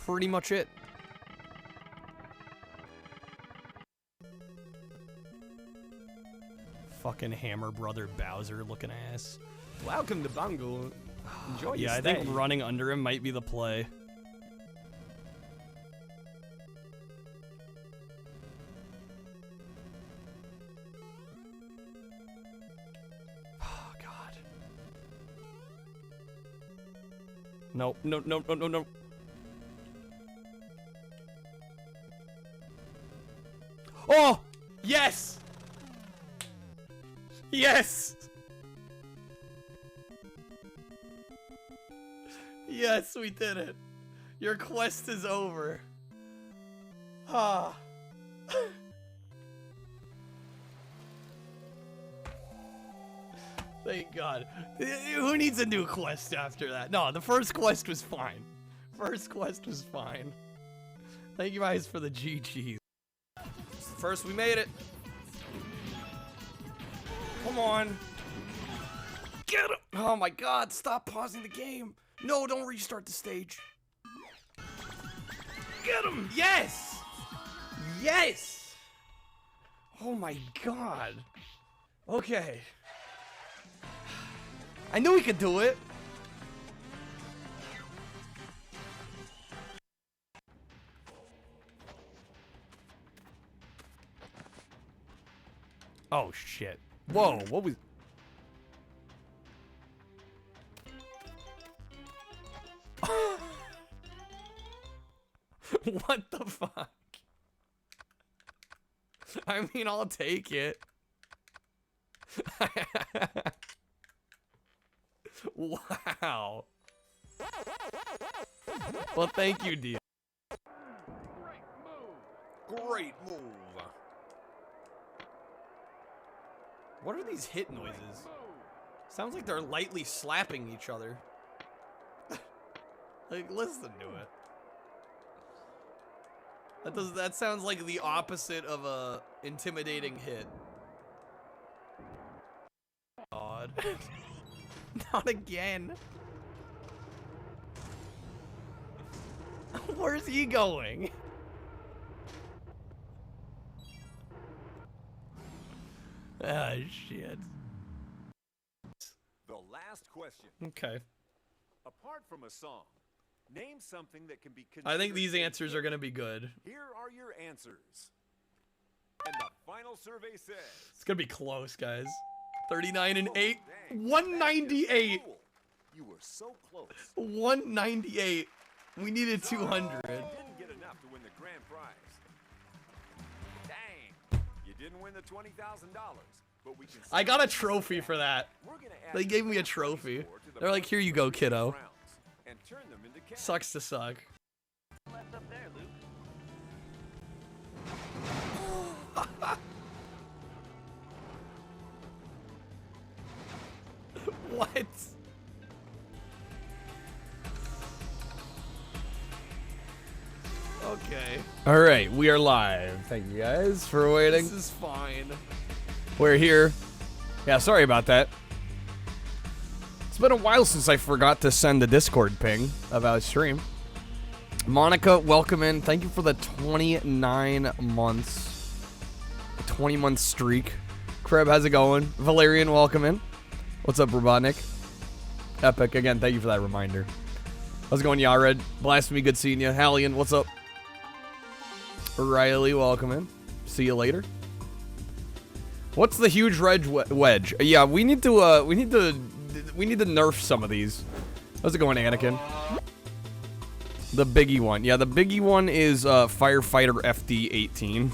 pretty much it. Fucking Hammer Brother Bowser looking ass. Welcome to Bungle. Enjoy your Yeah, I stay. think running under him might be the play. Oh, God. No, no, no, no, no, no. Oh! Yes! Yes! Yes, we did it. Your quest is over. Ah. Thank God. Who needs a new quest after that? No, the first quest was fine. First quest was fine. Thank you guys for the GGs. First, we made it. Come on. Get him. Oh my God, stop pausing the game. No, don't restart the stage. Get him. Yes. Yes. Oh my God. Okay. I knew we could do it. Oh shit. Whoa, what was... What the fuck? I mean, I'll take it. Wow. Well, thank you, dear. Great move. What are these hit noises? Sounds like they're lightly slapping each other. Like, listen to it. That sounds like the opposite of a intimidating hit. God. Not again. Where's he going? Ah, shit. The last question. Okay. Apart from a song, name something that can be I think these considered a answers hit. are gonna be good. Here are your answers. And the final survey says... It's gonna be close, guys. 39 and Oh, 8. dang, 198. that is cool. You were so close. 198. We needed 200. Didn't get enough to win the grand prize. Dang. You didn't win the $20,000. But we can I got a trophy for that. We're gonna add They gave me a your trophy. score to the They're like, points here you for go, three kiddo. rounds and turn them into cash. Sucks to suck. Left up there, Luke. What? Okay. All right, we are live. Thank you guys for waiting. This is fine. We're here. Yeah, sorry about that. It's been a while since I forgot to send the Discord ping about stream. Monica, welcome in. Thank you for the 29 months. 20-month streak. Kreb, how's it going? Valerian, welcome in. What's up, Robotnik? Epic, again, thank you for that reminder. How's it going, Yared? Blasphemy, good seeing you. Hallian, what's up? Riley, welcome in. See you later. What's the huge red wedge? Yeah, we need to nerf some of these. How's it going, Anakin? The biggie one. Yeah, the biggie one is Firefighter FD18.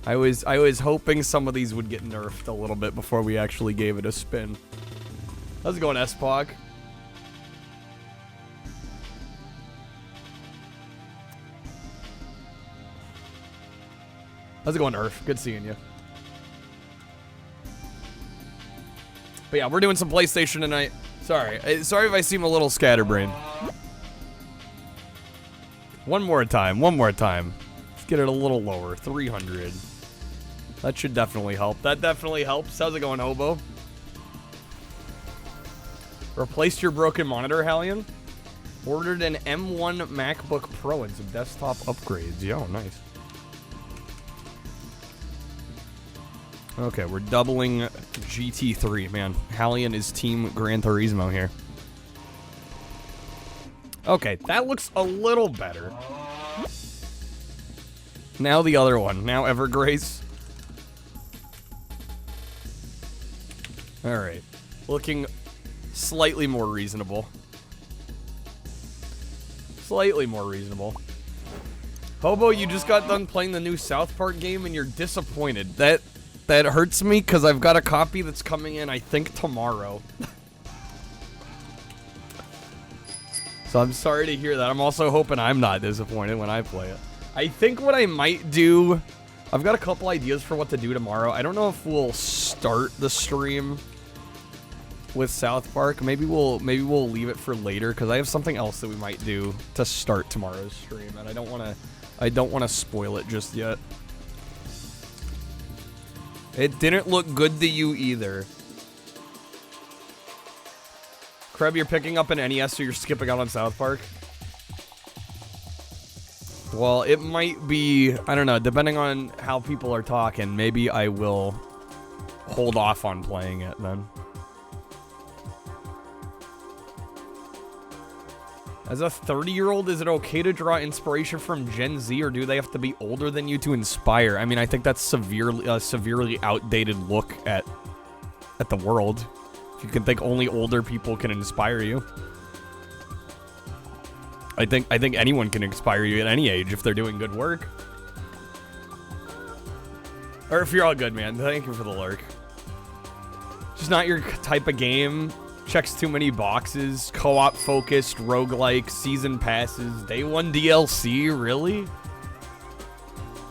I was hoping some of these would get nerfed a little bit before we actually gave it a spin. How's it going, S-Pog? How's it going, Earth? Good seeing you. But yeah, we're doing some PlayStation tonight. Sorry. Sorry if I seem a little scatterbrained. One more time. Let's get it a little lower. 300. That should definitely help. That definitely helps. How's it going, Hobo? Replaced your broken monitor, Hallian? Ordered an M1 MacBook Pro and some desktop upgrades. Yo, nice. Okay, we're doubling GT3, man. Hallian is Team Gran Turismo here. Okay, that looks a little better. Now the other one. Now Evergrace. Alright. Looking slightly more reasonable. Slightly more reasonable. Hobo, you just got done playing the new South Park game and you're disappointed. That hurts me because I've got a copy that's coming in, I think, tomorrow. So I'm sorry to hear that. I'm also hoping I'm not disappointed when I play it. I think what I might do... I've got a couple ideas for what to do tomorrow. I don't know if we'll start the stream with South Park. Maybe we'll leave it for later because I have something else that we might do to start tomorrow's stream, and I don't want to spoil it just yet. It didn't look good to you either. Kreb, you're picking up an NES, so you're skipping out on South Park? Well, it might be, I don't know, depending on how people are talking, maybe I will hold off on playing it then. As a 30-year-old, is it okay to draw inspiration from Gen Z, or do they have to be older than you to inspire? I mean, I think that's severely outdated look at the world. If you can think only older people can inspire you. I think anyone can inspire you at any age if they're doing good work. Or if you're all good, man. Thank you for the lurk. Just not your type of game. Checks too many boxes. Co-op focused, roguelike, season passes, day one DLC, really?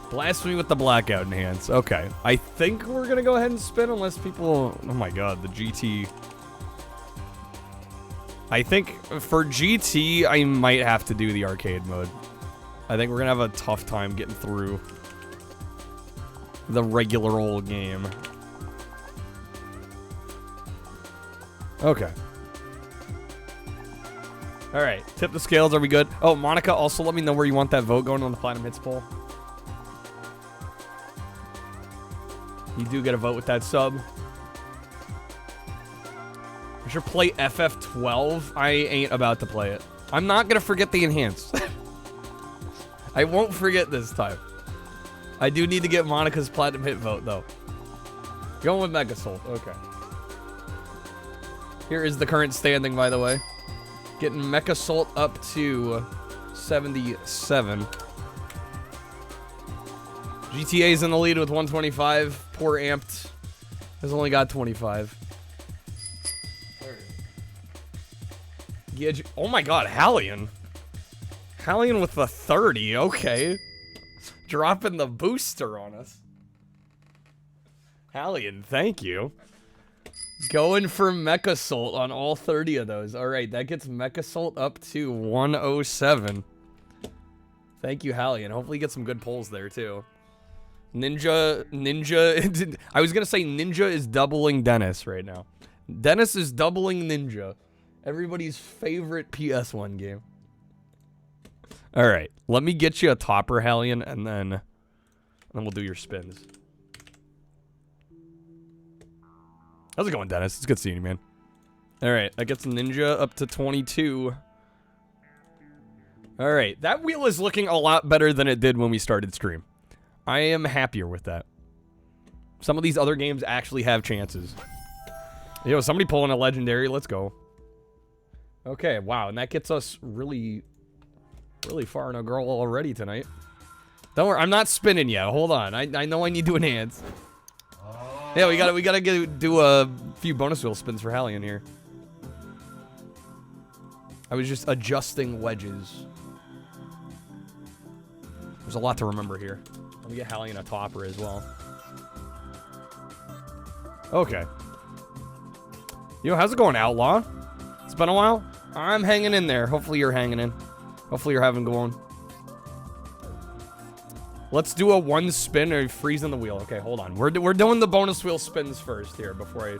Blast me with the blackout enhance. Okay. I think we're gonna go ahead and spin unless people... Oh my god, the GT... I think for GT, I might have to do the arcade mode. I think we're gonna have a tough time getting through the regular old game. Okay. Alright, tip the scales, are we good? Oh, Monica, also let me know where you want that vote going on the Platinum Hits poll. You do get a vote with that sub. I should play FF12. I ain't about to play it. I'm not gonna forget the enhanced. I won't forget this time. I do need to get Monica's Platinum Hit vote, though. Going with Megasoul. Okay. Here is the current standing, by the way. Getting Mechasolt up to 77. GTA's in the lead with 125. Poor Amped has only got 25. Yeah, oh my god, Hallian. Hallian with the 30, okay. Dropping the booster on us. Hallian, thank you. Going for Mechasolt on all 30 of those. Alright, that gets Mechasolt up to 107. Thank you, Hallian. Hopefully you get some good polls there, too. Ninja... I was gonna say Ninja is doubling Dennis right now. Dennis is doubling Ninja. Everybody's favorite PS1 game. Alright, let me get you a topper, Hallian, and then we'll do your spins. How's it going, Dennis? It's good seeing you, man. Alright, that gets Ninja up to 22. Alright, that wheel is looking a lot better than it did when we started stream. I am happier with that. Some of these other games actually have chances. Yo, somebody pulling a legendary. Let's go. Okay, wow, and that gets us really far in a girl already tonight. Don't worry, I'm not spinning yet. Hold on, I know I need to enhance. Yeah, we gotta do a few bonus wheel spins for Hallian here. I was just adjusting wedges. There's a lot to remember here. Let me get Hallian a topper as well. Okay. Yo, how's it going, Outlaw? It's been a while. I'm hanging in there. Hopefully you're hanging in. Hopefully you're having going. Let's do a one spin or freeze in the wheel. Okay, hold on. We're doing the bonus wheel spins first here before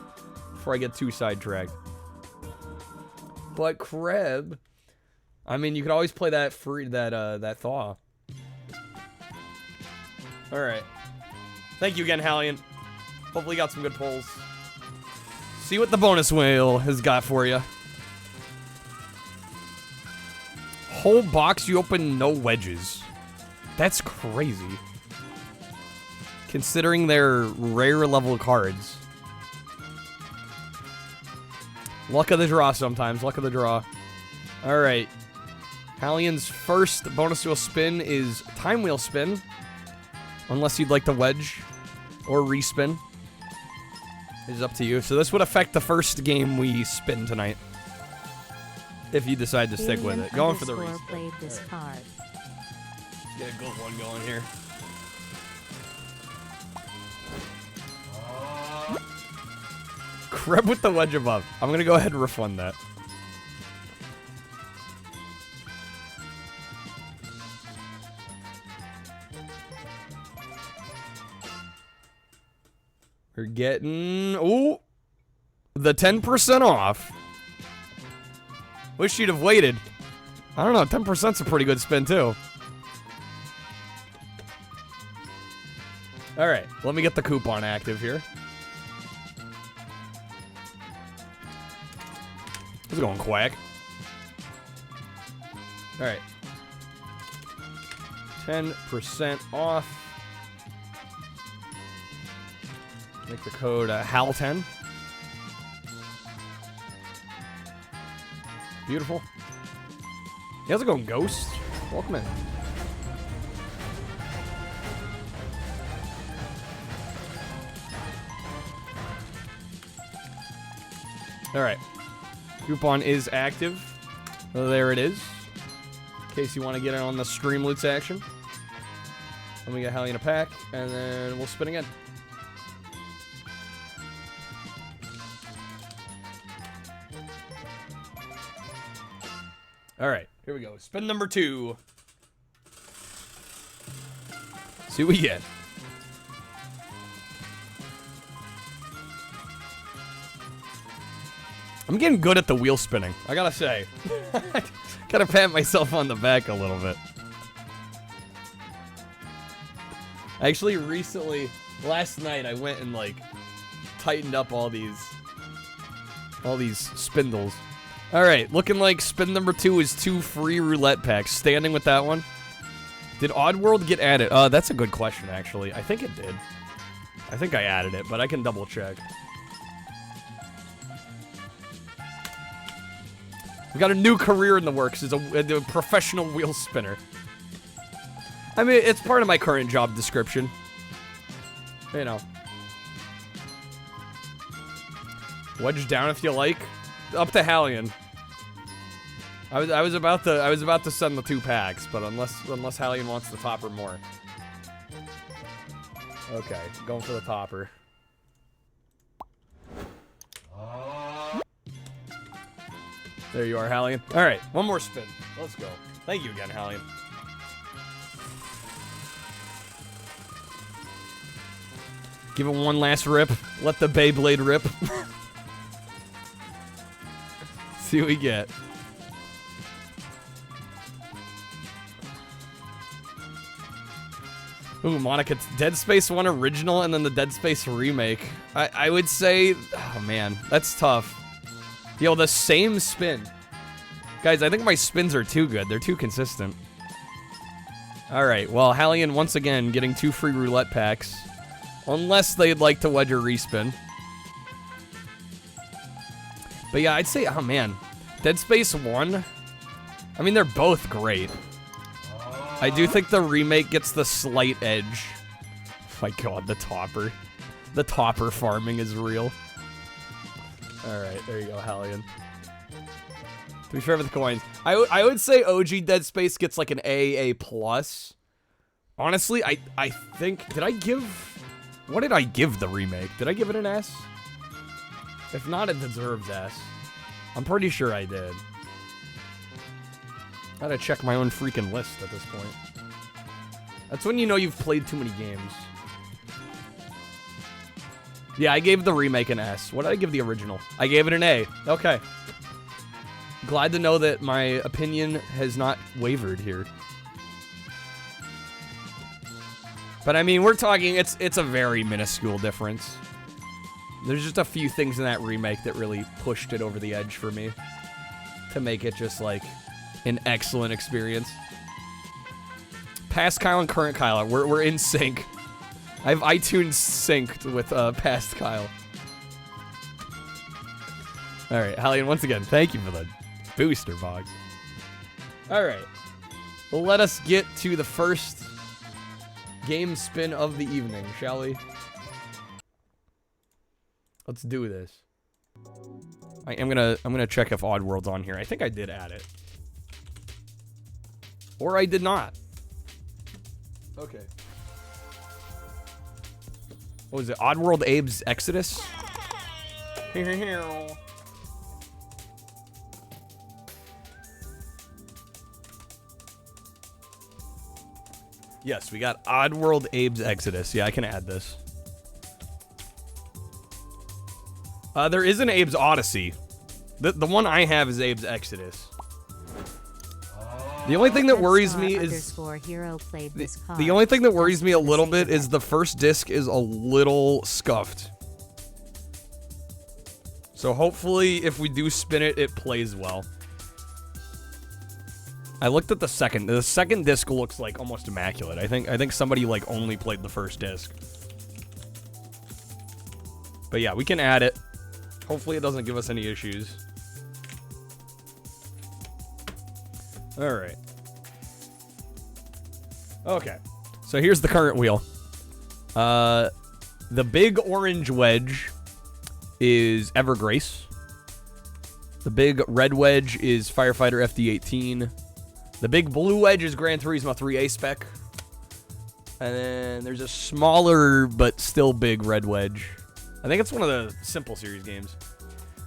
I get too sidetracked. But Kreb, I mean, you could always play that that thaw. All right. Thank you again, Hallian. Hopefully, you got some good pulls. See what the bonus whale has got for you. Whole box you open, no wedges. That's crazy. Considering they're rare level cards. Luck of the draw sometimes. Luck of the draw. All right. Hallian's first bonus wheel spin is time wheel spin. Unless you'd like to wedge or respin. It's up to you. So this would affect the first game we spin tonight. If you decide to stick with it. Going for the respin. Played this card. Let's get a good one going here. Creb with the wedge above. I'm going to go ahead and refund that. We're getting... Ooh! The 10% off. Wish you'd have waited. I don't know, 10%'s a pretty good spin, too. Alright, let me get the coupon active here. It's going quack. Alright. 10% off. Make the code HAL10. Beautiful. How's it going, Ghost? Welcome in. Alright. Coupon is active. There it is. In case you want to get in on the stream loots action. Let me get Hallian a pack, and then we'll spin again. Alright, here we go. Spin number 2. See what we get. I'm getting good at the wheel spinning, I gotta say. Gotta pat myself on the back a little bit. Actually, recently, last night, I went and, like, tightened up all these spindles. Alright, looking like spin number 2 is 2 free roulette packs. Standing with that one. Did Oddworld get added? That's a good question, actually. I think it did. I think I added it, but I can double check. We got a new career in the works as a professional wheel spinner. I mean, it's part of my current job description. You know. Wedge down if you like. Up to Hallian. I was about to send the 2 packs, but unless Hallian wants the topper more. Okay, going for the topper. There you are, Hallian. All right, one more spin. Let's go. Thank you again, Hallian. Give it one last rip. Let the Beyblade rip. See what we get. Ooh, Monica, Dead Space 1 original and then the Dead Space remake. I would say, oh man, that's tough. Yo, the same spin. Guys, I think my spins are too good. They're too consistent. Alright, well, Hallian once again getting 2 free roulette packs. Unless they'd like to wedge or respin. But yeah, I'd say, oh man. Dead Space 1, I mean, they're both great. I do think the remake gets the slight edge. Oh my god, the topper. The topper farming is real. Alright, there you go, Hallian. To be fair with the coins, I would say OG Dead Space gets like an A+. Honestly, I think, did I give... What did I give the remake? Did I give it an S? If not, it deserves S. I'm pretty sure I did. Gotta check my own freaking list at this point. That's when you know you've played too many games. Yeah, I gave the remake an S. What did I give the original? I gave it an A. Okay. Glad to know that my opinion has not wavered here. But I mean, we're talking, it's a very minuscule difference. There's just a few things in that remake that really pushed it over the edge for me to make it just like an excellent experience. Past Kyle and current Kyle, we're in sync. I have iTunes synced with past Kyle. All right, Hallian, once again, thank you for the booster box. All right, well, let us get to the first game spin of the evening, shall we? Let's do this. I'm gonna check if Oddworld's on here. I think I did add it, or I did not. Okay. What was it? Oddworld Abe's Exodus? Yes, we got Oddworld Abe's Exodus. Yeah, I can add this. There is an Abe's Odyssey. The one I have is Abe's Exodus. The only thing that worries me is the only thing that worries me a little bit is the first disc is a little scuffed. So hopefully, if we do spin it, it plays well. I looked at the second. The second disc looks like almost immaculate. I think somebody like only played the first disc. But yeah, we can add it. Hopefully, it doesn't give us any issues. All right. Okay. So here's the current wheel. The big orange wedge is Evergrace. The big red wedge is Firefighter FD18. The big blue wedge is Gran Turismo 3 A-Spec. And then there's a smaller but still big red wedge. I think it's one of the Simple Series games.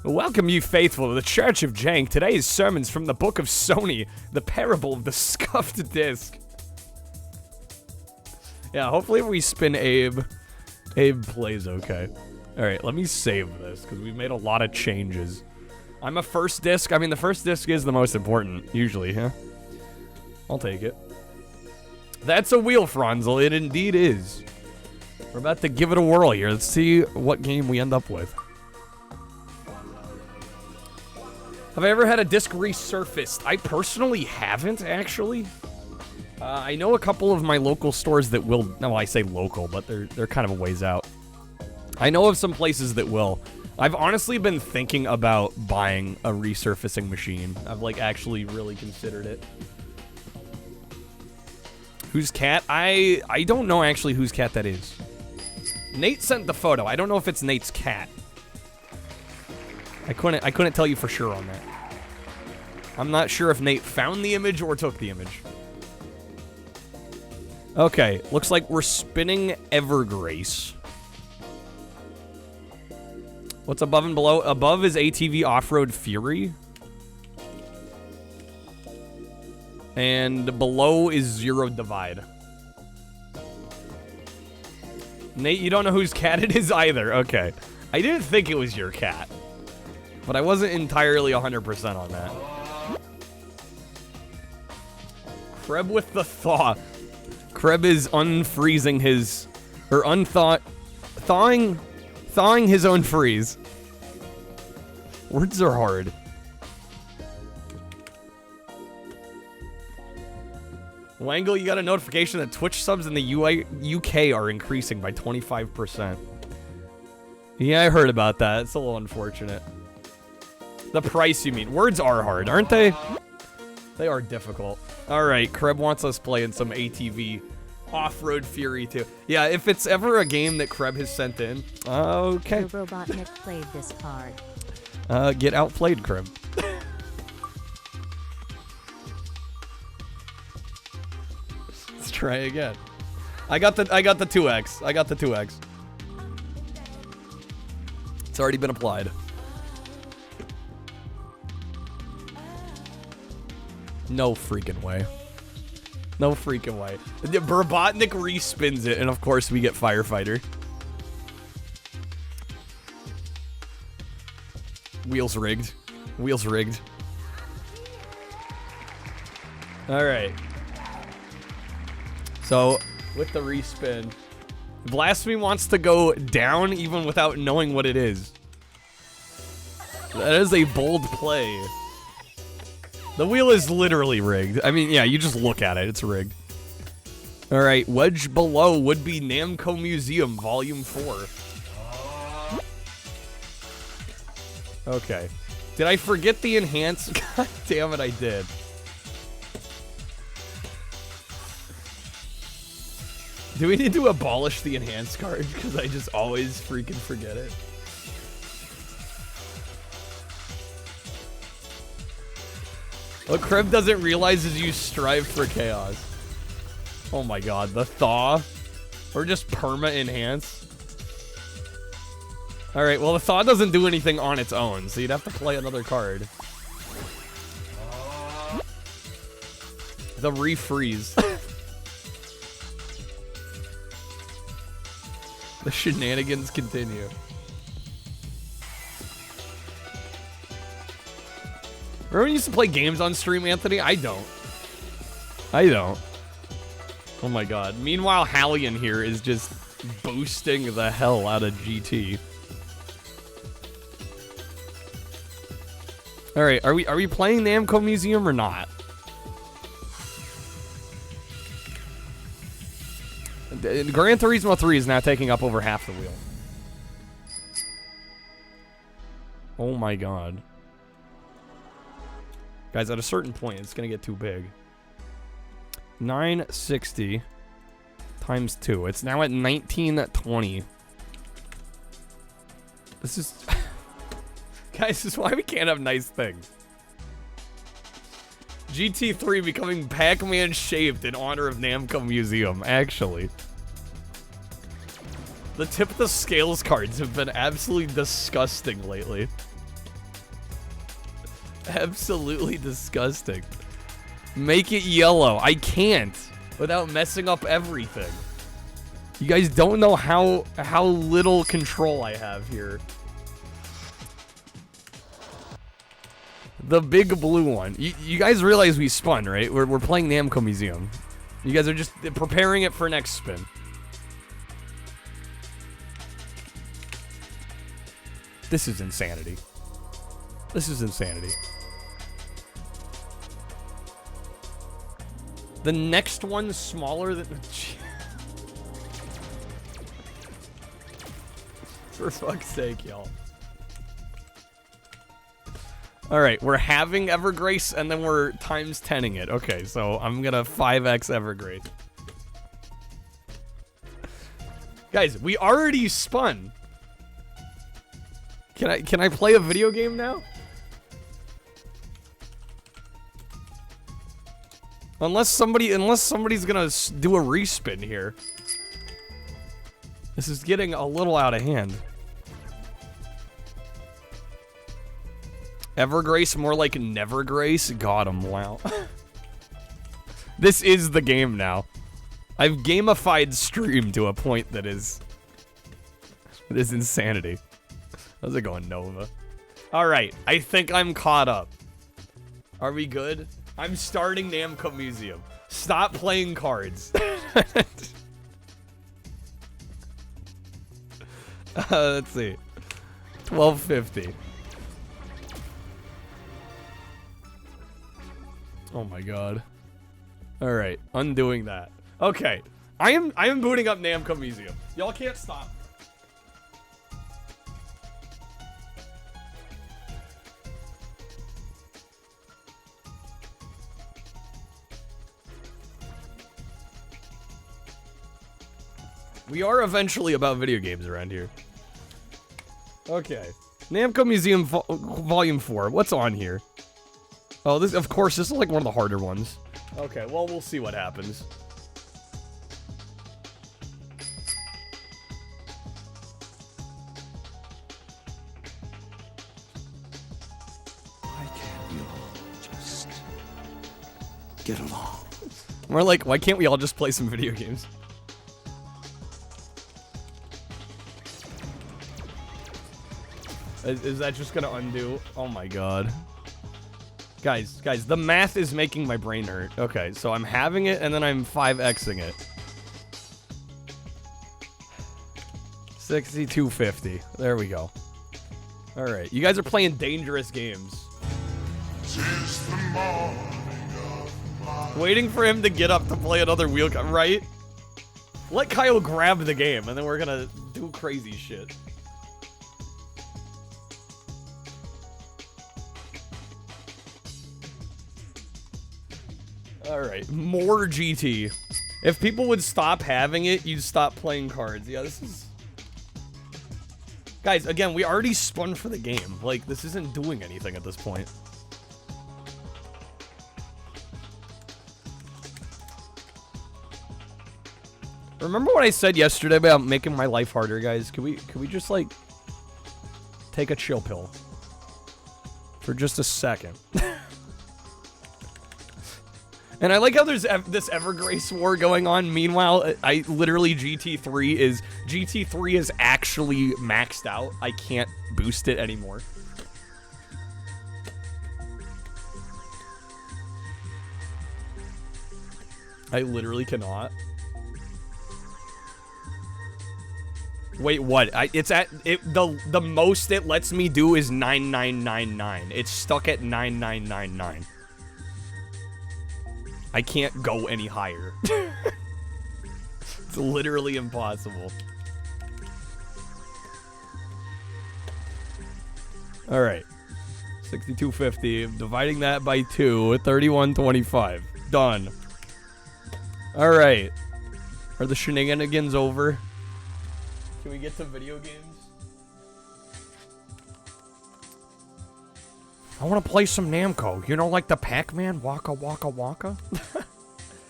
Welcome, you faithful, to the Church of Jank. Today's sermons from the Book of Sony, the Parable of the Scuffed Disc. Yeah, hopefully if we spin Abe plays okay. Alright, let me save this, because we've made a lot of changes. I'm a first disc. I mean, the first disc is the most important, usually, huh? I'll take it. That's a wheel, Franzel. It indeed is. We're about to give it a whirl here. Let's see what game we end up with. Have I ever had a disc resurfaced? I personally haven't, actually. I know a couple of my local stores that will. No, I say local, but they're kind of a ways out. I know of some places that will. I've honestly been thinking about buying a resurfacing machine. I've like actually really considered it. Whose cat? I don't know actually whose cat that is. Nate sent the photo. I don't know if it's Nate's cat. I couldn't tell you for sure on that. I'm not sure if Nate found the image or took the image. Okay, looks like we're spinning Evergrace. What's above and below? Above is ATV Off-Road Fury. And below is Zero Divide. Nate, you don't know whose cat it is either. Okay. I didn't think it was your cat. But I wasn't entirely 100% on that. Kreb with the thaw. Kreb is unfreezing his... Or thawing his own freeze. Words are hard. Wangle, you got a notification that Twitch subs in the UK are increasing by 25%. Yeah, I heard about that. It's a little unfortunate. The price, you mean. Words are hard, aren't they? They are difficult. Alright, Kreb wants us playing some ATV Off-Road Fury too. Yeah, if it's ever a game that Kreb has sent in. Okay. The Robotnik played this card. Get outplayed, Kreb. Let's try again. I got the 2x. I got the 2x. It's already been applied. No freaking way. No freaking way. Robotnik respins it, and of course we get Firefighter. Wheels rigged. Wheels rigged. All right. So, with the respin, Blasphemy wants to go down even without knowing what it is. That is a bold play. The wheel is literally rigged. I mean, yeah, you just look at it. It's rigged. All right, wedge below would be Namco Museum Volume 4. Okay. Did I forget the enhance? God damn it, I did. Do we need to abolish the enhance card? Because I just always freaking forget it. What Kreb doesn't realize is you strive for chaos. Oh my god, the thaw. Or just perma enhance. Alright, well the thaw doesn't do anything on its own, so you'd have to play another card. The refreeze. The shenanigans continue. Remember when you used to play games on stream, Anthony? I don't. Oh my god. Meanwhile, Hallion here is just boosting the hell out of GT. Alright, are we playing Namco Museum or not? Gran Turismo 3 is now taking up over half the wheel. Oh my god. Guys, at a certain point, it's gonna get too big. 960 times 2. It's now at 1920. This is... Guys, this is why we can't have nice things. GT3 becoming Pac-Man shaped in honor of Namco Museum, actually. The tip of the scales cards have been absolutely disgusting lately. Absolutely disgusting. Make it yellow. I can't without messing up everything. You guys don't know how little control I have here. The big blue one. You guys realize we spun, right? We're playing Namco Museum. You guys are just preparing it for next spin. This is insanity. This is insanity. The next one's smaller than... For fuck's sake, y'all. Alright, we're having Evergrace, and then we're times 10ing it. Okay, so I'm gonna 5x Evergrace. Guys, we already spun. Can I play a video game now? Unless somebody's gonna do a respin here. This is getting a little out of hand. Evergrace, more like Nevergrace. Got him, wow. This is the game now. I've gamified stream to a point that is insanity. How's it going, Nova? Alright, I think I'm caught up. Are we good? I'm starting Namco Museum. Stop playing cards. Let's see. 1250. Oh my god. Alright, undoing that. Okay. I am booting up Namco Museum. Y'all can't stop. We are eventually about video games around here. Okay. Namco Museum Volume 4. What's on here? Oh, this, of course, this is like one of the harder ones. Okay, well, we'll see what happens. Why can't we all just get along? We're like, why can't we all just play some video games? Is that just gonna undo? Oh my god. Guys, the math is making my brain hurt. Okay, so I'm having it, and then I'm 5xing it. 6250. There we go. Alright, you guys are playing dangerous games. Waiting for him to get up to play another wheel, right? Let Kyle grab the game, and then we're gonna do crazy shit. Alright, more GT. If people would stop having it, you'd stop playing cards. Yeah, this is... Guys, again, we already spun for the game. Like, this isn't doing anything at this point. Remember what I said yesterday about making my life harder, guys? Can we just, like, take a chill pill? For just a second. And I like how there's this Evergrace war going on. Meanwhile, I literally GT3 is actually maxed out. I can't boost it anymore. I literally cannot. Wait, what? The most it lets me do is 9999. It's stuck at 9999. I can't go any higher. It's literally impossible. All right. 6250. Dividing that by 2 at 3125. Done. All right. Are the shenanigans over? Can we get to video games? I want to play some Namco. You know, like the Pac-Man? Waka waka waka?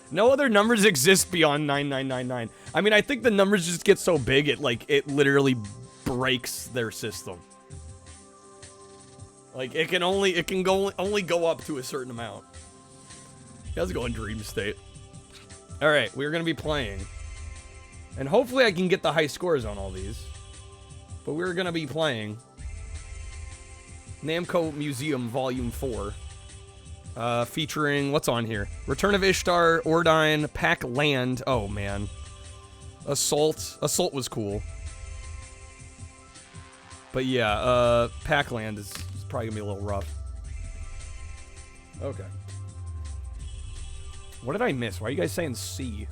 No other numbers exist beyond 9999. I mean, I think the numbers just get so big, it literally breaks their system. Like, it can only go up to a certain amount. Let's go in dream state. Alright, we're gonna be playing. And hopefully I can get the high scores on all these. But we're gonna be playing Namco Museum Volume 4. Featuring, what's on here? Return of Ishtar, Ordine, Pac Land. Oh, man. Assault. Assault was cool. But yeah, Pac Land is probably gonna be a little rough. Okay. What did I miss? Why are you guys saying C?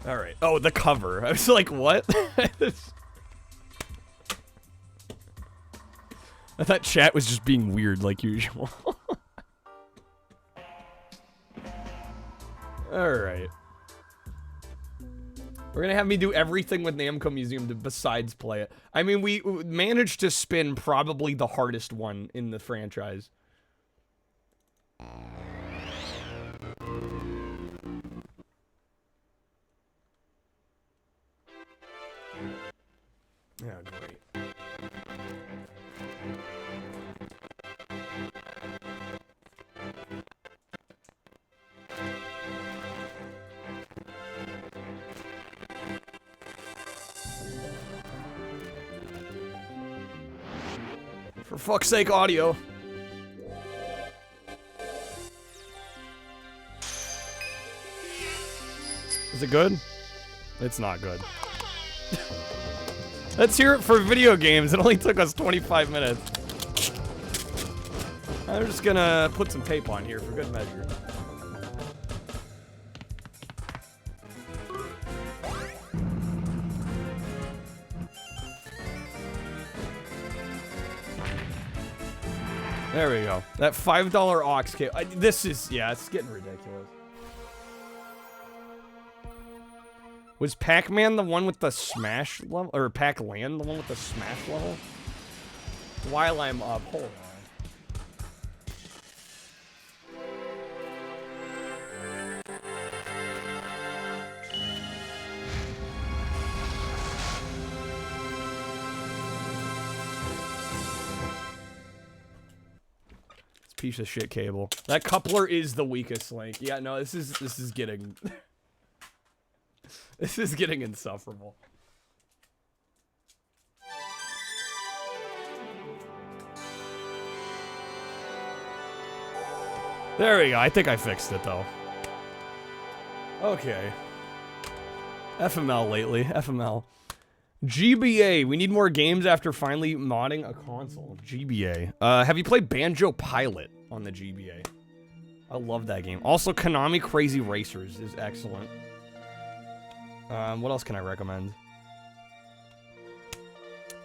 Alright. Oh, the cover. I was like, what? I thought chat was just being weird like usual. Alright. We're gonna have me do everything with Namco Museum besides play it. I mean, we managed to spin probably the hardest one in the franchise. Yeah, great. For fuck's sake, audio. Is it good? It's not good. Let's hear it for video games. It only took us 25 minutes. I'm just gonna put some tape on here for good measure. There we go. That $5 aux cable. This is, yeah, it's getting ridiculous. Was Pac-Man the one with the smash level? Or Pac-Land the one with the smash level? While I'm up, hold on. Piece of shit cable. That coupler is the weakest link. Yeah, no, this is getting this is getting insufferable. There we go. I think I fixed it though. Okay. FML lately. FML. GBA. We need more games after finally modding a console. GBA. Have you played Banjo Pilot on the GBA? I love that game. Also, Konami Crazy Racers is excellent. What else can I recommend?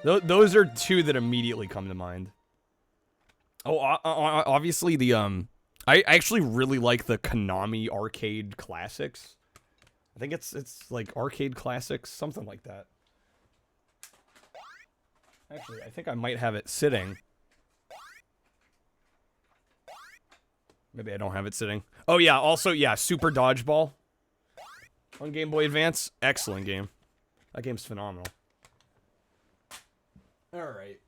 Those are two that immediately come to mind. Oh, obviously the, I actually really like the Konami Arcade Classics. I think it's like Arcade Classics, something like that. Actually, I think I might have it sitting. Maybe I don't have it sitting. Oh yeah, also, yeah, Super Dodgeball on Game Boy Advance. Excellent game. That game's phenomenal. Alright.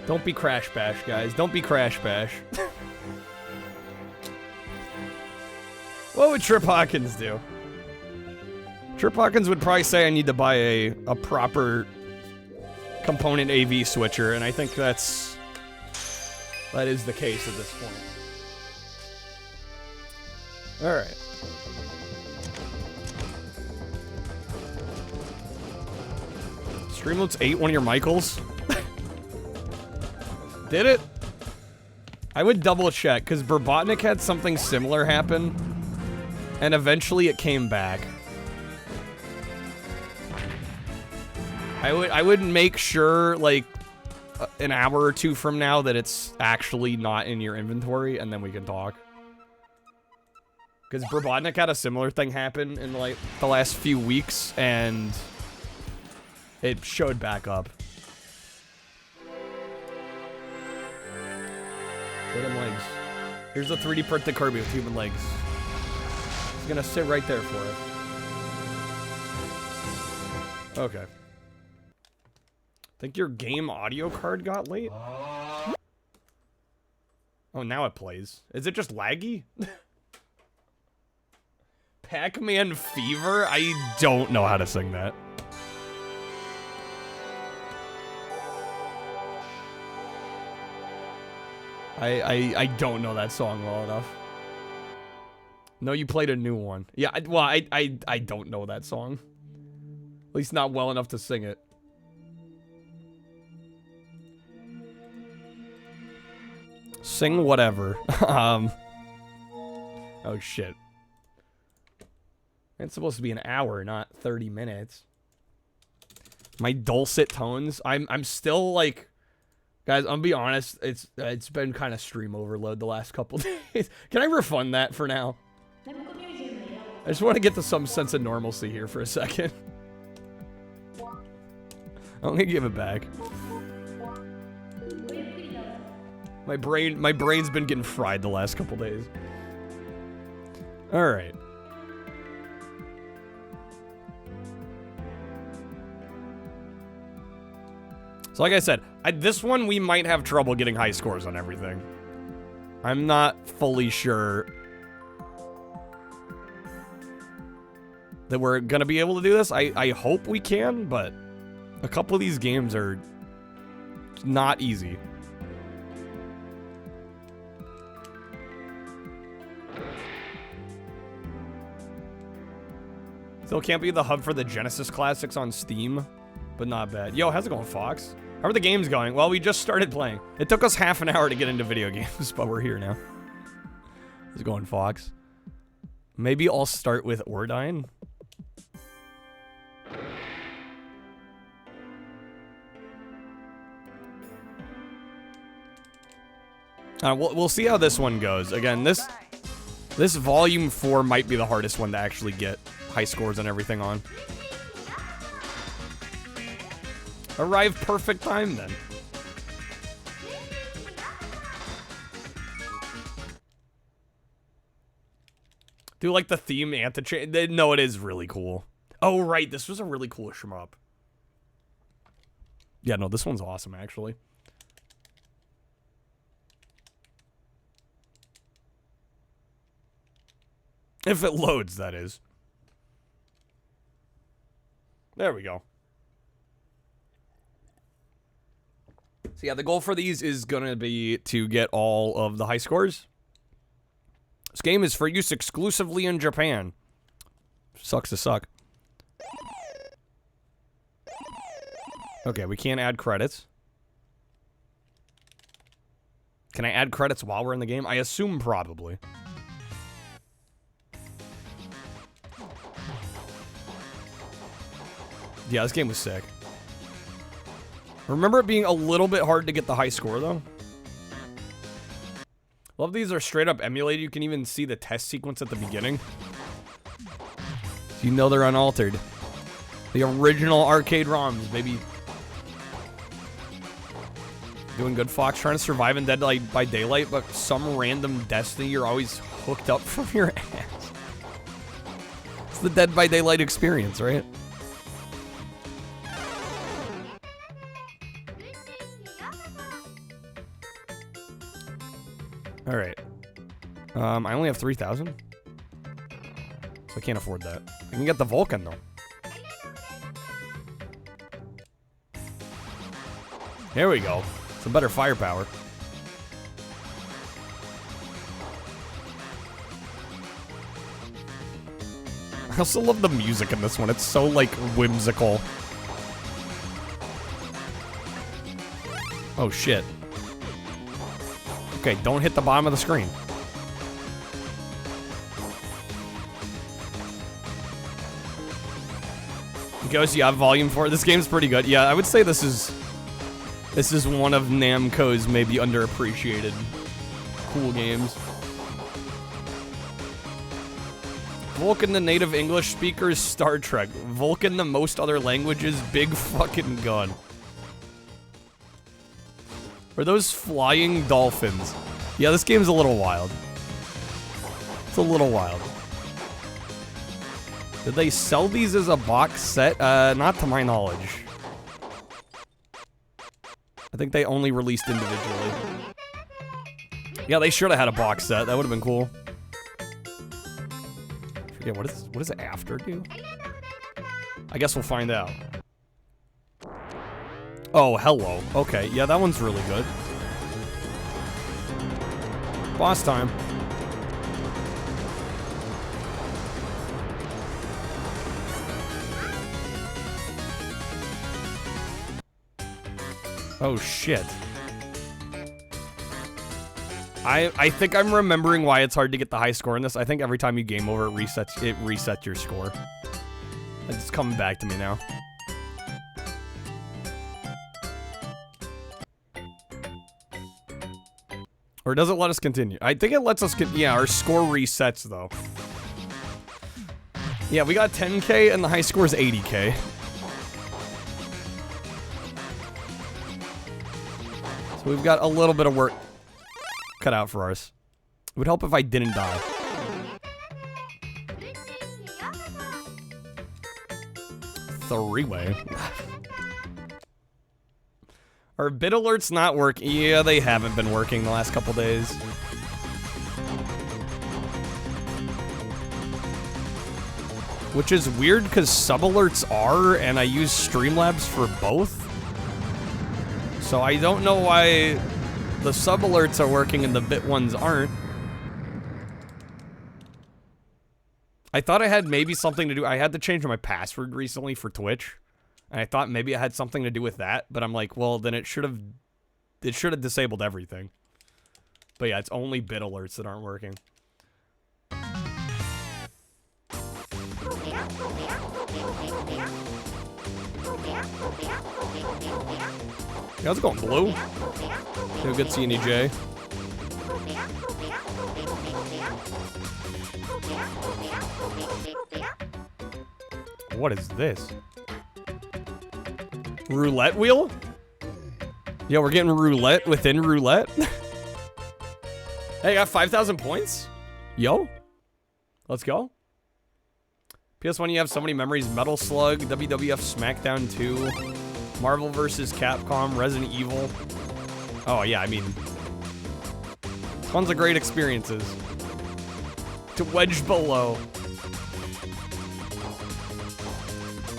Don't be Crash Bash, guys. Don't be Crash Bash. What would Trip Hawkins do? Trip Hawkins would probably say I need to buy a proper component AV switcher, and I think that is the case at this point. Alright. Streamlabs 8 one of your Michaels? Did it? I would double check, because Burbotnik had something similar happen, and eventually it came back. I would make sure, like, an hour or two from now that it's actually not in your inventory, and then we can talk. Because Burbotnik had a similar thing happen in, like, the last few weeks, and it showed back up. Human legs. Here's a 3D printed Kirby with human legs. He's gonna sit right there for it. Okay. Think your game audio card got late? Oh, now it plays. Is it just laggy? Pac-Man Fever? I don't know how to sing that. I don't know that song well enough. No, you played a new one. Yeah, well, I don't know that song. At least not well enough to sing it. Sing whatever. Oh shit. It's supposed to be an hour, not 30 minutes. My dulcet tones. I'm still like, guys, I'm gonna be honest, it's been kind of stream overload the last couple days. Can I refund that for now? I just want to get to some sense of normalcy here for a second. I'm gonna give it back. My brain's been getting fried the last couple days. All right. So like I said, this one we might have trouble getting high scores on everything. I'm not fully sure that we're gonna be able to do this. I hope we can, but a couple of these games are not easy. Still can't be the hub for the Genesis classics on Steam, but not bad. Yo, how's it going, Fox? How are the games going? Well, we just started playing. It took us half an hour to get into video games, but we're here now. How's it going, Fox? Maybe I'll start with Ordine. We'll see how this one goes. Again, this volume 4 might be the hardest one to actually get high scores and everything on. Arrived perfect time then. Do like the theme anti-chain? No, it is really cool. Oh, right. This was a really cool shmup. Yeah, no, this one's awesome, actually. If it loads, that is. There we go. So yeah, the goal for these is gonna be to get all of the high scores. This game is for use exclusively in Japan. Sucks to suck. Okay, we can't add credits. Can I add credits while we're in the game? I assume probably. Yeah, this game was sick. Remember it being a little bit hard to get the high score, though? Love these are straight up emulated. You can even see the test sequence at the beginning. So you know they're unaltered. The original arcade ROMs, baby. Doing good, Fox. Trying to survive in Dead by Daylight, but some random destiny you're always hooked up from your ass. It's the Dead by Daylight experience, right? All right. I only have 3,000. So I can't afford that. I can get the Vulcan, though. There we go. Some better firepower. I also love the music in this one. It's so, like, whimsical. Oh, shit. Okay, don't hit the bottom of the screen. Ghost, you have volume for it. This game's pretty good. Yeah, I would say this is one of Namco's maybe underappreciated cool games. Vulcan the native English speakers, Star Trek. Vulcan the most other languages, big fucking gun. Are those flying dolphins? Yeah, this game's a little wild. It's a little wild. Did they sell these as a box set? Not to my knowledge. I think they only released individually. Yeah, they should have had a box set. That would have been cool. Forget, what does after do? I guess we'll find out. Oh, hello. Okay, yeah, that one's really good. Boss time. Oh, shit. I think I'm remembering why it's hard to get the high score in this. I think every time you game over, it resets your score. It's coming back to me now. Or does it let us continue? I think it lets us yeah, our score resets, though. Yeah, we got 10K, and the high score is 80K. So we've got a little bit of work cut out for us. It would help if I didn't die. Three-way. Are bit alerts not working? Yeah, they haven't been working the last couple days. Which is weird because sub alerts are, and I use Streamlabs for both. So I don't know why the sub alerts are working and the bit ones aren't. I thought I had maybe something to do. I had to change my password recently for Twitch. And I thought maybe it had something to do with that, but I'm like, well, then it should have disabled everything. But yeah, it's only bit alerts that aren't working. Yeah, how's it going, Blue? Yeah, good seeing you, Jay. What is this? Roulette wheel? Yeah, we're getting roulette within roulette. Hey, I got 5,000 points? Yo. Let's go. PS1, you have so many memories. Metal Slug, WWF SmackDown 2, Marvel vs. Capcom, Resident Evil. Oh, yeah, I mean, tons of great experiences. To wedge below.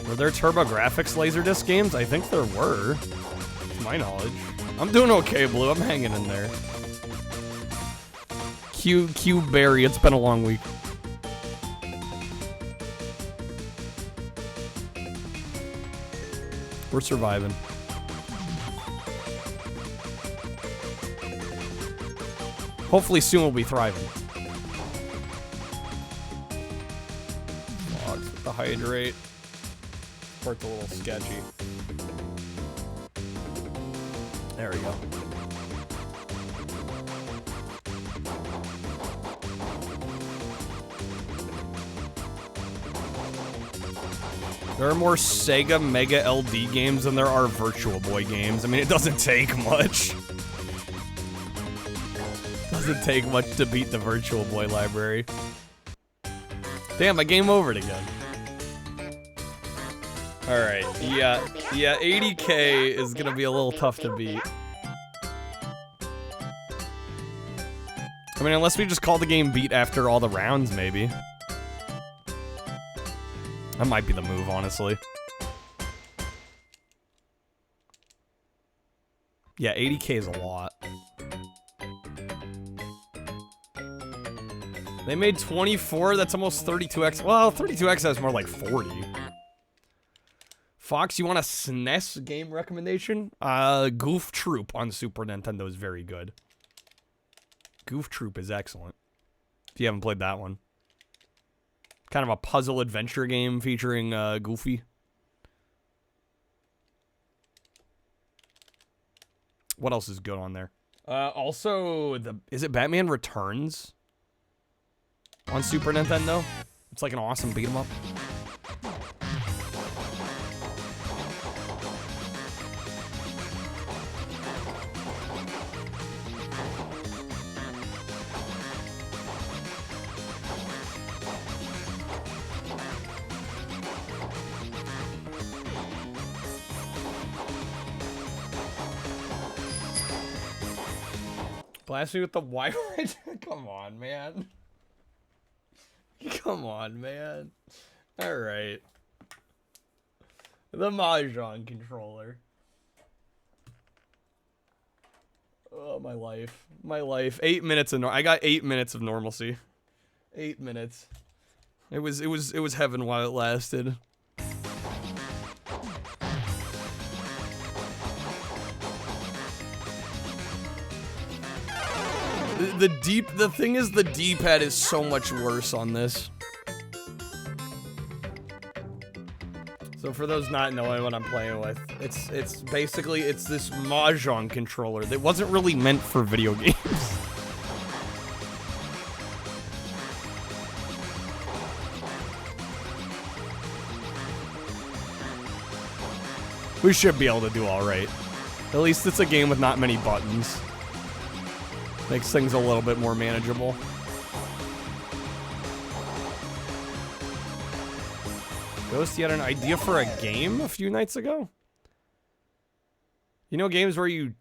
Were there TurboGrafx Laserdisc games? I think there were, to my knowledge. I'm doing okay, Blue. I'm hanging in there. Q Barry, it's been a long week. We're surviving. Hopefully soon we'll be thriving. Logs with the hydrate. Part's a little sketchy. There we go. There are more Sega Mega LD games than there are Virtual Boy games. I mean, it doesn't take much. Doesn't take much to beat the Virtual Boy library. Damn, I game over'd again. Alright, yeah, 80K is gonna be a little tough to beat. I mean, unless we just call the game beat after all the rounds, maybe. That might be the move, honestly. Yeah, 80K is a lot. They made 24, that's almost 32x. Well, 32x has more like 40. Fox, you want a SNES game recommendation? Goof Troop on Super Nintendo is very good. Goof Troop is excellent. If you haven't played that one. Kind of a puzzle adventure game featuring Goofy. What else is good on there? Also, is it Batman Returns? On Super Nintendo? It's like an awesome beat 'em up. Blast me with the wire. Come on, man. Come on, man. Alright. The Mahjong controller. Oh, my life. My life. 8 minutes of I got 8 minutes of normalcy. 8 minutes. It was heaven while it lasted. The thing is, the D-pad is so much worse on this. So for those not knowing what I'm playing with, it's basically this Mahjong controller that wasn't really meant for video games. We should be able to do alright. At least it's a game with not many buttons. Makes things a little bit more manageable. Ghost, you had an idea for a game a few nights ago? You know games where you...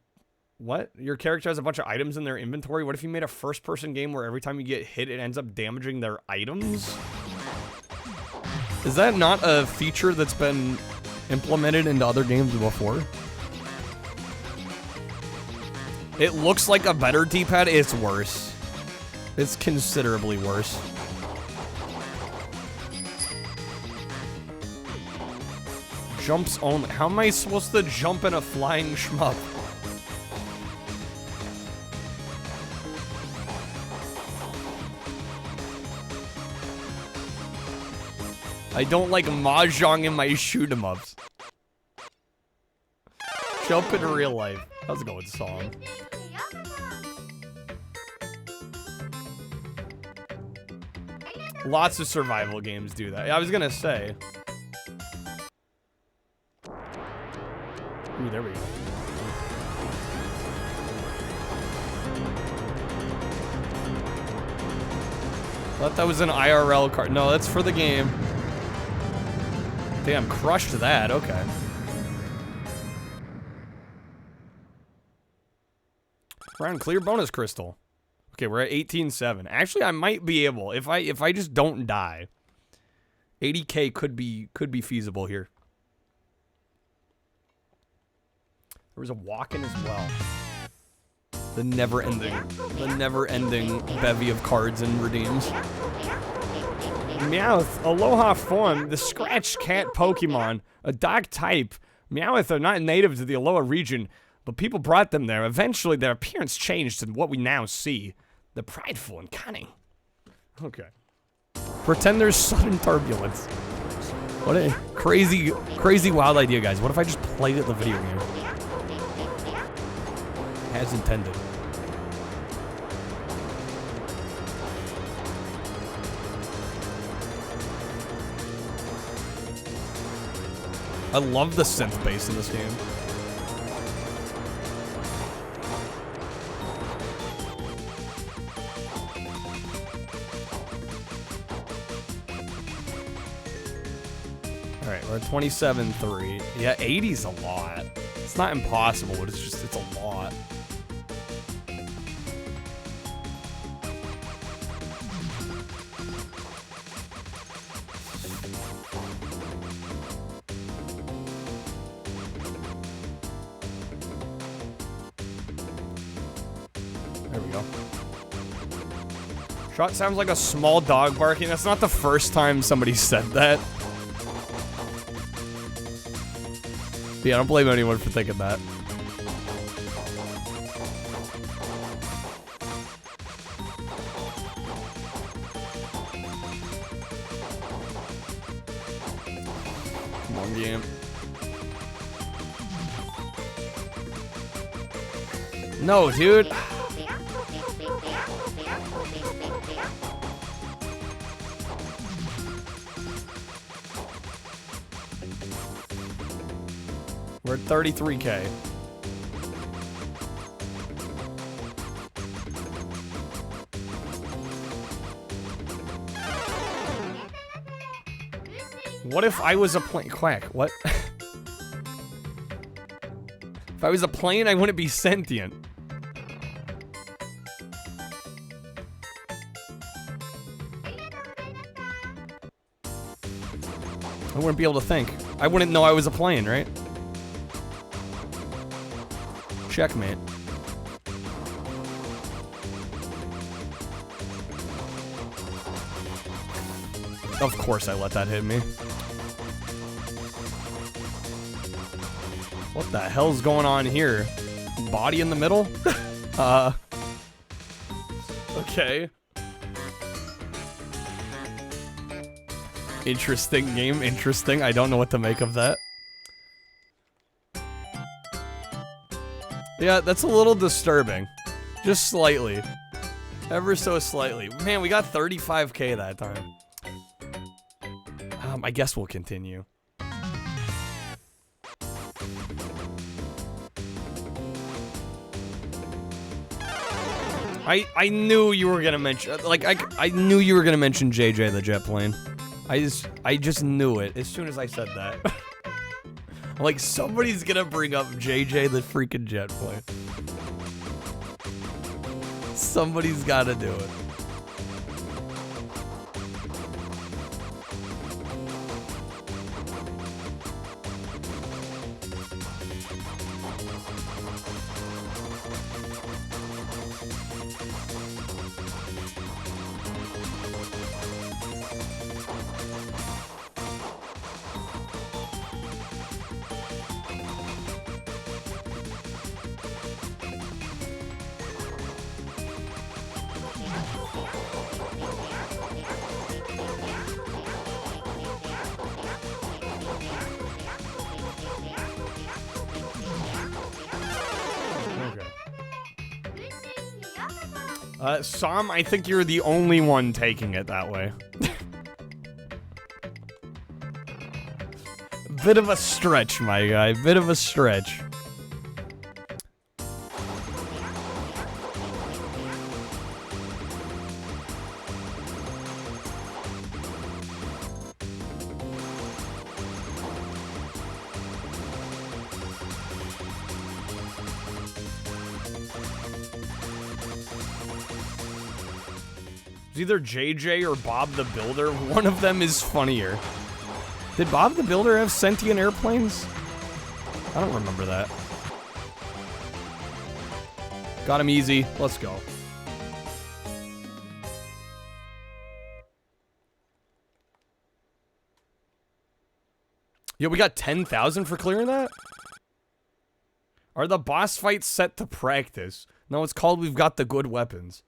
What? Your character has a bunch of items in their inventory? What if you made a first-person game where every time you get hit, it ends up damaging their items? Is that not a feature that's been implemented into other games before? It looks like a better D-pad. It's worse. It's considerably worse. Jumps only. How am I supposed to jump in a flying shmup? I don't like Mahjong in my shoot-em-ups. Jump in real life. How's it going, song? Lots of survival games do that. I was gonna say. Ooh, there we go. Thought that was an IRL card. No, that's for the game. Damn, crushed that. Okay. Round clear bonus crystal. Okay, we're at 18.7. Actually, I might be able if I just don't die. 80K could be feasible here. There was a walk-in as well. The never-ending bevy of cards and redeems. Meowth, Aloha form, the Scratch Cat Pokemon, a dark type. Meowth are not native to the Aloha region, but people brought them there. Eventually, their appearance changed to what we now see. They're prideful and cunning. Okay. Pretend there's sudden turbulence. What a crazy, crazy wild idea, guys. What if I just played it the video game? As intended. I love the synth bass in this game. Alright, we're at 27.3. Yeah, 80's a lot. It's not impossible, but it's a lot. There we go. Shot sounds like a small dog barking. That's not the first time somebody said that. Yeah, I don't blame anyone for thinking that. Come on, game. No, dude. We're at 33K. What if I was a plane? Quack, what? If I was a plane, I wouldn't be sentient. I wouldn't be able to think. I wouldn't know I was a plane, right? Checkmate. Of course I let that hit me. What the hell's going on here? Body in the middle? Okay. Interesting game, interesting. I don't know what to make of that. Yeah, that's a little disturbing. Just slightly. Ever so slightly. Man, we got 35K that time. I guess we'll continue. I knew you were gonna mention, like, I knew you were gonna mention JJ the jet plane. I just knew it as soon as I said that. Like, somebody's gonna bring up JJ the freaking jet plane. Somebody's gotta do it. Sam, I think you're the only one taking it that way. Bit of a stretch, my guy. Bit of a stretch. It's either JJ or Bob the Builder. One of them is funnier. Did Bob the Builder have sentient airplanes? I don't remember that. Got him easy. Let's go. Yo, we got 10,000 for clearing that? Are the boss fights set to practice? No, it's called We've Got the Good Weapons.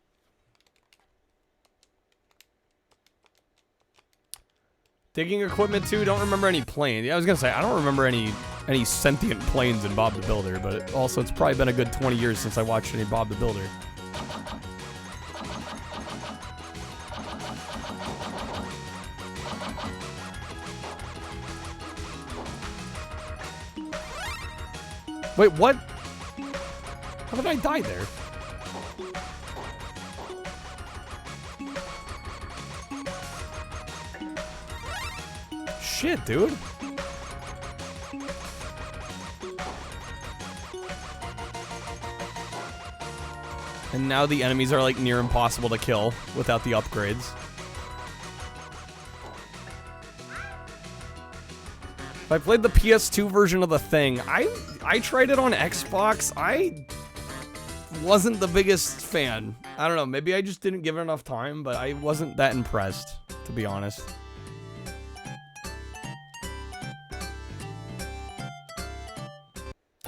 Digging equipment too? Don't remember any planes. Yeah, I was gonna say, I don't remember any sentient planes in Bob the Builder, but also it's probably been a good 20 years since I watched any Bob the Builder. Wait, what? How did I die there? Shit, dude. And now the enemies are like near impossible to kill without the upgrades. I played the PS2 version of the thing. I tried it on Xbox. I wasn't the biggest fan. I don't know, maybe I just didn't give it enough time, but I wasn't that impressed, to be honest.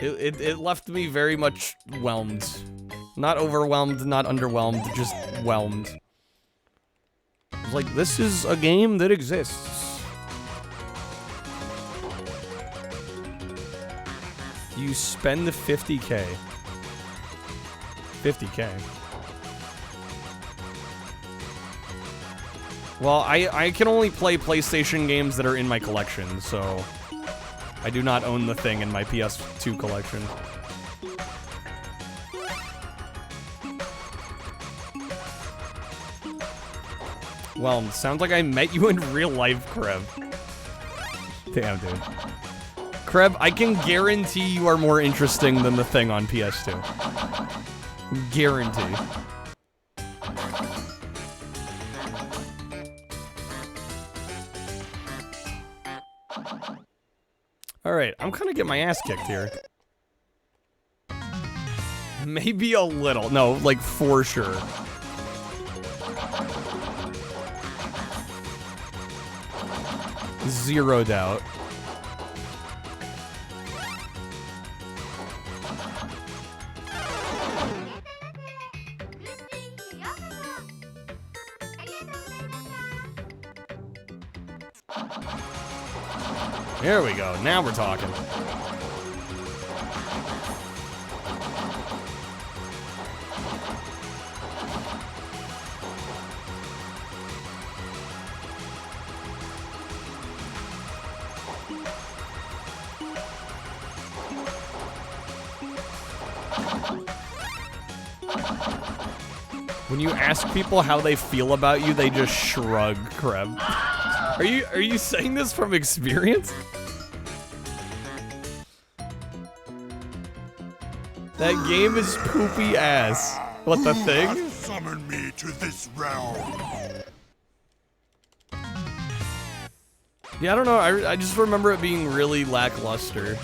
It left me very much whelmed. Not overwhelmed, not underwhelmed, just whelmed. I was like, this is a game that exists. You spend the 50K. 50K. Well, I can only play PlayStation games that are in my collection, so I do not own the thing in my PS2 collection. Well, sounds like I met you in real life, Kreb. Damn, dude. Kreb, I can guarantee you are more interesting than the thing on PS2. Guarantee. Alright, I'm kind of getting my ass kicked here. Maybe a little. No, like, for sure. Zero doubt. There we go. Now we're talking. When you ask people how they feel about you, they just shrug, Kreb. Are you saying this from experience? That game is poopy ass. What, the thing? Summon me to this realm. Yeah, I don't know. I just remember it being really lackluster.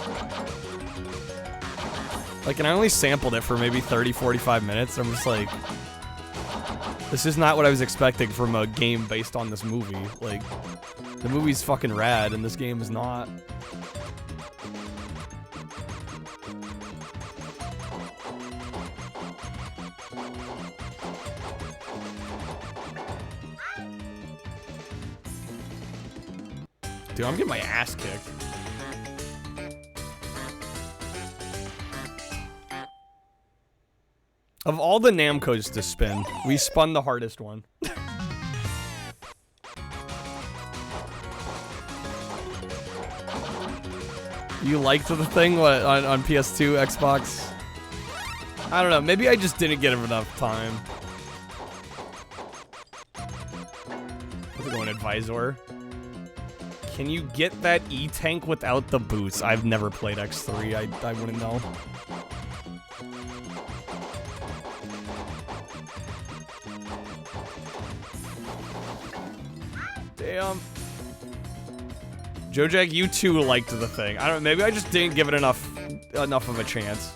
Like, and I only sampled it for maybe 30, 45 minutes. I'm just like, this is not what I was expecting from a game based on this movie. Like, the movie's fucking rad, and this game is not. Dude, I'm getting my ass kicked. Of all the Namcos to spin, we spun the hardest one. You liked the thing what, on PS2, Xbox? I don't know, maybe I just didn't get enough time. How's it going, Advisor? Can you get that E-Tank without the boots? I've never played X3, I wouldn't know. Joe Jack, you too liked the thing. I don't. Maybe I just didn't give it enough of a chance.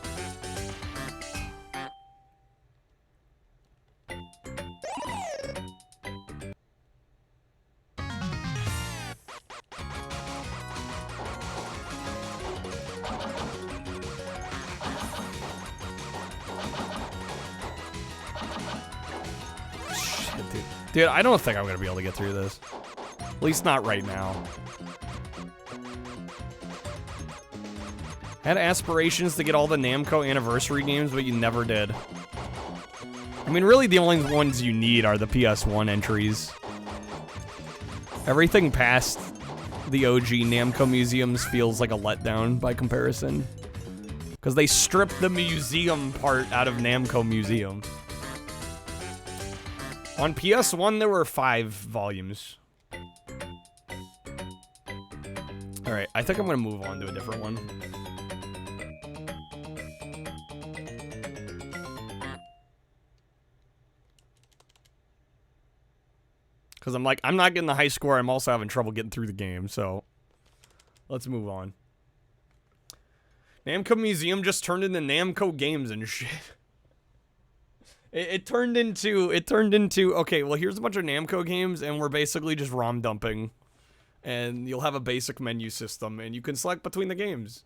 Shit, dude. Dude, I don't think I'm gonna be able to get through this. At least not right now. Had aspirations to get all the Namco anniversary games, but you never did. I mean, really, the only ones you need are the PS1 entries. Everything past the OG Namco museums feels like a letdown by comparison. Because they stripped the museum part out of Namco Museum. On PS1, there were 5 volumes. Alright, I think I'm gonna move on to a different one. Because I'm like, I'm not getting the high score, I'm also having trouble getting through the game, so let's move on. Namco Museum just turned into Namco Games and shit. It turned into, okay, well, here's a bunch of Namco games, and we're basically just ROM dumping. And you'll have a basic menu system, and you can select between the games.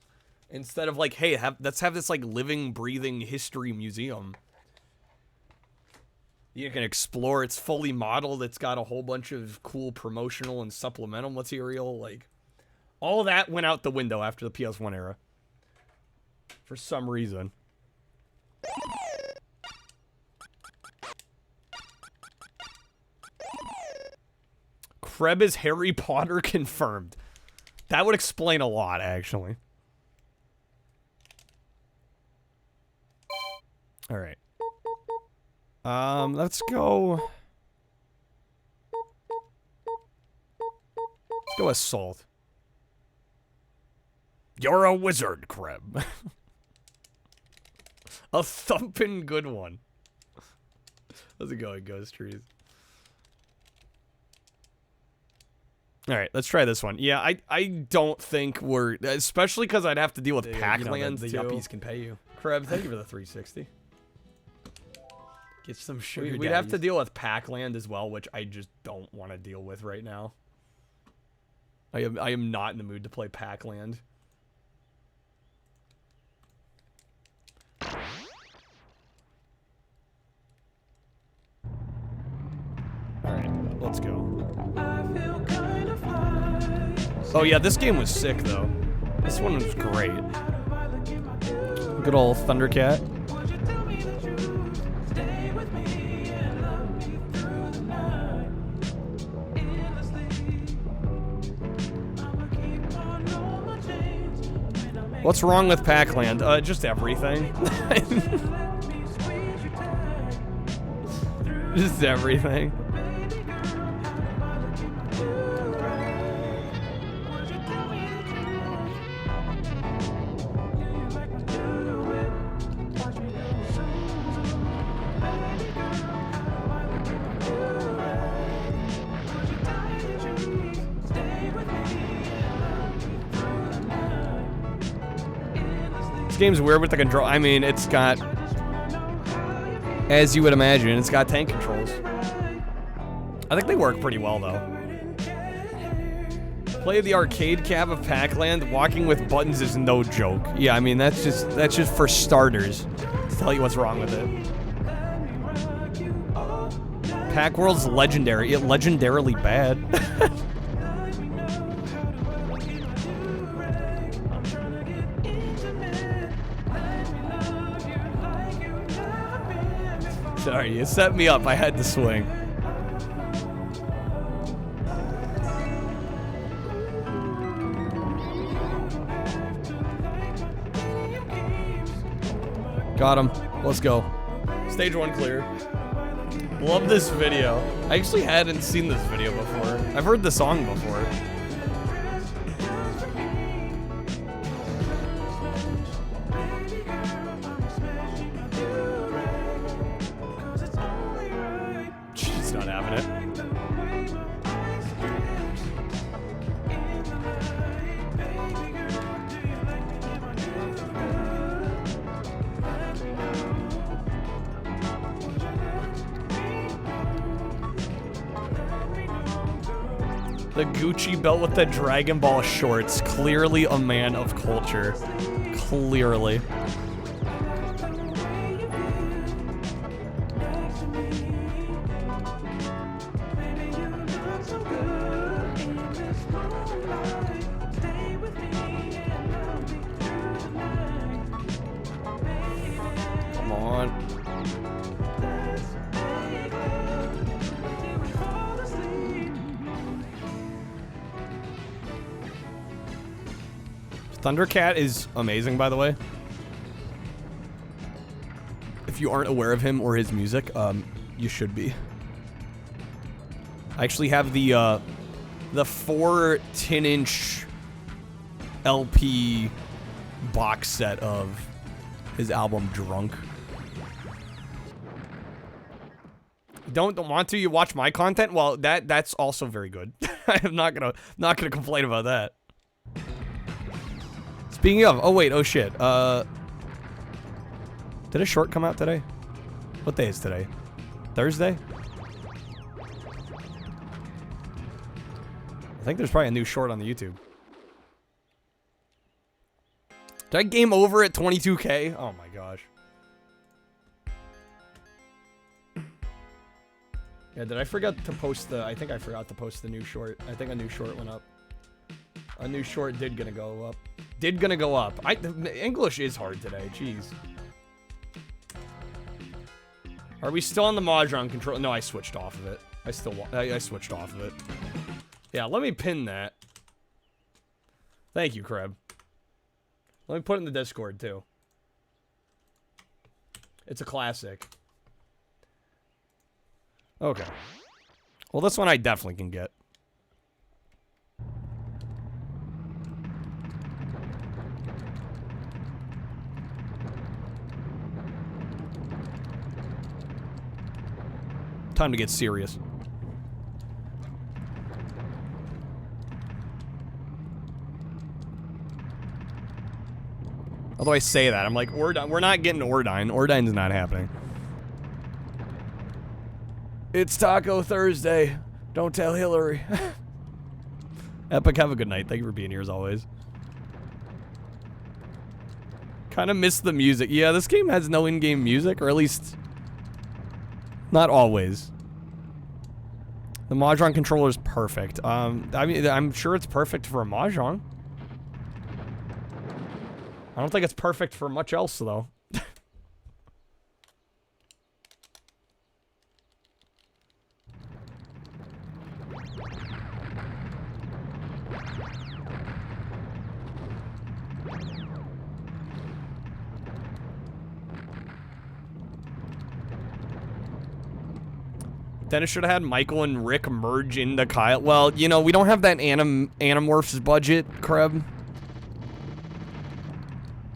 Instead of like, hey, let's have this like living, breathing history museum. You can explore, it's fully modeled, it's got a whole bunch of cool promotional and supplemental material, like, all that went out the window after the PS1 era. For some reason. Kreb is Harry Potter confirmed. That would explain a lot, actually. Alright. Let's go... Let's go Assault. You're a wizard, Kreb. A thumping good one. How's it going, Ghost Trees? Alright, let's try this one. Yeah, I don't think we're... Especially because I'd have to deal with Pac-Land, the too. yuppies can pay you. Kreb, thank you for the 360. Get some sugar We'd have to deal with Pac-Land as well, which I just don't want to deal with right now. I am not in the mood to play Pac-Land. Alright, let's go. Oh yeah, this game was sick though. This one was great. Good old Thundercat. What's wrong with Pac-Land? Just everything. Just everything. This game's weird with the control. I mean, it's got, as you would imagine, it's got tank controls. I think they work pretty well, though. Play the arcade cab of Pac-Land. Walking with buttons is no joke. Yeah, I mean, that's just for starters. To tell you what's wrong with it. Pac-World's legendary. It's legendarily bad. Sorry, you set me up. I had to swing. Got him. Let's go. Stage 1 clear. Love this video. I actually hadn't seen this video before. I've heard the song before. She's not having it. The Gucci belt with the Dragon Ball shorts. Clearly a man of culture. Clearly. Come on. Thundercat is amazing, by the way. If you aren't aware of him or his music, you should be. I actually have the 4 10-inch LP box set of his album Drunk. Don't want to? You watch my content? Well, that's also very good. I'm not gonna complain about that. Speaking of, oh wait, oh shit. Did a short come out today? What day is today? Thursday? I think there's probably a new short on the YouTube. Did I game over at 22K? Oh my gosh. Yeah, did I forget to post the... I think I forgot to post the new short. I think a new short went up. A new short did gonna go up. English is hard today, jeez. Are we still on the Mahjong control? No, I switched off of it. I switched off of it. Yeah, let me pin that. Thank you, Kreb. Let me put it in the Discord, too. It's a classic. Okay. Well, this one I definitely can get. Time to get serious. Although I say that, I'm like, we're not getting Ordine. Ordine's not happening. It's Taco Thursday. Don't tell Hillary. Epic, have a good night. Thank you for being here as always. Kind of miss the music. Yeah, this game has no in-game music, or at least not always. The Mahjong controller is perfect. I mean, I'm sure it's perfect for a Mahjong. I don't think it's perfect for much else, though. Dennis should have had Michael and Rick merge into Kyle. Well, you know, we don't have that Animorphs budget, Kreb.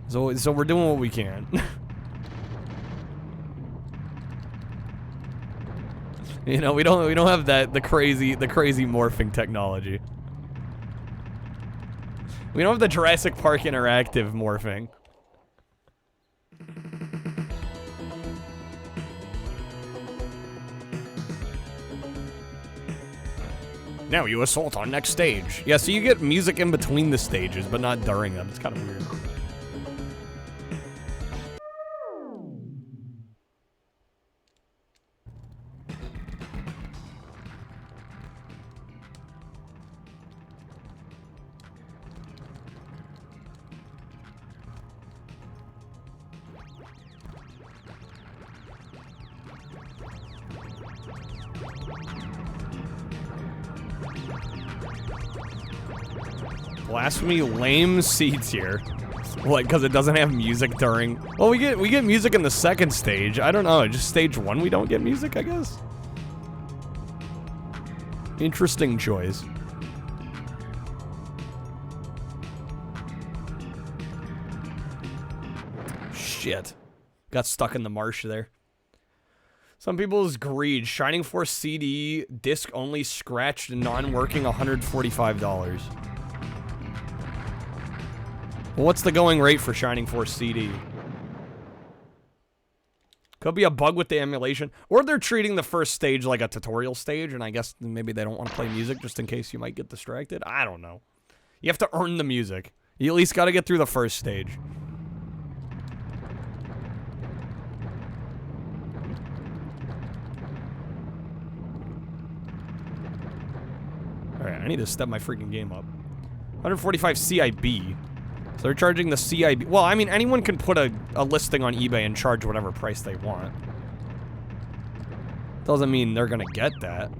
So we're doing what we can. You know, we don't have the crazy morphing technology. We don't have the Jurassic Park interactive morphing. Now you assault on next stage. Yeah, so you get music in between the stages, but not during them. It's kind of weird. Blasphemy lame seats here. Like, because it doesn't have music during... Well, we get music in the second stage. I don't know, just stage 1 we don't get music, I guess? Interesting choice. Shit. Got stuck in the marsh there. Some people's greed. Shining Force CD, disc only, scratched, non-working, $145. Well, what's the going rate for Shining Force CD? Could be a bug with the emulation. Or they're treating the first stage like a tutorial stage, and I guess maybe they don't want to play music just in case you might get distracted. I don't know. You have to earn the music. You at least got to get through the first stage. Alright, I need to step my freaking game up. 145 CIB. So they're charging the CIB. Well, I mean, anyone can put a listing on eBay and charge whatever price they want. Doesn't mean they're gonna get that.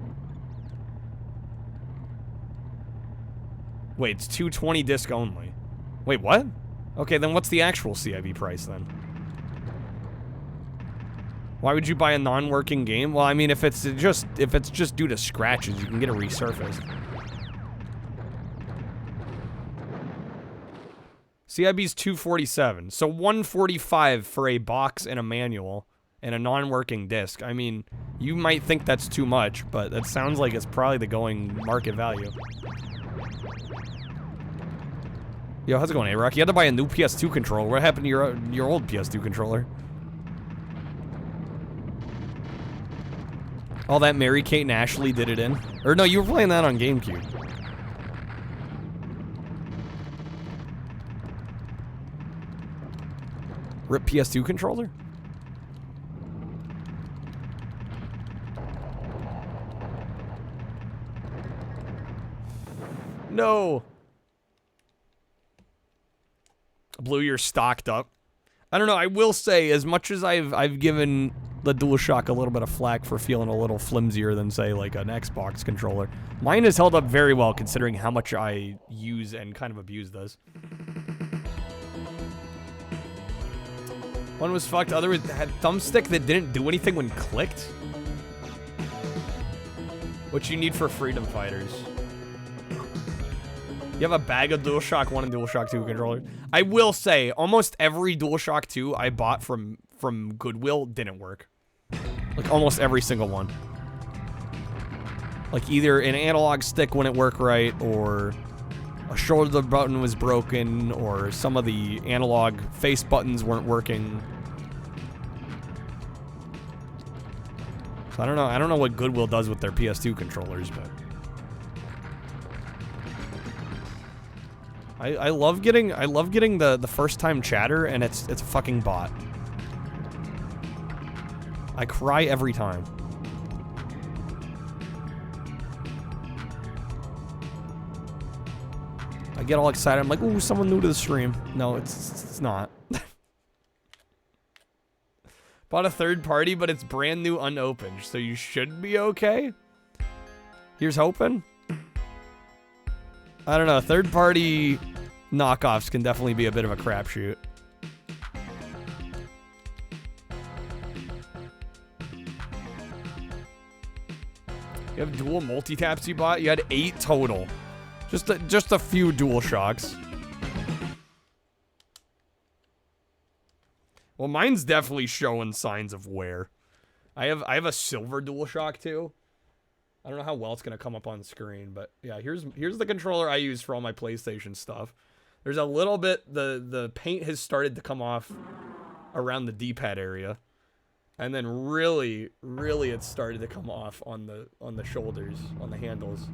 Wait, it's 220 disc only. Wait, what? Okay, then what's the actual CIB price then? Why would you buy a non-working game? Well, I mean, if it's just due to scratches, you can get it resurfaced. CIB's 247, so 145 for a box and a manual and a non-working disc. I mean, you might think that's too much, but that sounds like it's probably the going market value. Yo, how's it going, A-Rock? You had to buy a new PS2 controller. What happened to your old PS2 controller? All that Mary-Kate and Ashley did it in? Or no, you were playing that on GameCube. RIP PS2 controller? No. Blue, you're stocked up. I don't know, I will say, as much as I've given the DualShock a little bit of flack for feeling a little flimsier than, say, like an Xbox controller, mine has held up very well considering how much I use and kind of abuse this. One was fucked, other had thumbstick that didn't do anything when clicked. What you need for Freedom Fighters. You have a bag of DualShock 1 and DualShock 2 controllers. I will say, almost every DualShock 2 I bought from Goodwill didn't work. Like, almost every single one. Like, either an analog stick wouldn't work right, or a shoulder button was broken, or some of the analog face buttons weren't working. So I don't know what Goodwill does with their PS2 controllers, but I love getting the first time chatter, and it's a fucking bot. I cry every time. I get all excited. I'm like, ooh, someone new to the stream. No, it's not. Bought a third party, but it's brand new unopened, so you should be okay. Here's hoping. I don't know. Third party knockoffs can definitely be a bit of a crapshoot. You have dual multi-taps you bought? You had 8 total. Just a few DualShocks. Well, mine's definitely showing signs of wear. I have a silver DualShock too. I don't know how well it's gonna come up on screen, but yeah, here's the controller I use for all my PlayStation stuff. There's a little bit, the paint has started to come off around the D-pad area. And then really it started to come off on the shoulders, on the handles.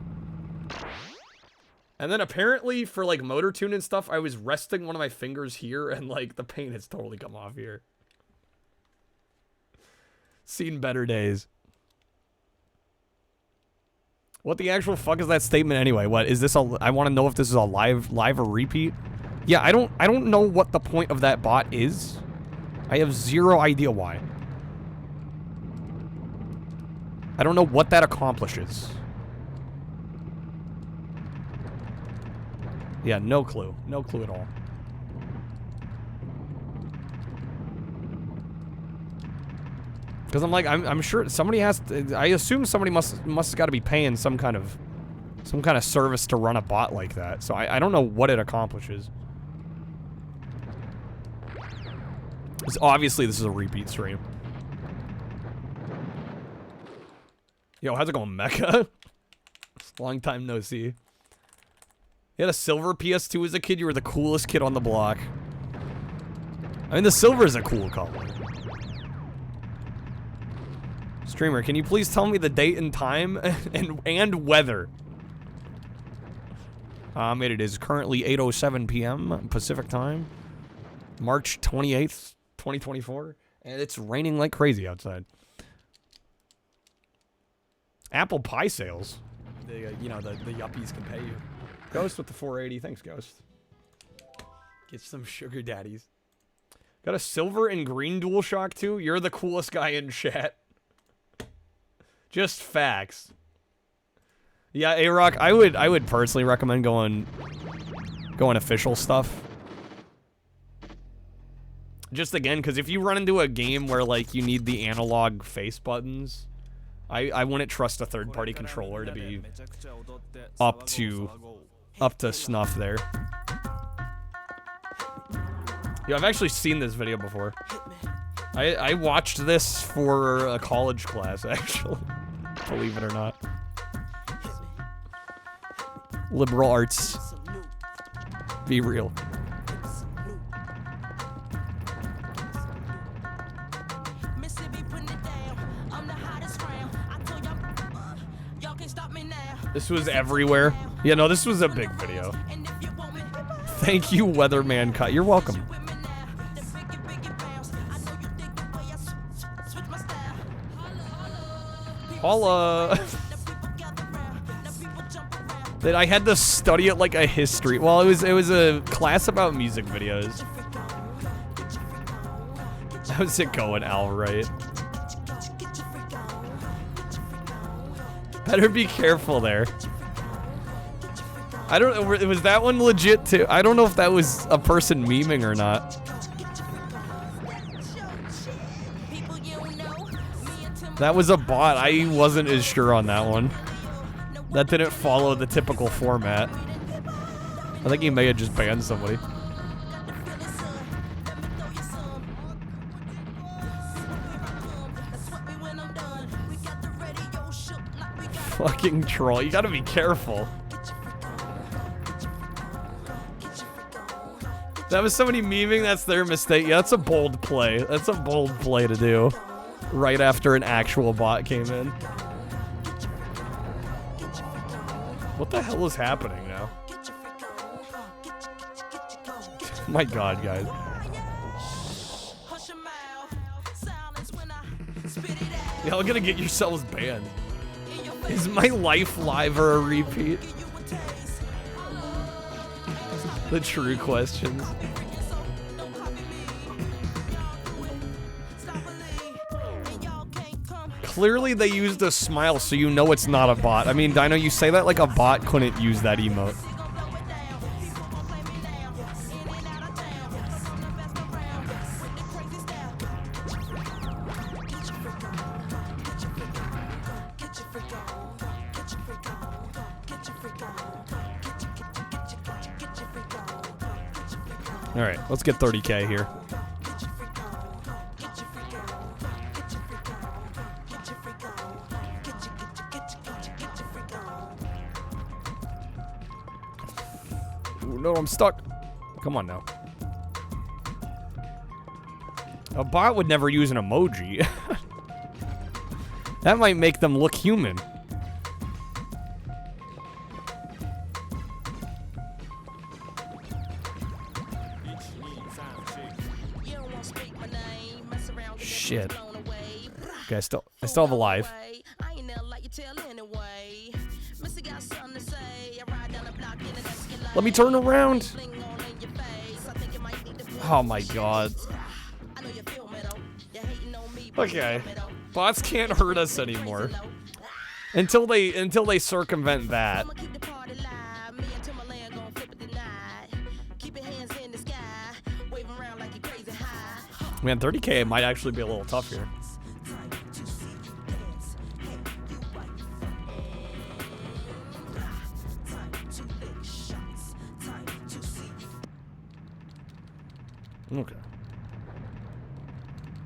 And then apparently for like motor tune and stuff, I was resting one of my fingers here and like the paint has totally come off here. Seen better days. What the actual fuck is that statement anyway? What is this? I want to know if this is a live or repeat. Yeah, I don't know what the point of that bot is. I have zero idea why. I don't know what that accomplishes. Yeah, no clue. No clue at all. Because I'm like, I'm sure somebody has to, I assume somebody must got to be paying some kind of service to run a bot like that. So I don't know what it accomplishes. Because obviously this is a repeat stream. Yo, how's it going, Mecha? Long time no see. You had a silver PS2 as a kid, you were the coolest kid on the block. I mean, the silver is a cool color. Streamer, can you please tell me the date and time and weather? It is currently 8:07 p.m. Pacific time, March 28th, 2024, and it's raining like crazy outside. Apple Pie sales. You know, the yuppies can pay you. Ghost with the 480. Thanks, Ghost. Get some sugar daddies. Got a silver and green DualShock too? You're the coolest guy in chat. Just facts. Yeah, A-Rock, I would personally recommend going official stuff. Just again, because if you run into a game where like you need the analog face buttons, I wouldn't trust a third-party controller to be up to snuff there. Yeah, I've actually seen this video before. I watched this for a college class, actually. Believe it or not. Liberal arts. Be real. This was everywhere. Yeah, no, this was a big video. Thank you, Weatherman Cut. You're welcome. Holla. That I had to study it like a history. Well, it was a class about music videos. How's it going, Al? Right? Better be careful there. I don't know. Was that one legit too? I don't know if that was a person memeing or not. That was a bot. I wasn't as sure on that one. That didn't follow the typical format. I think he may have just banned somebody. Fucking troll. You gotta be careful. That was somebody memeing, that's their mistake. Yeah, that's a bold play. That's a bold play to do. Right after an actual bot came in. What the hell is happening now? My god, guys. Y'all gonna get yourselves banned. Is my life live or a repeat? The true questions. Clearly they used a smile, so you know it's not a bot. I mean, Dino, you say that like a bot couldn't use that emote. Alright, let's get 30K here. Ooh, no, I'm stuck. Come on now. A bot would never use an emoji. That might make them look human. Shit. Okay, I still have a live. Let me turn around. Oh my god. Okay. Bots can't hurt us anymore. Until they circumvent that. Man, 30K might actually be a little tough here. Okay.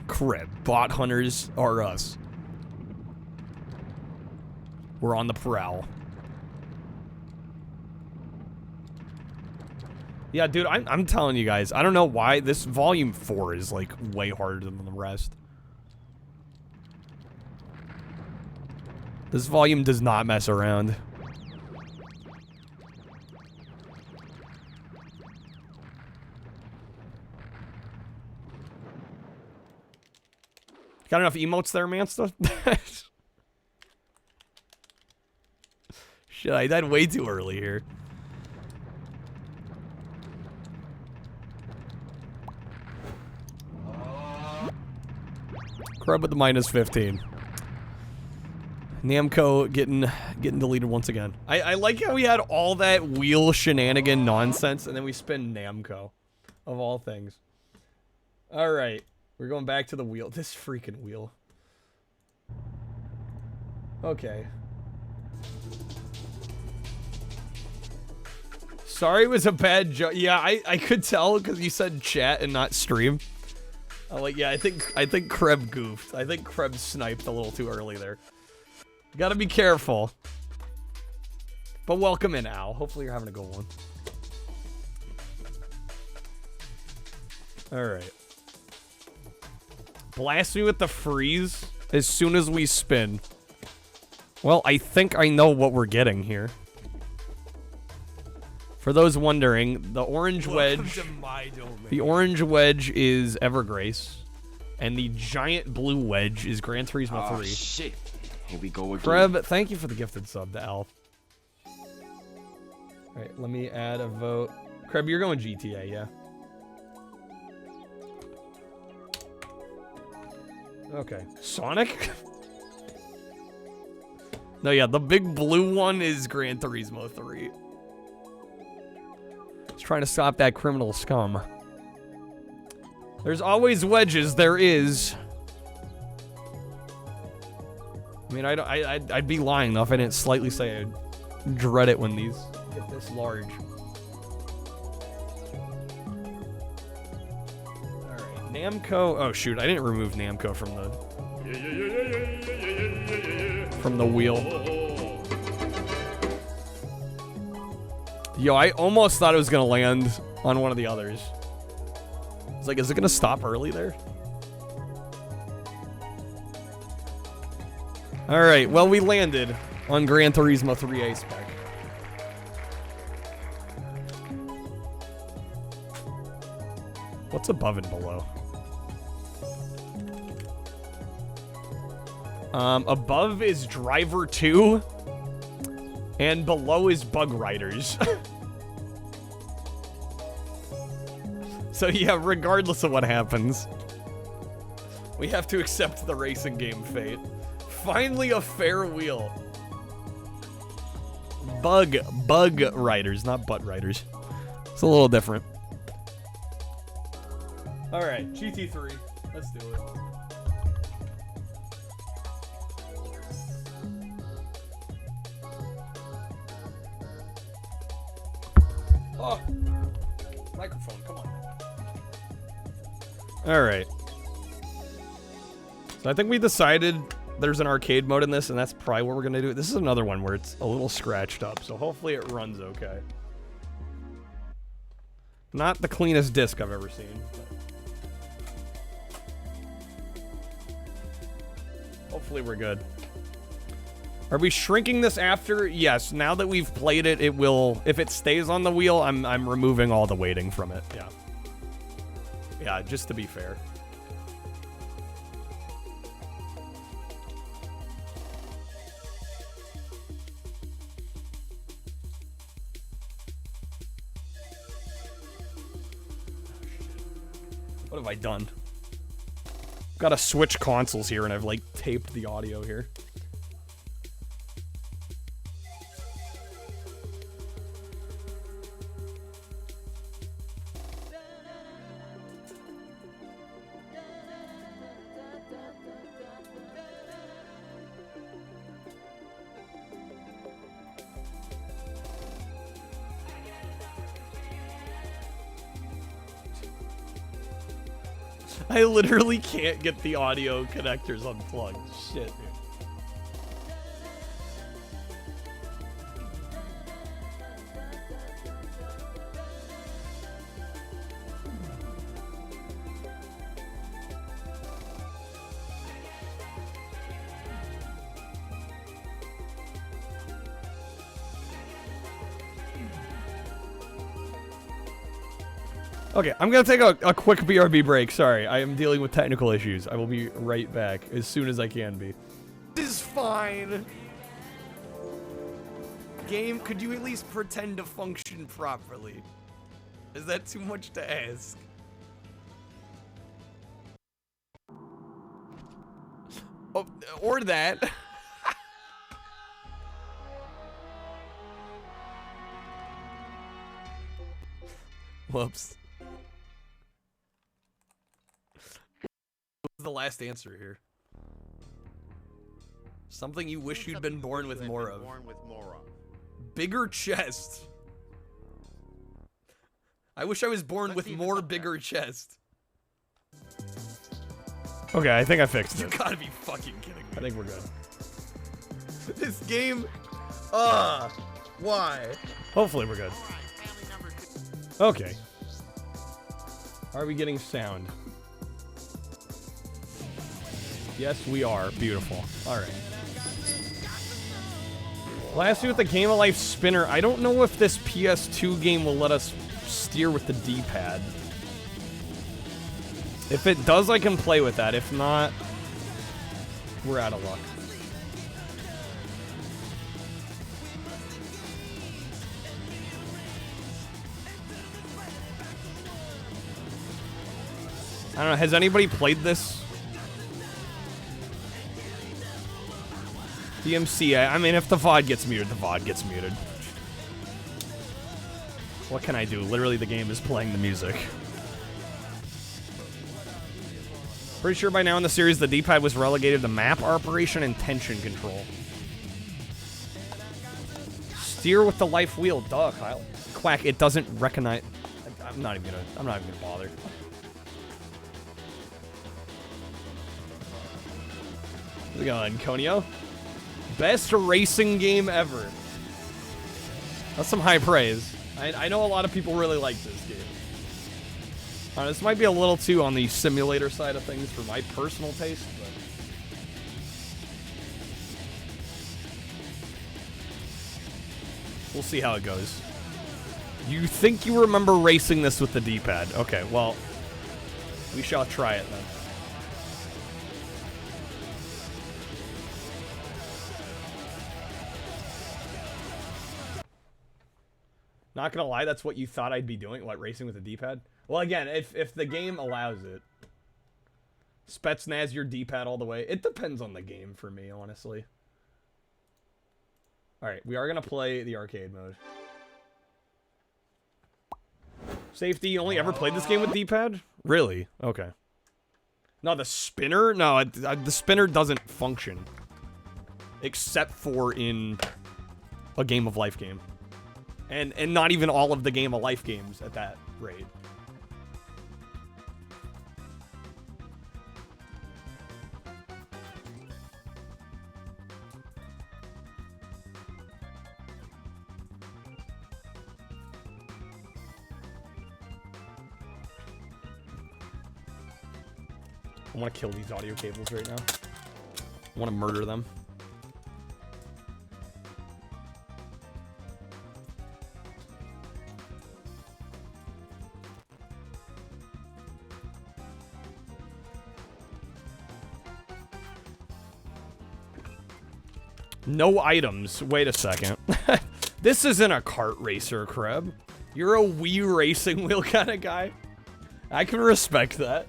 Crap. Bot hunters are us. We're on the prowl. Yeah, dude, I'm telling you guys, I don't know why this volume 4 is like way harder than the rest. This volume does not mess around. Got enough emotes there, Mansta? Shit, I died way too early here. Crub with the minus 15. Namco getting deleted once again. I like how we had all that wheel shenanigan nonsense, and then we spin Namco, of all things. All right, we're going back to the wheel. This freaking wheel. Okay. Sorry, it was a bad joke. Yeah, I could tell because you said chat and not stream. I'm like, yeah, I think Kreb goofed. I think Kreb sniped a little too early there. Gotta be careful. But welcome in, Al. Hopefully you're having a good one. Alright. Blast me with the freeze as soon as we spin. Well, I think I know what we're getting here. For those wondering, the orange wedge... The orange wedge is Evergrace. And the giant blue wedge is Gran Turismo 3. Shit. Here we go again. Kreb, thank you for the gifted sub to Al. Alright, let me add a vote. Kreb, you're going GTA, yeah? Okay. Sonic? No, yeah, the big blue one is Gran Turismo 3. It's trying to stop that criminal scum. There's always wedges, there is. I mean, I'd be lying though if I didn't slightly say I dread it when these get this large. Alright, Namco. Oh shoot, I didn't remove Namco from the wheel. Yo, I almost thought it was gonna land on one of the others. I was like, is it gonna stop early there? Alright, well, we landed on Gran Turismo 3 A-Spec. What's above and below? Above is Driver 2, and below is Bug Riders. So yeah, regardless of what happens, we have to accept the racing game fate. Finally a fair wheel. Bug Riders, not Butt Riders. It's a little different. Alright, GT3. Let's do it. Oh! Microphone, come on. Alright. So I think we decided there's an arcade mode in this, and that's probably what we're gonna do. This is another one where it's a little scratched up, so hopefully it runs okay. Not the cleanest disc I've ever seen. Hopefully we're good. Are we shrinking this after? Yes, now that we've played it, it will... If it stays on the wheel, I'm removing all the weighting from it, yeah. Yeah, just to be fair. What have I done? Got to switch consoles here, and I've, like, taped the audio here. I literally can't get the audio connectors unplugged. Shit, dude. Okay, I'm gonna take a quick BRB break. Sorry, I am dealing with technical issues. I will be right back as soon as I can be. This is fine. Game, could you at least pretend to function properly? Is that too much to ask? Oh, or that. Whoops. What was the last answer here? Something you wish you'd been born with more of. Bigger chest. I wish I was born with more bigger chest. Okay, I think I fixed You it. gotta be fucking kidding me. I think we're good. This game. Why? Hopefully we're good. Okay. Are we getting sound? Yes, we are. Beautiful. Alright. Lastly, with the Game of Life spinner, I don't know if this PS2 game will let us steer with the D-pad. If it does, I can play with that. If not, we're out of luck. I don't know, has anybody played this? DMC, I mean, if the VOD gets muted, the VOD gets muted. What can I do? Literally, the game is playing the music. Pretty sure by now in the series, the D-pad was relegated to map operation and tension control. Steer with the life wheel. Duh, Kyle. Quack, it doesn't recognize... I'm not even gonna bother. How's it going, Konio? Best racing game ever. That's some high praise. I know a lot of people really like this game. This might be a little too on the simulator side of things for my personal taste, but... we'll see how it goes. You think you remember racing this with the D-pad? Okay, well, we shall try it then. Not gonna lie, that's what you thought I'd be doing? What, racing with a D-pad? Well, again, if the game allows it. Spetsnaz your D-pad all the way. It depends on the game for me, honestly. Alright, we are gonna play the arcade mode. Safety, you only ever played this game with D-pad? Really? Okay. No, the spinner? No, the spinner doesn't function. Except for in a Game of Life game. And not even all of the Game of Life games at that rate. I want to kill these audio cables right now. I want to murder them. No items. Wait a second. This isn't a kart racer, Kreb. You're a Wii racing wheel kind of guy. I can respect that.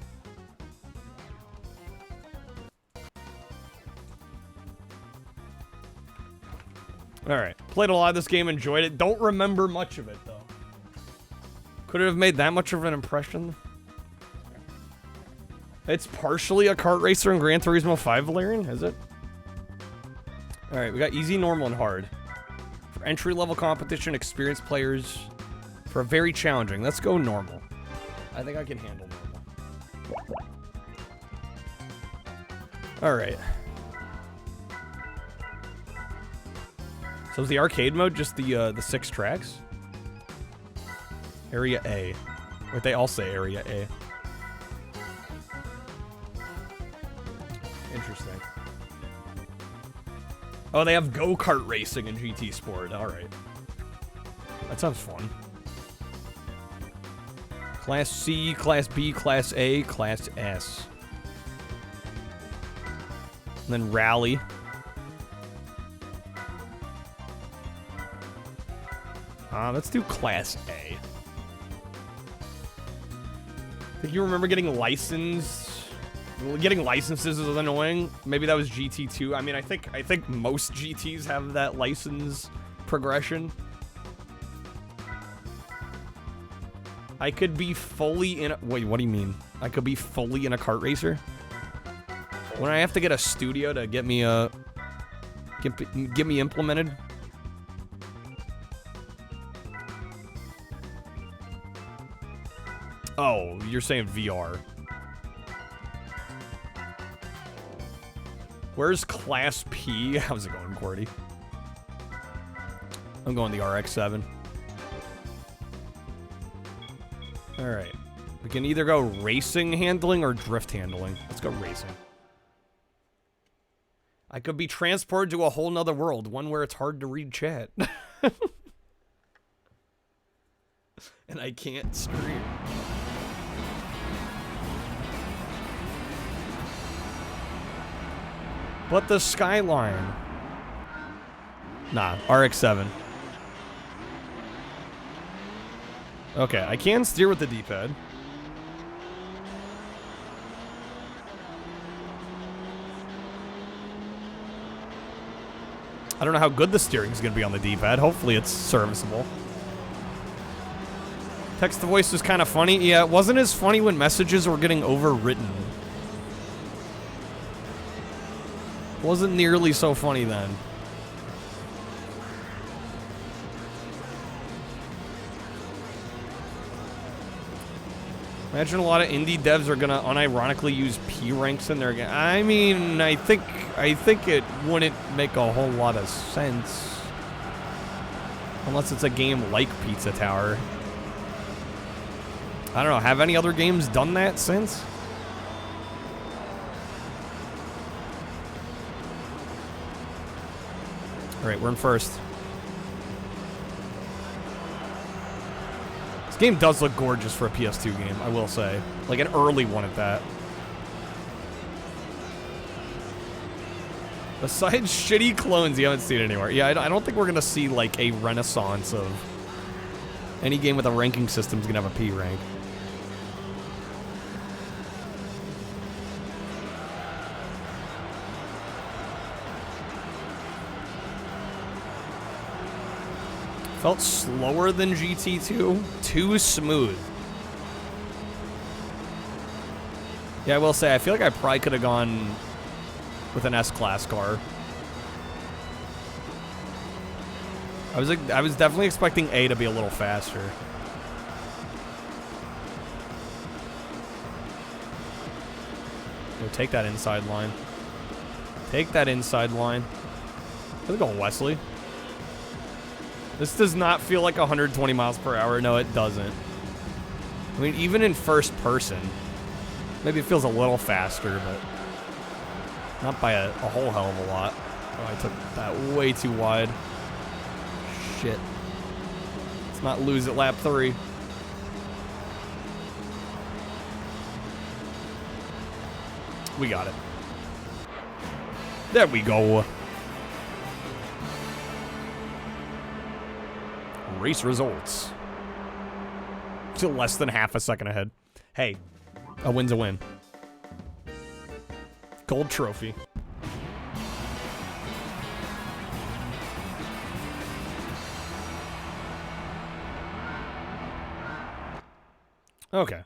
Alright. Played a lot of this game, enjoyed it. Don't remember much of it, though. Could it have made that much of an impression? It's partially a kart racer in Gran Turismo 5, Valerian, is it? Alright, we got easy, normal, and hard. For entry-level competition, experienced players. For a very challenging, let's go normal. I think I can handle normal. Alright. So is the arcade mode just the 6 tracks? Area A. Wait, they all say Area A. Interesting. Oh, they have go-kart racing in GT Sport. Alright. That sounds fun. Class C, Class B, Class A, Class S. And then Rally. Let's do Class A. I think you remember getting licenses is annoying. Maybe that was GT2. I mean, I think most GTs have that license progression. I could be fully in a... Wait, what do you mean? I could be fully in a kart racer? When I have to get a studio to get me a... Get me implemented? Oh, you're saying VR. Where's Class P? How's it going, Cordy? I'm going the RX-7. Alright. We can either go racing handling or drift handling. Let's go racing. I could be transported to a whole nother world, one where it's hard to read chat. And I can't stream. But the Skyline. Nah, RX-7. Okay, I can steer with the D-pad. I don't know how good the steering is going to be on the D-pad. Hopefully it's serviceable. Text to voice was kind of funny. Yeah, it wasn't as funny when messages were getting overwritten. It wasn't nearly so funny then. Imagine a lot of indie devs are gonna unironically use P ranks in their game. I mean, I think it wouldn't make a whole lot of sense. Unless it's a game like Pizza Tower. I don't know, have any other games done that since? Alright, we're in first. This game does look gorgeous for a PS2 game, I will say. Like an early one at that. Besides shitty clones you haven't seen anywhere. Yeah, I don't think we're gonna see like a renaissance of any game with a ranking system is gonna have a P rank. Felt slower than GT2. Too smooth. Yeah, I will say, I feel like I probably could have gone with an S-Class car. I was definitely expecting A to be a little faster. Yo, take that inside line. Take that inside line. How's it going, Wesley? This does not feel like 120 miles per hour. No, it doesn't. I mean, even in first person, maybe it feels a little faster, but not by a whole hell of a lot. Oh, I took that way too wide. Shit. Let's not lose at lap 3. We got it. There we go. Race results. Still less than half a second ahead. Hey, a win's a win. Gold trophy. Okay.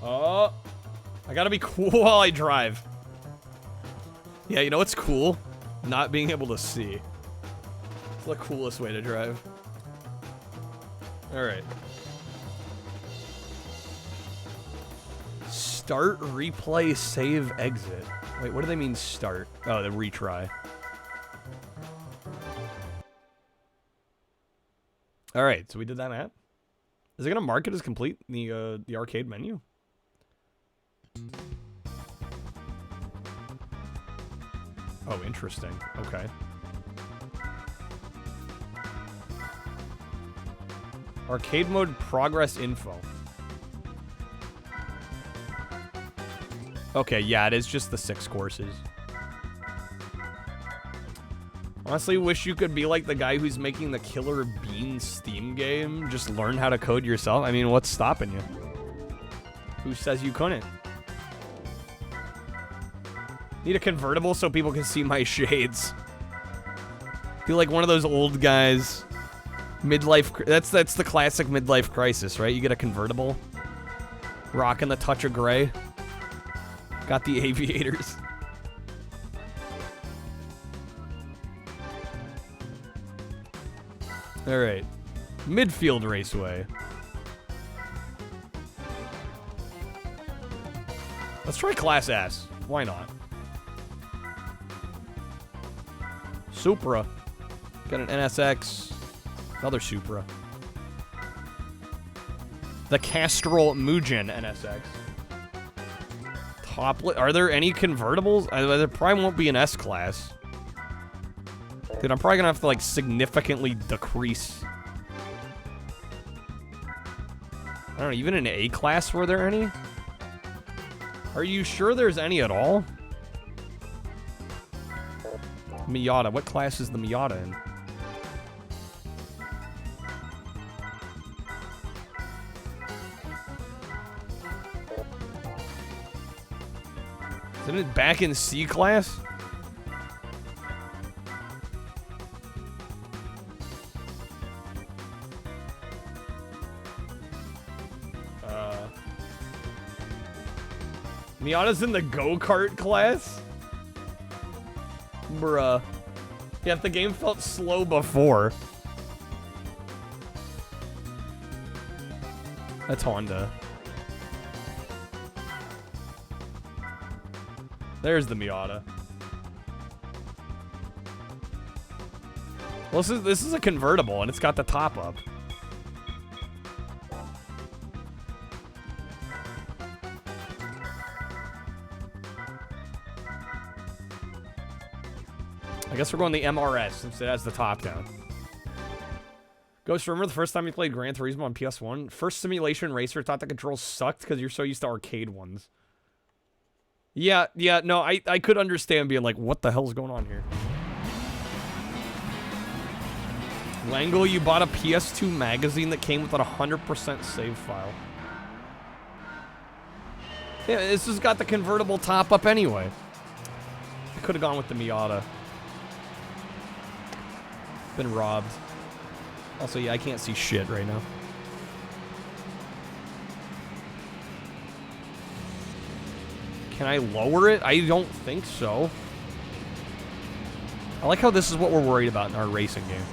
Oh, I gotta be cool while I drive. Yeah, you know what's cool? Not being able to see. It's the coolest way to drive. Alright. Start, replay, save, exit. Wait, what do they mean start? Oh, the retry. Alright, so we did that map. Is it gonna mark it as complete in the arcade menu? Oh, interesting. Okay. Arcade mode progress info. Okay, yeah, it is just the 6 courses. Honestly, wish you could be like the guy who's making the Killer Bean Steam game. Just learn how to code yourself. I mean, what's stopping you? Who says you couldn't? Need a convertible so people can see my shades. Feel like one of those old guys. Midlife. That's the classic midlife crisis, right? You get a convertible. Rocking the touch of gray. Got the aviators. All right. Midfield Raceway. Let's try Class S. Why not? Supra. Got an NSX. Another Supra. The Castrol Mugen NSX. Are there any convertibles? There probably won't be an S-Class. Dude, I'm probably gonna have to, like, significantly decrease. I don't know, even an A-Class, were there any? Are you sure there's any at all? Miata. What class is the Miata in? Isn't it back in C class? Miata's in the go-kart class? Bruh. Yeah, if the game felt slow before. That's Honda. There's the Miata. Well, this is a convertible, and it's got the top up. I guess we're going the MRS since it has the top down. Ghost, remember the first time you played Gran Turismo on PS1? First simulation racer, thought the controls sucked because you're so used to arcade ones. Yeah, no, I could understand being like, what the hell's going on here? Langle, you bought a PS2 magazine that came with a 100% save file. Yeah, this has got the convertible top up anyway. I could have gone with the Miata. Been robbed. Also, yeah, I can't see shit right now. Can I lower it? I don't think so. I like how this is what we're worried about in our racing game.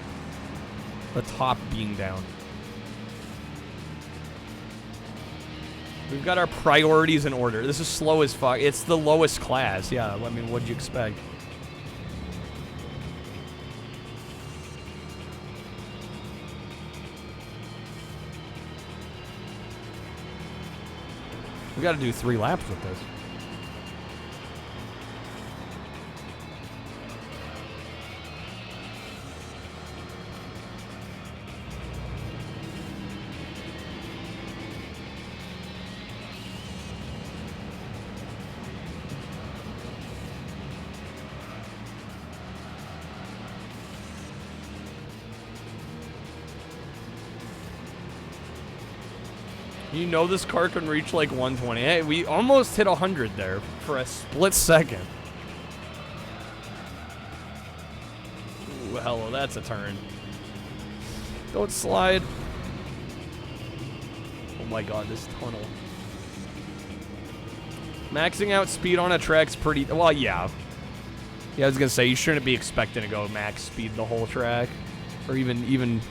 The top being down. We've got our priorities in order. This is slow as fuck. It's the lowest class. Yeah, I mean, what'd you expect? We gotta do 3 laps with this. You know this car can reach like 120. Hey, we almost hit 100 there for a split second. Ooh, hello, that's a turn. Don't slide. Oh my god, this tunnel. Maxing out speed on a track's pretty... Well, yeah. Yeah, I was gonna say, you shouldn't be expecting to go max speed the whole track. Or even...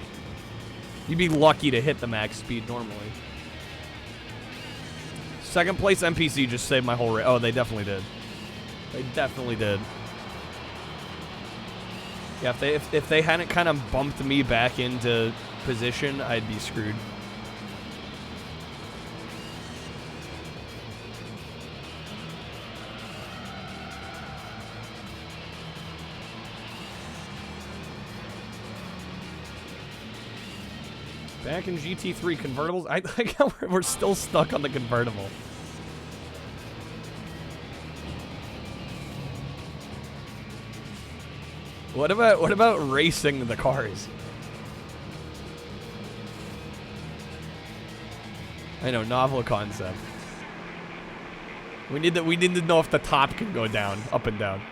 You'd be lucky to hit the max speed normally. Second place NPC just saved my whole race. Oh, they definitely did. They definitely did. Yeah, if they hadn't kind of bumped me back into position, I'd be screwed. Back in GT3 convertibles. I like how we're still stuck on the convertible. What about racing the cars? I know, novel concept. We need to know if the top can go down, up and down.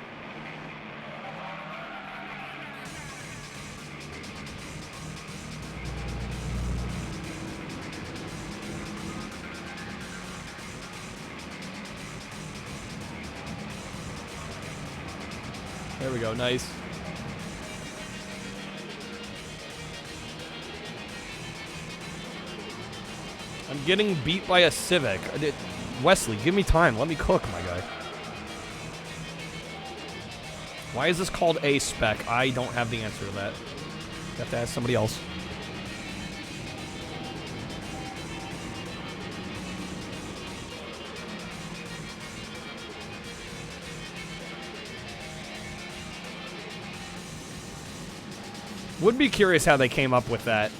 There we go, nice. I'm getting beat by a Civic. Wesley, give me time. Let me cook, my guy. Why is this called A-Spec? I don't have the answer to that. You have to ask somebody else. Would be curious how they came up with that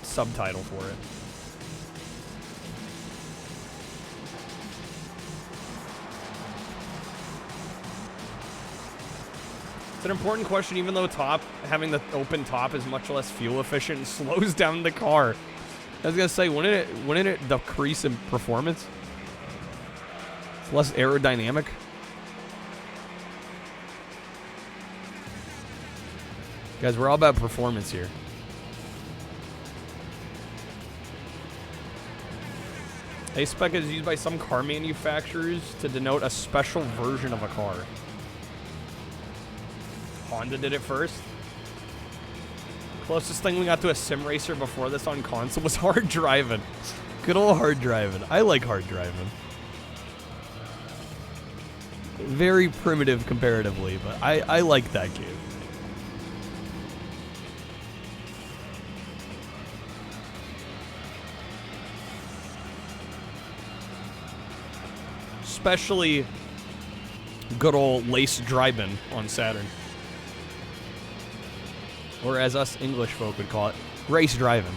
subtitle for it. It's an important question, even though having the open top is much less fuel efficient and slows down the car. I was gonna say, wouldn't it decrease in performance? It's less aerodynamic. Guys, we're all about performance here. A-Spec is used by some car manufacturers to denote a special version of a car. Honda did it first. Closest thing we got to a sim racer before this on console was hard driving. Good old hard driving. I like hard driving. Very primitive comparatively, but I like that game. Especially good old lace driving on Saturn. Or as us English folk would call it, race driving.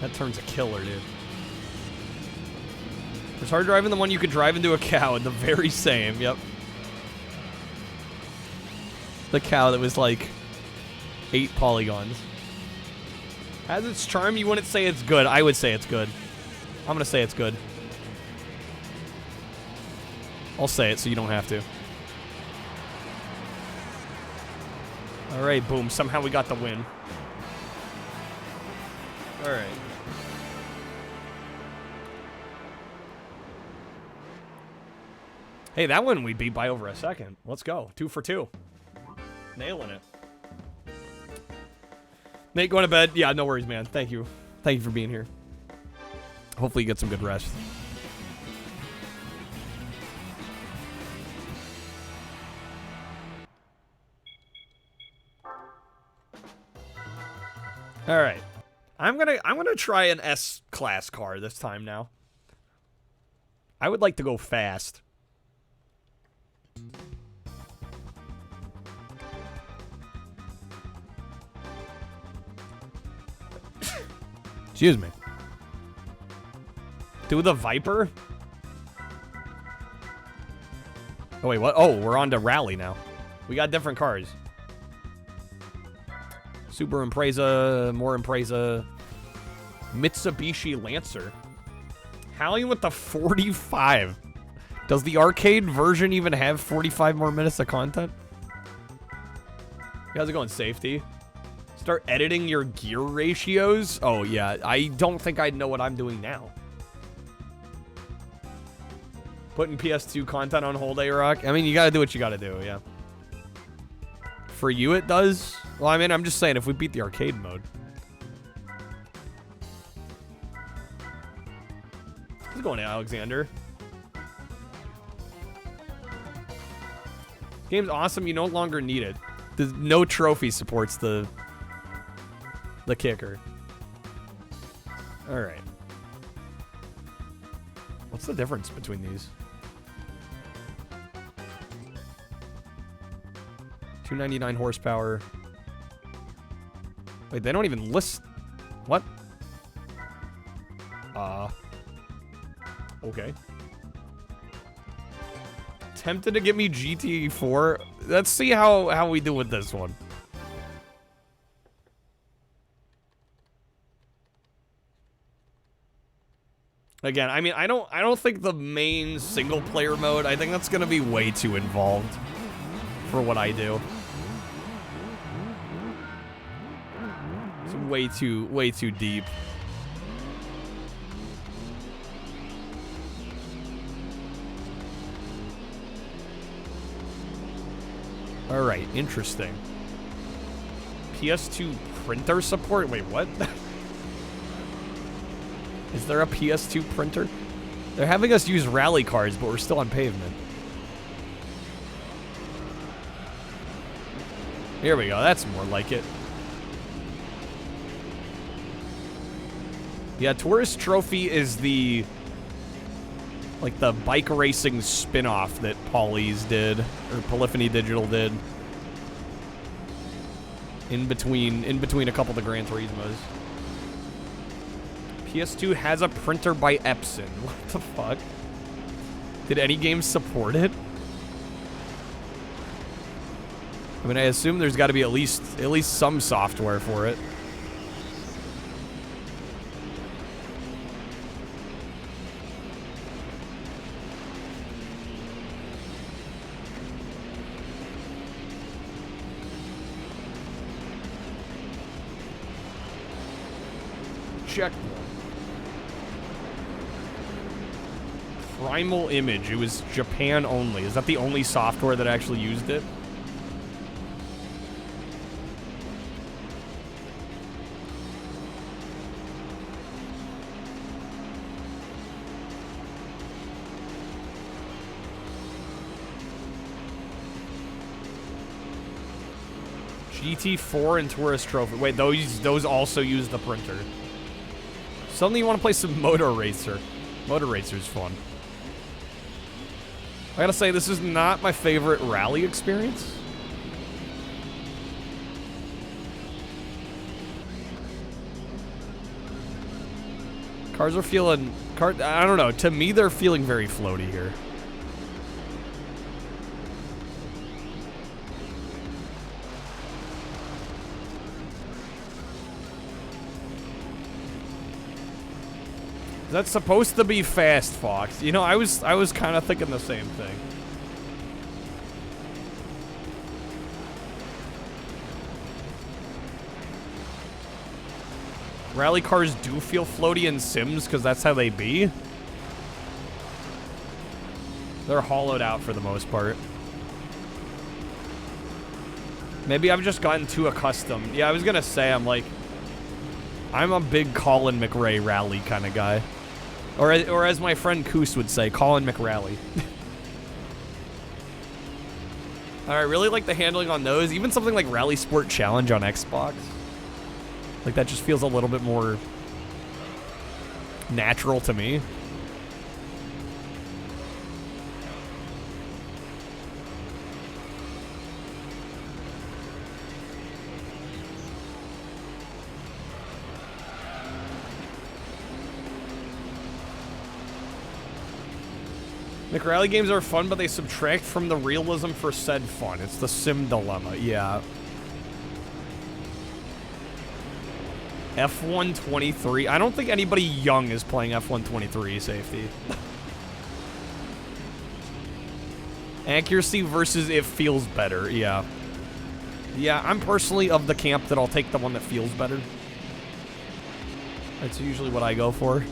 That turn's a killer, dude. Was hard driving the one you could drive into a cow? The very same, yep. The cow that was like 8 polygons. Has its charm, you wouldn't say it's good. I would say it's good. I'm gonna say it's good. I'll say it so you don't have to. Alright, boom. Somehow we got the win. Alright. Hey, that one we beat by over a second. Let's go. 2 for 2. Nailing it. Nate, going to bed. Yeah, no worries, man. Thank you. Thank you for being here. Hopefully you get some good rest. All right, I'm gonna try an S-class car this time now. I would like to go fast. Excuse me. Do the Viper? Oh wait, what? Oh, we're on to Rally now. We got different cars. Super Impreza, more Impreza, Mitsubishi Lancer. Howling with the 45. Does the arcade version even have 45 more minutes of content? You guys are going safety. Start editing your gear ratios? Oh yeah, I don't think I'd know what I'm doing now. Putting PS2 content on hold, A-Rock? I mean, you gotta do what you gotta do, yeah. For you it does? Well, I mean, I'm just saying, if we beat the arcade mode. How's it going, Alexander? Game's awesome, you no longer need it. There's no trophy supports the kicker. Alright. What's the difference between these? 299 horsepower. Wait, they don't even list... What? Okay. Tempted to get me GTA 4. Let's see how we do with this one. Again, I mean, I don't think the main single player mode, I think that's gonna be way too involved for what I do. It's way too deep. All right, interesting. PS2 printer support? Wait, what? Is there a PS2 printer? They're having us use rally cards, but we're still on pavement. Here we go, that's more like it. Yeah, Tourist Trophy is the... like the bike racing spin-off that Polly's did, or Polyphony Digital did. In between a couple of the Gran Turismos. PS2 has a printer by Epson. What the fuck? Did any games support it? I mean, I assume there's got to be at least some software for it. Check. Primal Image. It was Japan only. Is that the only software that actually used it? GT4 and Tourist Trophy. Wait, those also use the printer. Suddenly you want to play some Motor Racer. Motor Racer's fun. I gotta say, this is not my favorite rally experience. Cars are feeling... I don't know. To me, they're feeling very floaty here. That's supposed to be fast, Fox. You know, I was kind of thinking the same thing. Rally cars do feel floaty in Sims because that's how they be. They're hollowed out for the most part. Maybe I've just gotten too accustomed. Yeah, I was gonna say, I'm a big Colin McRae rally kind of guy. Or as my friend Koos would say, Colin McRally. I really like the handling on those. Even something like Rally Sport Challenge on Xbox. Like, that just feels a little bit more natural to me. McRally games are fun, but they subtract from the realism for said fun. It's the sim dilemma, yeah. F123. I don't think anybody young is playing F123 safety. Accuracy versus it feels better, yeah. Yeah, I'm personally of the camp that I'll take the one that feels better. That's usually what I go for.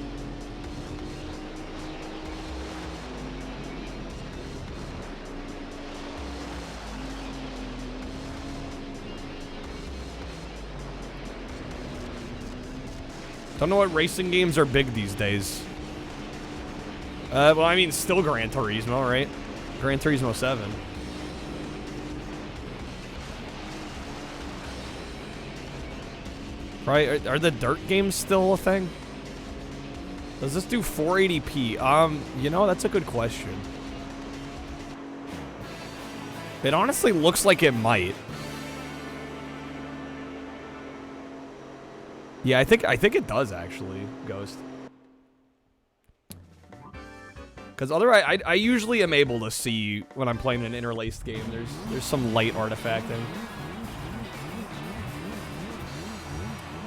Don't know what racing games are big these days. Well, I mean, still Gran Turismo, right? Gran Turismo 7. Right? Are the dirt games still a thing? Does this do 480p? You know, that's a good question. It honestly looks like it might. Yeah, I think it does actually, Ghost. Because otherwise, I usually am able to see when I'm playing an interlaced game. There's some light artifacting.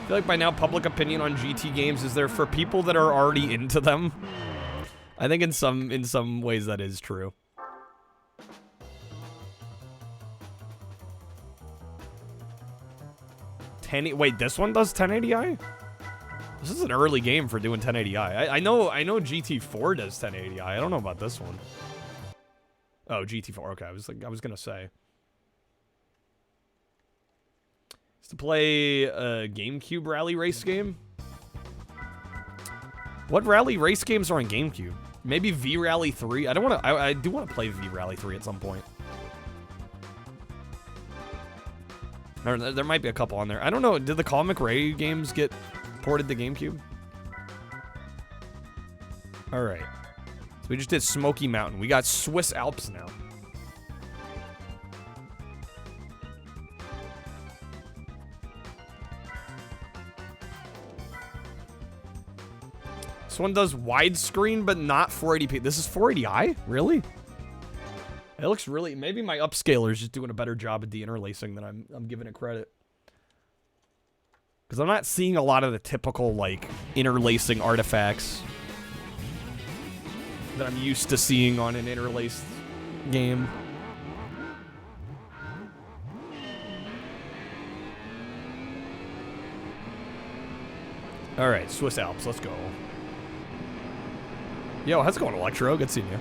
I feel like by now, public opinion on GT games is there for people that are already into them. I think in some ways that is true. Wait, this one does 1080i? This is an early game for doing 1080i. I know GT4 does 1080i. I don't know about this one. Oh, GT4. Okay, I was gonna say. It's to play a GameCube rally race game. What rally race games are on GameCube? Maybe V Rally 3. I do want to play V Rally 3 at some point. There might be a couple on there. I don't know. Did the Colin McRae games get ported to GameCube? All right. So we just did Smoky Mountain. We got Swiss Alps now. This one does widescreen, but not 480p. This is 480i? Really? It looks really... Maybe my upscaler is just doing a better job at de-interlacing than I'm giving it credit. Because I'm not seeing a lot of the typical, like, interlacing artifacts that I'm used to seeing on an interlaced game. Alright, Swiss Alps, let's go. Yo, how's it going, Electro? Good seeing you.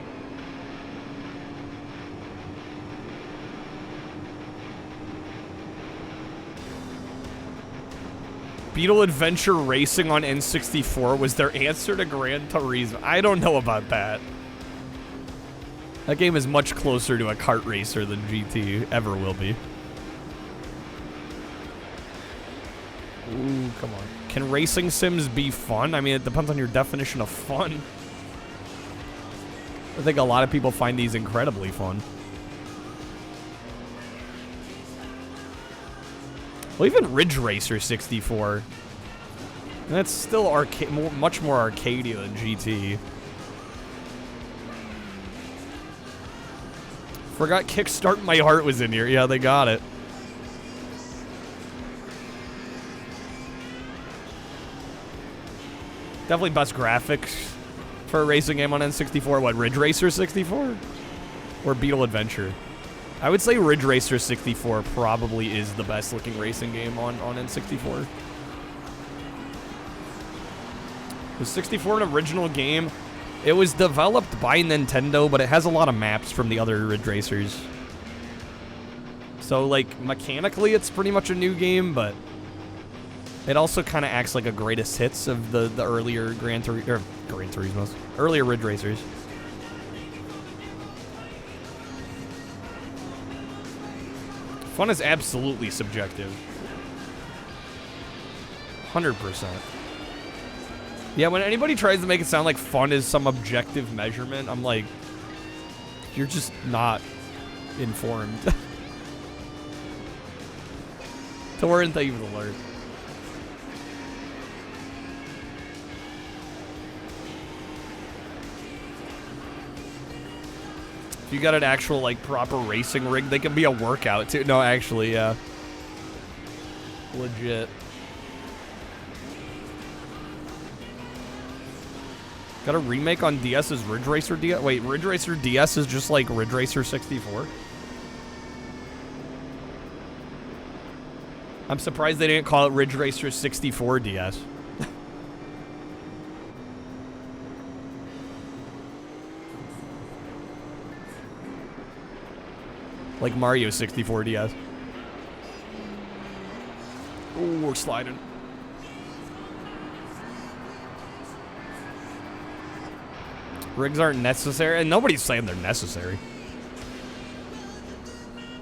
Beetle Adventure Racing on N64 was their answer to Gran Turismo. I don't know about that. That game is much closer to a kart racer than GT ever will be. Ooh, come on. Can racing sims be fun? I mean, it depends on your definition of fun. I think a lot of people find these incredibly fun. Well, even Ridge Racer 64. That's still much more arcadey than GT. Forgot Kickstart My Heart was in here. Yeah, they got it. Definitely best graphics for a racing game on N64. What, Ridge Racer 64? Or Beetle Adventure? I would say Ridge Racer 64 probably is the best looking racing game on N64. Was 64 an original game? It was developed by Nintendo, but it has a lot of maps from the other Ridge Racers. So, like, mechanically it's pretty much a new game, but it also kind of acts like a greatest hits of the earlier Gran Turismos. Earlier Ridge Racers. Fun is absolutely subjective. 100%. Yeah, when anybody tries to make it sound like fun is some objective measurement, I'm like, you're just not informed. Torin, thank you for the alert. You got an actual, like, proper racing rig. They can be a workout, too. No, actually, yeah. Legit. Got a remake on DS's Ridge Racer DS? Wait, Ridge Racer DS is just like Ridge Racer 64? I'm surprised they didn't call it Ridge Racer 64 DS. Like Mario 64 DS. Ooh, we're sliding. Rigs aren't necessary, and nobody's saying they're necessary.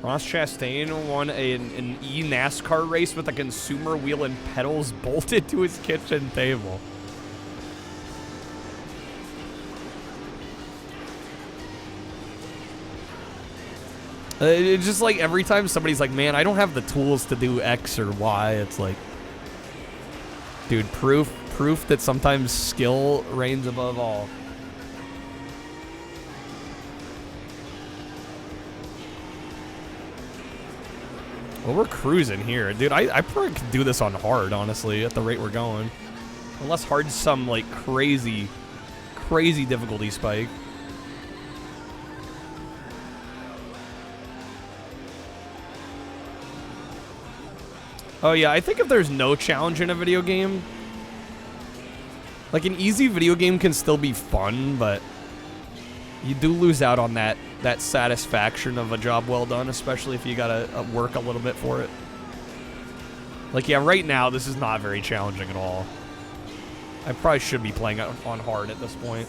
Ross Chastain won an e-NASCAR race with a consumer wheel and pedals bolted to his kitchen table. It's just like every time somebody's like, man, I don't have the tools to do X or Y, it's like, Dude, proof that sometimes skill reigns above all. Well, we're cruising here. Dude, I probably could do this on hard, honestly, at the rate we're going. Unless hard's some, like, crazy difficulty spike. Oh, yeah, I think if there's no challenge in a video game... Like, an easy video game can still be fun, but... You do lose out on that satisfaction of a job well done, especially if you gotta work a little bit for it. Like, yeah, right now, this is not very challenging at all. I probably should be playing on hard at this point.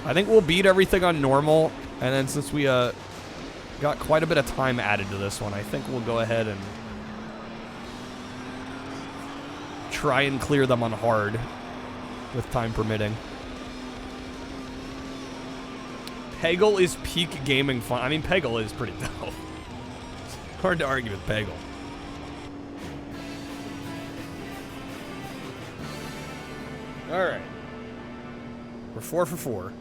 I think we'll beat everything on normal, and then since we got quite a bit of time added to this one, I think we'll go ahead and try and clear them on hard, with time permitting. Peggle is peak gaming fun. I mean, Peggle is pretty dope. Hard to argue with Peggle. Alright. We're 4 for 4.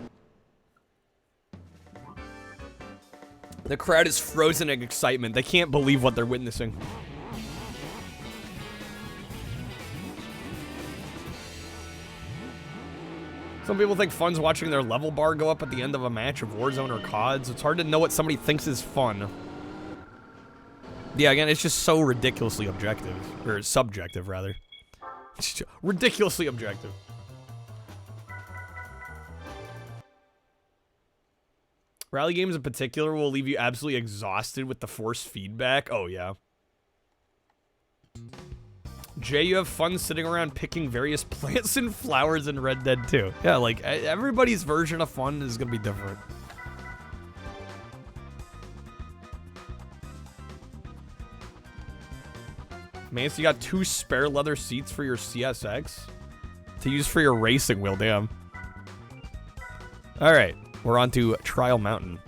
The crowd is frozen in excitement. They can't believe what they're witnessing. Some people think fun's watching their level bar go up at the end of a match of Warzone or COD. It's hard to know what somebody thinks is fun. Yeah, again, it's just so ridiculously objective. Or subjective, rather. Ridiculously objective. Rally games in particular will leave you absolutely exhausted with the force feedback. Oh, yeah. Jay, you have fun sitting around picking various plants and flowers in Red Dead 2. Yeah, like, everybody's version of fun is gonna be different. Man, so you got 2 spare leather seats for your CSX? To use for your racing wheel, damn. Alright, we're on to Trial Mountain.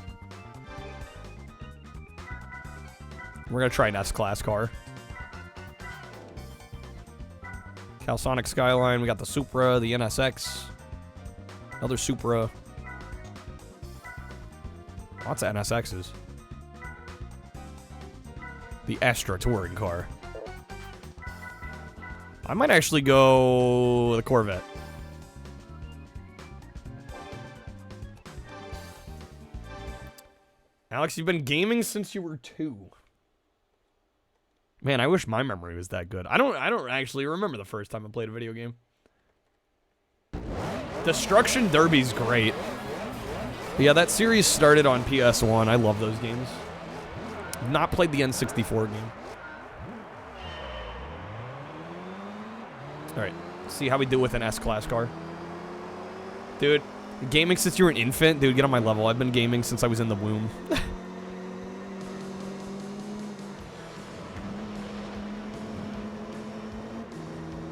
We're gonna try an S-Class car. Calsonic Skyline, we got the Supra, the NSX, another Supra. Lots of NSXs. The Astra touring car. I might actually go the Corvette. Alex, you've been gaming since you were 2. Man, I wish my memory was that good. I don't actually remember the first time I played a video game. Destruction Derby's great. But yeah, that series started on PS1. I love those games. I've not played the N64 game. Alright, see how we do with an S-Class car. Dude, gaming since you were an infant? Dude, get on my level. I've been gaming since I was in the womb.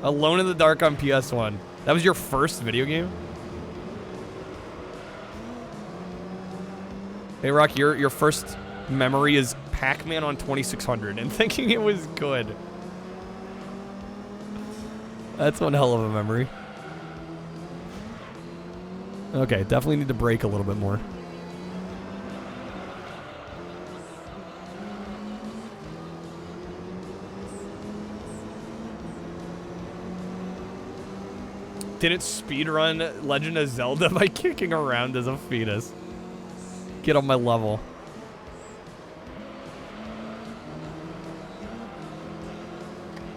Alone in the Dark on PS1. That was your first video game? Hey, Rock, your first memory is Pac-Man on 2600 and thinking it was good. That's one hell of a memory. Okay, definitely need to brake a little bit more. Didn't speedrun Legend of Zelda by kicking around as a fetus. Get on my level.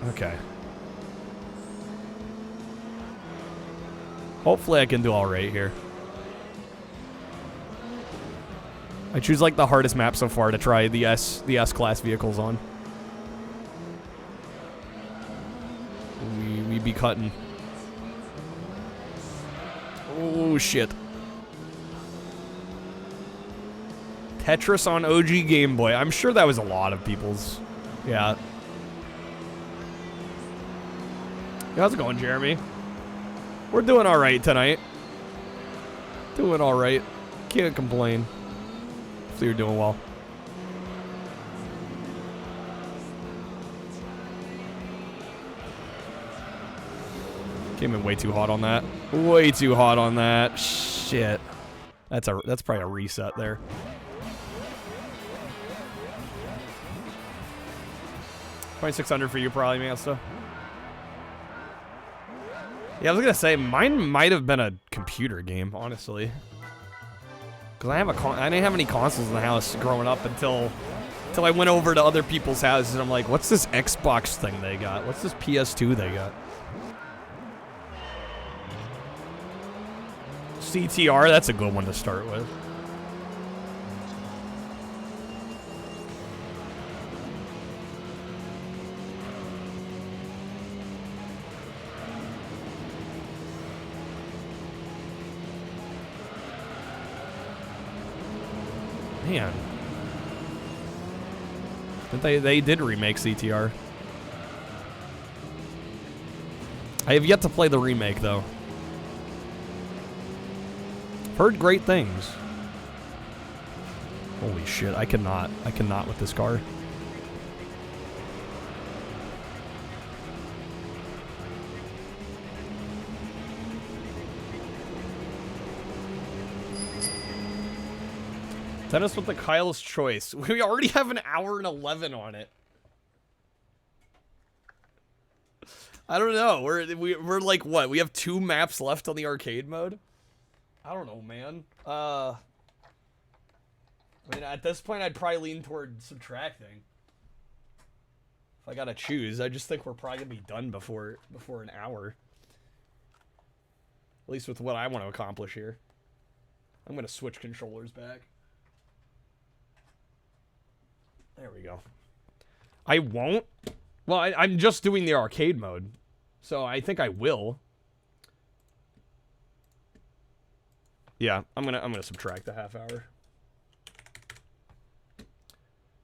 Okay. Hopefully I can do alright here. I choose like the hardest map so far to try the S-Class vehicles on. We be cutting. Oh, shit. Tetris on OG Game Boy. I'm sure that was a lot of people's. Yeah. How's it going, Jeremy? We're doing alright tonight. Doing alright. Can't complain. So you're doing well. Came in way too hot on that. Way too hot on that. Shit. That's probably a reset there. $2,600 for you, probably, Masta. Yeah, I was gonna say mine might have been a computer game, honestly. Cause I didn't have any consoles in the house growing up until I went over to other people's houses and I'm like, what's this Xbox thing they got? What's this PS2 they got? CTR, that's a good one to start with. Man. They did remake CTR. I have yet to play the remake, though. Heard great things. Holy shit, I cannot with this car. Tennis with the Kyle's choice. We already have an hour and 11 on it. I don't know. We're like what? We have 2 maps left on the arcade mode. I don't know, man. I mean, at this point, I'd probably lean toward subtracting. If I gotta choose, I just think we're probably gonna be done before an hour. At least with what I want to accomplish here. I'm gonna switch controllers back. There we go. I won't. Well, I'm just doing the arcade mode, so I think I will. Yeah, I'm gonna subtract the half hour.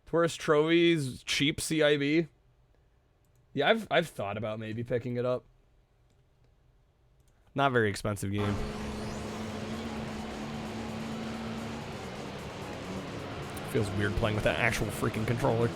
Tourist Trophies, cheap CIB. Yeah, I've thought about maybe picking it up. Not very expensive game. Feels weird playing with that actual freaking controller.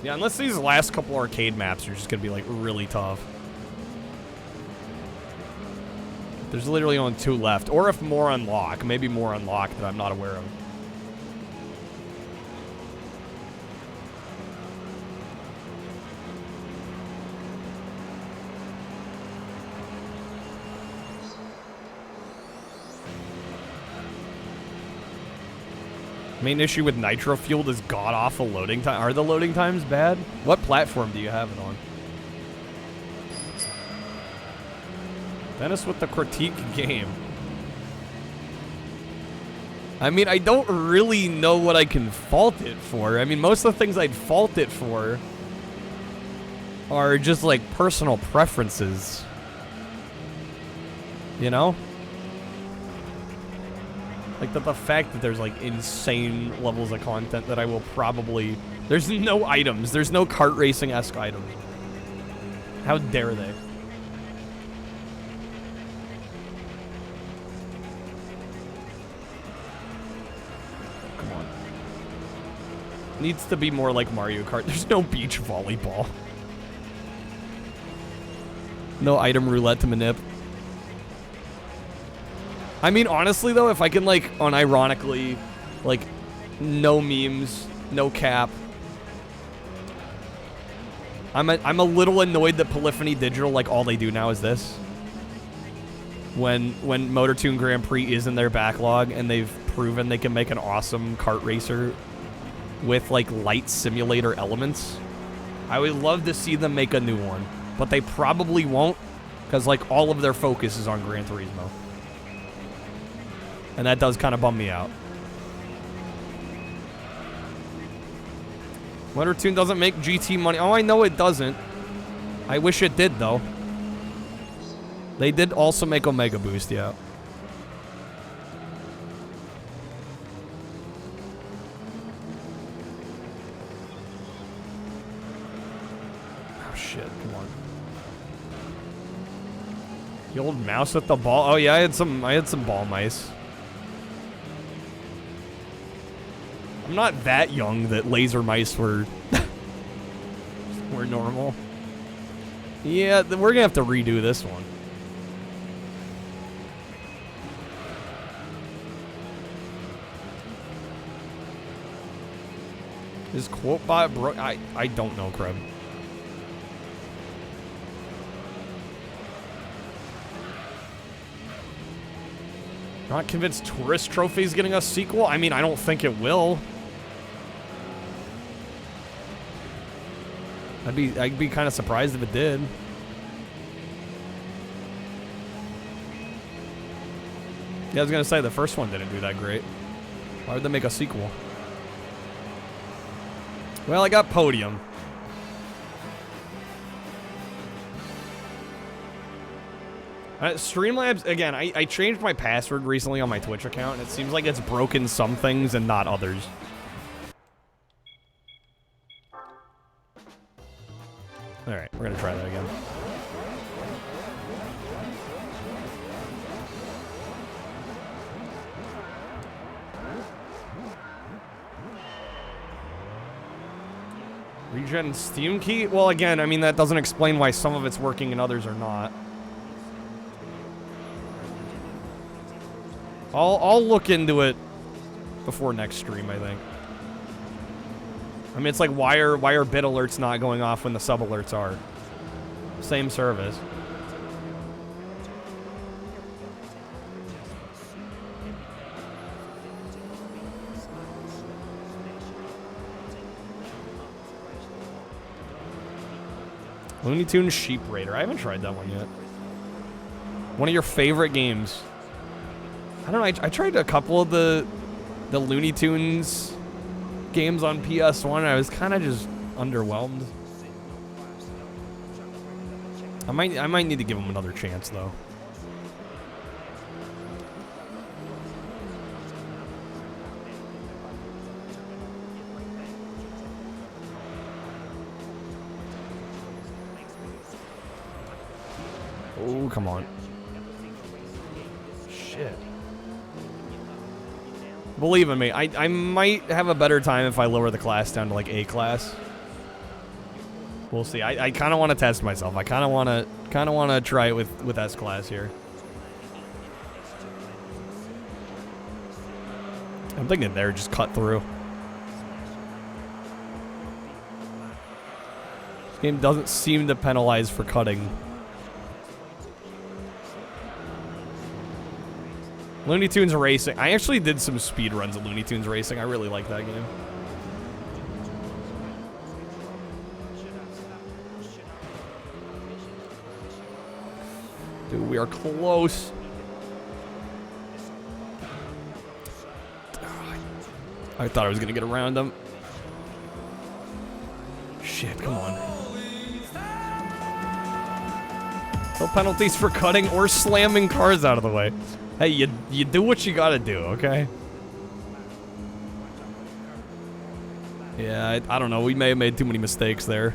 Yeah, unless these last couple arcade maps are just gonna be like really tough. There's literally only 2 left, or if more unlock, maybe more unlock that I'm not aware of. Main issue with nitro fueled is god-awful loading time. Are the loading times bad? What platform do you have it on? Dennis with the critique game. I mean, I don't really know what I can fault it for. I mean, most of the things I'd fault it for are just like personal preferences. You know? Like the fact that there's like insane levels of content that I will probably... There's no items. There's no kart racing-esque items. How dare they? Come on. Needs to be more like Mario Kart. There's no beach volleyball. No item roulette to manip. I mean, honestly, though, if I can, like, unironically, like, no memes, no cap. I'm a little annoyed that Polyphony Digital, like, all they do now is this. When MotorTune Grand Prix is in their backlog and they've proven they can make an awesome kart racer with, like, light simulator elements. I would love to see them make a new one. But they probably won't, because, like, all of their focus is on Gran Turismo. And that does kind of bum me out. MotorTune doesn't make GT money. Oh, I know it doesn't. I wish it did, though. They did also make Omega Boost, yeah. Oh, shit. Come on. The old mouse with the ball. Oh yeah, I had some ball mice. I'm not that young that laser mice were were normal. Yeah, we're gonna have to redo this one. Is QuoteBot broke? I don't know, Kreb. Not convinced Tourist Trophy's getting a sequel? I mean, I don't think it will. I'd be kind of surprised if it did. Yeah, I was gonna say the first one didn't do that great. Why would they make a sequel? Well, I got Podium. Streamlabs, again, I changed my password recently on my Twitch account, and it seems like it's broken some things and not others. Alright, we're gonna try that again. Regen Steam key? Well, again, I mean, that doesn't explain why some of it's working and others are not. I'll look into it before next stream, I think. I mean, it's like, why are bit alerts not going off when the sub alerts are? Same service. Looney Tunes Sheep Raider. I haven't tried that one yet. One of your favorite games. I don't know. I tried a couple of the Looney Tunes games on PS1. I was kind of just underwhelmed. I might need to give them another chance though. Oh, come on. Shit. Believe in me, I might have a better time if I lower the class down to like A class. We'll see. I kind of want to test myself. I kind of want to try it with S class here. I'm thinking there, just cut through. This game doesn't seem to penalize for cutting. Looney Tunes Racing. I actually did some speed runs of Looney Tunes Racing. I really like that game. Dude, we are close. I thought I was going to get around him. Shit, come on. No penalties for cutting or slamming cars out of the way. Hey, you do what you gotta do, okay? Yeah, I don't know. We may have made too many mistakes there.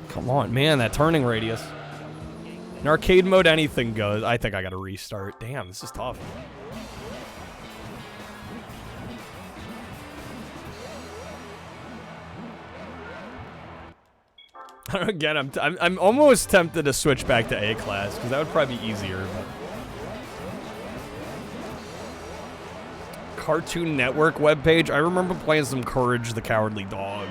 Come on, man, that turning radius. In arcade mode, anything goes. I think I gotta restart. Damn, this is tough. Again, I'm almost tempted to switch back to A class because that would probably be easier. But Cartoon Network webpage. I remember playing some Courage the Cowardly Dog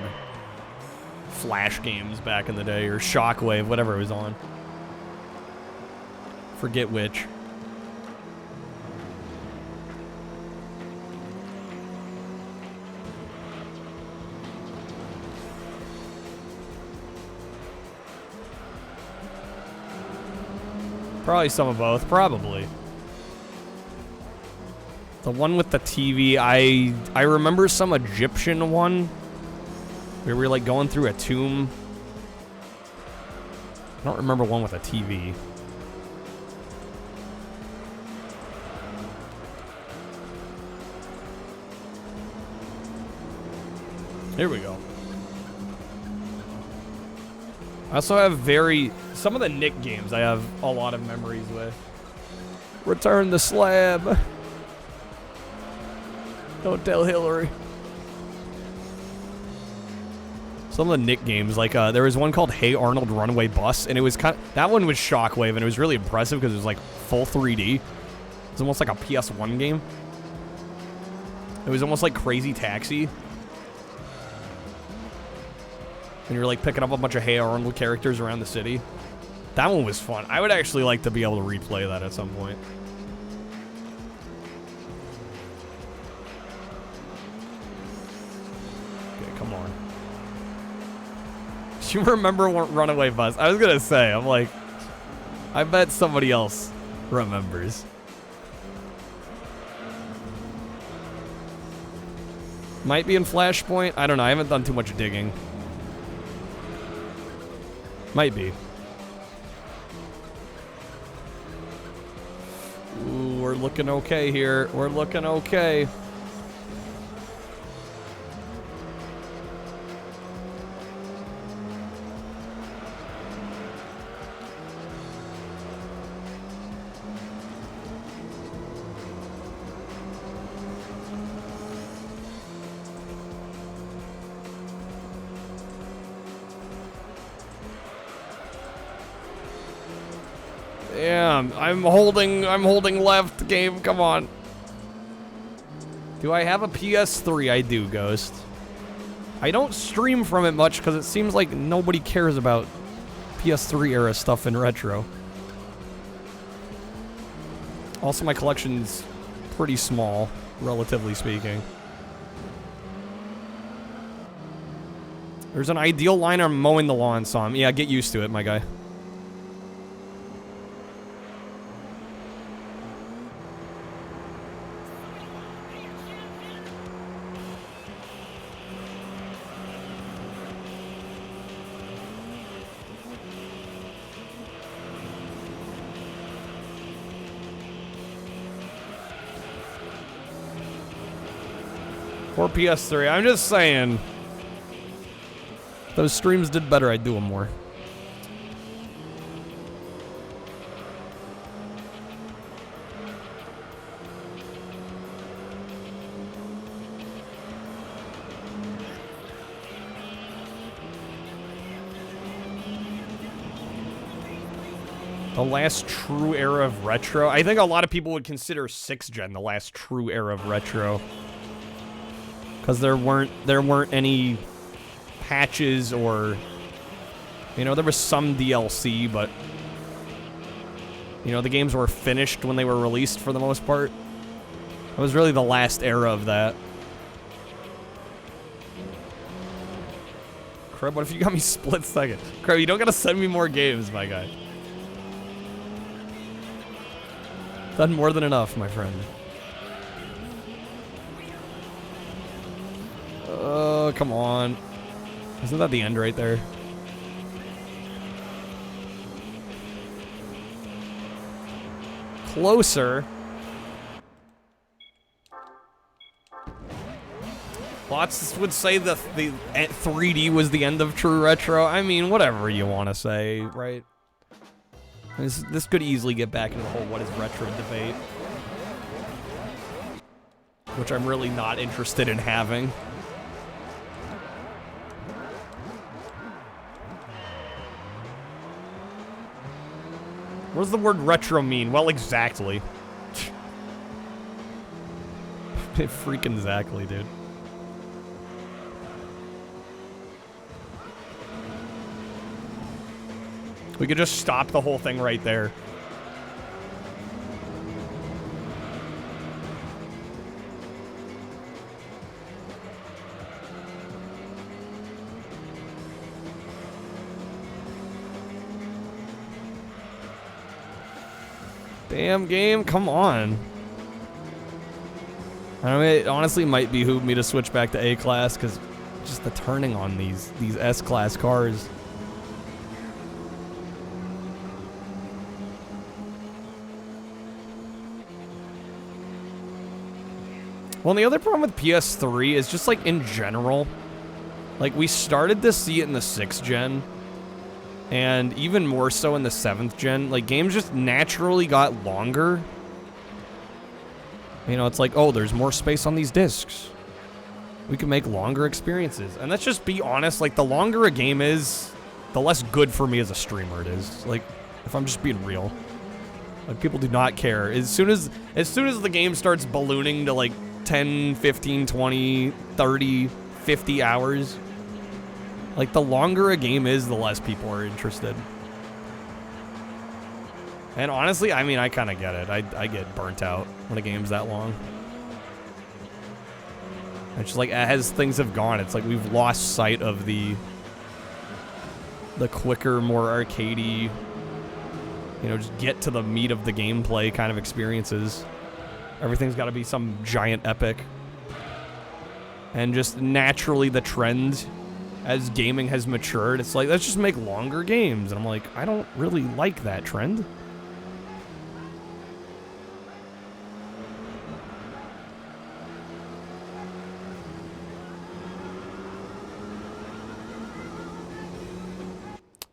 Flash games back in the day, or Shockwave, whatever it was on. Forget which. Probably some of both, probably. The one with the TV, I remember some Egyptian one where we were like going through a tomb. I don't remember one with a TV. Here we go. I also have some of the Nick games I have a lot of memories with. Return the slab. Don't tell Hillary. Some of the Nick games, like there was one called Hey Arnold Runaway Bus, and it was that one was Shockwave, and it was really impressive because it was like full 3D. It was almost like a PS1 game. It was almost like Crazy Taxi. And you're like picking up a bunch of Hey Arnold characters around the city. That one was fun. I would actually like to be able to replay that at some point. Okay, come on. Do you remember Runaway Bus? I was gonna say, I'm like, I bet somebody else remembers. Might be in Flashpoint. I don't know. I haven't done too much digging. Might be. Ooh, we're looking okay here. We're looking okay. Damn, I'm holding left, game, come on. Do I have a PS3? I do, Ghost. I don't stream from it much because it seems like nobody cares about PS3 era stuff in retro. Also, my collection's pretty small, relatively speaking. There's an ideal line on mowing the lawn song. Yeah, get used to it, my guy. Or PS3. I'm just saying. If those streams did better, I'd do them more. The last true era of retro. I think a lot of people would consider 6th gen the last true era of retro. Because there weren't any patches or, you know, there was some DLC, but, you know, the games were finished when they were released for the most part. It was really the last era of that. Crap, what if you got me split second? Crap, you don't gotta send me more games, my guy. Done more than enough, my friend. Come on. Isn't that the end right there? Closer. Lots would say the 3D was the end of true retro. I mean, whatever you want to say, right? This could easily get back into the whole what is retro debate. Which I'm really not interested in having. What does the word retro mean? Well, exactly. Freaking exactly, dude. We could just stop the whole thing right there. Damn game, come on. I mean, it honestly might behoove me to switch back to A-Class, because just the turning on these S-Class cars. Well, and the other problem with PS3 is just, like, in general. Like, we started to see it in the 6th gen. And even more so in the 7th gen. Like, games just naturally got longer. You know, it's like, oh, there's more space on these discs. We can make longer experiences. And let's just be honest, like, the longer a game is, the less good for me as a streamer it is. Like, if I'm just being real. Like, people do not care. As soon as the game starts ballooning to, like, 10, 15, 20, 30, 50 hours, like, the longer a game is, the less people are interested. And honestly, I mean, I kind of get it. I get burnt out when a game's that long. It's just like, as things have gone, it's like we've lost sight of the quicker, more arcadey, you know, just get to the meat of the gameplay kind of experiences. Everything's got to be some giant epic. And just naturally the trend as gaming has matured, it's like, let's just make longer games. And I'm like, I don't really like that trend.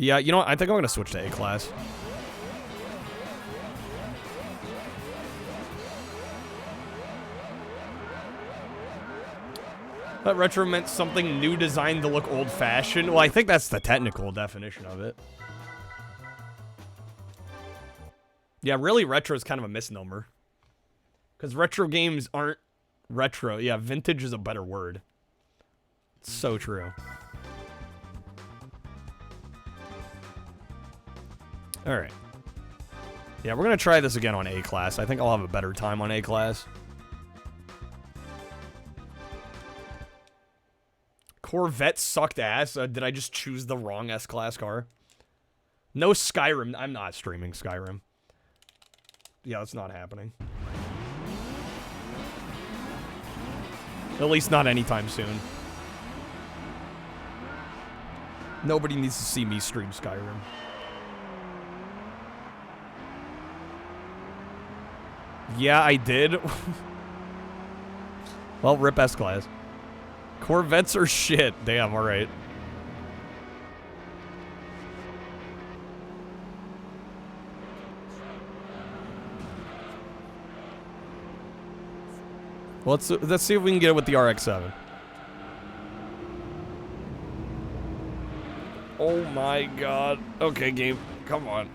Yeah, you know what? I think I'm going to switch to A-Class. That retro meant something new designed to look old-fashioned. Well, I think that's the technical definition of it. Yeah, really, retro is kind of a misnomer. Because retro games aren't retro. Yeah, vintage is a better word. It's so true. Alright. Yeah, we're going to try this again on A-Class. I think I'll have a better time on A-Class. Corvette sucked ass. Did I just choose the wrong S-Class car? No Skyrim. I'm not streaming Skyrim. Yeah, that's not happening. At least not anytime soon. Nobody needs to see me stream Skyrim. Yeah, I did. Well, rip S-Class. Corvettes are shit. Damn, alright. Let's see if we can get it with the RX-7. Oh my god. Okay, game. Come on.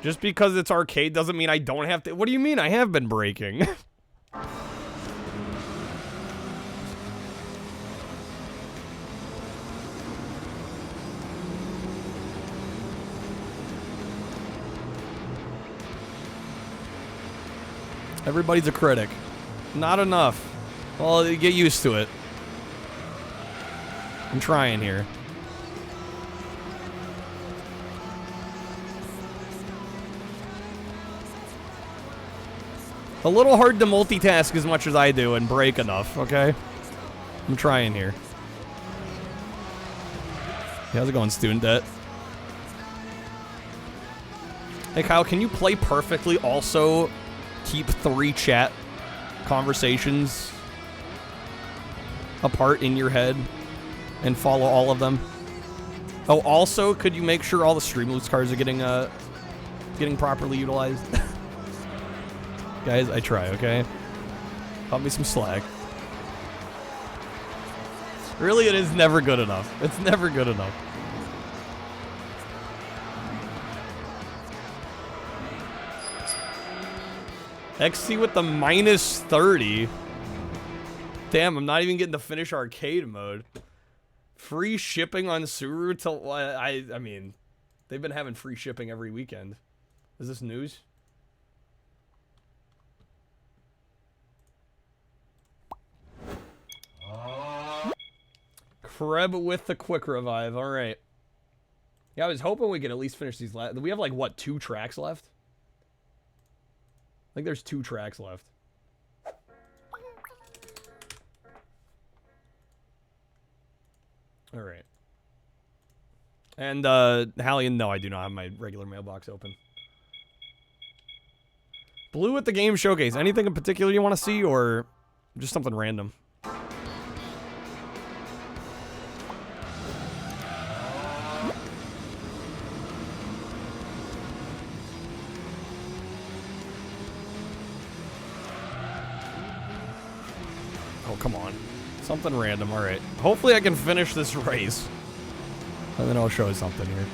Just because it's arcade doesn't mean I don't have to. What do you mean? I have been braking. Everybody's a critic. Not enough. Well, get used to it. I'm trying here. A little hard to multitask as much as I do and break enough, okay? I'm trying here. Hey, how's it going, student debt? Hey, Kyle, can you play perfectly also keep 3 chat conversations apart in your head and follow all of them? Oh, also, could you make sure all the Streamloots cards are getting properly utilized? Guys, I try, okay? Cut me some slack. Really, it is never good enough. It's never good enough. XC with the minus 30. Damn, I'm not even getting to finish arcade mode. Free shipping on Suru till... I mean, they've been having free shipping every weekend. Is this news? Kreb with the quick revive. All right. Yeah, I was hoping we could at least finish these last. We have like, what, 2 tracks left? I think there's 2 tracks left. All right. And, Hallian, no, I do not have my regular mailbox open. Blue at the game showcase. Anything in particular you want to see, or just something random? Oh, come on. Something random, alright. Hopefully I can finish this race. And then I'll show you something here.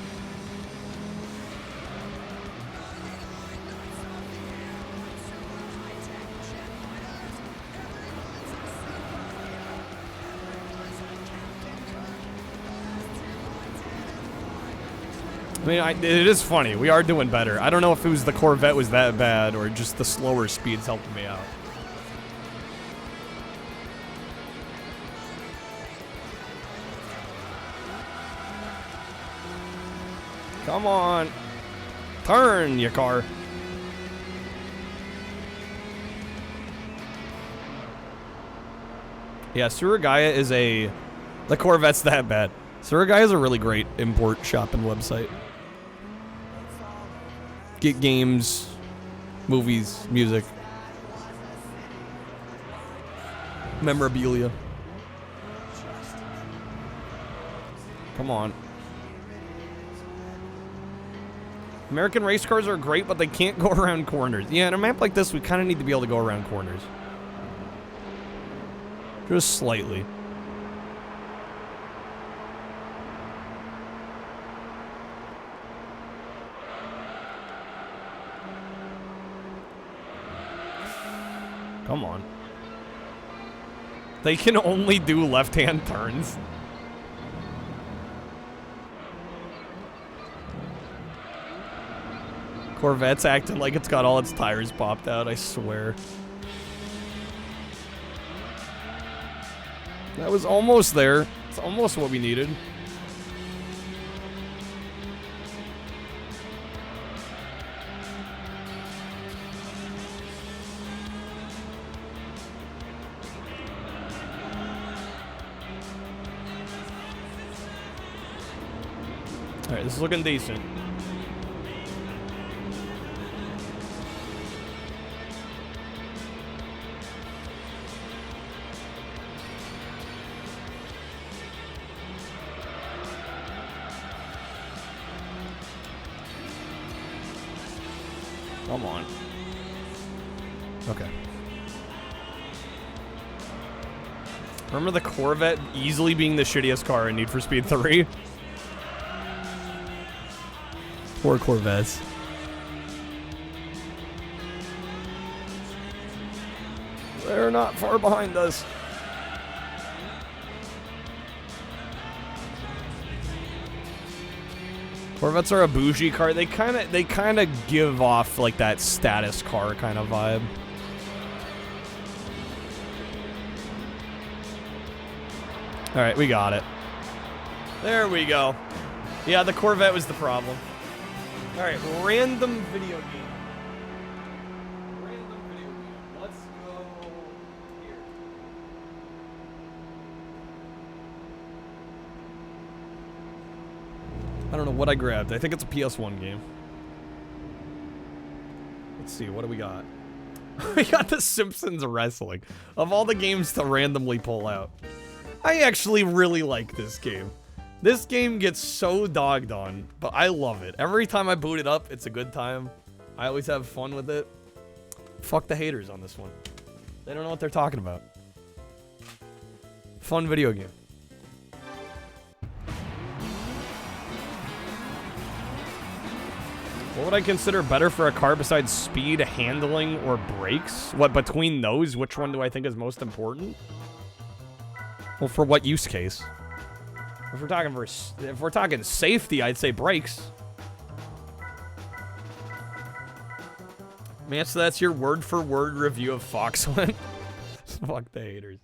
I mean, it is funny. We are doing better. I don't know if it was the Corvette was that bad or just the slower speeds helping me out. Come on. Turn, your car. Yeah, Surigaya is a... The Corvette's that bad. Surigaya is a really great import shopping website. Get games, movies, music, memorabilia. Come on. American race cars are great, but they can't go around corners. Yeah, in a map like this, we kind of need to be able to go around corners. Just slightly. Come on. They can only do left-hand turns. Corvette's acting like it's got all its tires popped out, I swear. That was almost there. It's almost what we needed. Alright, this is looking decent. Come on. Okay. Remember the Corvette easily being the shittiest car in Need for Speed 3? Poor Corvettes. They're not far behind us. Corvettes are a bougie car. They kind of give off like that status car kind of vibe. All right, we got it. There we go. Yeah, the Corvette was the problem. All right, random video game. Random video game. Let's go here. I don't know what I grabbed. I think it's a PS1 game. Let's see, what do we got? We got The Simpsons Wrestling. Of all the games to randomly pull out. I actually really like this game. This game gets so dogged on, but I love it. Every time I boot it up, it's a good time. I always have fun with it. Fuck the haters on this one. They don't know what they're talking about. Fun video game. What would I consider better for a car besides speed, handling, or brakes? What, between those, which one do I think is most important? Well, for what use case? If we're talking safety, I'd say brakes. Man, so that's your word-for-word review of Foxland. Fuck the haters.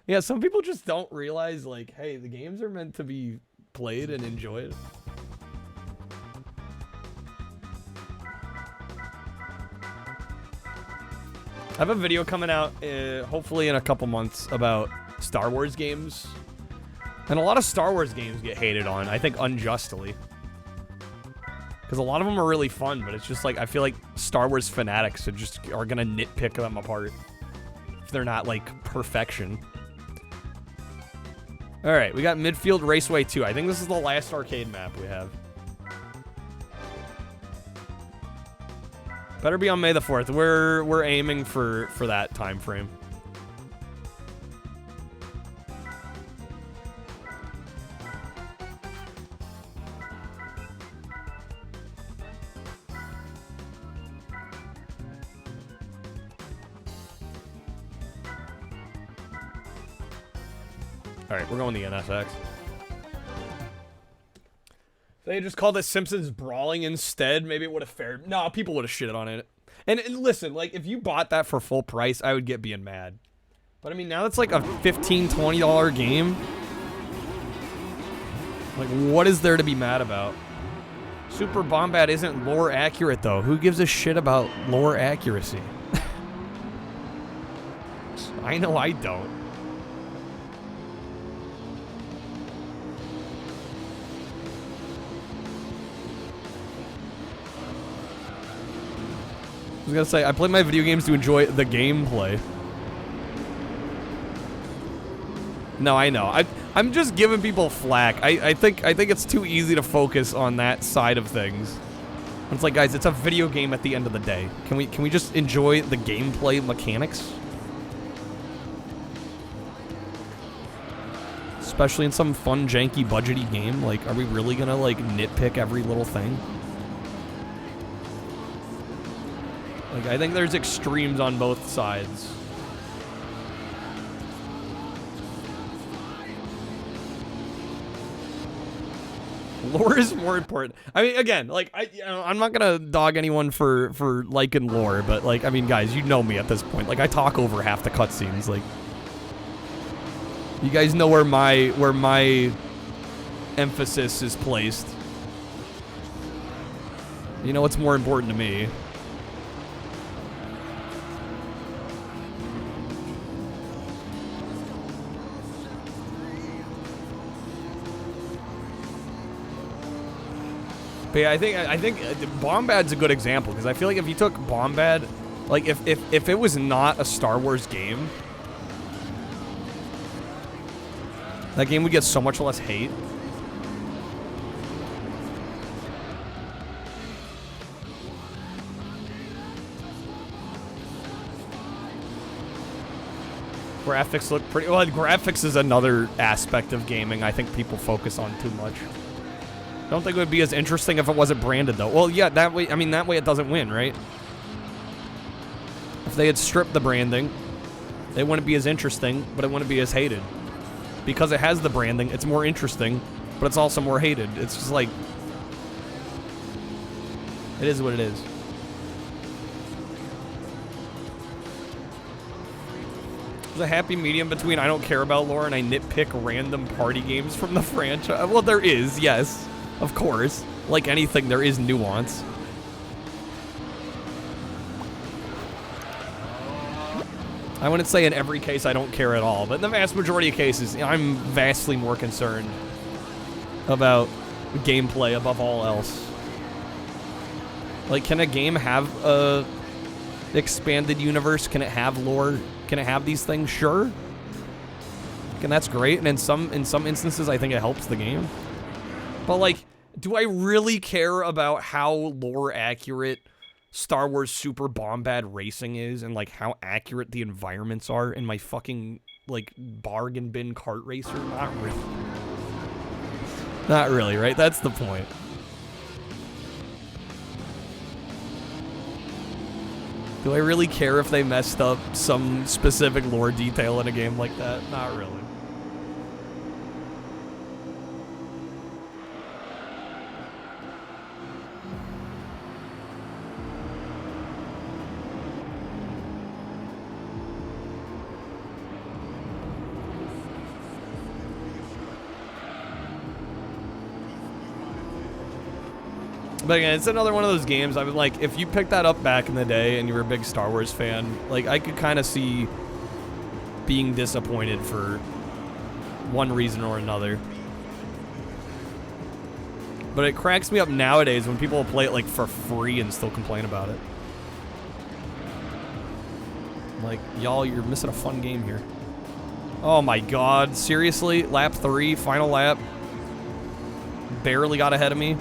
Yeah, some people just don't realize, like, hey, the games are meant to be played and enjoyed. I have a video coming out, hopefully in a couple months, about Star Wars games. And a lot of Star Wars games get hated on, I think unjustly. Because a lot of them are really fun, but it's just like, I feel like Star Wars fanatics are gonna nitpick them apart. If they're not, like, perfection. Alright, we got Midfield Raceway 2. I think this is the last arcade map we have. Better be on May the 4th. We're aiming for that time frame. Alright, we're going the NSX. If they just called it Simpsons Brawling instead, maybe it would have fared. No, people would have shitted on it. And listen, like, if you bought that for full price, I would get being mad. But I mean, now it's like a $15, $20 game. Like, what is there to be mad about? Super Bombad isn't lore accurate, though. Who gives a shit about lore accuracy? I know I don't. I was gonna say, I play my video games to enjoy the gameplay. No, I know. I'm just giving people flack. I think it's too easy to focus on that side of things. It's like, guys, it's a video game at the end of the day. Can we just enjoy the gameplay mechanics? Especially in some fun, janky, budgety game. Like, are we really gonna, like, nitpick every little thing? Like, I think there's extremes on both sides. Lore is more important. I mean, again, like, I'm not gonna dog anyone for liking lore, but, like, I mean, guys, you know me at this point. Like, I talk over half the cutscenes. Like, you guys know where my emphasis is placed. You know what's more important to me. But yeah, I think Bombad's a good example, because I feel like if you took Bombad, like if it was not a Star Wars game, that game would get so much less hate. Graphics look pretty well. Graphics is another aspect of gaming I think people focus on too much. Don't think it would be as interesting if it wasn't branded, though. Well, yeah, that way, I mean, that way it doesn't win, right? If they had stripped the branding, it wouldn't be as interesting, but it wouldn't be as hated. Because it has the branding, it's more interesting, but it's also more hated. It's just like, it is what it is. There's a happy medium between I don't care about lore and I nitpick random party games from the franchise. Well, there is, yes. Of course. Like anything, there is nuance. I wouldn't say in every case I don't care at all, but in the vast majority of cases, I'm vastly more concerned about gameplay above all else. Like, can a game have a expanded universe? Can it have lore? Can it have these things? Sure. And that's great, and in some instances, I think it helps the game. But, like, do I really care about how lore accurate Star Wars Super Bombad Racing is, and, like, how accurate the environments are in my fucking, like, bargain bin kart racer? Not really. Not really, right? That's the point. Do I really care if they messed up some specific lore detail in a game like that? Not really. But again, it's another one of those games. I was like, if you picked that up back in the day and you were a big Star Wars fan, like, I could kind of see being disappointed for one reason or another. But it cracks me up nowadays when people play it, like, for free and still complain about it. Like, y'all, you're missing a fun game here. Oh my god, seriously? Lap 3, final lap. Barely got ahead of me.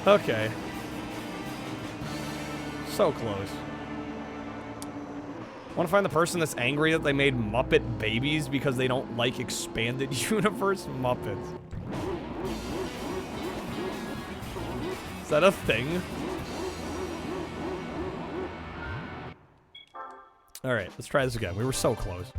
Okay. So close. Want to find the person that's angry that they made Muppet babies because they don't like expanded universe Muppets. Is that a thing? Alright, let's try this again. We were so close.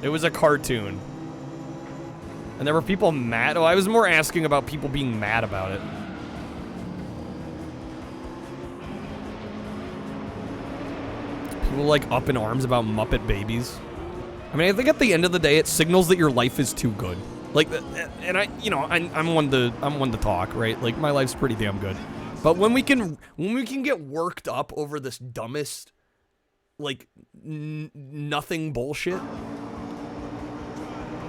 It was a cartoon. And there were people mad. Oh, I was more asking about people being mad about it. People like up in arms about Muppet babies. I mean, I think at the end of the day, it signals that your life is too good. Like, and I, you know, I'm one to talk, right? Like, my life's pretty damn good. But when we can get worked up over this dumbest, like, nothing bullshit.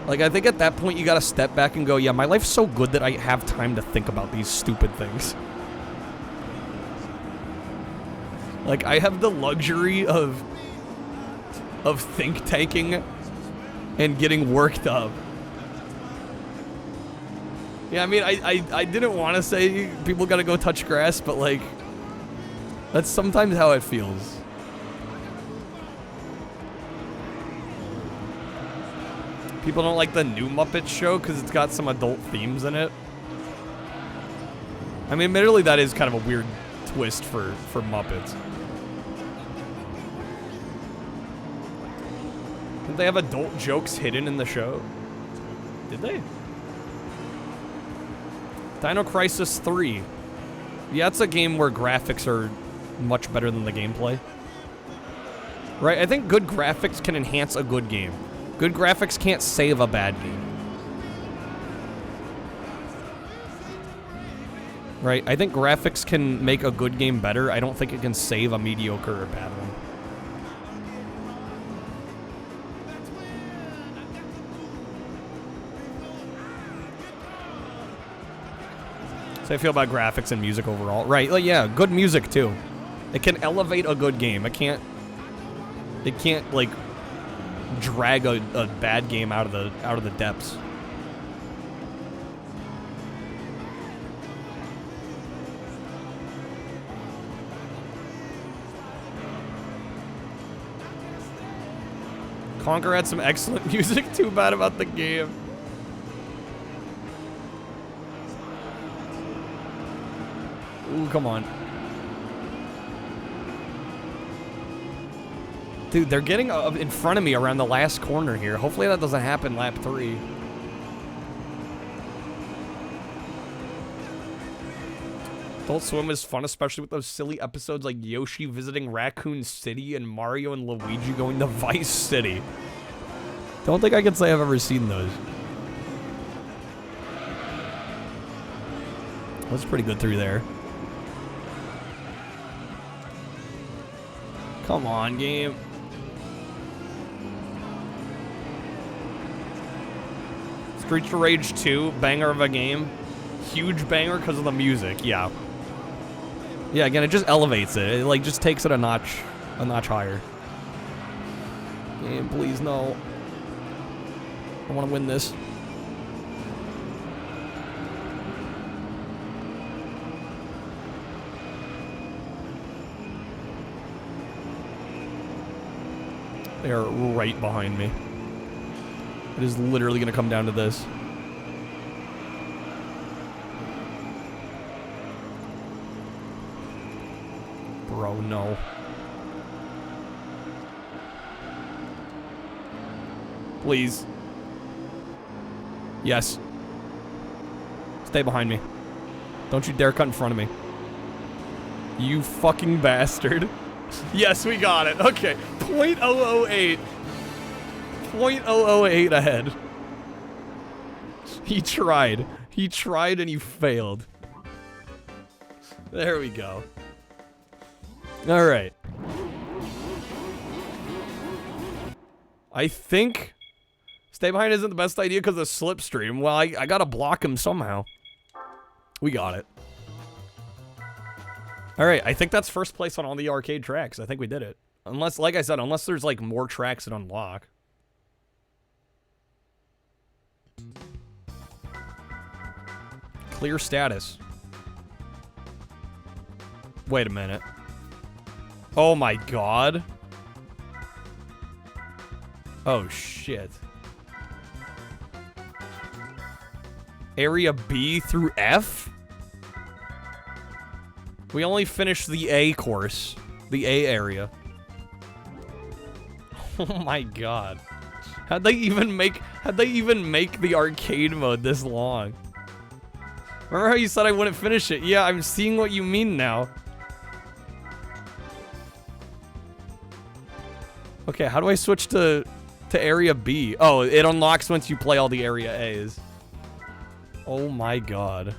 Like, I think at that point you gotta step back and go, yeah, my life's so good that I have time to think about these stupid things. Like, I have the luxury of think tanking and getting worked up. Yeah, I mean, I didn't want to say people gotta go touch grass, but like, that's sometimes how it feels. People don't like the new Muppets show because it's got some adult themes in it. I mean, admittedly, that is kind of a weird twist for Muppets. Didn't they have adult jokes hidden in the show? Did they? Dino Crisis 3. Yeah, it's a game where graphics are much better than the gameplay. Right? I think good graphics can enhance a good game. Good graphics can't save a bad game. Right? I think graphics can make a good game better. I don't think it can save a mediocre or bad one. So I feel about graphics and music overall. Right, like, yeah, good music too. It can elevate a good game. It can't like drag a bad game out of the depths. Conker had some excellent music. Too bad about the game. Ooh, come on. Dude, they're getting up in front of me around the last corner here. Hopefully that doesn't happen lap 3. Adult Swim is fun, especially with those silly episodes like Yoshi visiting Raccoon City and Mario and Luigi going to Vice City. Don't think I can say I've ever seen those. That's pretty good through there. Come on, game. Streets of Rage 2, banger of a game. Huge banger because of the music, yeah. Yeah, again, it just elevates it. It like just takes it a notch higher. Game, please, no. I want to win this. They are right behind me. It is literally going to come down to this. Bro, no. Please. Yes. Stay behind me. Don't you dare cut in front of me. You fucking bastard. Yes, we got it. Okay. 0.008. 0.008 ahead. He tried. He tried and you failed. There we go. Alright. I think stay behind isn't the best idea because of slipstream. Well, I gotta block him somehow. We got it. Alright, I think that's first place on all the arcade tracks. I think we did it. Unless, like I said, unless there's like more tracks that unlock. Clear status. Wait a minute. Oh my god. Oh shit. Area B through F? We only finished the A course. The A area. Oh my god. How'd they even make the arcade mode this long? Remember how you said I wouldn't finish it? Yeah, I'm seeing what you mean now. Okay, how do I switch to area B? Oh, it unlocks once you play all the area A's. Oh my god.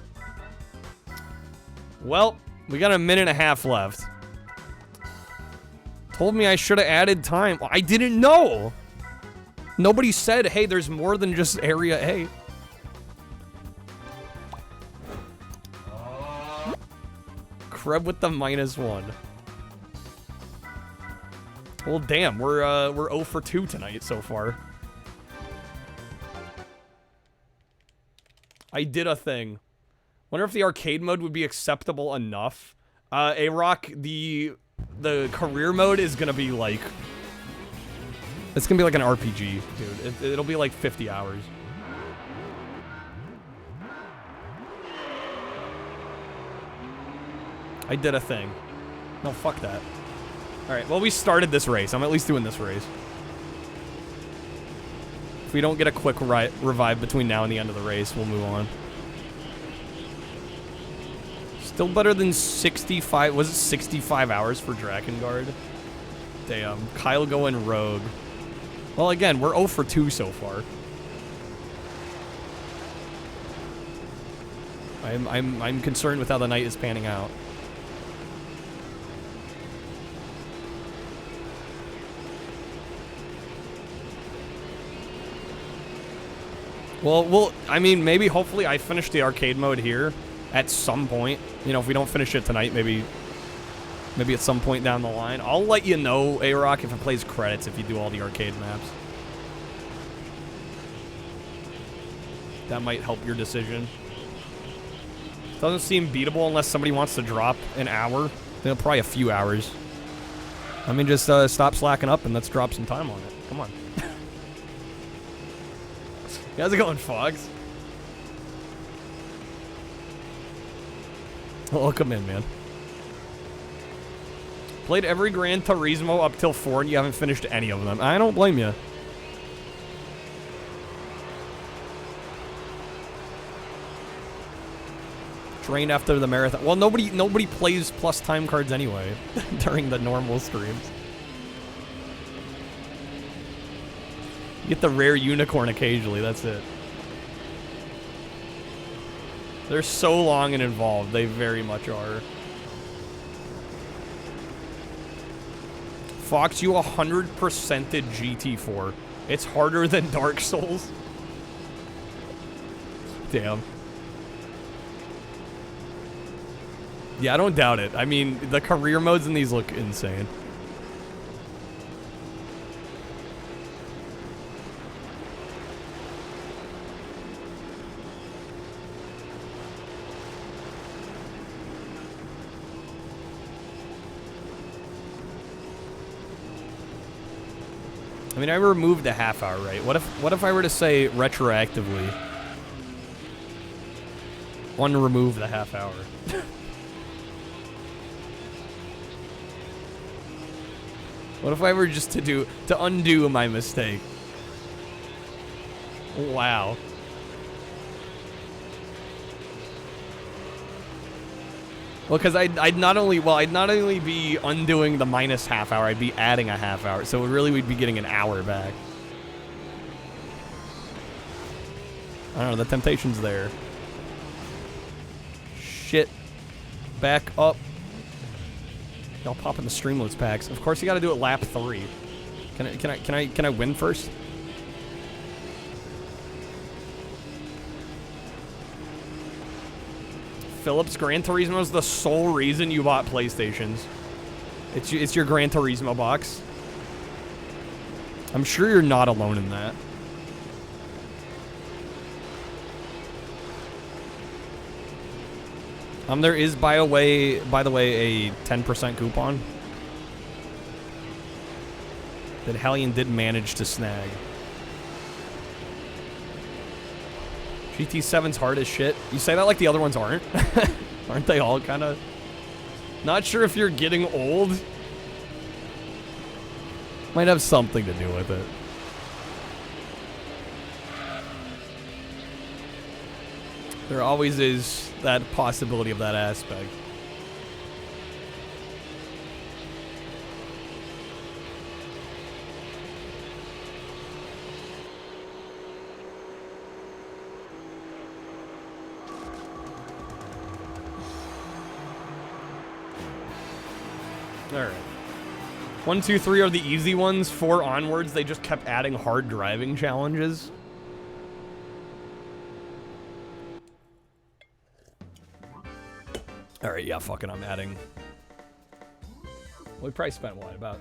Well, we got a minute and a half left. Told me I should have added time. I didn't know. Nobody said, hey, there's more than just area A. Kreb with the -1. Well, damn, we're 0 for 2 tonight so far. I did a thing. Wonder if the arcade mode would be acceptable enough. A-Rock, the career mode is gonna be like... It's gonna be like an RPG, dude. It'll be like 50 hours. I did a thing. No, fuck that. Alright, well, we started this race. I'm at least doing this race. If we don't get a quick revive between now and the end of the race, we'll move on. Still better than 65... Was it 65 hours for Drakengard? Damn. Kyle going rogue. Well, again, we're 0 for 2 so far. I'm concerned with how the night is panning out. Well, I mean, maybe, hopefully, I finish the arcade mode here at some point. You know, if we don't finish it tonight, maybe at some point down the line. I'll let you know, A-Rock, if it plays credits if you do all the arcade maps. That might help your decision. Doesn't seem beatable unless somebody wants to drop an hour. Then probably a few hours. I mean, just stop slacking up and let's drop some time on it. Come on. How's it going, Fogs? Welcome in, man. Played every Gran Turismo up till 4 and you haven't finished any of them. I don't blame you. Trained after the marathon. Well, nobody plays plus time cards anyway during the normal streams. You get the rare unicorn occasionally, that's it. They're so long and involved, they very much are. Fox, you 100%ed GT4. It's harder than Dark Souls. Damn. Yeah, I don't doubt it. I mean, the career modes in these look insane. I mean, I removed the half hour, right? What if I were to say retroactively unremove the half hour? What if I were just to undo my mistake? Wow. Well, because I'd not only be undoing the minus half hour, I'd be adding a half hour. So really we'd be getting an hour back. I don't know, the temptation's there. Shit. Back up. Y'all popping the Streamloots packs. Of course you gotta do it lap 3. Can I win first? Phillips, Gran Turismo is the sole reason you bought PlayStations. It's your Gran Turismo box. I'm sure you're not alone in that. There is, by the way, a 10% coupon that Hellion did manage to snag. GT7's hard as shit. You say that like the other ones aren't? Aren't they all kind of... Not sure if you're getting old. Might have something to do with it. There always is that possibility of that aspect. Alright. 1, 2, 3 are the easy ones. 4 onwards, they just kept adding hard driving challenges. Alright, yeah, fuck it, I'm adding. We probably spent, what, about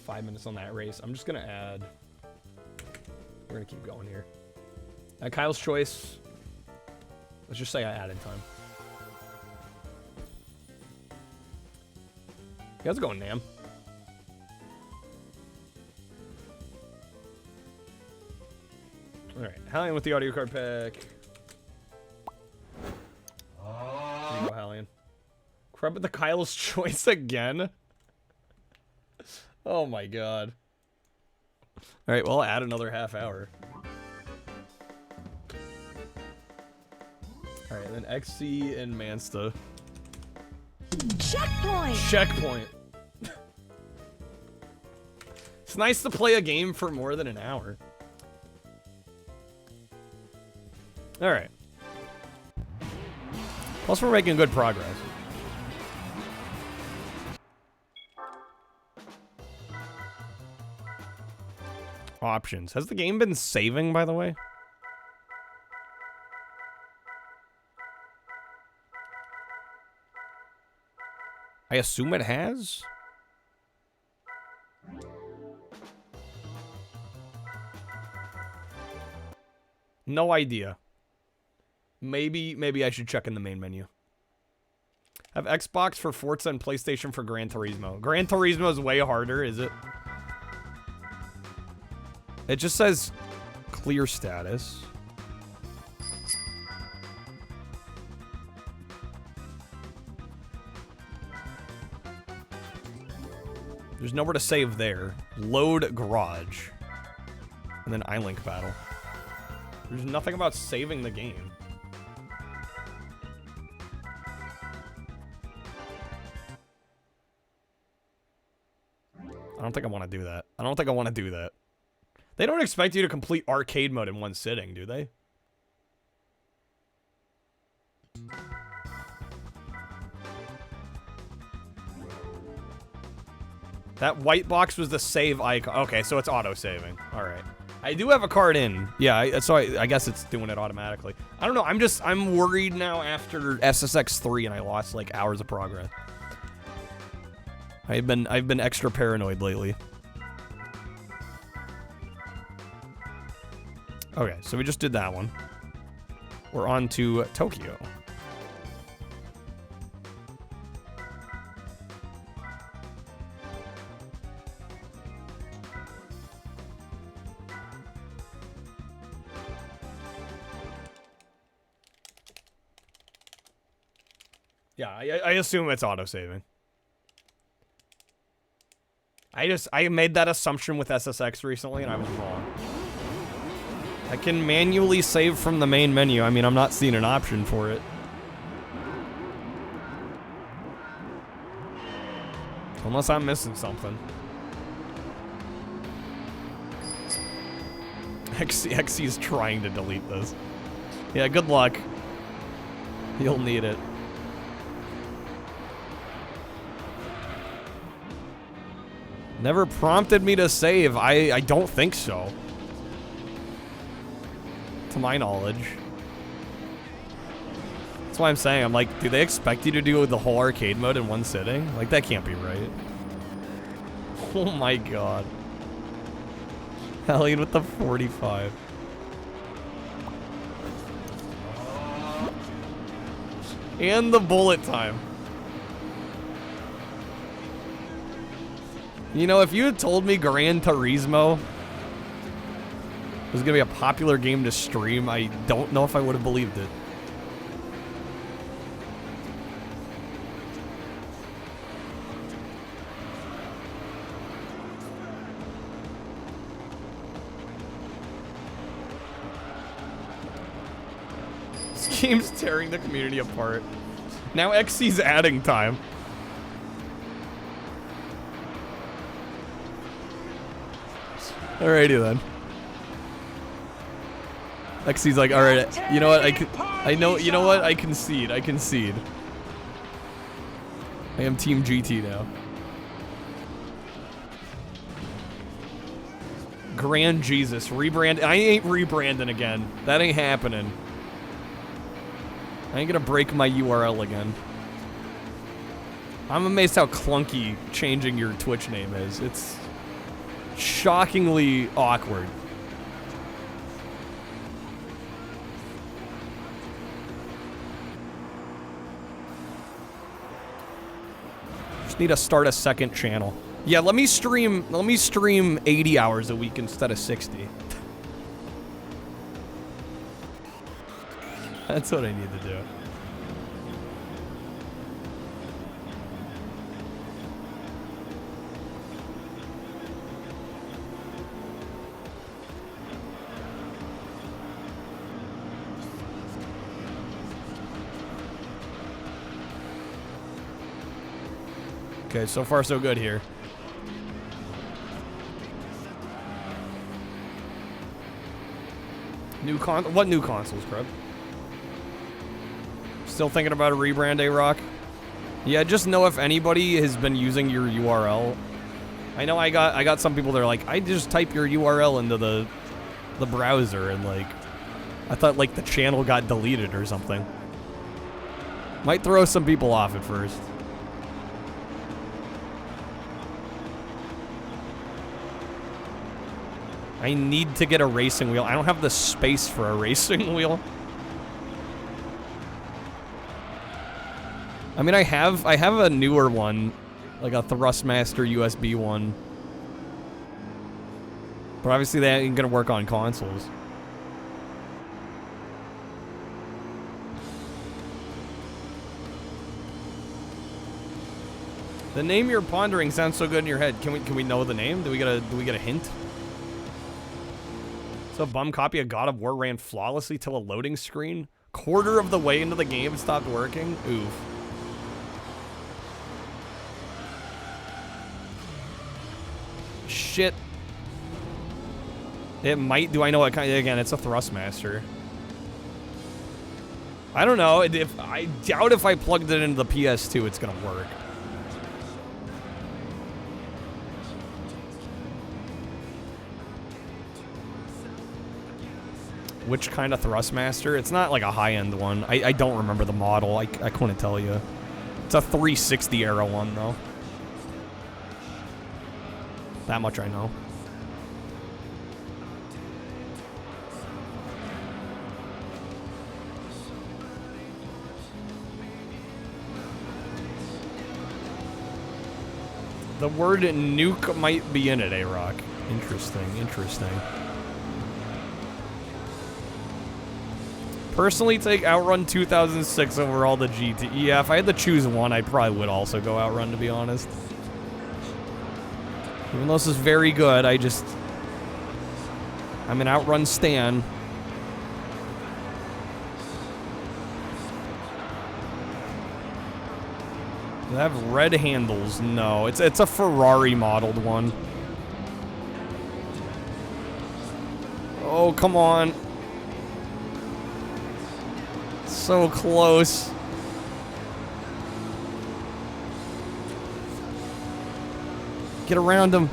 5 minutes on that race. I'm just gonna add... We're gonna keep going here. At Kyle's choice, let's just say I added time. How's it going, Nam? Alright, Hallian with the audio card pack. There you go, Hallian. Crap at the Kyle's choice again? Oh my god. Alright, well, I'll add another half hour. Alright, then XC and Mansta. Checkpoint! Checkpoint. It's nice to play a game for more than an hour. Alright. Plus, we're making good progress. Options. Has the game been saving, by the way? I assume it has? No idea. Maybe I should check in the main menu. I have Xbox for Forza and PlayStation for Gran Turismo. Gran Turismo is way harder, is it? It just says clear status. There's nowhere to save there. Load garage. And then iLink battle. There's nothing about saving the game. I don't think I want to do that. I don't think I want to do that. They don't expect you to complete arcade mode in one sitting, do they? That white box was the save icon. Okay, so it's auto-saving. All right. I do have a card in. Yeah, so I guess it's doing it automatically. I don't know. I'm worried now after SSX 3 and I lost like hours of progress. I've been extra paranoid lately. Okay, so we just did that one. We're on to Tokyo. Yeah, I assume it's auto-saving. I made that assumption with SSX recently and I was wrong. I can manually save from the main menu. I mean, I'm not seeing an option for it. Unless I'm missing something. XC is trying to delete this. Yeah, good luck. You'll need it. Never prompted me to save. I don't think so. To my knowledge. That's why I'm saying, I'm like, do they expect you to do the whole arcade mode in one sitting? Like, that can't be right. Oh my god. Hellion with the 45. And the bullet time. You know, if you had told me Gran Turismo was gonna be a popular game to stream, I don't know if I would have believed it. This game's tearing the community apart. Now XC's adding time. Alrighty then. XC's like, alright, you know what, you know what, I concede. I am Team GT now. Grand Jesus, rebrand, I ain't rebranding again. That ain't happening. I ain't gonna break my URL again. I'm amazed how clunky changing your Twitch name is. It's shockingly awkward. Just need to start a second channel. Yeah, let me stream 80 hours a week instead of 60. That's what I need to do. Okay, so far so good here. What new consoles, Crab? Still thinking about a rebrand, A-Rock? Yeah, just know if anybody has been using your URL. I know I got some people that are like, I just type your URL into the browser and like, I thought like the channel got deleted or something. Might throw some people off at first. I need to get a racing wheel. I don't have the space for a racing wheel. I mean, I have a newer one, like a Thrustmaster USB one. But obviously that ain't gonna work on consoles. The name you're pondering sounds so good in your head. Can we know the name? Do we get a hint? So a bum copy of God of War ran flawlessly till a loading screen. Quarter of the way into the game it stopped working. Oof. Shit. It might. Do I know what kind? Again, it's a Thrustmaster. I don't know. I doubt if I plugged it into the PS2, it's gonna work. Which kind of Thrustmaster? It's not like a high-end one. I don't remember the model. I couldn't tell you. It's a 360 era one, though. That much I know. The word nuke might be in it, A-Rock. Interesting, interesting. Personally, take Outrun 2006 over all the GT. Yeah, if I had to choose one, I probably would also go Outrun, to be honest. Even though this is very good, I'm an Outrun stan. Does it have red handles? No, it's a Ferrari modeled one. Oh, come on. So close. Get around him.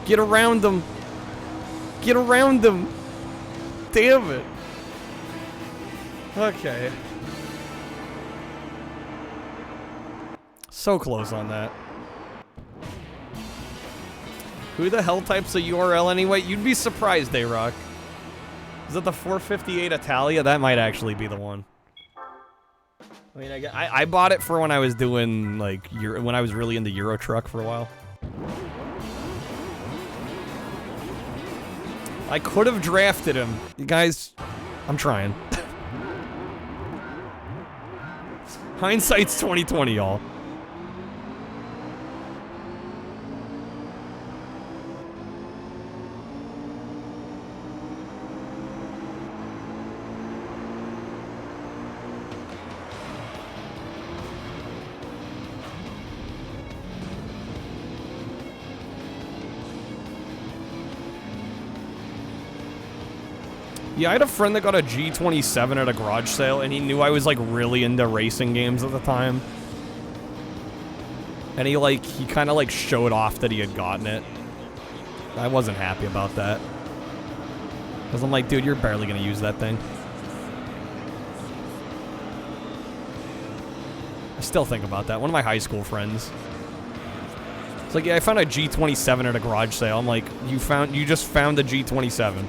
Get around him. Get around him. Damn it. Okay. So close on that. Who the hell types a URL anyway? You'd be surprised, A-Rock. Is it the 458 Italia? That might actually be the one. I mean, I bought it for when I was doing, like, when I was really into Euro Truck for a while. I could have drafted him. You guys, I'm trying. Hindsight's 2020, y'all. Yeah, I had a friend that got a G27 at a garage sale, and he knew I was, like, really into racing games at the time. And he kind of, like, showed off that he had gotten it. I wasn't happy about that. Because I'm like, dude, you're barely gonna use that thing. I still think about that. One of my high school friends. It's like, yeah, I found a G27 at a garage sale. I'm like, you just found a G27.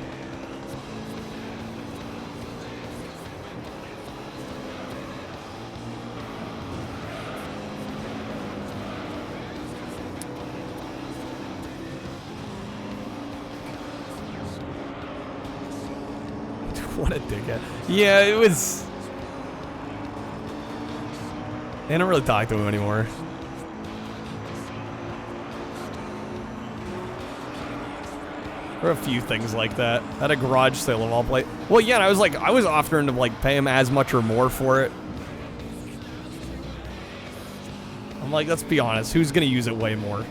What a dickhead. Yeah, it was... I don't really talk to him anymore. There were a few things like that. At a garage sale of all places. Well, yeah, and I was offering to, like, pay him as much or more for it. I'm like, let's be honest, who's gonna use it way more?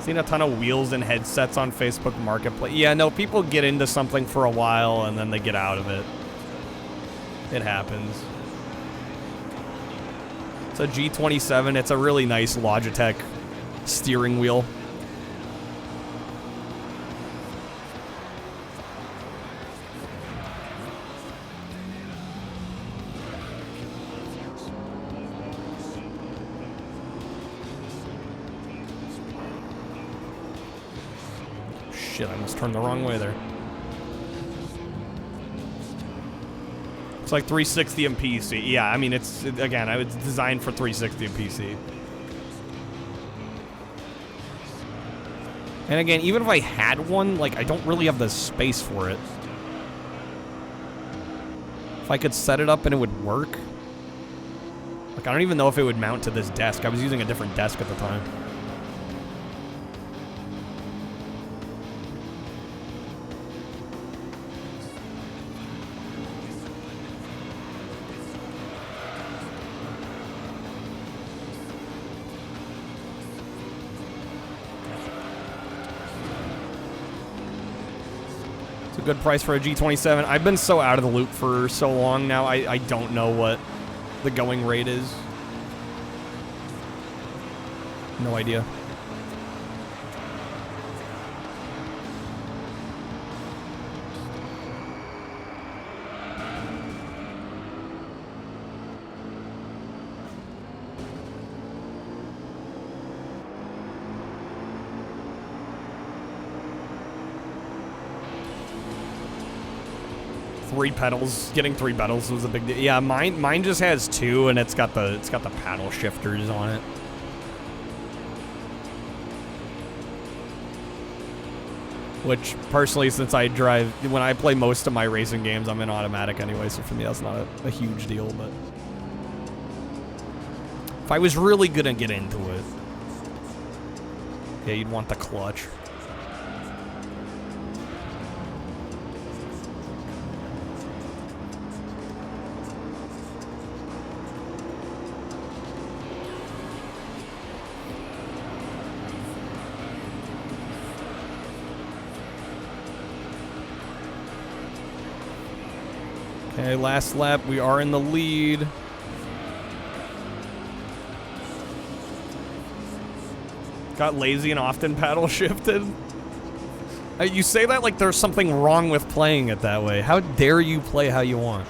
Seen a ton of wheels and headsets on Facebook Marketplace. Yeah, no, people get into something for a while and then they get out of it. It happens. It's a G27. It's a really nice Logitech steering wheel. Shit, I almost turned the wrong way there. It's like 360 and PC. Yeah, I mean, it's, again, it's designed for 360 and PC. And again, even if I had one, like, I don't really have the space for it. If I could set it up and it would work. Like, I don't even know if it would mount to this desk. I was using a different desk at the time. Good price for a G27. I've been so out of the loop for so long now, I don't know what the going rate is. No idea. Three pedals. Getting three pedals was a big deal. Yeah, mine just has two, and it's got the paddle shifters on it. Which, personally, since I drive, when I play most of my racing games, I'm in automatic anyway, so for me that's not a huge deal, but if I was really gonna get into it, yeah, you'd want the clutch. Okay, last lap. We are in the lead. Got lazy and often paddle shifted. You say that like there's something wrong with playing it that way. How dare you play how you want?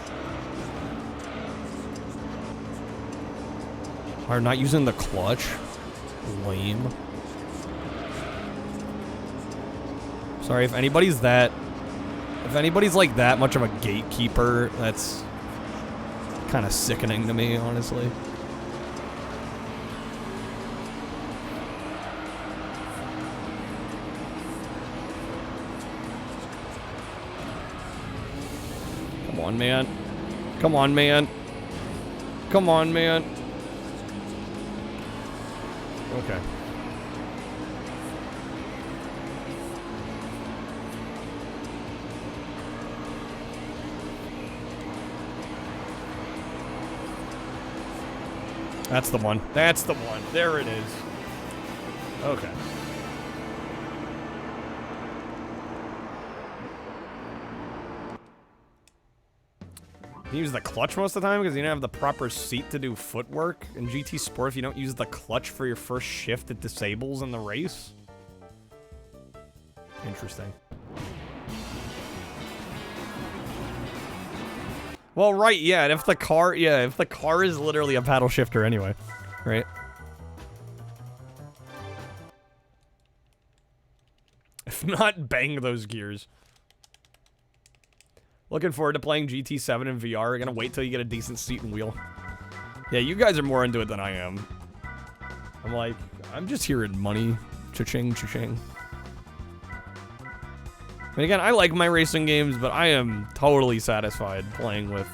Are not using the clutch? Lame. Sorry, if anybody's like that much of a gatekeeper, that's kind of sickening to me, honestly. Come on, man. Come on, man. Come on, man. Okay. That's the one. That's the one. There it is. Okay. You use the clutch most of the time because you don't have the proper seat to do footwork. In GT Sport, if you don't use the clutch for your first shift, it disables in the race. Interesting. Well, right, yeah, and if the car is literally a paddle shifter anyway, right? If not, bang those gears. Looking forward to playing GT7 in VR. We're gonna wait till you get a decent seat and wheel. Yeah, you guys are more into it than I am. I'm just hearing money. Cha-ching, cha-ching. And again, I like my racing games, but I am totally satisfied playing with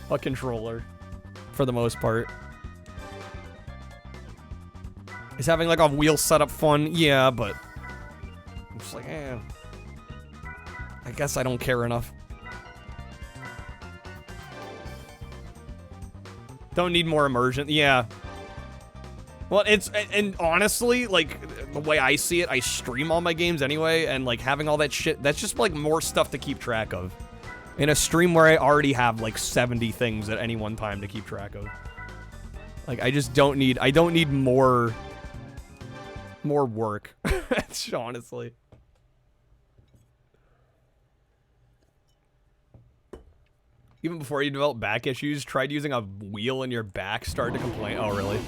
a controller for the most part. Is having like a wheel setup fun? Yeah, but I'm just like, I guess I don't care enough. Don't need more immersion. Yeah. Well, and honestly, like, the way I see it, I stream all my games anyway, and, like, having all that shit, that's just, like, more stuff to keep track of. In a stream where I already have, like, 70 things at any one time to keep track of. Like, I just don't need, more work. Honestly. Even before you develop back issues, tried using a wheel in your back, started to complain. Oh, really?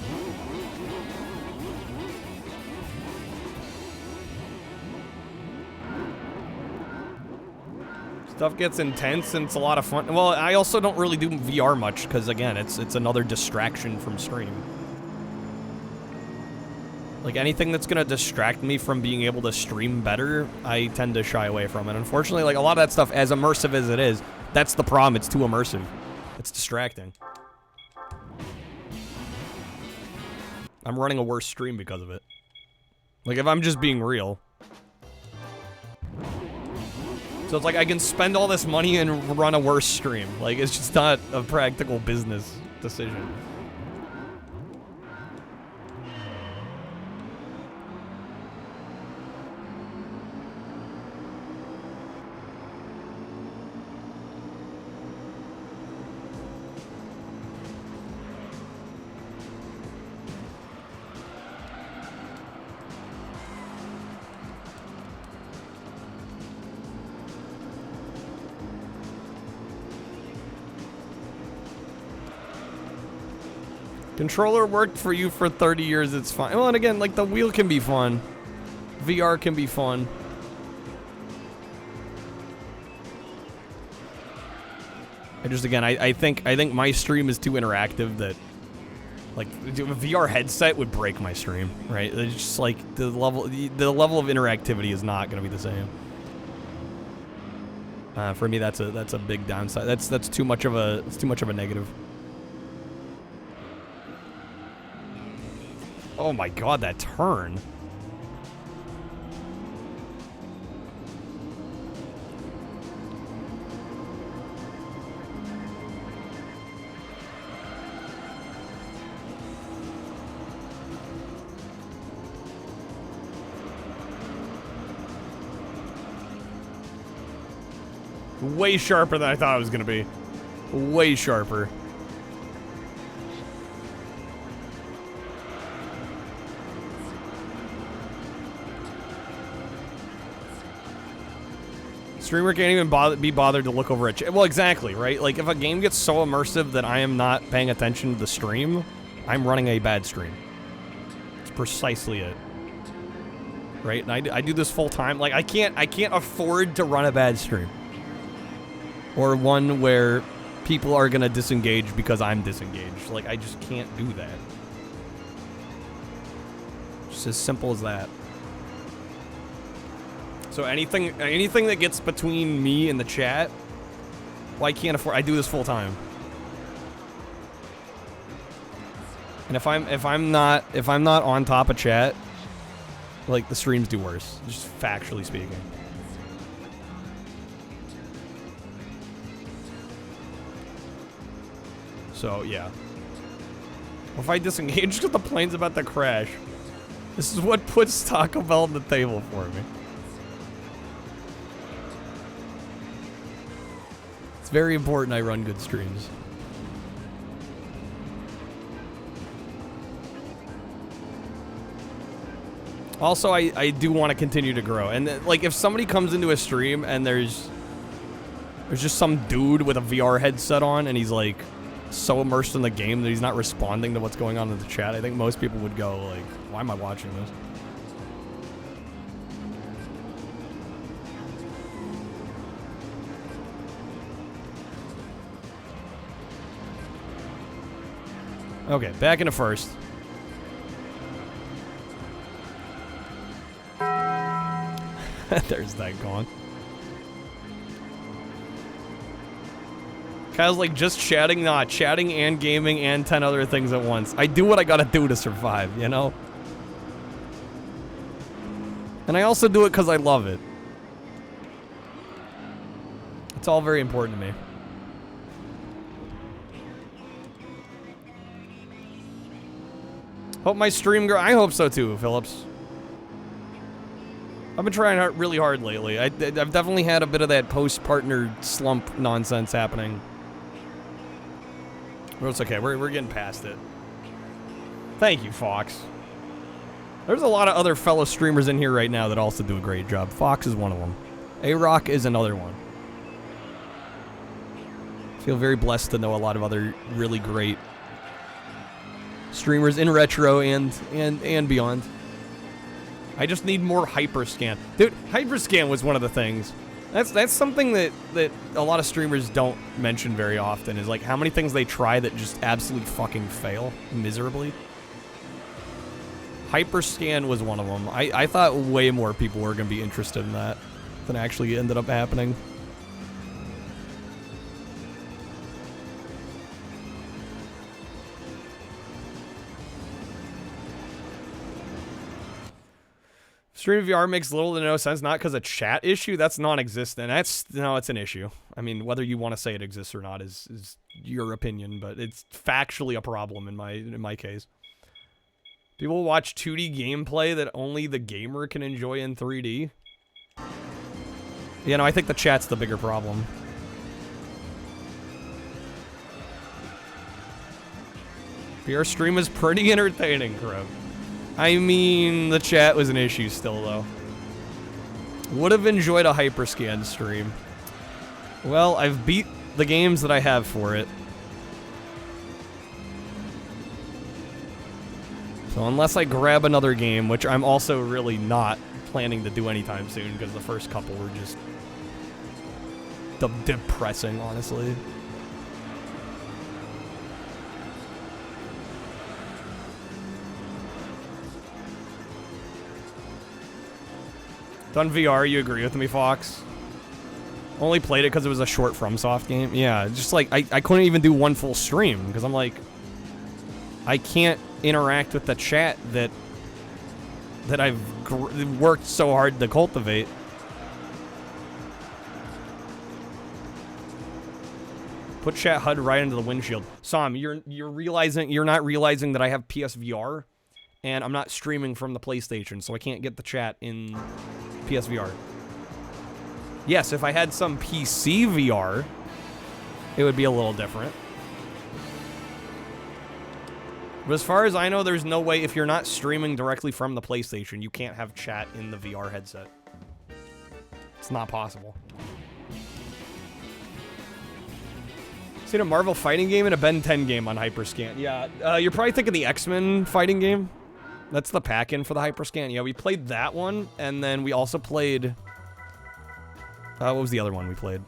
Stuff gets intense and it's a lot of fun. Well, I also don't really do VR much because, again, it's another distraction from stream. Like, anything that's gonna distract me from being able to stream better, I tend to shy away from it. Unfortunately, like, a lot of that stuff, as immersive as it is, that's the problem. It's too immersive. It's distracting. I'm running a worse stream because of it. Like, if I'm just being real. So it's like I can spend all this money and run a worse stream. Like, it's just not a practical business decision. Controller worked for you for 30 years, it's fine. Well, and again, like, the wheel can be fun. VR can be fun. I think my stream is too interactive that, like, a VR headset would break my stream, right? It's just, like, the level of interactivity is not going to be the same. For me, that's a big downside. That's too much of a negative. Oh my god, that turn. Way sharper than I thought it was gonna be. Way sharper. Streamer can't even be bothered to look over a chat. Well, exactly, right? Like, if a game gets so immersive that I am not paying attention to the stream, I'm running a bad stream. It's precisely it. Right? And I do this full time. Like, I can't afford to run a bad stream. Or one where people are gonna disengage because I'm disengaged. Like, I just can't do that. Just as simple as that. So anything that gets between me and the chat, well, I can't afford. I do this full time. And if I'm not on top of chat, like, the streams do worse, just factually speaking. So yeah. If I disengage because the plane's about to crash, this is what puts Taco Bell on the table for me. It's very important I run good streams. Also, I do want to continue to grow. And, like, if somebody comes into a stream and there's just some dude with a VR headset on and he's, like, so immersed in the game that he's not responding to what's going on in the chat, I think most people would go, like, why am I watching this? Okay, back into first. There's that gone. Kyle's like, just chatting? Nah, chatting and gaming and 10 other things at once. I do what I gotta do to survive, you know? And I also do it because I love it. It's all very important to me. Hope my stream grow. I hope so too, Phillips. I've been trying really hard lately. I've definitely had a bit of that post-partner slump nonsense happening. But it's okay. We're getting past it. Thank you, Fox. There's a lot of other fellow streamers in here right now that also do a great job. Fox is one of them. A-Rock is another one. I feel very blessed to know a lot of other really great streamers in retro and beyond. I just need more hyperscan. Dude, hyperscan was one of the things. That's something that a lot of streamers don't mention very often, is like how many things they try that just absolutely fucking fail miserably. Hyperscan was one of them. I thought way more people were going to be interested in that than actually ended up happening. Stream VR makes little to no sense, not because of chat issue. That's non-existent. No, it's an issue. I mean, whether you want to say it exists or not is your opinion, but it's factually a problem in my case. People watch 2D gameplay that only the gamer can enjoy in 3D. You know, I think the chat's the bigger problem. VR stream is pretty entertaining, Crow. I mean, the chat was an issue still, though. Would have enjoyed a hyperscan stream. Well, I've beat the games that I have for it. So unless I grab another game, which I'm also really not planning to do anytime soon, because the first couple were just depressing, honestly. Done VR, you agree with me, Fox? Only played it because it was a short FromSoft game. Yeah, just like, I couldn't even do one full stream, because I'm like, I can't interact with the chat that I've worked so hard to cultivate. Put chat HUD right into the windshield. Sam, you're not realizing that I have PSVR, and I'm not streaming from the PlayStation, so I can't get the chat in PSVR. Yes, if I had some PC VR, it would be a little different. But as far as I know, there's no way, if you're not streaming directly from the PlayStation, you can't have chat in the VR headset. It's not possible. Seen a Marvel fighting game and a Ben 10 game on Hyperscan. Yeah, you're probably thinking the X-Men fighting game. That's the pack-in for the Hyperscan. Yeah, we played that one, and then we also played... what was the other one we played?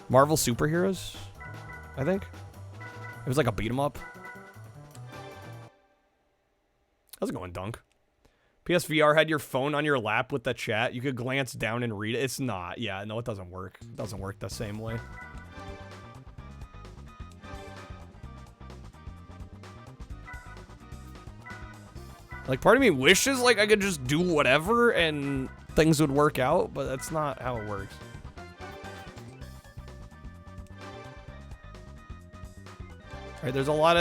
Marvel Superheroes, I think. It was like a beat-em-up. How's it going, Dunk? PSVR had your phone on your lap with the chat. You could glance down and read it. It's not. Yeah, no, it doesn't work. It doesn't work the same way. Like, part of me wishes, like, I could just do whatever and things would work out, but that's not how it works. Right, there's a lot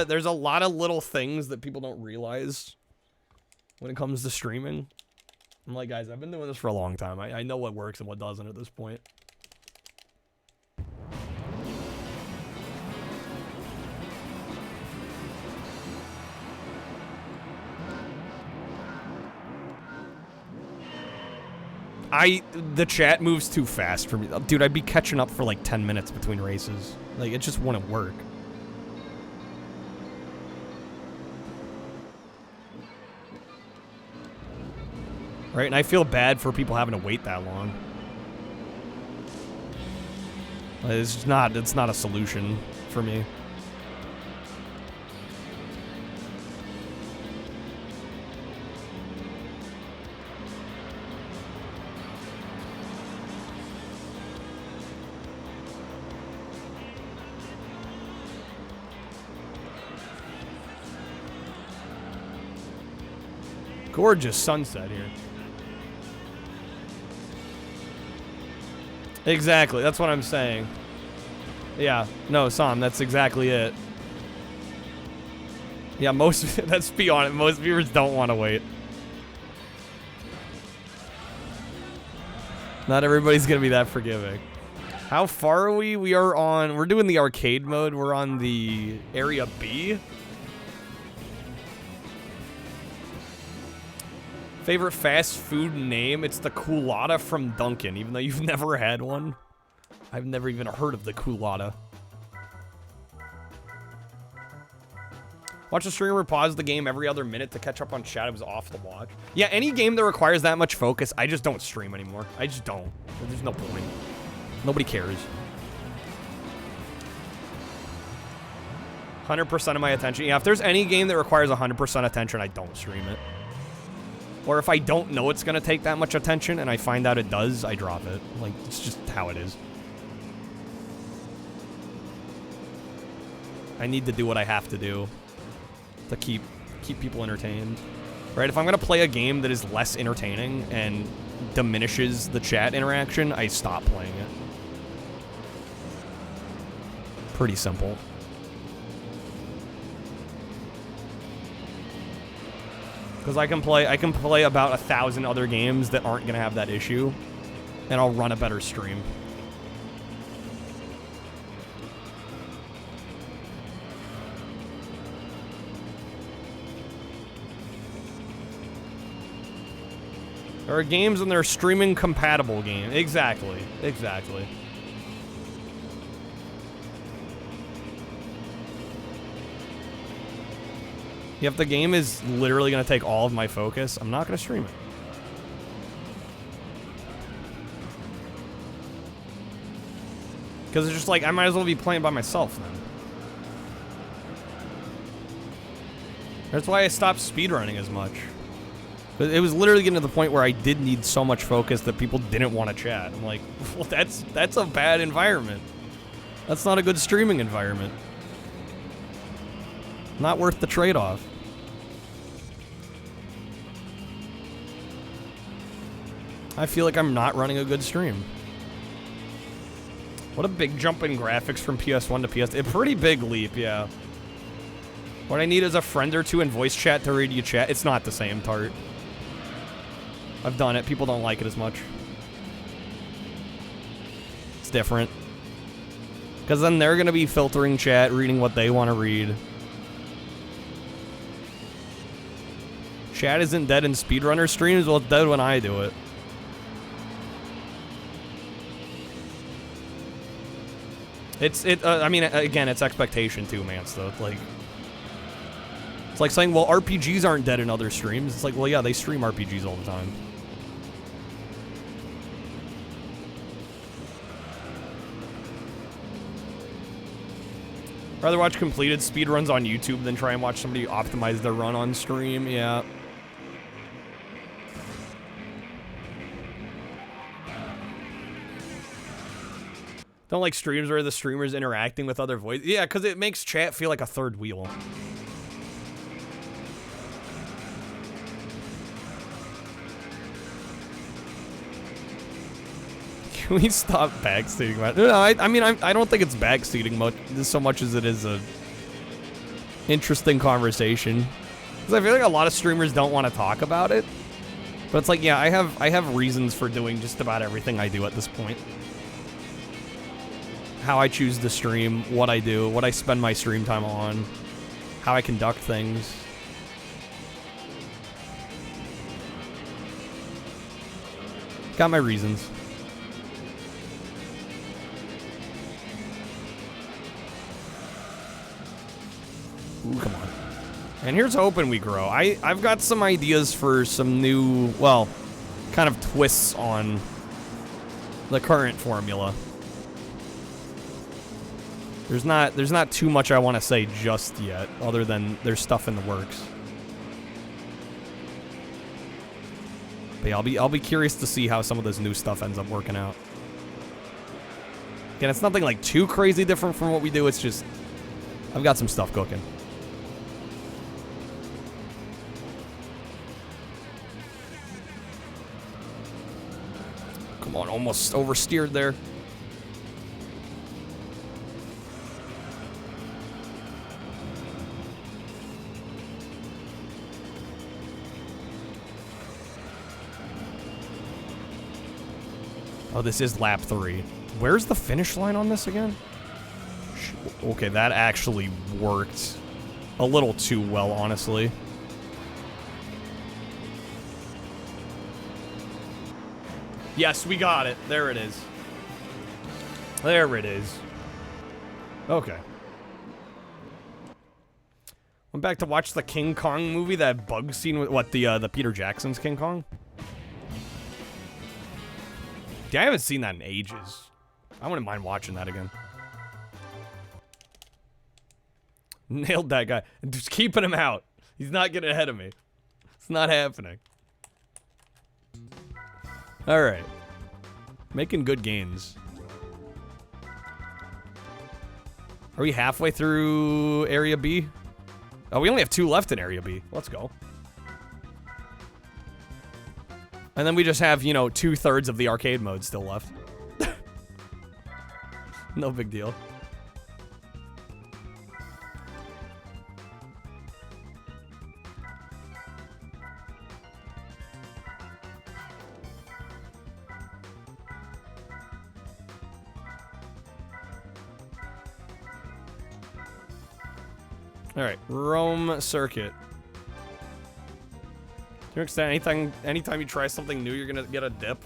of little things that people don't realize when it comes to streaming. I'm like, guys, I've been doing this for a long time. I know what works and what doesn't at this point. The chat moves too fast for me. Dude, I'd be catching up for like 10 minutes between races. Like, it just wouldn't work. Right, and I feel bad for people having to wait that long. It's not a solution for me. Gorgeous sunset here. Exactly, that's what I'm saying. Yeah, no, Sam, that's exactly it. Yeah, let's be honest, most viewers don't want to wait. Not everybody's gonna be that forgiving. How far are we? We're doing the arcade mode. We're on the area B. Favorite fast food name? It's the culotta from Dunkin', even though you've never had one. I've never even heard of the culotta. Watch a streamer pause the game every other minute to catch up on chat. It was off to watch. Yeah, any game that requires that much focus, I just don't stream anymore. I just don't. There's no point. Nobody cares. 100% of my attention. Yeah, if there's any game that requires 100% attention, I don't stream it. Or if I don't know it's going to take that much attention and I find out it does, I drop it. Like, it's just how it is. I need to do what I have to do to keep people entertained. Right? If I'm going to play a game that is less entertaining and diminishes the chat interaction, I stop playing it. Pretty simple. Because I can play about 1,000 other games that aren't gonna have that issue, and I'll run a better stream. There are games and they're streaming compatible games. Exactly. Exactly. If the game is literally going to take all of my focus, I'm not going to stream it. Because it's just like, I might as well be playing by myself then. That's why I stopped speedrunning as much. It was literally getting to the point where I did need so much focus that people didn't want to chat. I'm like, well, that's a bad environment. That's not a good streaming environment. Not worth the trade-off. I feel like I'm not running a good stream. What a big jump in graphics from PS1 to PS2. A pretty big leap, yeah. What I need is a friend or two in voice chat to read you chat. It's not the same, Tart. I've done it. People don't like it as much. It's different. Because then they're going to be filtering chat, reading what they want to read. Chat isn't dead in speedrunner streams? Well, it's dead when I do it. I mean, again, it's expectation too, man, so, like... It's like saying, well, RPGs aren't dead in other streams. It's like, well, yeah, they stream RPGs all the time. Rather watch completed speedruns on YouTube than try and watch somebody optimize their run on stream, yeah. Don't like streams where the streamer's interacting with other voices. Yeah, because it makes chat feel like a third wheel. Can we stop backseating? No, I mean, I don't think it's backseating much, so much as it is a interesting conversation. Because I feel like a lot of streamers don't want to talk about it. But it's like, yeah, I have reasons for doing just about everything I do at this point. How I choose to stream, what I do, what I spend my stream time on, how I conduct things. Got my reasons. Ooh, come on. And here's hoping we grow. I've got some ideas for some new, well, kind of twists on the current formula. There's not too much I want to say just yet, other than there's stuff in the works. But yeah, I'll be curious to see how some of this new stuff ends up working out. Again, it's nothing like too crazy different from what we do. It's just I've got some stuff cooking. Come on, almost oversteered there. Oh, this is lap 3. Where's the finish line on this again? Okay, that actually worked a little too well, honestly. Yes, we got it. There it is. There it is. Okay. Went back to watch the King Kong movie, that bug scene with, what, the Peter Jackson's King Kong? Yeah, I haven't seen that in ages. I wouldn't mind watching that again. Nailed that guy. Just keeping him out. He's not getting ahead of me. It's not happening. Alright. Making good gains. Are we halfway through Area B? Oh, we only have 2 left in Area B. Let's go. And then we just have, you know, 2/3 of the arcade mode still left. No big deal. All right, Rome Circuit. To an extent, anytime you try something new, you're gonna get a dip.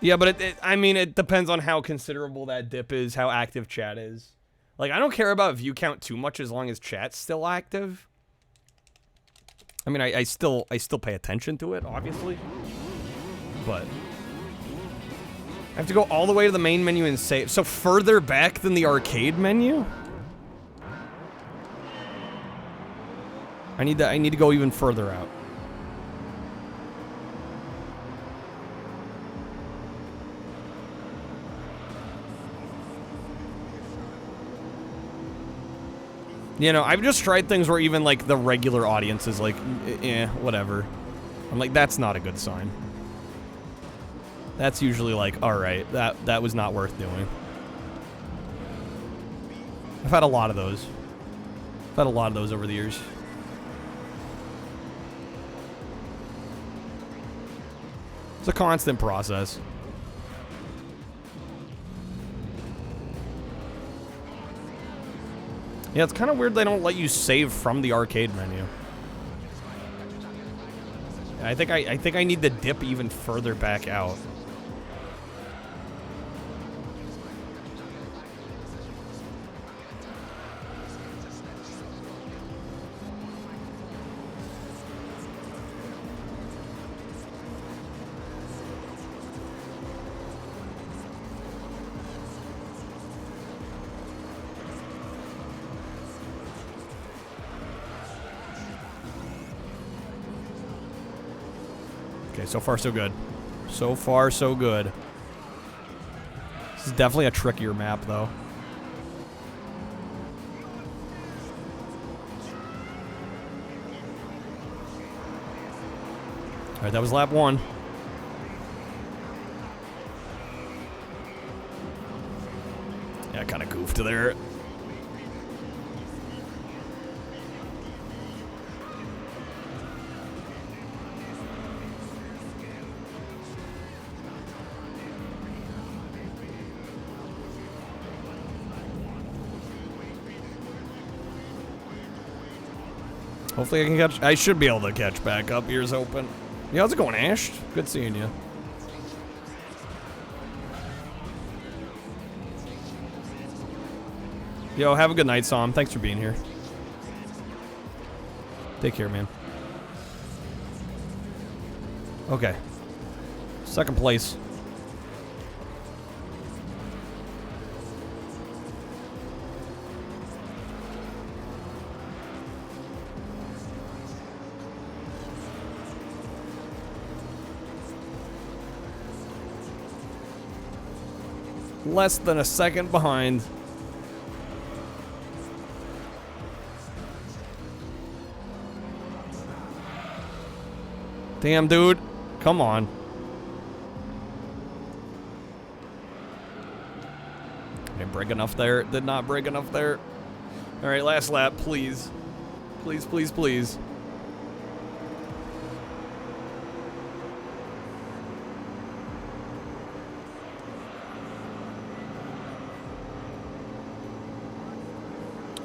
Yeah, but I mean, it depends on how considerable that dip is, how active chat is. Like, I don't care about view count too much as long as chat's still active. I mean, I still pay attention to it, obviously. But I have to go all the way to the main menu and save. So further back than the arcade menu? I need to go even further out. You know, I've just tried things where even like the regular audience is like, eh, whatever. I'm like, that's not a good sign. That's usually like, all right, that was not worth doing. I've had a lot of those. I've had a lot of those over the years. It's a constant process. Yeah, it's kind of weird they don't let you save from the arcade menu. I think I need to dip even further back out. Okay, so far so good. So far so good. This is definitely a trickier map though. Alright, that was lap 1. Yeah, I kind of goofed there. Hopefully I can catch... I should be able to catch back up. Ears open. Yeah, how's it going, Ash? Good seeing you. Yo, have a good night, Sam. Thanks for being here. Take care, man. Okay. Second place. Less than a second behind. Damn, dude. Come on. Didn't break enough there. Did not break enough there. All right, last lap, please. Please, please, please.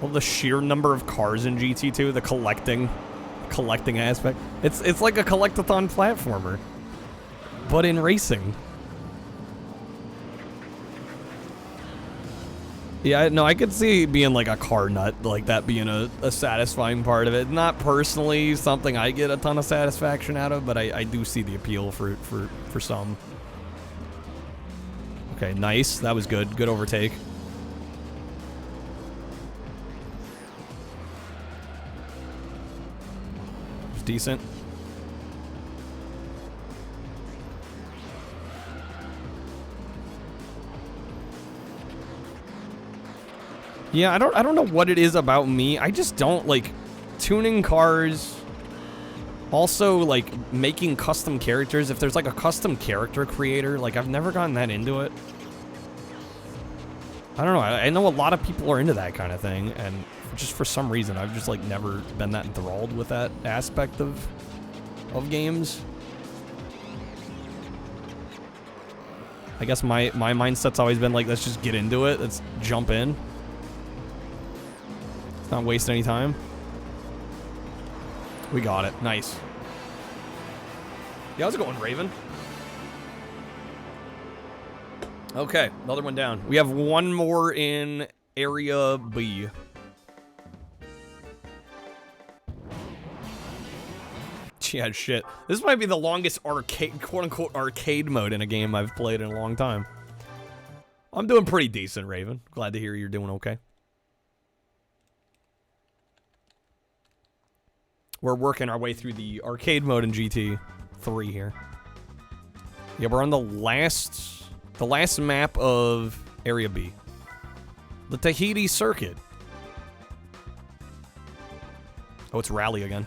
Well, the sheer number of cars in GT2, the collecting aspect. It's like a collectathon platformer, but in racing. Yeah, no, I could see being like a car nut, like that being a satisfying part of it. Not personally something I get a ton of satisfaction out of, but I do see the appeal for some. Okay, nice. That was good. Good overtake. Decent. Yeah, I don't know what it is about me. I just don't like tuning cars. Also, like making custom characters. If there's like a custom character creator, like I've never gotten that into it. I don't know. I know a lot of people are into that kind of thing, and just for some reason, I've just like never been that enthralled with that aspect of games. I guess my mindset's always been like, let's just get into it. Let's jump in. Let's not waste any time. We got it. Nice. Yeah, how's it going, Raven? Okay, another one down. We have one more in Area B. Yeah, shit. This might be the longest arcade, quote-unquote, arcade mode in a game I've played in a long time. I'm doing pretty decent, Raven. Glad to hear you're doing okay. We're working our way through the arcade mode in GT3 here. Yeah, we're on the last map of Area B. The Tahiti Circuit. Oh, it's Rally again.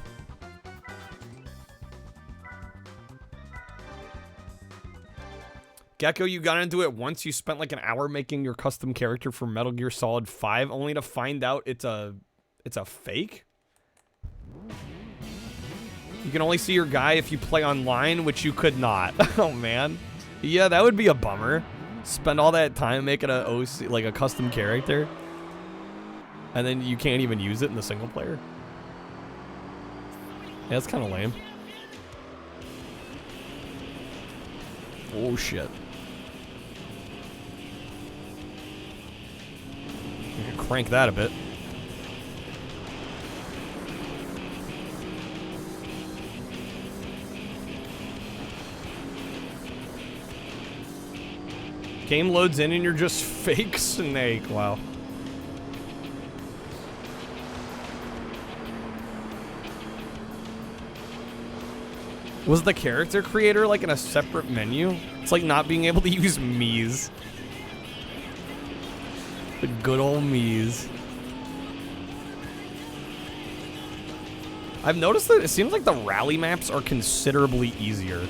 Gecko, you got into it once. You spent like an hour making your custom character for Metal Gear Solid 5, only to find out it's a fake. You can only see your guy if you play online, which you could not. Oh man, yeah, that would be a bummer. Spend all that time making a OC, like a custom character. and then you can't even use it in the single player. Yeah, that's kind of lame. Oh shit. You can crank that a bit. Game loads in and you're just fake Snake. Wow. Was the character creator like in a separate menu? It's like not being able to use Mii's. The good old Mii's. I've noticed that it seems like the rally maps are considerably easier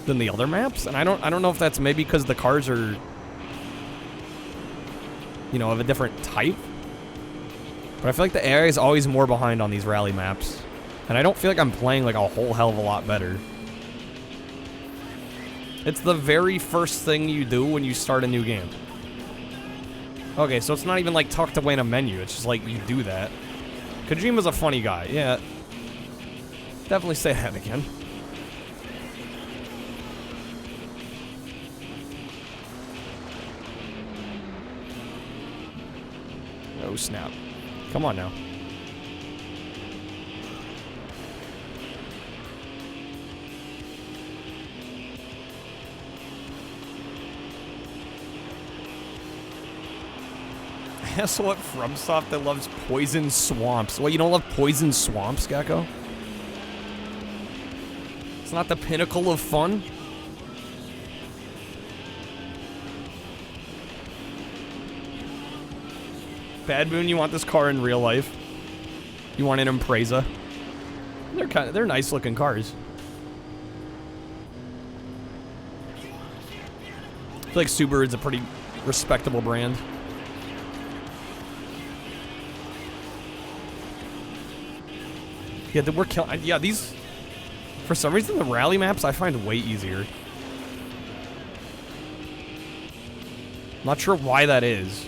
than the other maps, and I don't know if that's maybe because the cars are, you know, of a different type. But I feel like the AI is always more behind on these rally maps, and I don't feel like I'm playing like a whole hell of a lot better. It's the very first thing you do when you start a new game. Okay, so it's not even like tucked away in a menu. It's just like you do that. Kojima's a funny guy. Yeah. Definitely say that again. Oh snap. Come on now. Guess what? FromSoft that loves poison swamps. What, you don't love poison swamps, Gecko? It's not the pinnacle of fun? Bad Moon, you want this car in real life? You want an Impreza? They're nice looking cars. I feel like Subaru is a pretty respectable brand. Yeah, we're killing. Yeah, these. For some reason, the rally maps I find way easier. Not sure why that is.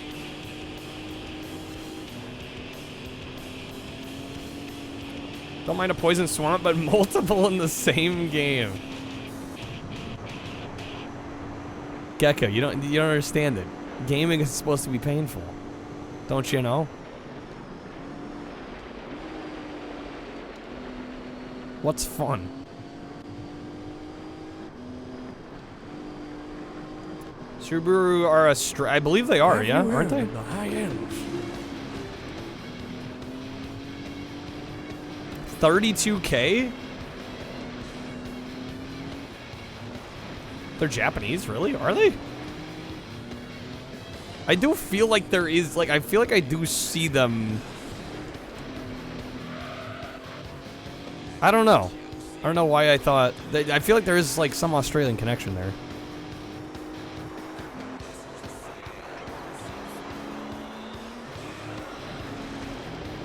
Don't mind a poison swamp, but multiple in the same game. Gecko, you don't understand it. Gaming is supposed to be painful. Don't you know? What's fun? Subaru are a I believe they are, yeah, aren't they? The high end. 32K? They're Japanese, really? Are they? I do feel like there is, like, I feel like I do see them. I don't know. I don't know why I thought. I feel like there is, like, some Australian connection there.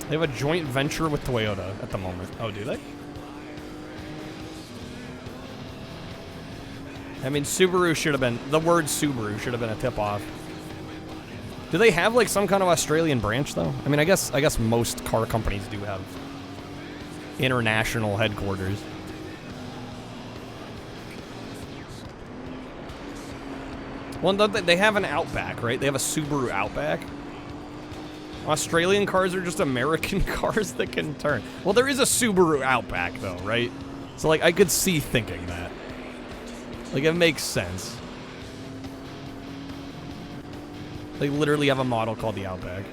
They have a joint venture with Toyota at the moment. Oh, do they? I mean, Subaru should have been, the word Subaru should have been a tip-off. Do they have, like, some kind of Australian branch, though? I mean, I guess most car companies do have international headquarters. Well, they have an Outback, right? They have a Subaru Outback. Australian cars are just American cars that can turn. Well, there is a Subaru Outback, though, right? So, like, I could see thinking that. Like, it makes sense. They literally have a model called the Outback.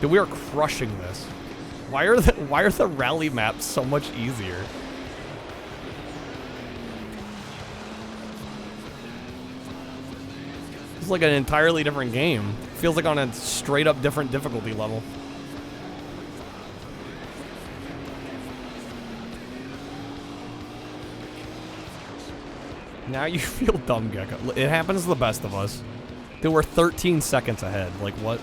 Dude, we are crushing this. Why are the rally maps so much easier? It's like an entirely different game. Feels like on a straight up different difficulty level. Now you feel dumb, Gecko. It happens to the best of us. Dude, we're 13 seconds ahead. Like, what?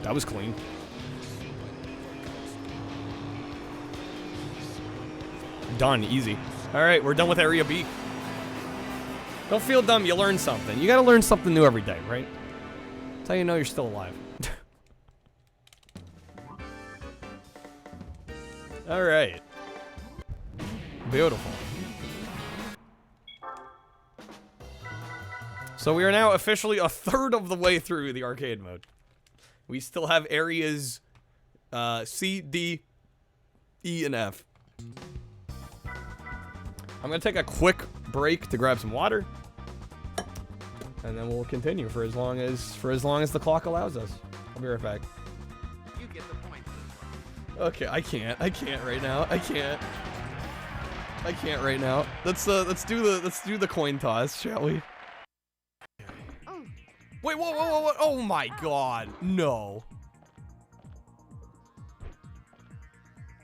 That was clean. Done, easy. All right, we're done with Area B. Don't feel dumb, you learn something. You gotta learn something new every day, right? That's how you know you're still alive. All right. Beautiful. So we are now officially a third of the way through the arcade mode. We still have areas C, D, E, and F. I'm gonna take a quick break to grab some water, and then we'll continue for as long as the clock allows us. I'll be right back. You get the point. Okay, I can't right now. I can't right now. Let's do the coin toss, shall we? Wait, whoa! Oh my God, no!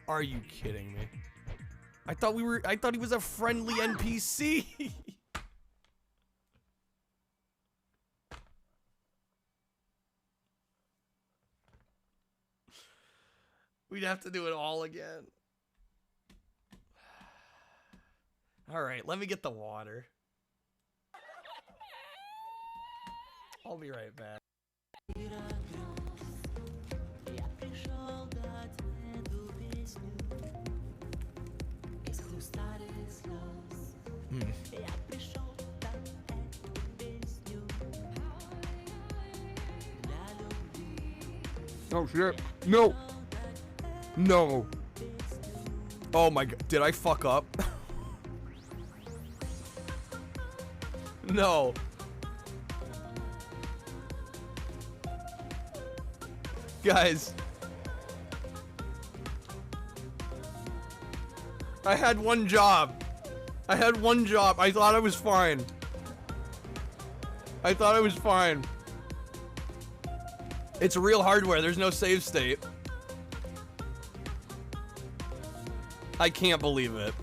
Are you kidding me? I thought he was a friendly NPC. We'd have to do it all again. All right, let me get the water. I'll be right back. Oh shit. No. No. Oh my God. Did I fuck up? No. Guys. I had one job. I thought I was fine. It's real hardware. There's no save state. I can't believe it.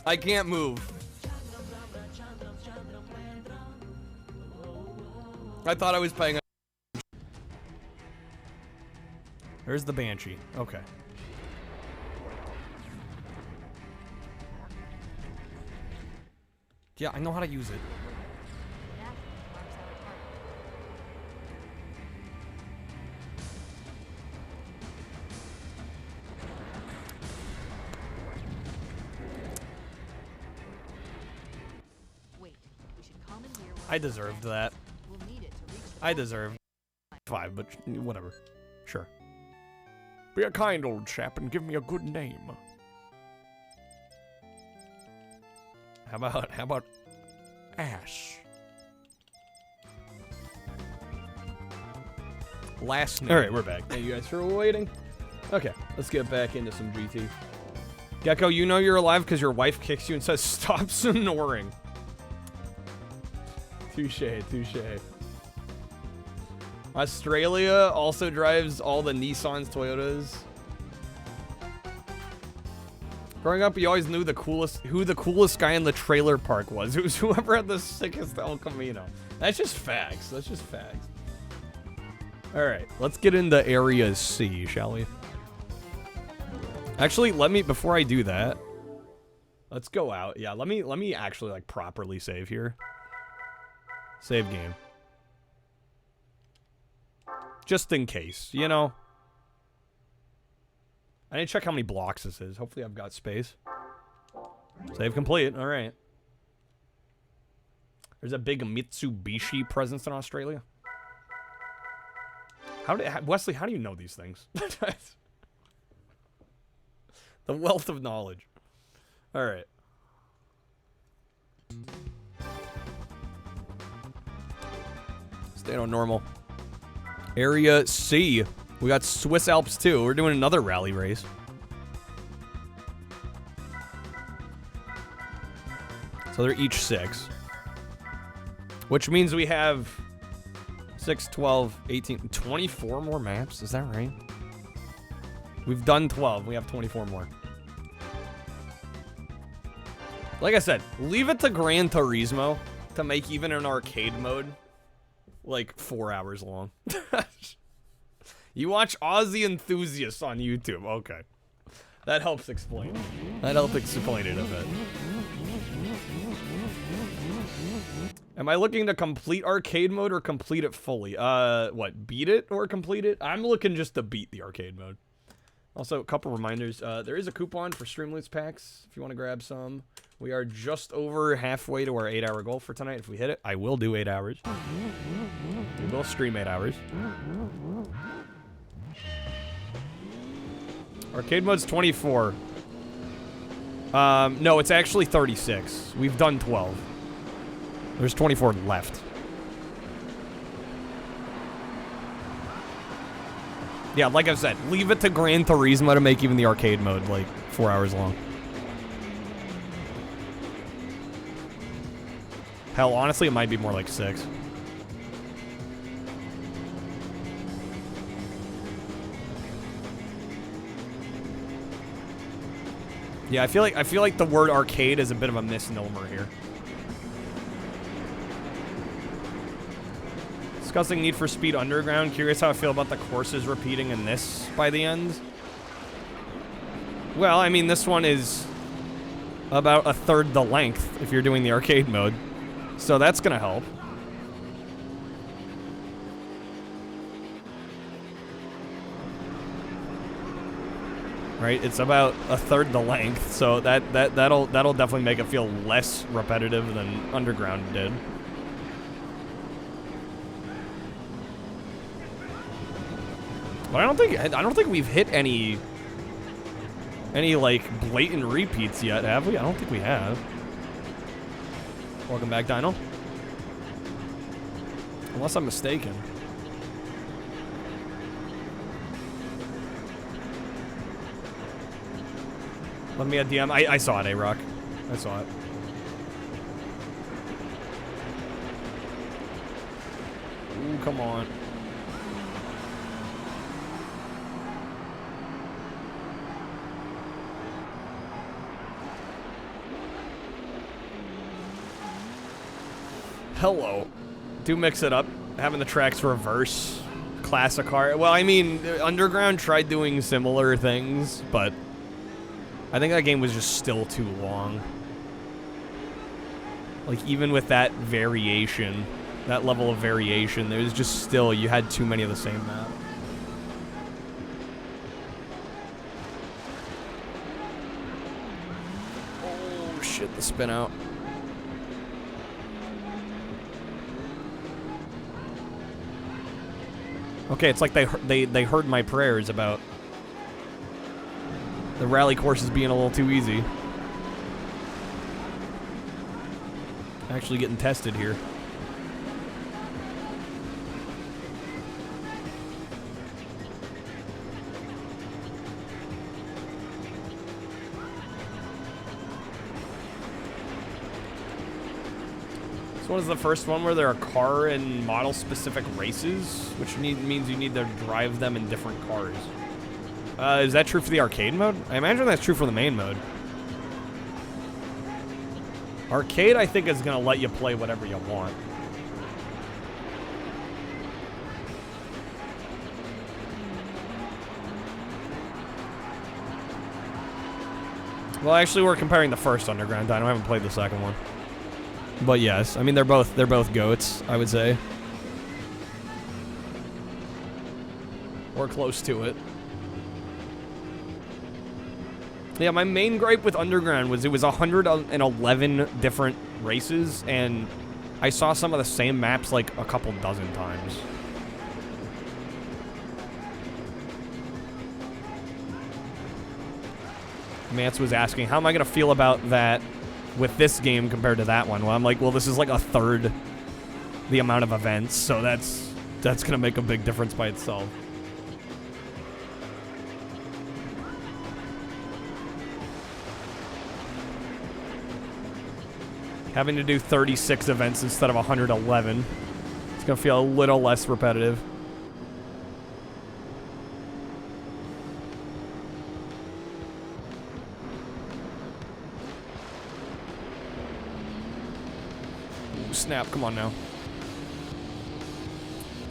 I can't move. I thought I was paying. There's the Banshee. Okay. Yeah, I know how to use it. Wait, we should commandeer one I deserved that. We'll need it to reach the I deserve 5, but whatever. Sure. Be a kind old chap and give me a good name. How about Ash? Last name. All right, we're back. Thank you guys for waiting. Okay, let's get back into some GT. Gecko, you know you're alive because your wife kicks you and says, "Stop snoring." Touche. Australia also drives all the Nissans, Toyotas. Growing up, you always knew who the coolest guy in the trailer park was. It was whoever had the sickest El Camino. That's just facts. All right, let's get into Area C, shall we? Actually, before I do that, let's go out. Yeah, let me actually like properly save here. Save game. Just in case, you know. I need to check how many blocks this is. Hopefully I've got space. Save complete. All right. There's a big Mitsubishi presence in Australia. Wesley, how do you know these things? The wealth of knowledge. All right. Stay on normal. Area C. We got Swiss Alps too. We're doing another rally race. So they're each 6. Which means we have 6, 12, 18, 24 more maps. Is that right? We've done 12. We have 24 more. Like I said, leave it to Gran Turismo to make even an arcade mode like 4 hours long. You watch Aussie Enthusiasts on YouTube. Okay. That helps explain. That helps explain it a bit. Am I looking to complete arcade mode or complete it fully? What, beat it or complete it? I'm looking just to beat the arcade mode. Also, a couple reminders. There is a coupon for Streamloots packs if you want to grab some. We are just over halfway to our 8-hour goal for tonight. If we hit it, I will do 8 hours. We will stream 8 hours. Arcade mode's 24. No, it's actually 36. We've done 12. There's 24 left. Yeah, like I said, leave it to Gran Turismo to make even the arcade mode, like, 4 hours long. Hell, honestly, it might be more like 6. Yeah, I feel like the word arcade is a bit of a misnomer here. Discussing Need for Speed Underground. Curious how I feel about the courses repeating in this by the end. Well, I mean, this one is about a third the length if you're doing the arcade mode. So that's gonna help. Right, it's about a third the length, so that'll definitely make it feel less repetitive than Underground did. But I don't think we've hit any like blatant repeats yet, have we? I don't think we have. Welcome back, Dino. Unless I'm mistaken. Let me a DM. I saw it, A-Rock. I saw it. Ooh, come on. Hello. Do mix it up. Having the tracks reverse. Classic car. Well, I mean, Underground tried doing similar things, but I think that game was just still too long. Like, even with that variation, that level of variation, there was just still, you had too many of the same map. Oh, shit, the spin out. Okay, it's like they heard my prayers about the rally courses being a little too easy. Actually getting tested here. This one is the first one where there are car and model specific races, which means you need to drive them in different cars. Is that true for the arcade mode? I imagine that's true for the main mode. Arcade, I think, is going to let you play whatever you want. Well, actually, we're comparing the first Underground Dino. I haven't played the second one. But yes, I mean, they're both goats, I would say. Or close to it. Yeah, my main gripe with Underground was it was 111 different races, and I saw some of the same maps like a couple dozen times. Mance was asking, how am I going to feel about that with this game compared to that one? Well, I'm like, well, this is like a third the amount of events, so that's going to make a big difference by itself. Having to do 36 events instead of 111. It's going to feel a little less repetitive. Ooh, snap, come on now.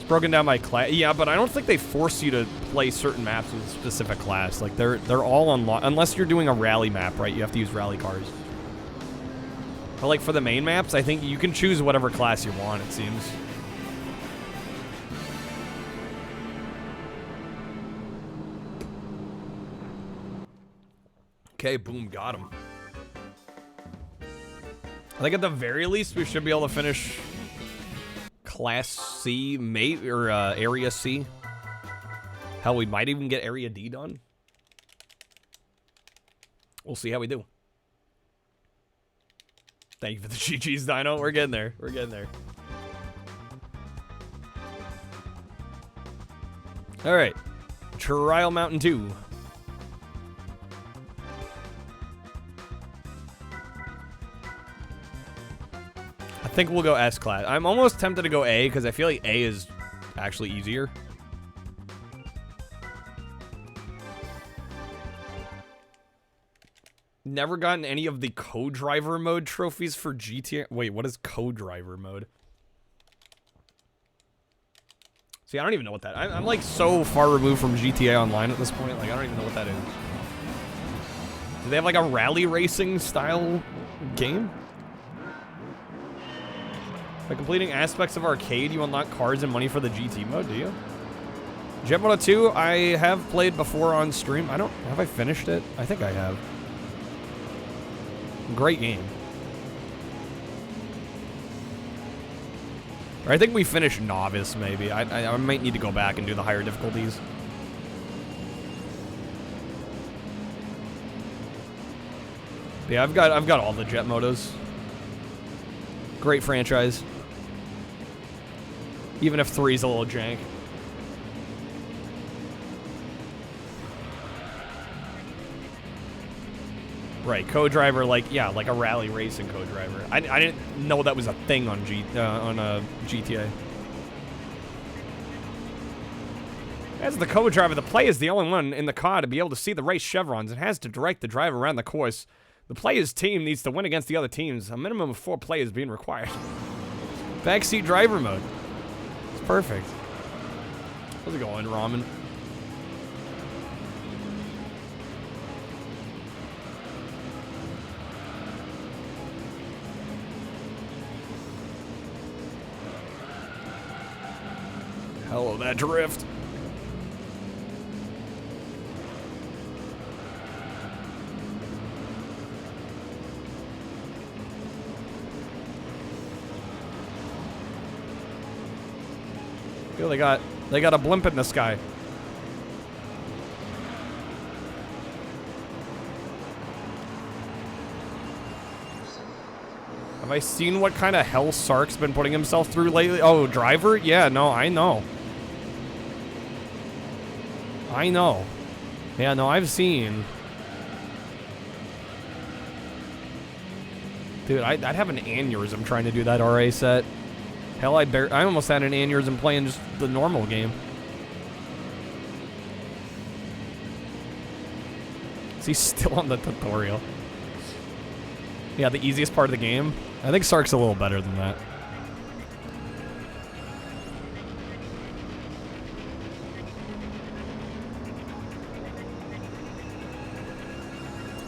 It's broken down by class. Yeah, but I don't think they force you to play certain maps with a specific class. Like, they're all unlocked. Unless you're doing a rally map, right? You have to use rally cars. But, like, for the main maps, I think you can choose whatever class you want, it seems. Okay, boom, got him. I think at the very least, we should be able to finish Class C, mate, or Area C. Hell, we might even get Area D done. We'll see how we do. Thank you for the GG's, Dino. We're getting there. We're getting there. All right. Trial Mountain 2. I think we'll go S class. I'm almost tempted to go A because I feel like A is actually easier. Never gotten any of the co-driver mode trophies for GTA. Wait, what is co-driver mode? See, I don't even know what that. I'm like so far removed from GTA Online at this point. Like, I don't even know what that is. Do they have like a rally racing style game? By completing aspects of arcade, you unlock cards and money for the GT mode, do you? Jet Moto 2, I have played before on stream. Have I finished it? I think I have. Great game. Or I think we finished Novice, maybe. I might need to go back and do the higher difficulties. Yeah, I've got all the Jet Motos. Great franchise. Even if 3's a little jank. Right, co-driver, like, yeah, like a rally racing co-driver. I didn't know that was a thing on GTA. As the co-driver, the player is the only one in the car to be able to see the race chevrons and has to direct the driver around the course. The player's team needs to win against the other teams. A minimum of 4 players being required. Backseat driver mode. It's perfect. How's it going, Ramen? Hello, that drift. Feel they got a blimp in the sky. Have I seen what kind of hell Sark's been putting himself through lately? Oh, driver? Yeah, no, I know. I know. Yeah, no, I've seen. Dude, I'd have an aneurysm trying to do that RA set. Hell, I almost had an aneurysm playing just the normal game. Is he still on the tutorial? Yeah, the easiest part of the game. I think Sark's a little better than that.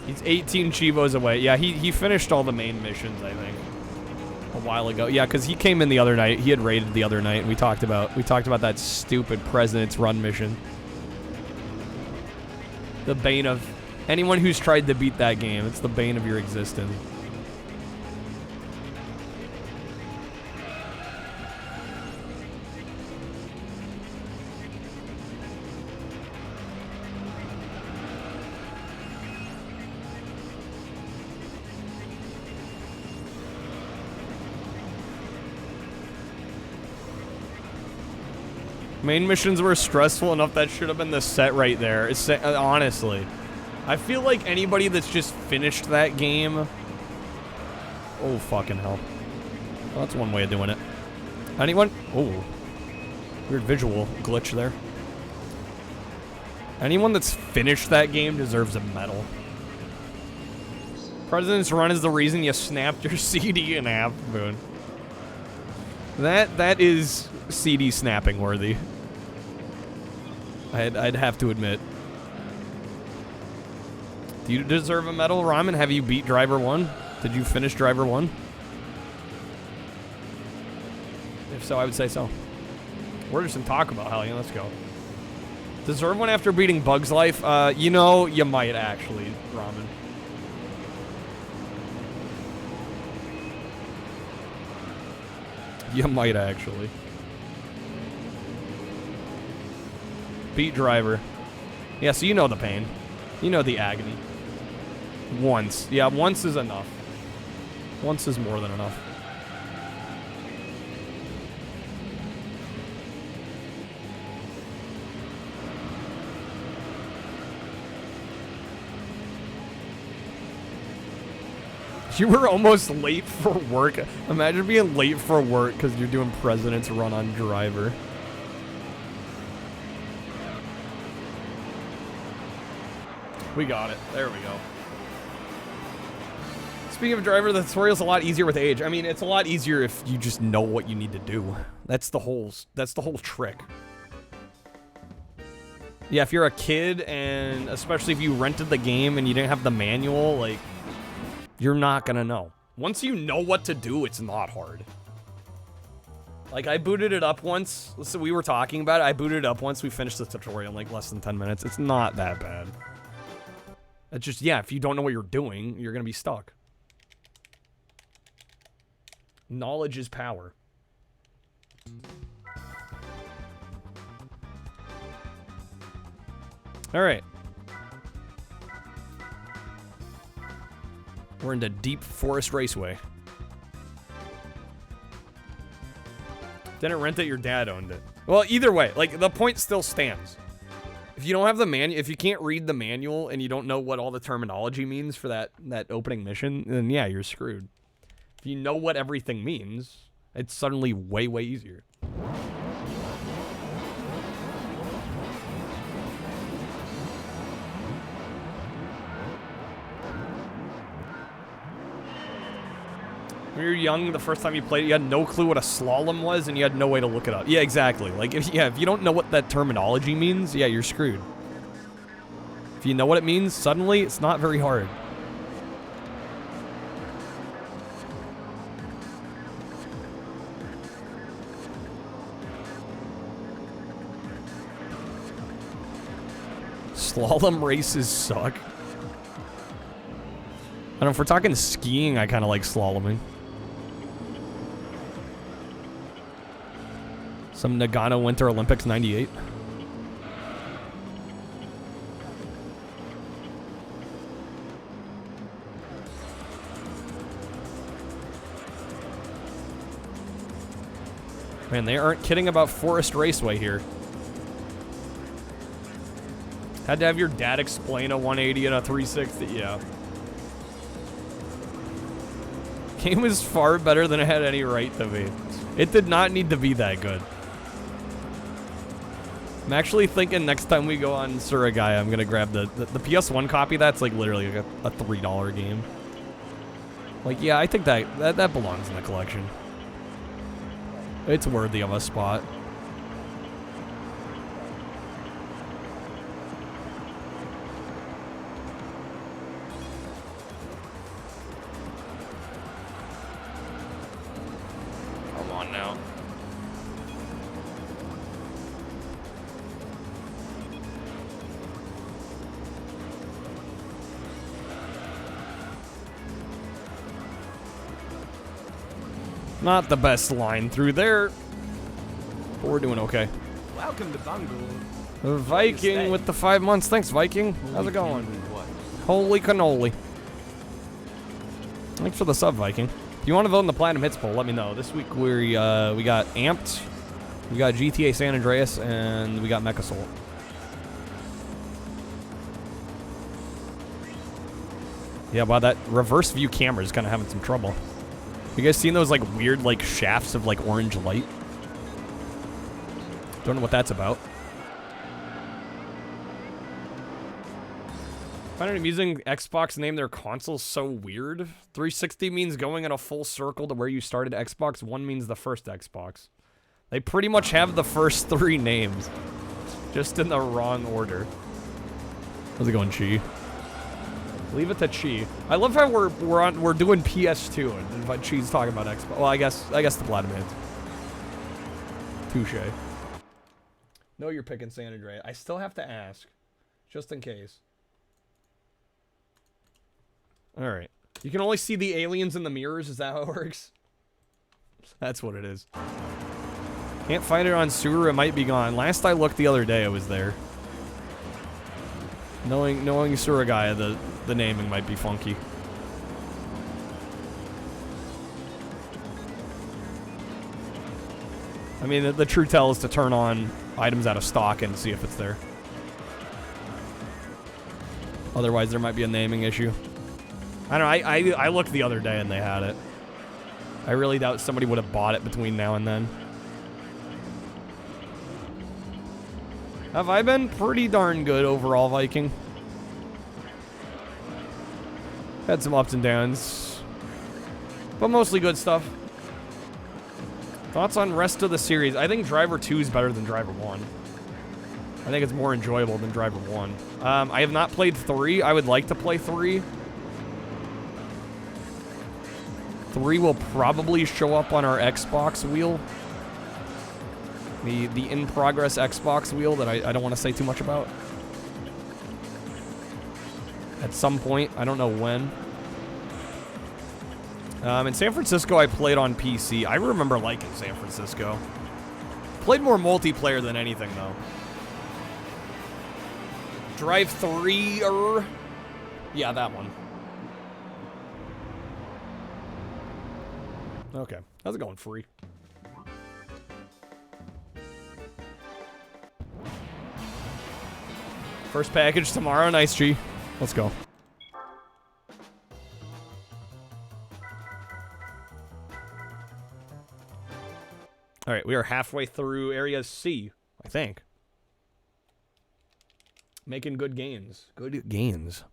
He's 18 Chivos away. Yeah, he finished all the main missions, I think, a while ago. Yeah, because he came in the other night. He had raided the other night, and we talked about that stupid President's Run mission. The bane of anyone who's tried to beat that game. It's the bane of your existence. Main missions were stressful enough. That should have been the set right there. It's, honestly. I feel like anybody that's just finished that game... Oh, fucking hell. Well, that's one way of doing it. Anyone? Oh. Weird visual glitch there. Anyone that's finished that game deserves a medal. President's Run is the reason you snapped your CD in half, Boone. That is CD snapping worthy. I'd have to admit. Do you deserve a medal, Ramen? Have you beat Driver 1? Did you finish Driver 1? If so, I would say so. We're just in talk about hell yeah, let's go. Deserve one after beating Bug's Life? You know, you might actually, Ramen. You might actually. Beat Driver. Yeah, so you know the pain. You know the agony. Once. Yeah, once is enough. Once is more than enough. You were almost late for work. Imagine being late for work because you're doing President's Run on Driver. We got it. There we go. Speaking of Driver, the tutorial's a lot easier with age. I mean, it's a lot easier if you just know what you need to do. That's the whole trick. Yeah, if you're a kid, and especially if you rented the game and you didn't have the manual, like, you're not gonna know. Once you know what to do, it's not hard. Like, I booted it up once. So we were talking about it. I booted it up once. We finished the tutorial in, like, less than 10 minutes. It's not that bad. It's just, yeah, if you don't know what you're doing, you're gonna be stuck. Knowledge is power. Alright. We're into Deep Forest Raceway. Didn't rent it, your dad owned it. Well, either way, like, the point still stands. If you don't have the manual, if you can't read the manual and you don't know what all the terminology means for that opening mission, then yeah, you're screwed. If you know what everything means, it's suddenly way, way easier. When you were young, the first time you played it, you had no clue what a slalom was, and you had no way to look it up. Yeah, exactly. Like, if you don't know what that terminology means, yeah, you're screwed. If you know what it means, suddenly, it's not very hard. Slalom races suck. I don't know, if we're talking skiing, I kind of like slaloming. Some Nagano Winter Olympics 98. Man, they aren't kidding about Forest Raceway here. Had to have your dad explain a 180 and a 360, yeah. Game was far better than it had any right to be. It did not need to be that good. I'm actually thinking next time we go on Suragai, I'm gonna grab the PS1 copy. That's like literally like a $3 game. Like, yeah, I think that belongs in the collection. It's worthy of a spot. Come on now. Not the best line through there, but we're doing okay. Welcome to Bungle. Viking with the 5 months. Thanks, Viking. How's it going? Holy cannoli. Thanks for the sub, Viking. If you want to vote in the Platinum Hits poll, let me know. This week we got Amped, we got GTA San Andreas, and we got Mecha Soul. Yeah, wow, that reverse view camera is kind of having some trouble. You guys seen those, like, weird, like, shafts of, like, orange light? Don't know what that's about. I find it amusing Xbox name their consoles so weird. 360 means going in a full circle to where you started Xbox. One means the first Xbox. They pretty much have the first 3 names, just in the wrong order. How's it going, Chi? Leave it to Chi. I love how we're doing PS2 and Chi's talking about Xbox. Well, I guess the Vladimir. Touche. No, you're picking San Andreas. I still have to ask, just in case. All right. You can only see the aliens in the mirrors. Is that how it works? That's what it is. Can't find it on sewer. It might be gone. Last I looked the other day, it was there. Knowing Suragaya, the naming might be funky. I mean, the true tell is to turn on items out of stock and see if it's there. Otherwise, there might be a naming issue. I don't know. I looked the other day and they had it. I really doubt somebody would have bought it between now and then. Have I been pretty darn good overall, Viking? Had some ups and downs, but mostly good stuff. Thoughts on rest of the series? I think Driver 2 is better than Driver 1. I think it's more enjoyable than Driver 1. I have not played 3. I would like to play 3. 3 will probably show up on our Xbox wheel. The in-progress Xbox wheel that I don't want to say too much about. At some point, I don't know when. In San Francisco, I played on PC. I remember liking San Francisco. Played more multiplayer than anything, though. Drive 3-er? Yeah, that one. Okay. How's it going, free? First package tomorrow. Nice, G. Let's go. All right, we are halfway through Area C, I think. Making good gains. Good gains.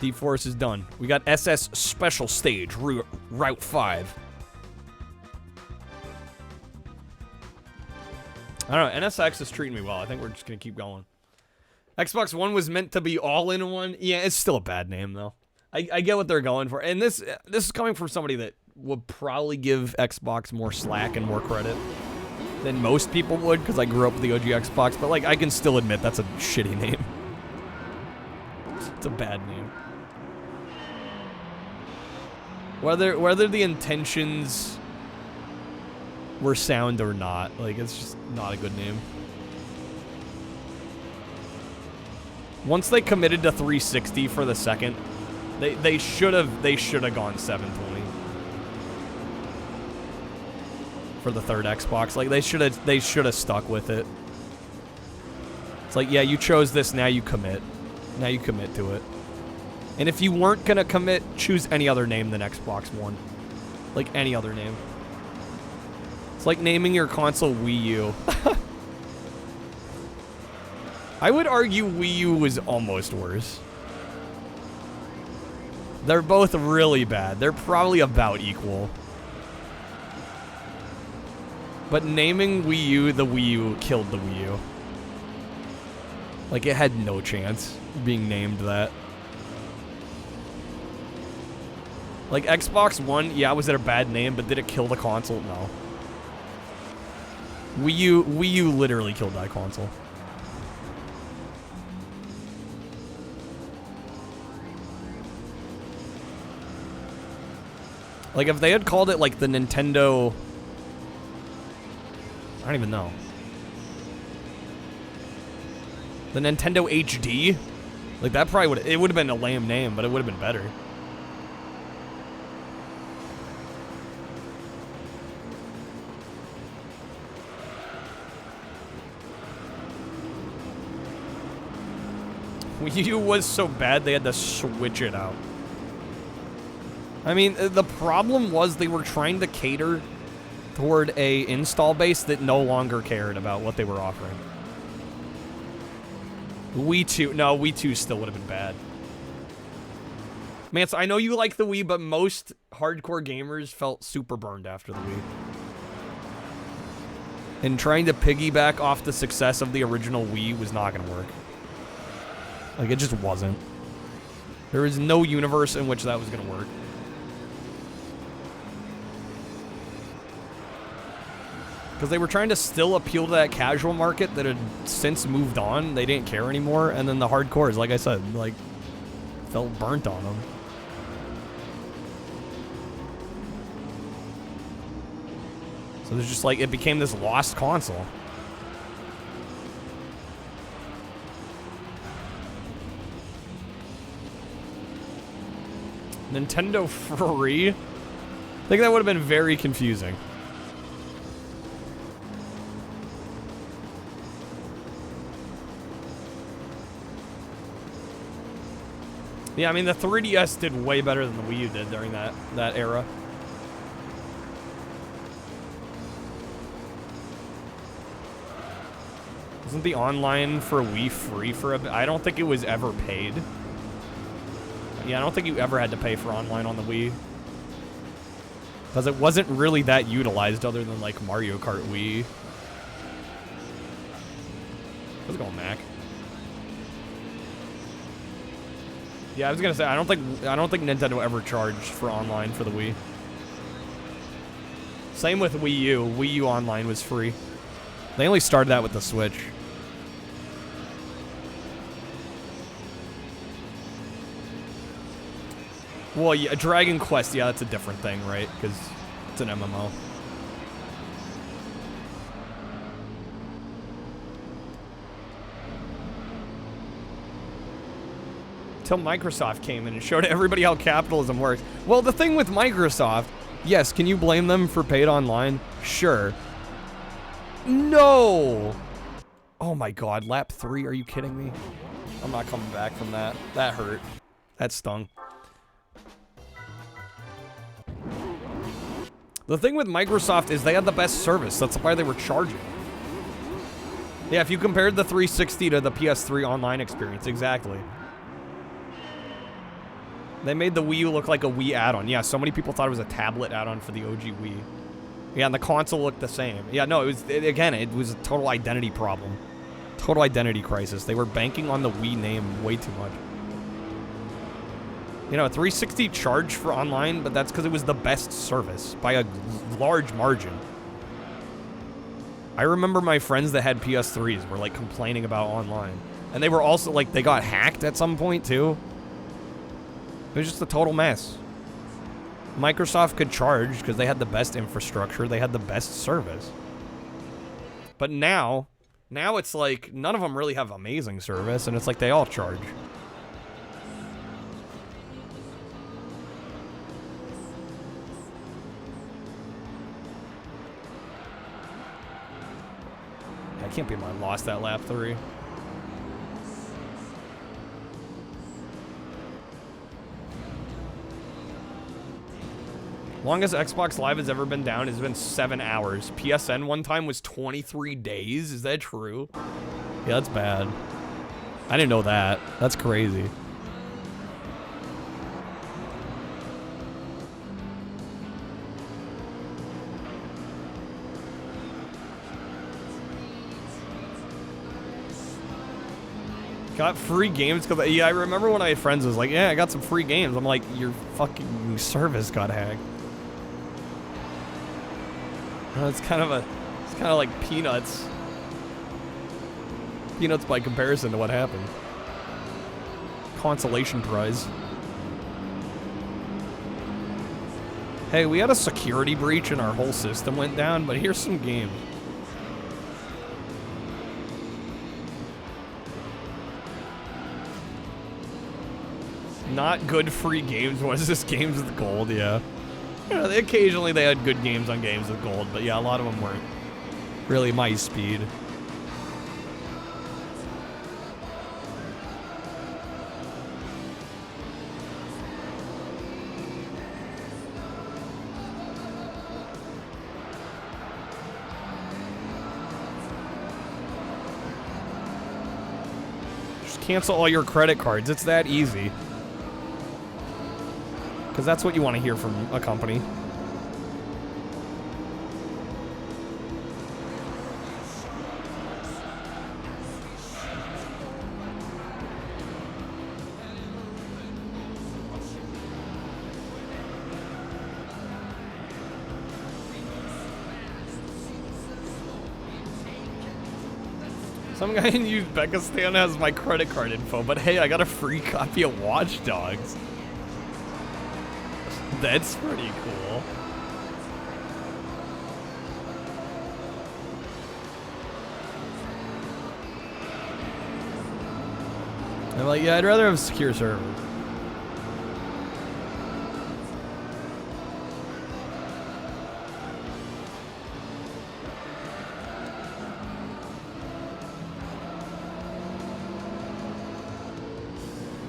Deep Forest is done. We got SS Special Stage, Route 5. I don't know, NSX is treating me well. I think we're just going to keep going. Xbox One was meant to be all-in-one. Yeah, it's still a bad name, though. I get what they're going for. And this is coming from somebody that would probably give Xbox more slack and more credit than most people would, because I grew up with the OG Xbox. But, like, I can still admit that's a shitty name. It's a bad name. Whether the intentions were sound or not, like, it's just not a good name. Once they committed to 360 for the second, they should have gone 720 for the third Xbox. Like, they should have stuck with it. It's like, yeah, you chose this, now you commit. Now you commit to it. And if you weren't gonna commit, choose any other name than Xbox One. Like, any other name. It's like naming your console Wii U. I would argue Wii U was almost worse. They're both really bad. They're probably about equal. But naming Wii U the Wii U killed the Wii U. Like, it had no chance being named that. Like, Xbox One, yeah, was it a bad name, but did it kill the console? No. Wii U literally killed that console. Like, if they had called it, like, the Nintendo... I don't even know. The Nintendo HD? Like, that probably would... It would have been a lame name, but it would have been better. Wii U was so bad, they had to switch it out. I mean, the problem was they were trying to cater toward a install base that no longer cared about what they were offering. Wii 2, no, Wii 2 still would have been bad. Mance, I know you like the Wii, but most hardcore gamers felt super burned after the Wii. And trying to piggyback off the success of the original Wii was not gonna work. Like, it just wasn't. There was no universe in which that was gonna work. Because they were trying to still appeal to that casual market that had since moved on. They didn't care anymore. And then the hardcores, like I said, like, felt burnt on them. So there's just like, it became this lost console. Nintendo free? I think that would have been very confusing. Yeah, I mean, the 3DS did way better than the Wii U did during that era. Wasn't the online for Wii free for a bit? I don't think it was ever paid. Yeah, I don't think you ever had to pay for online on the Wii. Because it wasn't really that utilized other than, like, Mario Kart Wii. How's it going, Mac? Yeah, I was gonna say, I don't think Nintendo ever charged for online for the Wii. Same with Wii U. Wii U online was free. They only started that with the Switch. Well, yeah, Dragon Quest, yeah, that's a different thing, right? Because it's an MMO. Till Microsoft came in and showed everybody how capitalism works. Well, the thing with Microsoft, yes, can you blame them for paid online? Sure. No! Oh my god, lap 3, are you kidding me? I'm not coming back from that. That hurt. That stung. The thing with Microsoft is they had the best service. That's why they were charging. Yeah, if you compared the 360 to the PS3 online experience, exactly. They made the Wii U look like a Wii add-on. Yeah, so many people thought it was a tablet add-on for the OG Wii. Yeah, and the console looked the same. Yeah, no, again, it was a total identity problem. Total identity crisis. They were banking on the Wii name way too much. You know, 360 charged for online, but that's because it was the best service by a large margin. I remember my friends that had PS3s were, like, complaining about online. And they were also, like, they got hacked at some point, too. It was just a total mess. Microsoft could charge because they had the best infrastructure. They had the best service. But now it's like, none of them really have amazing service, and it's like they all charge. I can't believe I lost that lap 3. Longest Xbox Live has ever been down has been 7 hours. PSN one time was 23 days. Is that true? Yeah, that's bad. I didn't know that. That's crazy. Got free games because, yeah, I remember when I had friends who was like, yeah, I got some free games. I'm like, your fucking service got hacked. It's kind of like peanuts. Peanuts by comparison to what happened. Consolation prize. Hey, we had a security breach and our whole system went down, but here's some games. Not good free games. What is this? Games with gold, yeah. You know, occasionally they had good games on games with gold, but yeah, a lot of them weren't really my speed. Just cancel all your credit cards. It's that easy. Because that's what you want to hear from a company. Some guy in Uzbekistan has my credit card info, but hey, I got a free copy of Watch Dogs. That's pretty cool. I'm like, yeah, I'd rather have a secure server.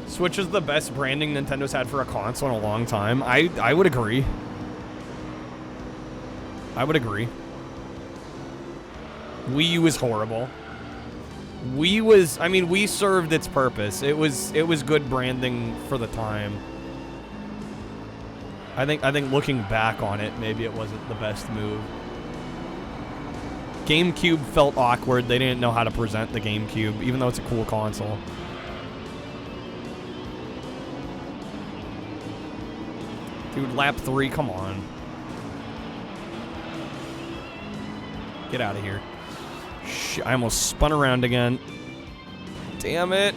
Switch is the best branding Nintendo's had for a console in a long time. I would agree. I would agree. Wii U is horrible. Wii served its purpose. It was good branding for the time. I think looking back on it, maybe it wasn't the best move. GameCube felt awkward. They didn't know how to present the GameCube, even though it's a cool console. Dude, lap 3, come on. Get out of here. Shit, I almost spun around again. Damn it.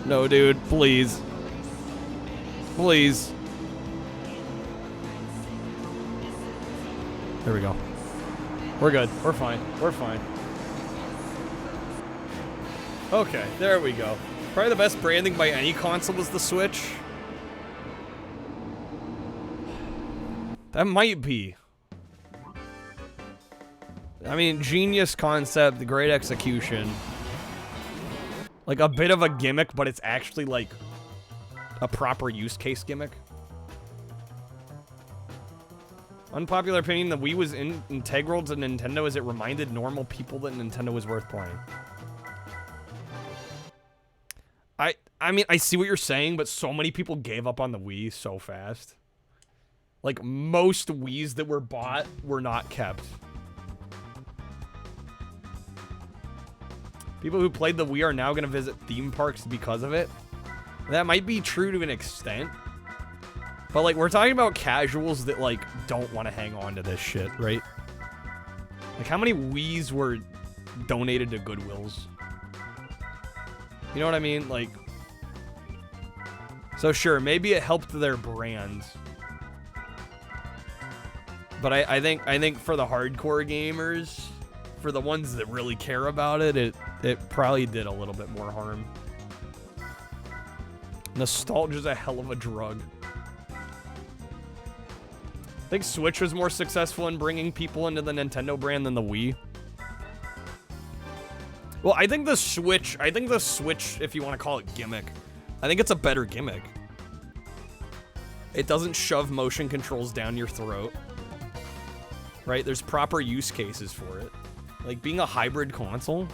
No, dude, please. Please. There we go. We're good. We're fine. We're fine. Okay, there we go. Probably the best branding by any console was the Switch. That might be. I mean, genius concept, great execution. Like a bit of a gimmick, but it's actually like a proper use case gimmick. Unpopular opinion, the Wii was integral to Nintendo as it reminded normal people that Nintendo was worth playing. I mean, I see what you're saying, but so many people gave up on the Wii so fast. Like, most Wiis that were bought were not kept. People who played the Wii are now going to visit theme parks because of it. That might be true to an extent. But, like, we're talking about casuals that, like, don't want to hang on to this shit, right? Like, how many Wiis were donated to Goodwills? You know what I mean? Like, so sure, maybe it helped their brand. But I think for the hardcore gamers, for the ones that really care about it, it probably did a little bit more harm. Nostalgia's a hell of a drug. I think Switch was more successful in bringing people into the Nintendo brand than the Wii. Well, I think the Switch, if you want to call it gimmick, I think it's a better gimmick. It doesn't shove motion controls down your throat. Right? There's proper use cases for it. Like, being a hybrid console,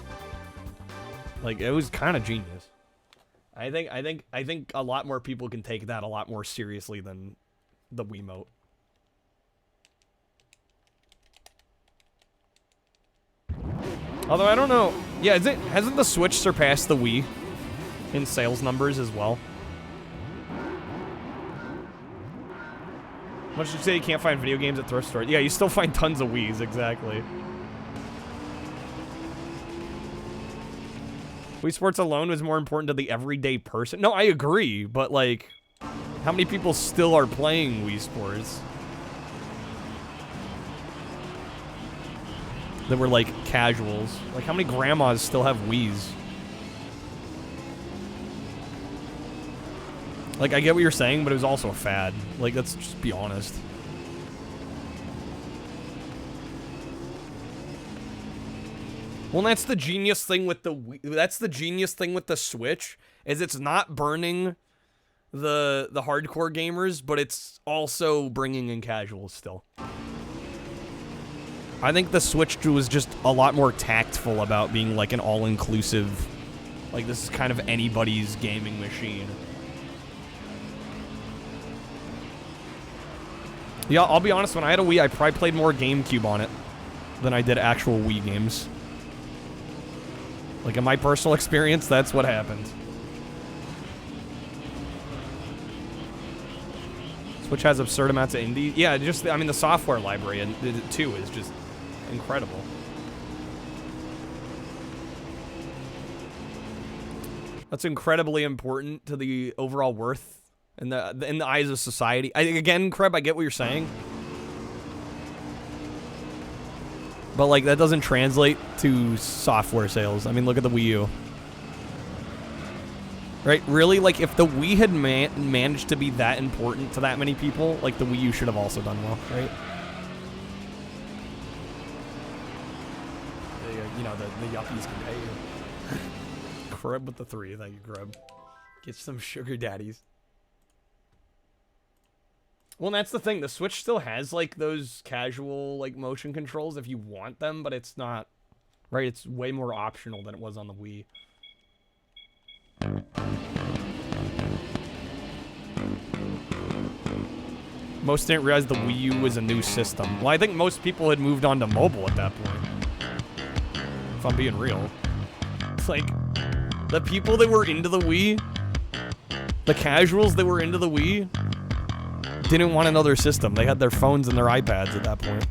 like, it was kind of genius. I think a lot more people can take that a lot more seriously than the Wiimote. Although, I don't know. Yeah, hasn't the Switch surpassed the Wii in sales numbers as well? Much as you say you can't find video games at thrift stores. Yeah, you still find tons of Wiis, exactly. Wii Sports alone was more important to the everyday person. No, I agree, but, like, how many people still are playing Wii Sports? That were, like, casuals. Like, how many grandmas still have Wiis? Like, I get what you're saying, but it was also a fad. Like, let's just be honest. Well, that's the genius thing with the Wii. That's the genius thing with the Switch, is it's not burning the hardcore gamers, but it's also bringing in casuals still. I think the Switch was just a lot more tactful about being like an all-inclusive, like this is kind of anybody's gaming machine. Yeah, I'll be honest, when I had a Wii, I probably played more GameCube on it than I did actual Wii games. Like, in my personal experience, that's what happened. Switch has absurd amounts of indie. Yeah, just, I mean, the software library, and too, is just incredible. That's incredibly important to the overall worth in the eyes of society. Again, Kreb, I get what you're saying. But, like, that doesn't translate to software sales. I mean, look at the Wii U. Right? Really? Like, if the Wii had managed to be that important to that many people, like, the Wii U should have also done well, right? You know, the yuppies can pay you. Kreb with the 3. Thank you, Kreb. Get some sugar daddies. Well, and that's the thing. The Switch still has, like, those casual, like, motion controls if you want them, but it's not, right? It's way more optional than it was on the Wii. Most didn't realize the Wii U was a new system. Well, I think most people had moved on to mobile at that point. If I'm being real. It's like, the people that were into the Wii, the casuals that were into the Wii, didn't want another system. They had their phones and their iPads at that point.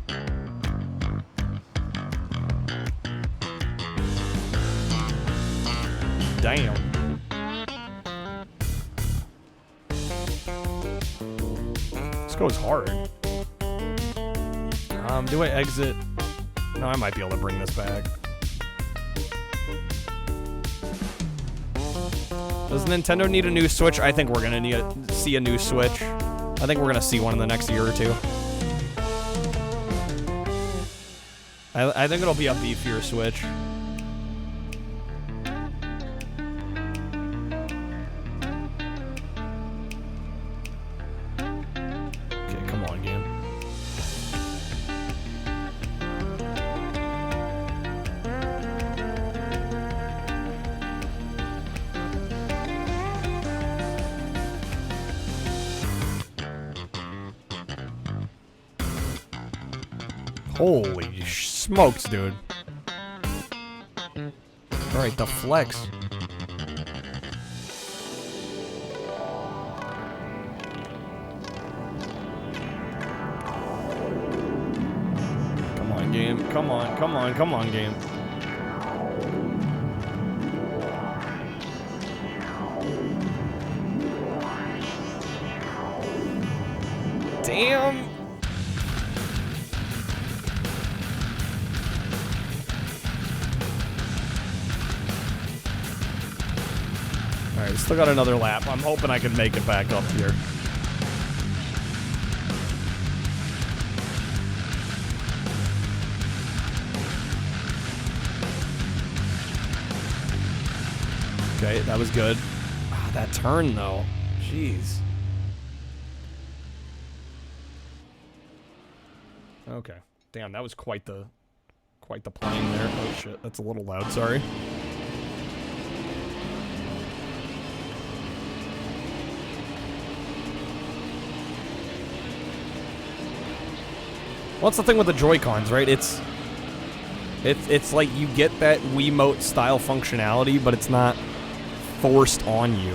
Damn. This goes hard. Do I exit? No, I might be able to bring this back. Does Nintendo need a new Switch? I think we're gonna see a new Switch. I think we're gonna see one in the next year or two. I think it'll be a beefier Switch. Okay, come on, game. Holy smokes, dude. Alright, the flex. Come on, game. Come on, come on, come on, game. Damn. Alright, still got another lap. I'm hoping I can make it back up here. Okay, that was good. Ah, that turn, though. Jeez. Okay. Damn, that was quite the plane there. Oh, shit. That's a little loud. Sorry. Well, that's the thing with the Joy-Cons, right? It's like you get that Wiimote style functionality, but it's not forced on you.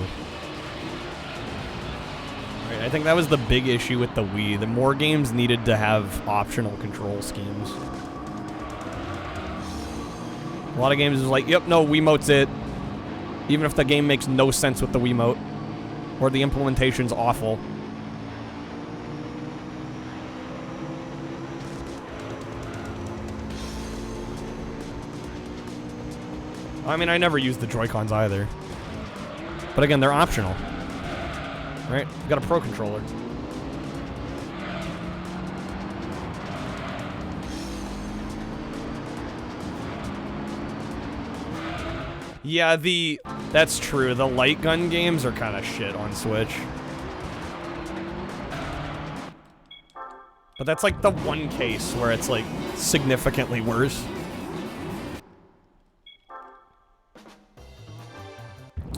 Right, I think that was the big issue with the Wii. The more games needed to have optional control schemes. A lot of games is like, yep, no, Wiimote's it. Even if the game makes no sense with the Wiimote. Or the implementation's awful. I mean, I never used the Joy-Cons either. But again, they're optional. Right? You got a Pro Controller. Yeah, that's true. The light gun games are kind of shit on Switch. But that's like the one case where it's like significantly worse.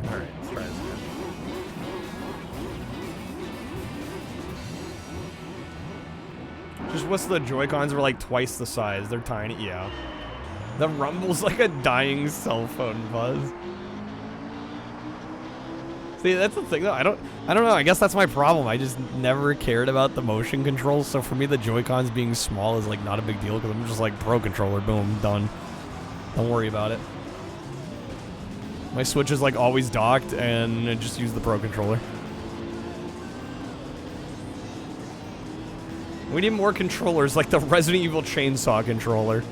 Alright, let's try this again. Just wish the Joy-Cons were like twice the size. They're tiny, yeah. The rumble's like a dying cell phone buzz. See, that's the thing though. I don't know. I guess that's my problem. I just never cared about the motion controls. So for me, the Joy-Cons being small is like not a big deal because I'm just like Pro Controller, boom, done. Don't worry about it. My Switch is like always docked and I just use the Pro Controller. We need more controllers like the Resident Evil Chainsaw controller.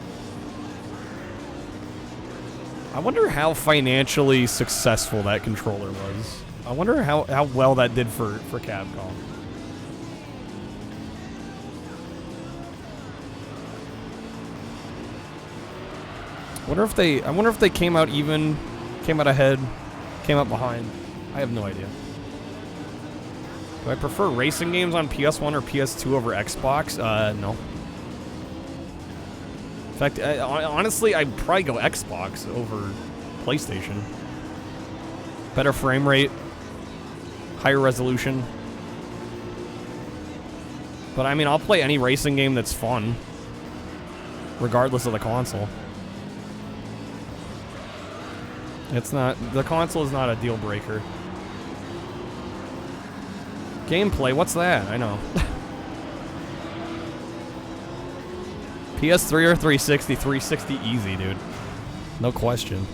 I wonder how financially successful that controller was. I wonder how well that did for Capcom. I wonder if they came out even, came out ahead, came out behind. I have no idea. Do I prefer racing games on PS1 or PS2 over Xbox? No. In fact, honestly, I'd probably go Xbox over PlayStation. Better frame rate, higher resolution. But I mean, I'll play any racing game that's fun, regardless of the console. The console is not a deal breaker. Gameplay, what's that? I know. PS3 or 360? 360 easy, dude. No question.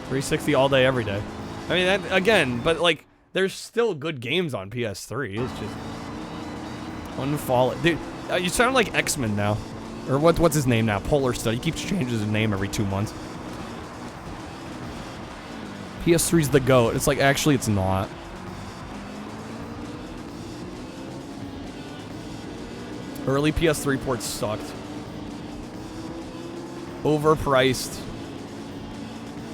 $360 all day, every day. I mean, that, again, but like, there's still good games on PS3. It's just unfollow. Dude, you sound like X-Men now. Or what's his name now? Polar Stud. He keeps changing his name every 2 months. PS3's the GOAT. It's like, actually, it's not. Early PS3 ports sucked. Overpriced.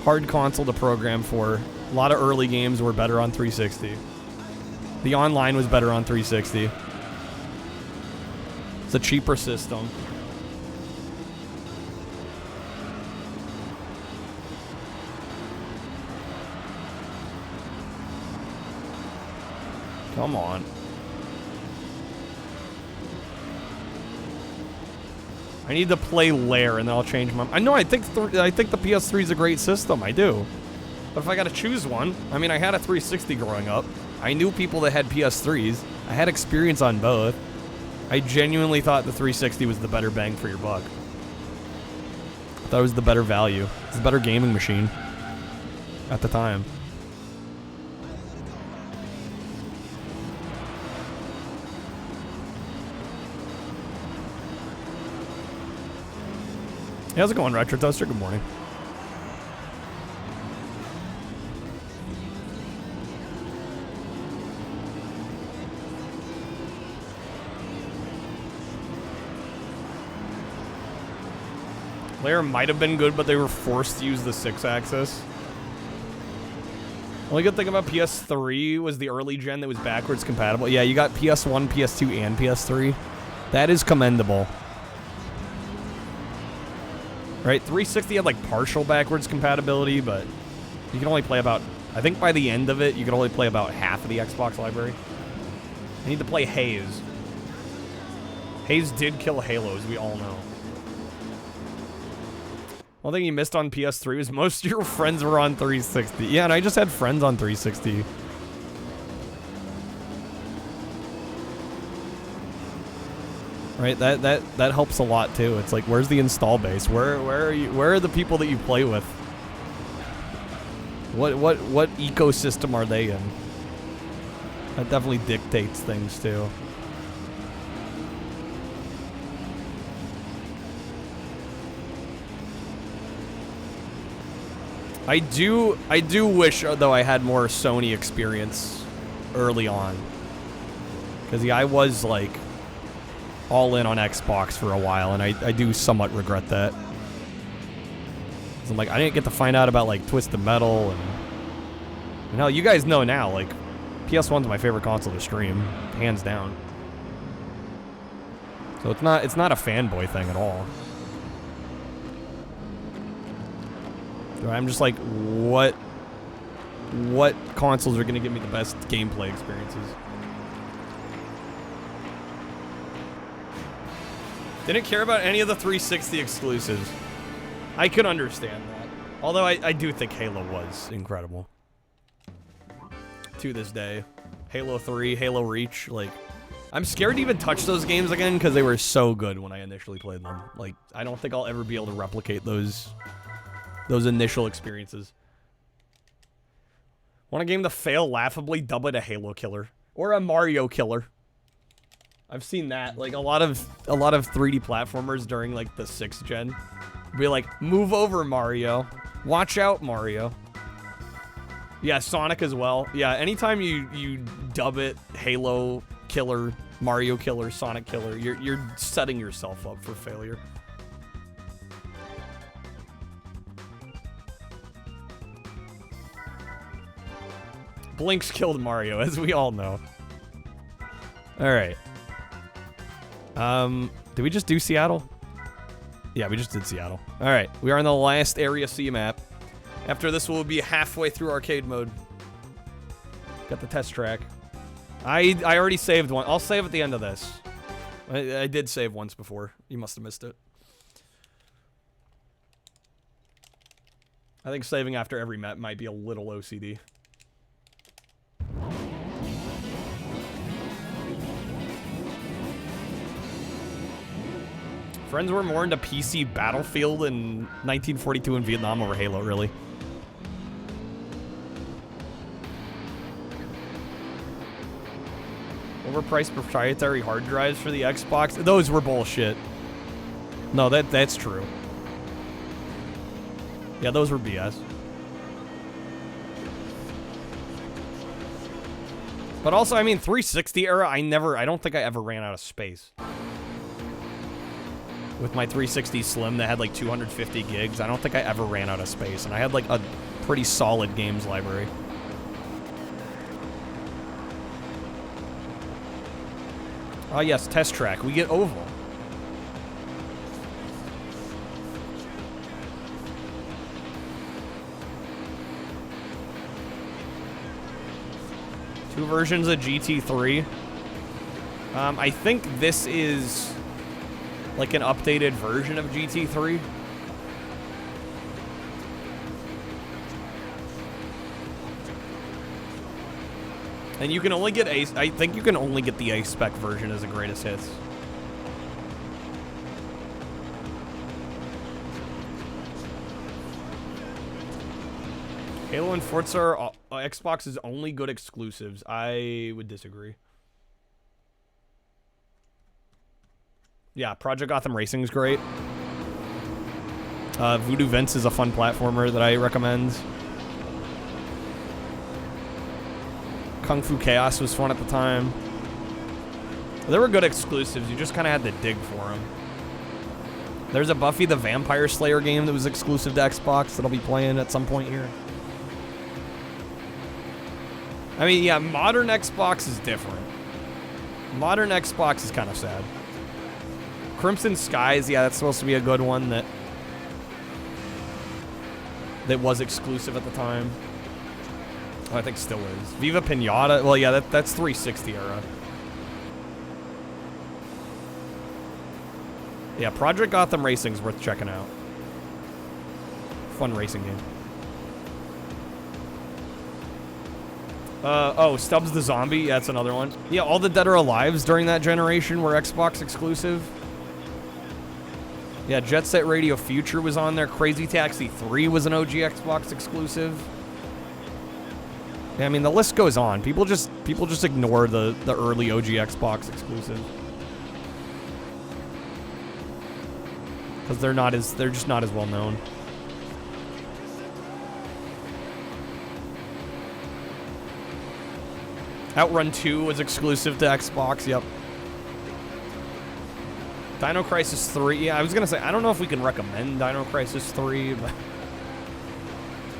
Hard console to program for. A lot of early games were better on 360. The online was better on 360. It's a cheaper system. Come on. I need to play Lair and then I'll change my... I know, I think the PS3 is a great system. I do. But if I gotta choose one... I mean, I had a 360 growing up. I knew people that had PS3s. I had experience on both. I genuinely thought the 360 was the better bang for your buck. I thought it was the better value. It's a better gaming machine. At the time. Hey, how's it going, Retro Toaster? Good morning. Lair might have been good, but they were forced to use the 6-axis. Only good thing about PS3 was the early gen that was backwards compatible. Yeah, you got PS1, PS2, and PS3. That is commendable. Right, 360 had like partial backwards compatibility, but you can only play about, I think by the end of it, you could only play about half of the Xbox library. I need to play Haze. Haze did kill Halos, we all know. One thing you missed on PS3 was most of your friends were on 360. Yeah, and I just had friends on 360. Right, that helps a lot too. It's like, where's the install base? Where are you? Where are the people that you play with? What ecosystem are they in? That definitely dictates things too. I do wish, though, I had more Sony experience early on. Because, yeah, I was, like, all in on Xbox for a while, and I do somewhat regret that. 'Cause I'm like, I didn't get to find out about like Twisted Metal and hell, you guys know now. Like, PS1's my favorite console to stream, hands down. So it's not a fanboy thing at all. I'm just like, what consoles are gonna give me the best gameplay experiences? Didn't care about any of the 360 exclusives. I could understand that. Although I do think Halo was incredible. To this day. Halo 3, Halo Reach, like, I'm scared to even touch those games again because they were so good when I initially played them. Like, I don't think I'll ever be able to replicate those initial experiences. Want a game to fail laughably? Dub it a Halo killer. Or a Mario killer. I've seen that. Like, a lot of 3D platformers during, like, the 6th gen. Be like, move over, Mario. Watch out, Mario. Yeah, Sonic as well. Yeah, anytime you dub it Halo killer, Mario killer, Sonic killer, you're setting yourself up for failure. Blinks killed Mario, as we all know. Alright. Did we just do Seattle? Yeah, we just did Seattle. Alright, we are in the last Area C map. After this, we'll be halfway through arcade mode. Got the test track. I already saved one. I'll save at the end of this. I did save once before. You must have missed it. I think saving after every map might be a little OCD. Friends were more into PC Battlefield in 1942 in Vietnam over Halo, really. Overpriced proprietary hard drives for the Xbox? Those were bullshit. No, that's true. Yeah, those were BS. But also, I mean, 360 era, I don't think I ever ran out of space. With my 360 Slim that had like 250 gigs, I don't think I ever ran out of space. And I had like a pretty solid games library. Oh yes, test track. We get oval. Two versions of GT3. I think this is like an updated version of GT3. And you can only get I think you can only get the A-Spec version as the greatest hits. Halo and Forza are Xbox's only good exclusives. I would disagree. Yeah, Project Gotham Racing is great. Voodoo Vince is a fun platformer that I recommend. Kung Fu Chaos was fun at the time. There were good exclusives. You just kind of had to dig for them. There's a Buffy the Vampire Slayer game that was exclusive to Xbox that I'll be playing at some point here. I mean, yeah, modern Xbox is different. Modern Xbox is kind of sad. Crimson Skies, yeah, that's supposed to be a good one that was exclusive at the time. Oh, I think still is. Viva Pinata, well, yeah, that's 360 era. Yeah, Project Gotham Racing's worth checking out. Fun racing game. Oh, Stubbs the Zombie, yeah, that's another one. Yeah, all the Dead or Alives during that generation were Xbox exclusive. Yeah, Jet Set Radio Future was on there. Crazy Taxi 3 was an OG Xbox exclusive. Yeah, I mean, the list goes on. People just ignore the early OG Xbox exclusive. Because they're just not as well known. Outrun 2 was exclusive to Xbox, yep. Dino Crisis 3, yeah, I was gonna say, I don't know if we can recommend Dino Crisis 3, but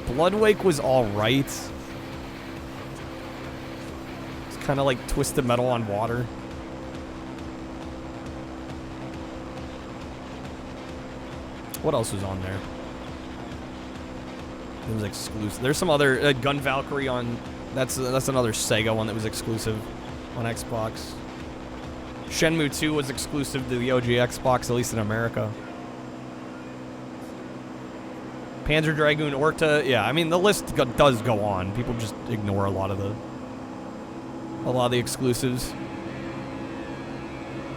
Bloodwake was alright. It's kind of like Twisted Metal on water. What else was on there? It was exclusive. There's some other Gun Valkyrie on. That's another Sega one that was exclusive on Xbox. Shenmue 2 was exclusive to the OG Xbox, at least in America. Panzer Dragoon, Orta, yeah. I mean, the list does go on. People just ignore a lot of the exclusives.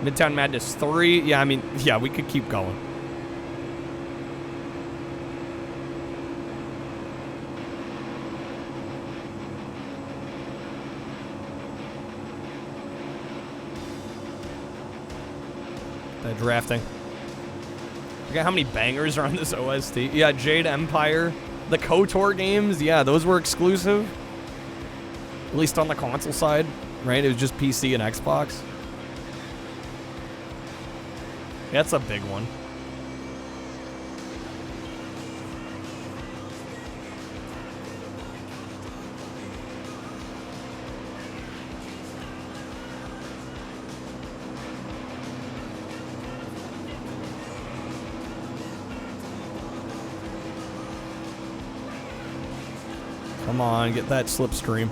Midtown Madness 3, yeah. I mean, yeah, we could keep going. That drafting. Look at how many bangers are on this OST. Yeah, Jade Empire. The KOTOR games, yeah, those were exclusive. At least on the console side, right? It was just PC and Xbox. That's a big one. Come on, get that slipstream.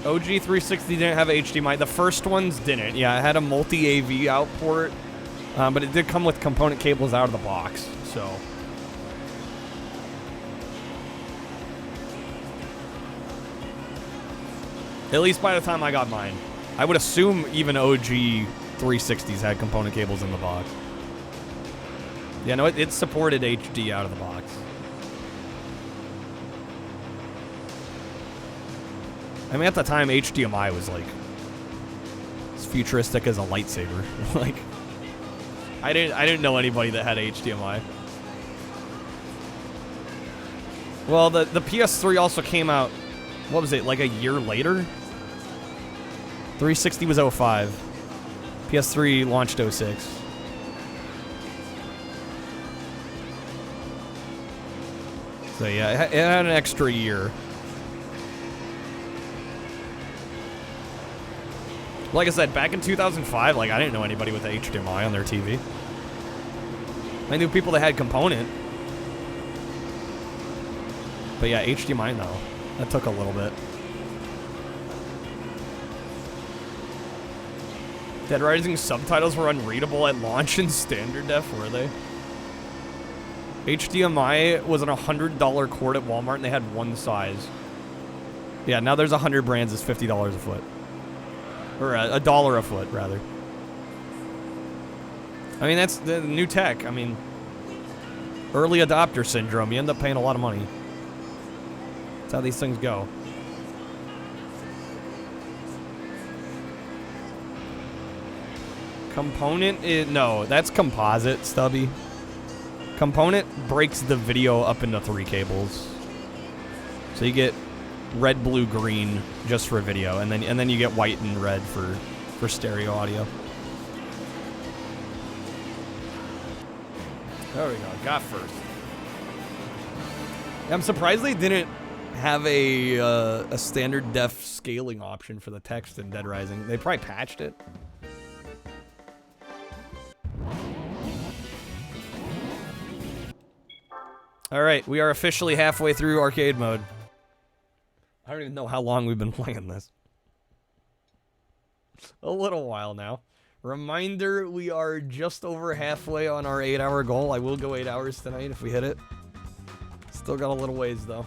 OG 360 didn't have HDMI. The first ones didn't. Yeah, it had a multi-AV output, but it did come with component cables out of the box, so. At least by the time I got mine. I would assume even OG 360s had component cables in the box. Yeah, no, it supported HD out of the box. I mean, at the time, HDMI was like as futuristic as a lightsaber. Like, I didn't know anybody that had HDMI. Well, the PS3 also came out. What was it, like a year later? 360 was 05. PS3 launched 06. So yeah, it had an extra year. Like I said, back in 2005, like I didn't know anybody with HDMI on their TV. I knew people that had component. But yeah, HDMI, no. That took a little bit. Dead Rising subtitles were unreadable at launch in standard def, were they? HDMI was an $100 cord at Walmart and they had one size. Yeah, now there's 100 brands, it's $50 a foot. Or $1 a foot, rather. I mean, that's the new tech. I mean, early adopter syndrome. You end up paying a lot of money. That's how these things go. Component is, no, that's composite, Stubby. Component breaks the video up into 3 cables. So you get red, blue, green just for video, and then you get white and red for stereo audio. There we go, got first. I'm surprised they didn't have a standard def scaling option for the text in Dead Rising. They probably patched it. Alright, we are officially halfway through arcade mode. I don't even know how long we've been playing this. A little while now. Reminder, we are just over halfway on our 8-hour goal. I will go 8 hours tonight if we hit it. Still got a little ways, though.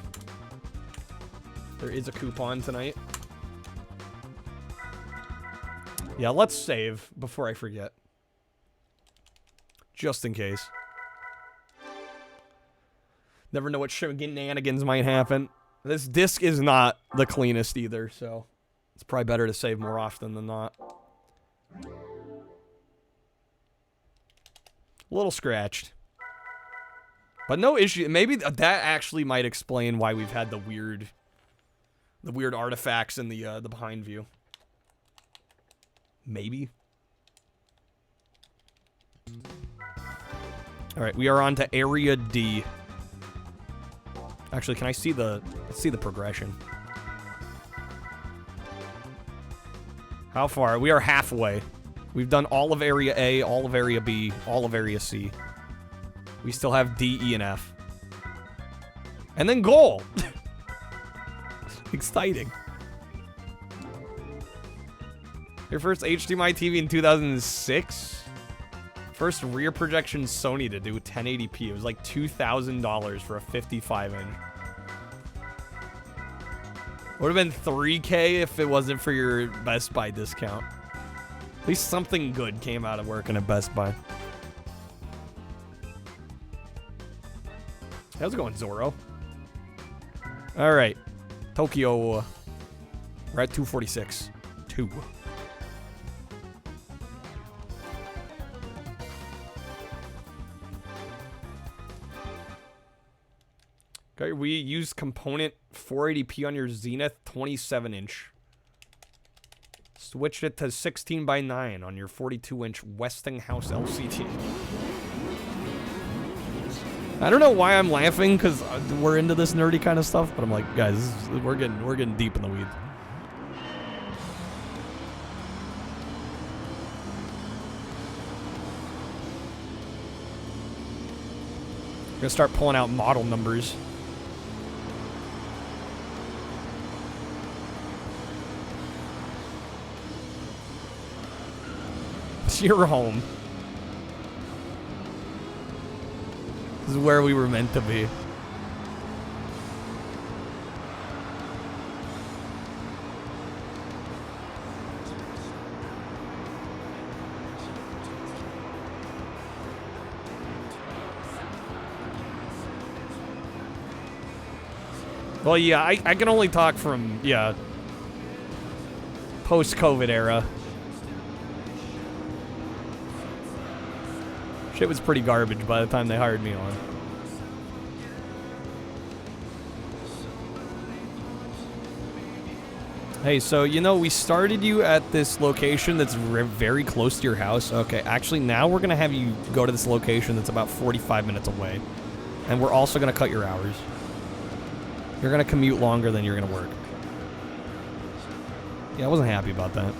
There is a coupon tonight. Yeah, let's save before I forget. Just in case. Never know what shenanigans might happen. This disc is not the cleanest either, so it's probably better to save more often than not. A little scratched. But no issue. Maybe that actually might explain why we've had the weird artifacts in the behind view. Maybe. All right, we are on to Area D. Actually, can I see the... Let's see the progression. How far? We are halfway. We've done all of Area A, all of Area B, all of Area C. We still have D, E, and F. And then goal! Exciting. Your first HDMI TV in 2006? First rear projection Sony to do 1080p. It was like $2,000 for a 55-inch. Would have been $3K if it wasn't for your Best Buy discount. At least something good came out of working at Best Buy. How's it going, Zorro? Alright. Tokyo. We're at 246. 2. Okay, we use component 480p on your Zenith 27-inch. Switched it to 16:9 on your 42-inch Westinghouse LCD. I don't know why I'm laughing, because we're into this nerdy kind of stuff, but I'm like, guys, we're getting deep in the weeds. We're gonna start pulling out model numbers. It's your home. This is where we were meant to be. Well, yeah, I can only talk from, yeah, post-COVID era. Shit was pretty garbage by the time they hired me on. Hey, so, you know, we started you at this location that's very close to your house. Okay, actually, now we're going to have you go to this location that's about 45 minutes away. And we're also going to cut your hours. You're going to commute longer than you're going to work. Yeah, I wasn't happy about that.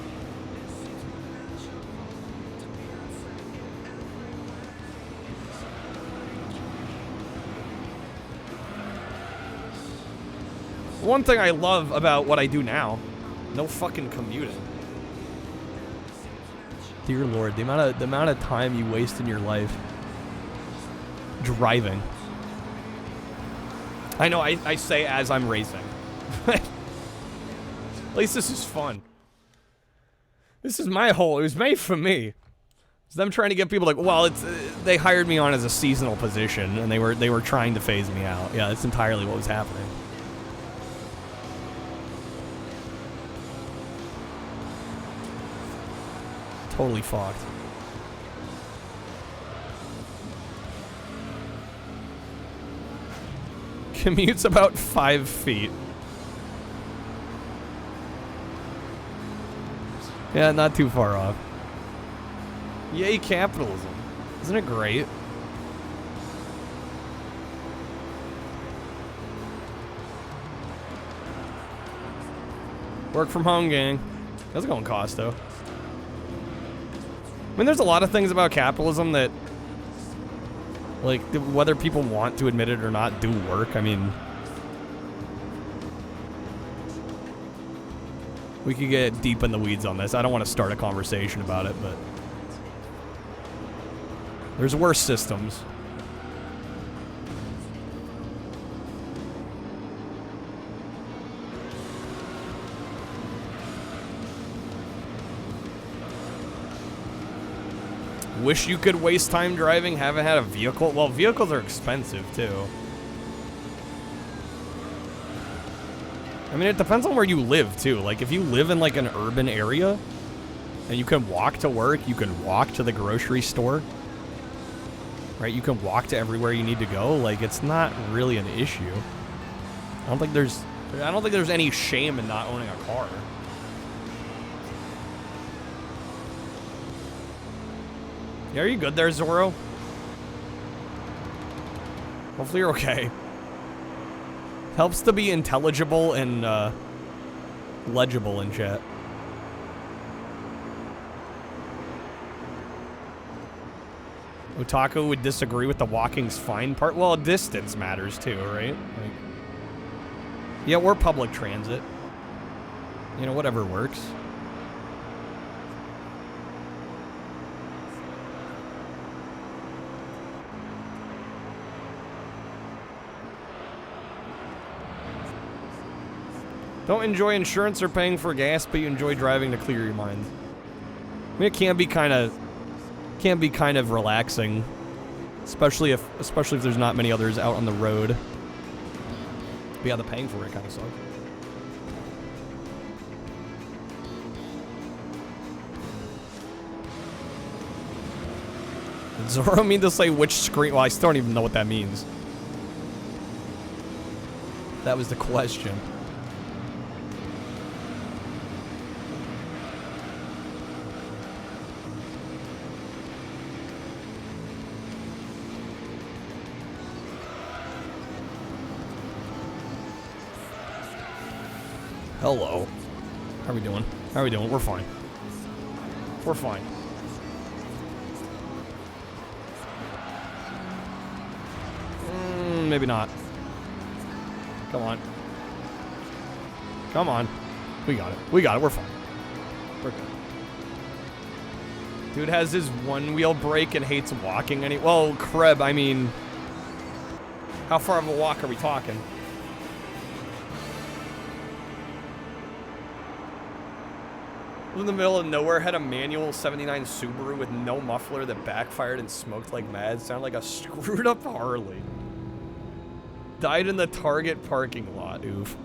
One thing I love about what I do now, no fucking commuting. Dear Lord, the amount of time you waste in your life driving. I know, I say as I'm racing. At least this is fun. This is my whole, it was made for me. It's them trying to get people like, well, it's they hired me on as a seasonal position, and they were trying to phase me out. Yeah, that's entirely what was happening. Totally fucked. Commute's about 5 feet. Yeah, not too far off. Yay, capitalism. Isn't it great? Work from home, gang. How's it going, Costo? I mean, there's a lot of things about capitalism that, like, whether people want to admit it or not, do work. I mean, we could get deep in the weeds on this. I don't want to start a conversation about it, but there's worse systems. Wish you could waste time driving, haven't had a vehicle. Well, vehicles are expensive, too. I mean, it depends on where you live, too. Like, if you live in, like, an urban area, and you can walk to work, you can walk to the grocery store, right? You can walk to everywhere you need to go. Like, it's not really an issue. I don't think there's any shame in not owning a car. Yeah, are you good there, Zorro? Hopefully you're okay. Helps to be intelligible and legible in chat. Otaku would disagree with the walking's fine part. Well, distance matters too, right? Like, yeah, or public transit. You know, whatever works. Don't enjoy insurance or paying for gas, but you enjoy driving to clear your mind. I mean, it can be kind of relaxing, especially if there's not many others out on the road. But yeah, the paying for it kind of sucks. Did Zoro mean to say which screen? Well, I still don't even know what that means. That was the question. Hello. How are we doing? How are we doing? We're fine. We're fine. Maybe not. Come on. Come on. We got it. We got it. We're fine. We're good. Dude has his one-wheel brake and hates walking any— well, Kreb, I mean, how far of a walk are we talking? In the middle of nowhere, had a manual 79 Subaru with no muffler that backfired and smoked like mad. Sounded like a screwed up Harley. Died in the Target parking lot. Oof.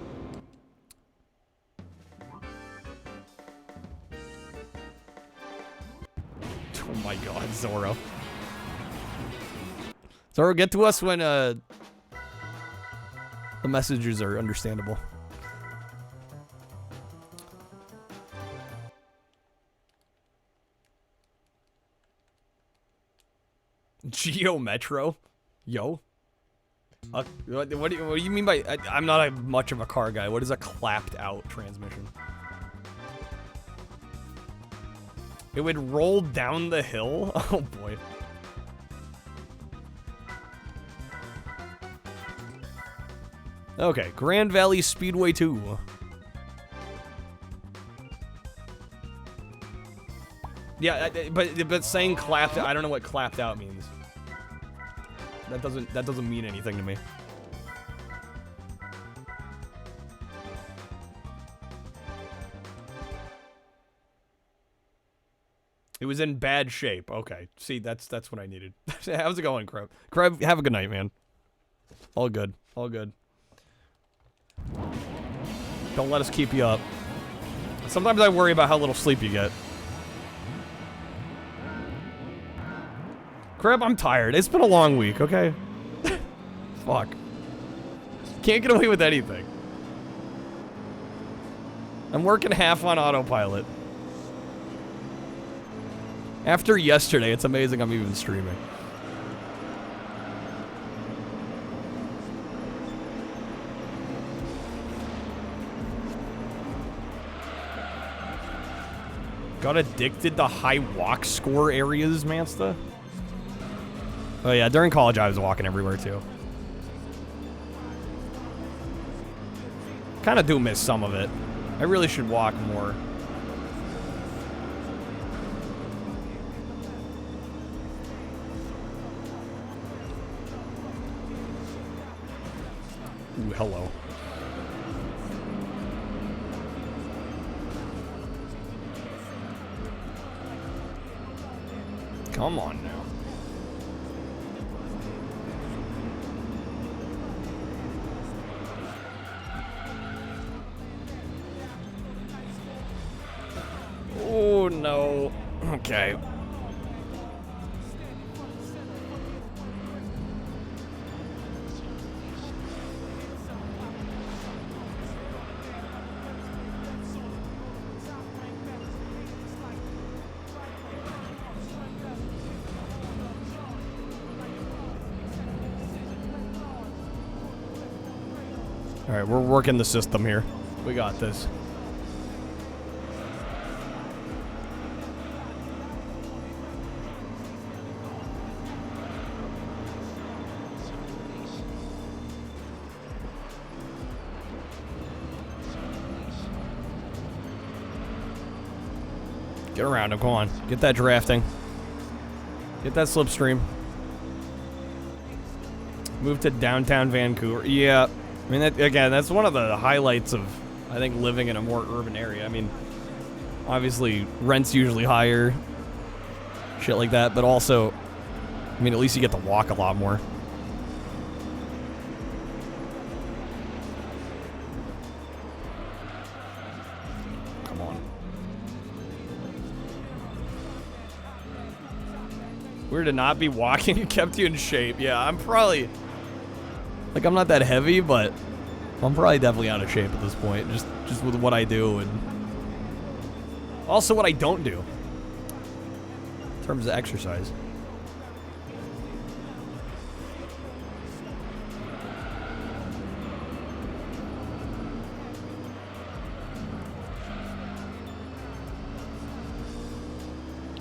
Oh my god, Zoro. Zoro, get to us when the messages are understandable. Geo Metro? Yo? What do you mean by— I'm not much of a car guy. What is a clapped out transmission? It would roll down the hill? Oh boy. Okay, Grand Valley Speedway 2. Yeah, but saying clapped— I don't know what clapped out means. That doesn't mean anything to me. It was in bad shape. Okay. See, that's what I needed. How's it going, Kreb? Kreb, have a good night, man. All good. All good. Don't let us keep you up. Sometimes I worry about how little sleep you get. Kreb, I'm tired. It's been a long week, okay? Fuck. Can't get away with anything. I'm working half on autopilot. After yesterday, it's amazing I'm even streaming. Got addicted to high walk score areas, Mansta? Oh yeah, during college I was walking everywhere too. Kind of do miss some of it. I really should walk more. Ooh, hello. Come on now. Oh no. Okay. Alright, we're working the system here. We got this. Get around him, come on. Get that drafting. Get that slipstream. Move to downtown Vancouver. Yeah, I mean, that, again, that's one of the highlights of, I think, living in a more urban area. I mean, obviously, rent's usually higher, shit like that, but also, I mean, at least you get to walk a lot more. Come on. Weird to not be walking. It kept you in shape. Yeah, I'm probably... Like, I'm not that heavy, but I'm probably definitely out of shape at this point. Just with what I do and... Also what I don't do. In terms of exercise.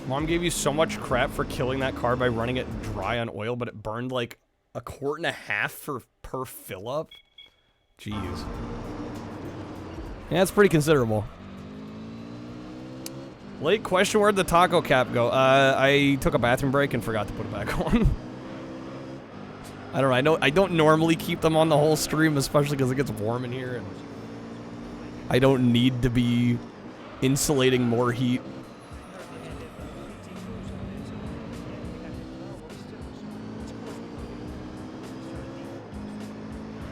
Mom gave you so much crap for killing that car by running it dry on oil, but it burned like a quart and a half per fill up. Jeez. Yeah, that's pretty considerable. Late question, where'd the taco cap go? I took a bathroom break and forgot to put it back on. I don't know. I don't normally keep them on the whole stream, especially because it gets warm in here, and I don't need to be insulating more heat.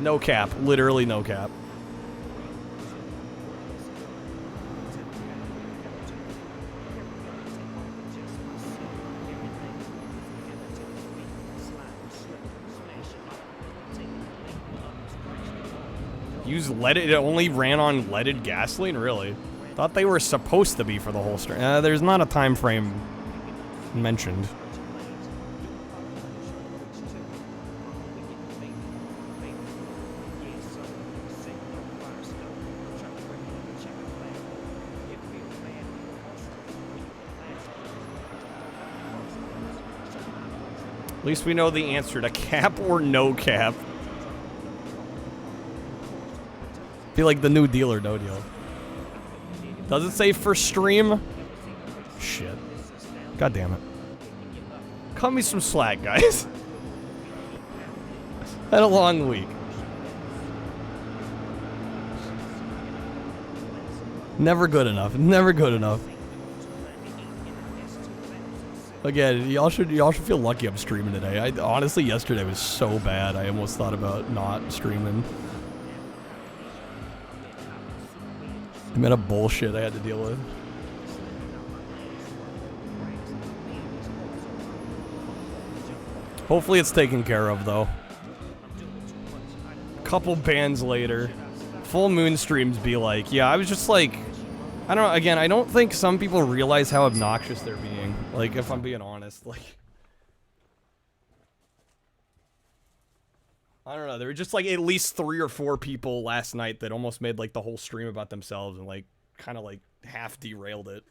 No cap. Literally no cap. Use leaded. It only ran on leaded gasoline? Really? Thought they were supposed to be for the whole stream. There's not a time frame mentioned. At least we know the answer to cap or no cap. Be like the new deal or no deal. Does it say for stream? Shit. God damn it. Cut me some slack, guys. Had a long week. Never good enough. Never good enough. Again, y'all should feel lucky I'm streaming today. Honestly, yesterday was so bad, I almost thought about not streaming. I mean, a bullshit I had to deal with. Hopefully it's taken care of, though. Couple bands later, full moon streams be like, yeah, I was just like, I don't know, again, I don't think some people realize how obnoxious they're being. Like, if I'm being honest, like... I don't know, there were just, like, at least 3 or 4 people last night that almost made, like, the whole stream about themselves and, like, kind of, like, half derailed it.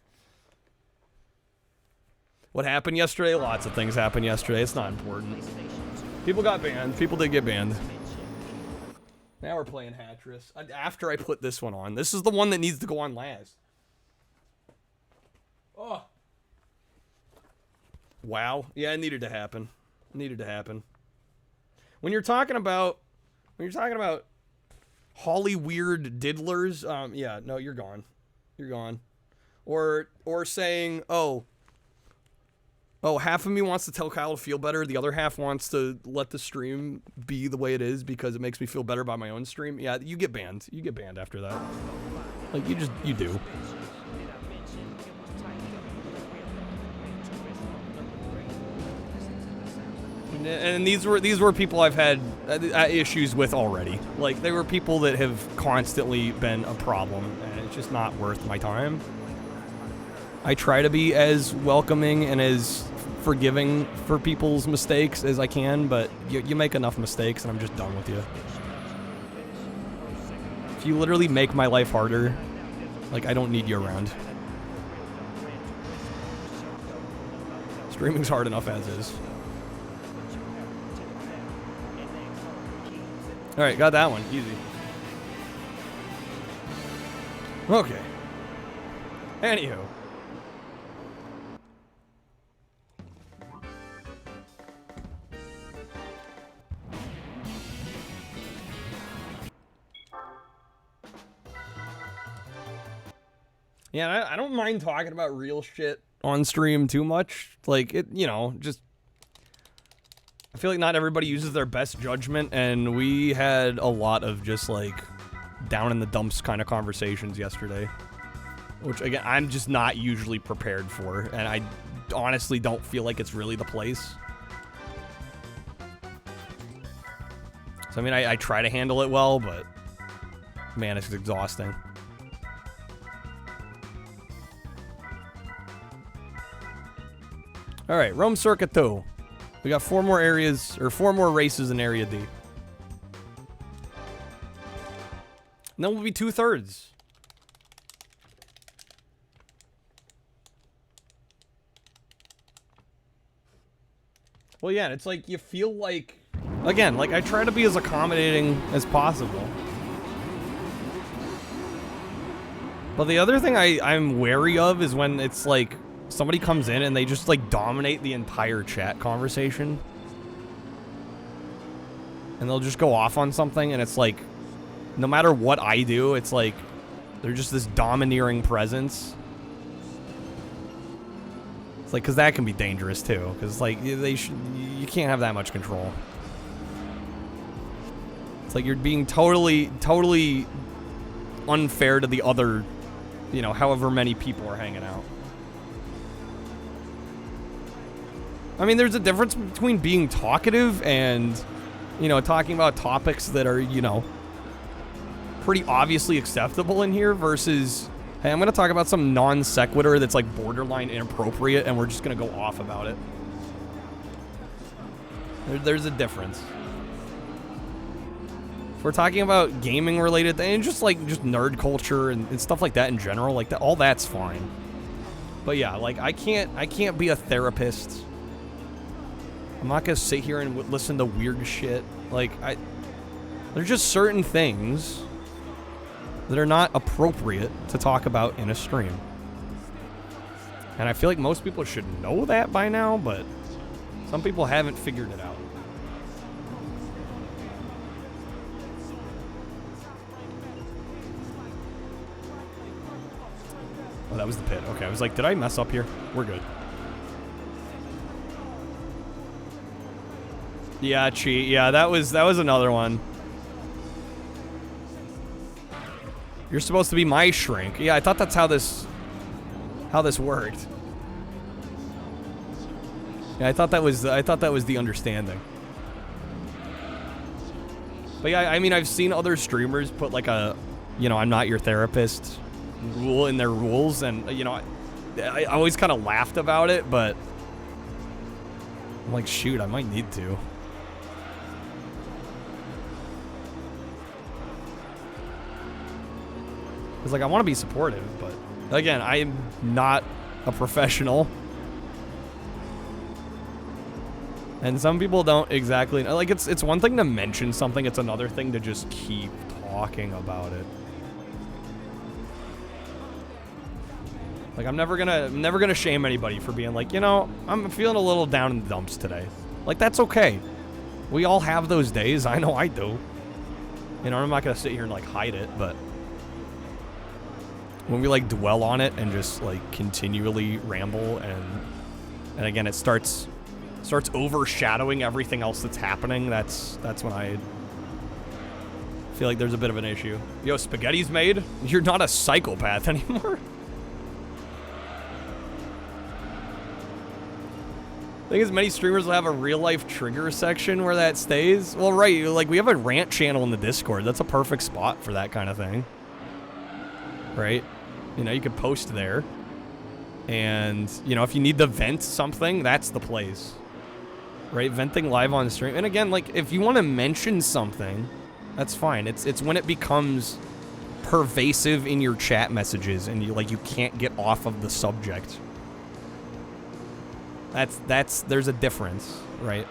What happened yesterday? Lots of things happened yesterday. It's not important. People got banned. People did get banned. Now we're playing Hattress. After I put this one on. This is the one that needs to go on last. Oh. Wow. Yeah, it needed to happen. It needed to happen. When you're talking about Holly weird diddlers, yeah, no, you're gone. You're gone. Or saying, oh, half of me wants to tell Kyle to feel better, the other half wants to let the stream be the way it is because it makes me feel better about my own stream. Yeah, you get banned. You get banned after that. Like, you do. And these were people I've had issues with already. Like, they were people that have constantly been a problem, and it's just not worth my time. I try to be as welcoming and as forgiving for people's mistakes as I can, but you make enough mistakes and I'm just done with you. you literally make my life harder, like, I don't need you around. Streaming's hard enough as is. Alright, got that one. Easy. Okay. Anywho. Yeah, I don't mind talking about real shit on stream too much. Like, it, you know, just... I feel like not everybody uses their best judgment, and we had a lot of just, like, down in the dumps kind of conversations yesterday. Which, again, I'm just not usually prepared for, and I honestly don't feel like it's really the place. So, I mean, I try to handle it well, but... man, it's exhausting. Alright, Rome Circa 2. We got 4 more areas, or 4 more races in Area D. And then we'll be 2/3. Well, yeah, it's like, you feel like... again, like, I try to be as accommodating as possible. But the other thing I'm wary of is when it's like... somebody comes in and they just, like, dominate the entire chat conversation. And they'll just go off on something, and it's like, no matter what I do, it's like, they're just this domineering presence. It's like, because that can be dangerous, too. Because, like, you can't have that much control. It's like you're being totally unfair to the other, you know, however many people are hanging out. I mean, there's a difference between being talkative and, you know, talking about topics that are, you know, pretty obviously acceptable in here versus, hey, I'm going to talk about some non sequitur that's, like, borderline inappropriate and we're just going to go off about it. There's a difference. If we're talking about gaming related things, just, like, just nerd culture and stuff like that in general, like, that, all that's fine. But yeah, like, I can't be a therapist. I'm not gonna sit here and listen to weird shit. Like, there's just certain things that are not appropriate to talk about in a stream. And I feel like most people should know that by now, but some people haven't figured it out. Oh, that was the pit. Okay, I was like, did I mess up here? We're good. Yeah, cheat. Yeah, that was another one. You're supposed to be my shrink. Yeah, I thought that's how this worked. Yeah, I thought that was the understanding. But yeah, I mean, I've seen other streamers put like a, you know, I'm not your therapist rule in their rules, and you know, I always kind of laughed about it, but I'm like, shoot, I might need to. Because, like, I want to be supportive, but, again, I am not a professional. And some people don't exactly... like, it's one thing to mention something, it's another thing to just keep talking about it. Like, I'm never gonna shame anybody for being like, you know, I'm feeling a little down in the dumps today. Like, that's okay. We all have those days. I know I do. You know, I'm not gonna sit here and, like, hide it, but... when we, like, dwell on it and just, like, continually ramble and again, it starts overshadowing everything else that's happening, that's when I feel like there's a bit of an issue. Yo, spaghetti's made? You're not a psychopath anymore? I think as many streamers will have a real-life trigger section where that stays. Well, right, like, we have a rant channel in the Discord. That's a perfect spot for that kind of thing. Right? You know, you could post there. And, you know, if you need to vent something, that's the place. Right? Venting live on stream. And again, like, if you want to mention something, that's fine. It's when it becomes pervasive in your chat messages and you can't get off of the subject. There's a difference, right?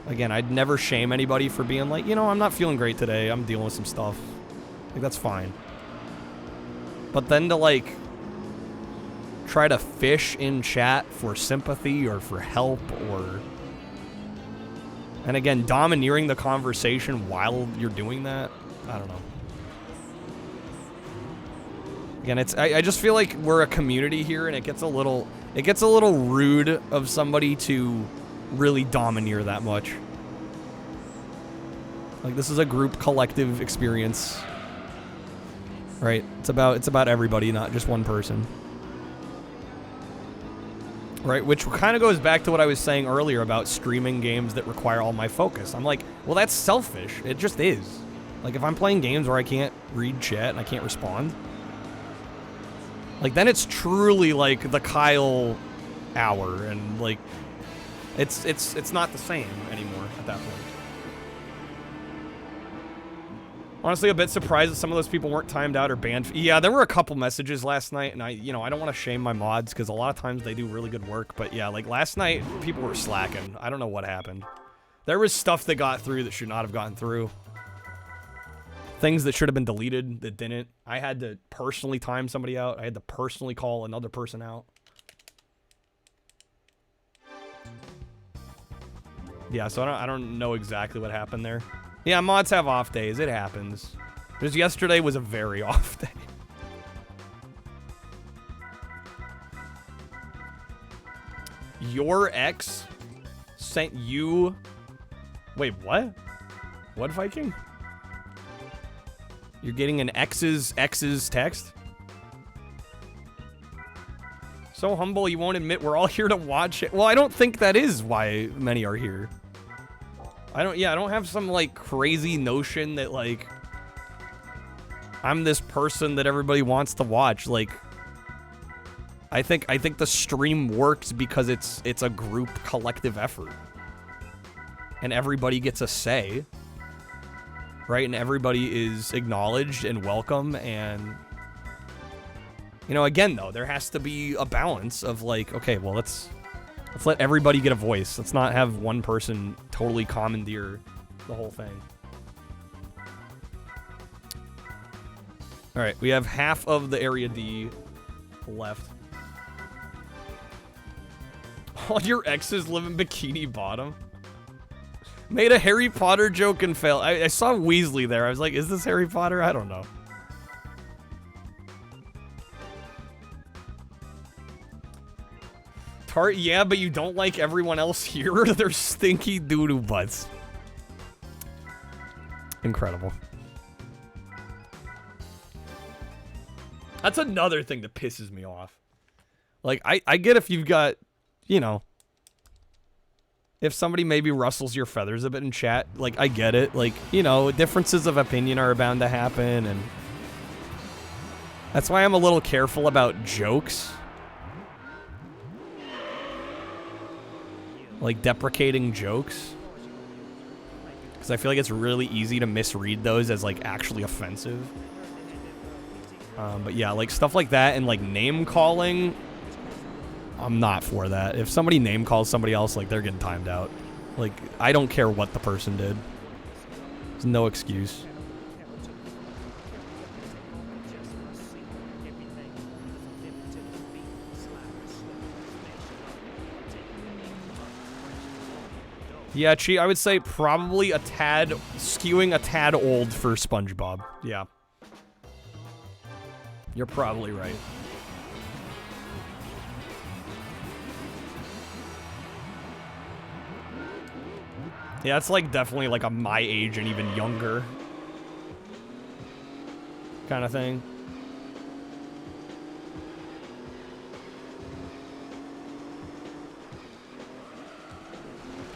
Again, I'd never shame anybody for being like, you know, I'm not feeling great today. I'm dealing with some stuff. Like, that's fine. But then to, like, try to fish in chat for sympathy or for help or... And again, domineering the conversation while you're doing that, I don't know. Again, I just feel like we're a community here, and it gets a little rude of somebody to really domineer that much. Like, this is a group collective experience, right? It's about everybody, not just one person. Right, which kind of goes back to what I was saying earlier about streaming games that require all my focus. I'm like, well, that's selfish. It just is. Like, if I'm playing games where I can't read chat and I can't respond, like, then it's truly like the Kyle hour, and like, it's not the same anymore at that point. Honestly, a bit surprised that some of those people weren't timed out or banned. Yeah, there were a couple messages last night, and I don't want to shame my mods because a lot of times they do really good work. But yeah, like last night, people were slacking. I don't know what happened. There was stuff that got through that should not have gotten through. Things that should have been deleted that didn't. I had to personally time somebody out. I had to personally call another person out. Yeah, so I don't know exactly what happened there. Yeah, mods have off days. It happens. Just yesterday was a very off day. Your ex sent you... Wait, what? What, Viking? You're getting an ex's text? So humble you won't admit we're all here to watch it. Well, I don't think that is why many are here. I don't have some, like, crazy notion that, like, I'm this person that everybody wants to watch. Like, I think the stream works because it's a group collective effort. And everybody gets a say. Right? And everybody is acknowledged and welcome, and... You know, again, though, there has to be a balance of, like, okay, well, let's let everybody get a voice. Let's not have one person totally commandeer the whole thing. All right, we have half of the Area D left. All your exes live in Bikini Bottom. Made a Harry Potter joke and failed. I saw Weasley there. I was like, is this Harry Potter? I don't know. Yeah, but you don't like everyone else here? They're stinky doo-doo butts. Incredible. That's another thing that pisses me off. Like, I get if you've got, you know, if somebody maybe rustles your feathers a bit in chat, like, I get it. Like, you know, differences of opinion are bound to happen, and that's why I'm a little careful about jokes. Like, deprecating jokes. Because I feel like it's really easy to misread those as, like, actually offensive. But yeah, like, stuff like that and, like, name-calling, I'm not for that. If somebody name-calls somebody else, like, they're getting timed out. Like, I don't care what the person did. There's no excuse. Yeah, I would say probably skewing a tad old for SpongeBob. Yeah. You're probably right. Yeah, it's like definitely like a my age and even younger kind of thing.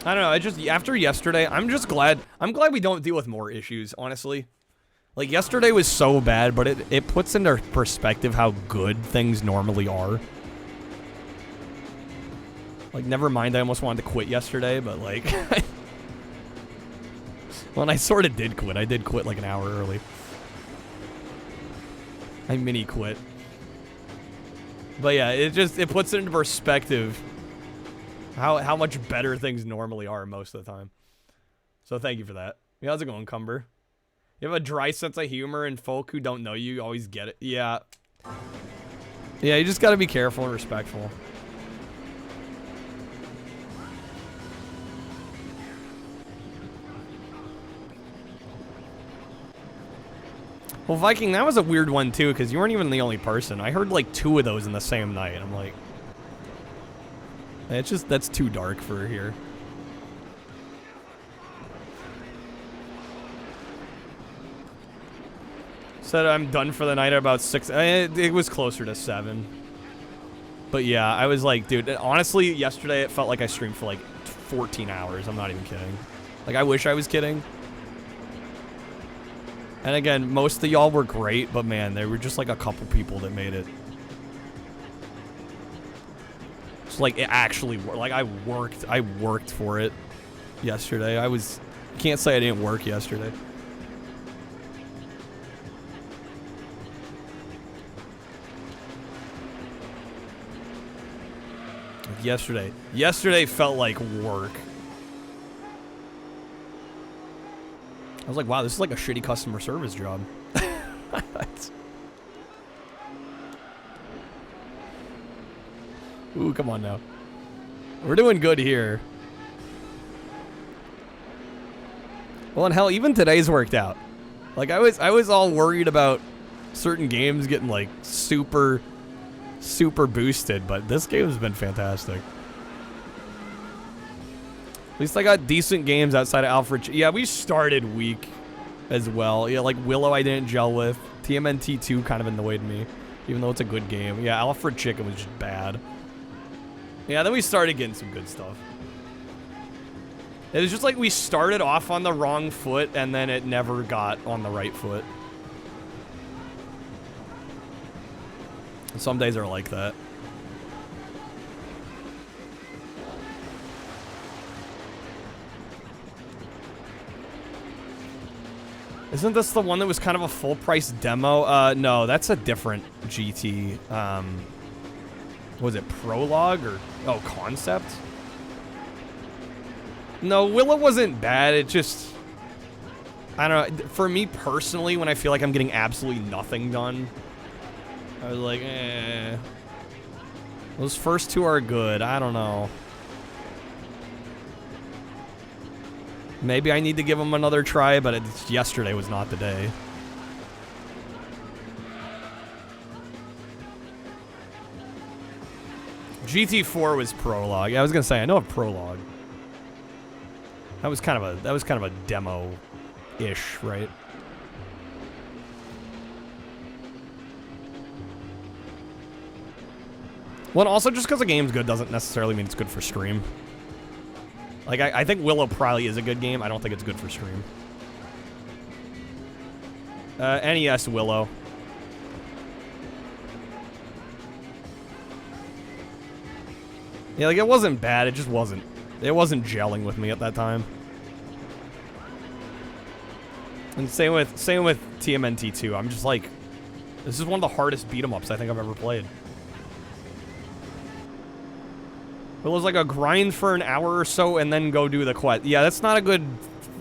I don't know, I just, after yesterday, I'm glad we don't deal with more issues, honestly. Like, yesterday was so bad, but it puts into perspective how good things normally are. Like, never mind, I almost wanted to quit yesterday, but, like, Well, and I sort of did quit. I did quit like an hour early. I mini quit. But yeah, it puts it into perspective how much better things normally are most of the time. So thank you for that. Yeah, how's it going, Cumber? You have a dry sense of humor, and folk who don't know you always get it. Yeah. Yeah, you just gotta be careful and respectful. Well, Viking, that was a weird one, too, because you weren't even the only person. I heard, like, 2 of those in the same night. I'm like... It's just, that's too dark for here. Said I'm done for the night at about 6... It was closer to 7. But yeah, I was like, dude, honestly, yesterday it felt like I streamed for, like, 14 hours. I'm not even kidding. Like, I wish I was kidding. And again, most of y'all were great, but man, there were just like a couple people that made it. It's like it actually worked. Like I worked for it yesterday. Can't say I didn't work yesterday. Yesterday felt like work. I was like, wow, this is like a shitty customer service job. Ooh, come on now. We're doing good here. Well, and hell, even today's worked out. Like, I was all worried about certain games getting, like, super boosted, but this game has been fantastic. At least I got decent games outside of Alfred. Yeah, we started weak as well. Yeah, like Willow I didn't gel with. TMNT 2 kind of annoyed me, even though it's a good game. Yeah, Alfred Chicken was just bad. Yeah, then we started getting some good stuff. It was just like we started off on the wrong foot, and then it never got on the right foot. Some days are like that. Isn't this the one that was kind of a full-price demo? No, that's a different GT. Was it Prologue or... Oh, Concept? No, Willow wasn't bad. It just... I don't know. For me personally, when I feel like I'm getting absolutely nothing done, I was like, eh. Those first 2 are good. I don't know. Maybe I need to give them another try, but yesterday was not the day. GT4 was Prologue. Yeah, I was gonna say I know of Prologue. That was kind of a demo-ish, right? Well, and also just because a game's good doesn't necessarily mean it's good for stream. Like, I think Willow probably is a good game. I don't think it's good for stream. NES Willow. Yeah, like, it wasn't bad. It just wasn't. It wasn't gelling with me at that time. And same with TMNT 2. I'm just like, this is one of the hardest beat-em-ups I think I've ever played. It was like a grind for an hour or so and then go do the quest. Yeah, that's not a good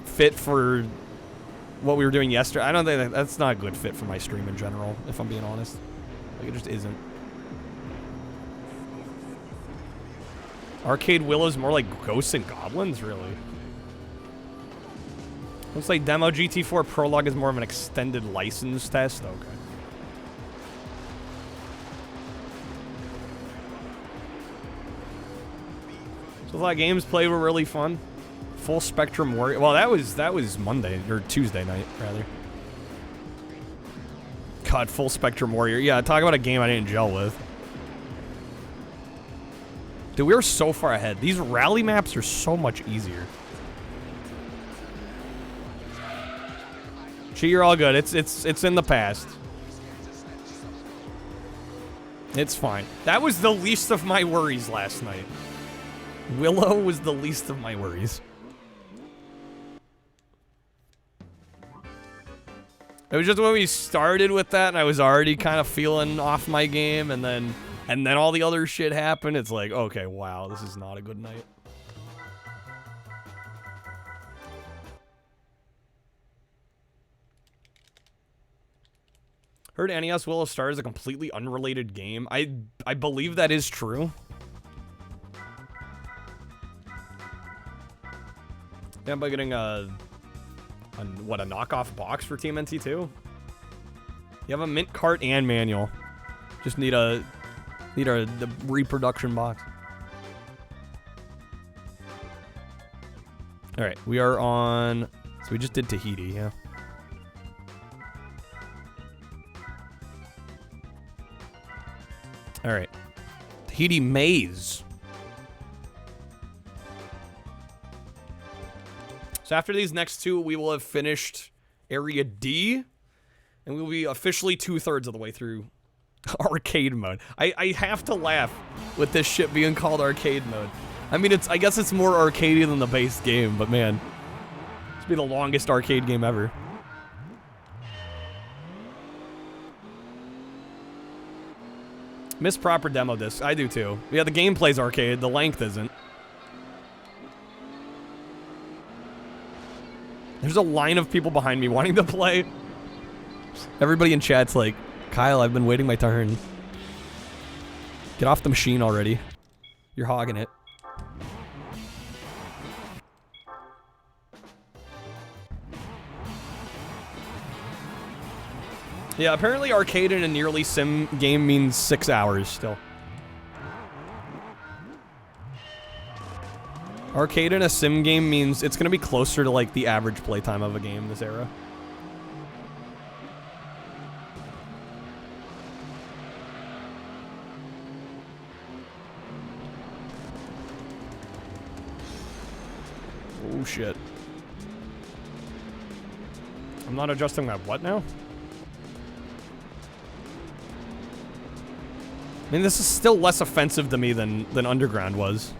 fit for what we were doing yesterday. I don't think that's not a good fit for my stream in general, if I'm being honest. Like, it just isn't. Arcade Willow's more like Ghosts and Goblins, really. Looks like Demo GT4 Prologue is more of an extended license test. Okay. So a lot of games played were really fun. Full Spectrum Warrior. Well, that was Monday or Tuesday night rather. God, Full Spectrum Warrior. Yeah, talk about a game I didn't gel with. Dude, we were so far ahead. These rally maps are so much easier. Gee, you're all good. It's in the past. It's fine. That was the least of my worries last night. Willow was the least of my worries. It was just when we started with that, and I was already kind of feeling off my game, and then all the other shit happened. It's like, okay, wow, this is not a good night. Heard NES Will of Stars is a completely unrelated game. I believe that is true. Yeah, by getting a knockoff box for TMNT 2? You have a mint cart and manual. Just need the reproduction box. All right, we are on. So we just did Tahiti, yeah. All right, Tahiti Maze. So after these next two, we will have finished Area D, and we will be officially 2/3 of the way through arcade mode. I have to laugh with this shit being called arcade mode. I mean, I guess it's more arcadey than the base game, but man, this will be the longest arcade game ever. Miss proper demo disc. I do too. Yeah, the gameplay's arcade, the length isn't. There's a line of people behind me wanting to play. Everybody in chat's like, Kyle, I've been waiting my turn. Get off the machine already. You're hogging it. Yeah, apparently arcade in a nearly sim game means 6 hours still. Arcade in a sim game means it's gonna be closer to like the average playtime of a game this era. Oh shit. I'm not adjusting my what now? I mean, this is still less offensive to me than Underground was.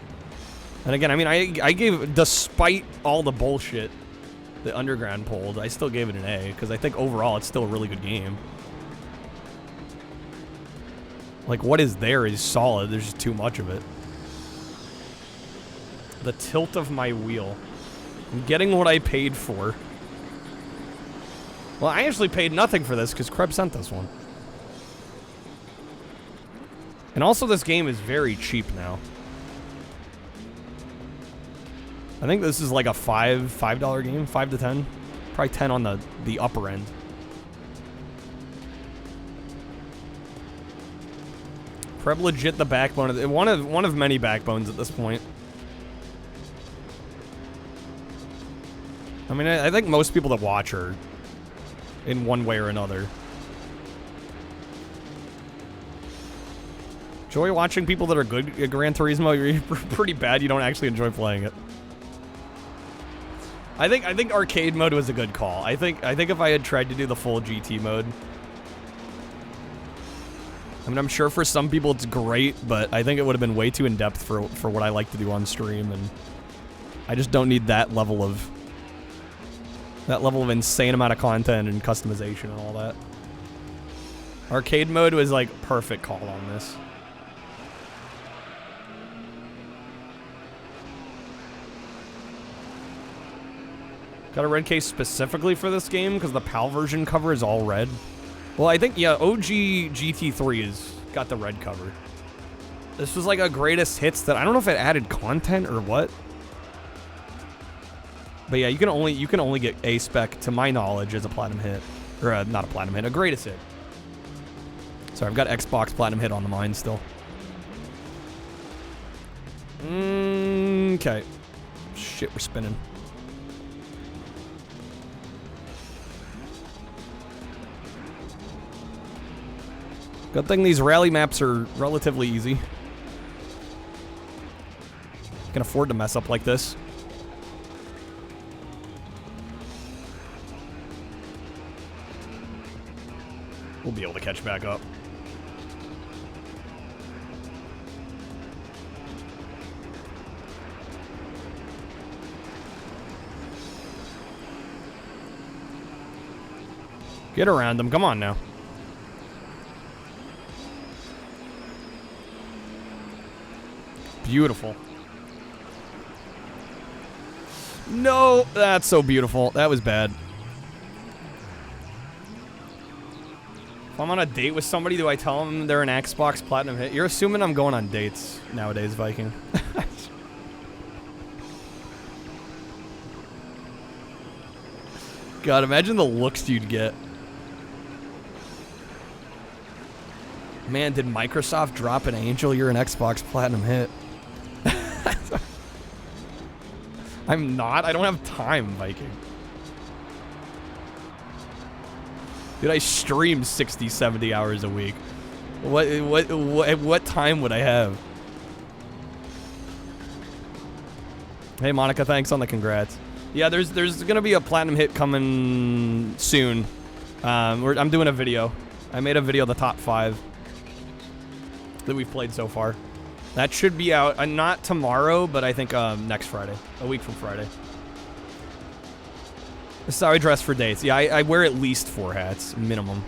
And again, I mean, I gave, despite all the bullshit that Underground pulled, I still gave it an A, because I think overall it's still a really good game. Like, what is there is solid, there's just too much of it. The tilt of my wheel. I'm getting what I paid for. Well, I actually paid nothing for this, because Krebs sent this one. And also, this game is very cheap now. I think this is like a $5 game, 5 to 10, probably 10 on the upper end. Preb legit the backbone of one of many backbones at this point. I mean, I think most people that watch are in one way or another. Enjoy watching people that are good at Gran Turismo. You're pretty bad. You don't actually enjoy playing it. I think arcade mode was a good call. I think if I had tried to do the full GT mode, I mean, I'm sure for some people it's great, but I think it would have been way too in depth for what I like to do on stream, and I just don't need that level of insane amount of content and customization and all that. Arcade mode was like perfect call on this. Got a red case specifically for this game because the PAL version cover is all red. Well, I think, yeah, OG GT3 has got the red cover. This was like a greatest hits that I don't know if it added content or what. But yeah, you can only get A-Spec, to my knowledge, as a platinum hit. Or not a platinum hit, a greatest hit. Sorry, I've got Xbox platinum hit on the mind still. Okay. Shit, we're spinning. Good thing these rally maps are relatively easy. Can afford to mess up like this. We'll be able to catch back up. Get around them. Come on now. Beautiful. No, that's so beautiful. That was bad. If I'm on a date with somebody, do I tell them they're an Xbox Platinum hit? You're assuming I'm going on dates nowadays, Viking. God, imagine the looks you'd get. Man, did Microsoft drop an angel? You're an Xbox Platinum hit. I'm not. I don't have time, Viking. Dude, I stream 60, 70 hours a week. What time would I have? Hey, Monica, thanks on the congrats. Yeah, there's gonna be a platinum hit coming soon. I'm doing a video. I made a video of the top 5 that we've played so far. That should be out, not tomorrow, but I think next Friday, a week from Friday. This is how I dress for dates. Yeah, I wear at least 4 hats, minimum.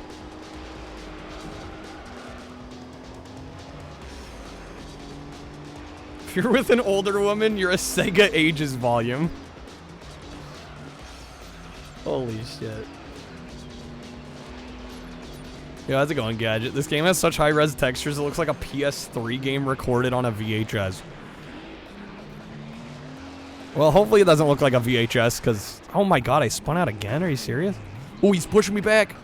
If you're with an older woman, you're a Sega Ages volume. Holy shit. Yeah, how's it going, Gadget? This game has such high-res textures, it looks like a PS3 game recorded on a VHS. Well, hopefully it doesn't look like a VHS, because... Oh my god, I spun out again? Are you serious? Oh, he's pushing me back!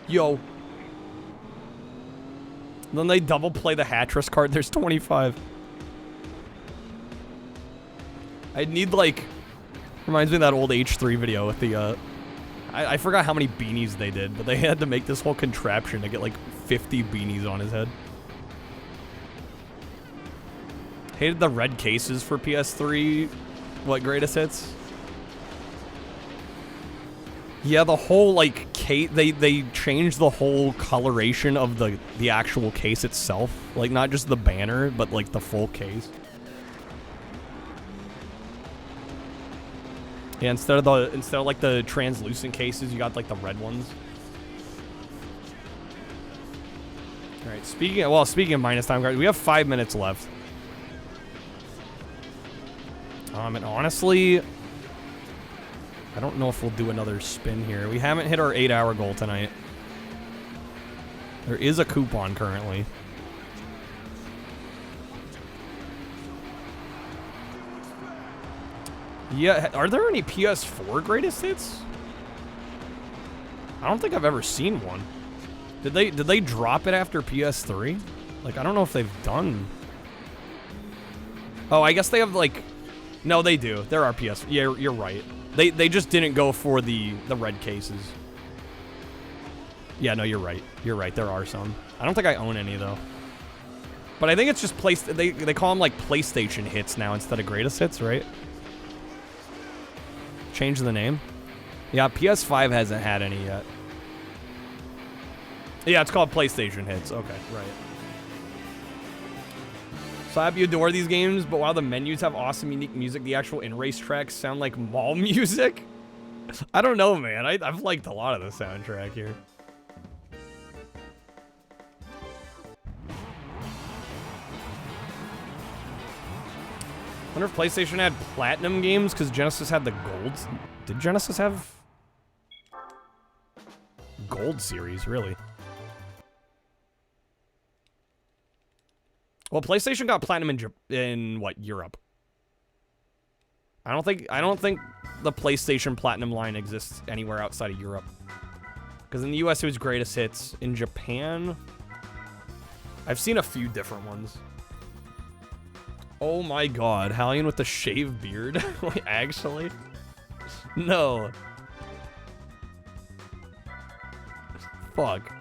Yo. Then they double play the Hattress card, there's 25. I'd need, like... Reminds me of that old H3 video with the, I forgot how many beanies they did, but they had to make this whole contraption to get like 50 beanies on his head. Hated the red cases for PS3. What, greatest hits? Yeah, the whole like case, they changed the whole coloration of the actual case itself. Like not just the banner, but like the full case. Yeah, instead of like the translucent cases, you got like the red ones. All right, speaking of minus time cards, we have 5 minutes left. And honestly, I don't know if we'll do another spin here. We haven't hit our 8-hour goal tonight. There is a coupon currently. Yeah, are there any PS4 greatest hits? I don't think I've ever seen one. Did they drop it after PS3? Like, I don't know if they've done... Oh, I guess they have, like... No, they do. There are PS... Yeah, you're right. They just didn't go for the red cases. Yeah, no, you're right. You're right, there are some. I don't think I own any, though. But I think it's just... They call them, like, PlayStation hits now instead of greatest hits, right? Change the name? Yeah, PS5 hasn't had any yet. Yeah, it's called PlayStation Hits. Okay, right. Slab, you adore these games, but while the menus have awesome, unique music, the actual in-race tracks sound like mall music? I don't know, man. I've liked a lot of the soundtrack here. I wonder if PlayStation had platinum games because Genesis had the gold. Did Genesis have gold series, really? Well, PlayStation got platinum in what, Europe? I don't think the PlayStation Platinum line exists anywhere outside of Europe. Because in the US it was greatest hits. In Japan, I've seen a few different ones. Oh my god, Hallian with the shaved beard? Wait, actually? No. Fuck.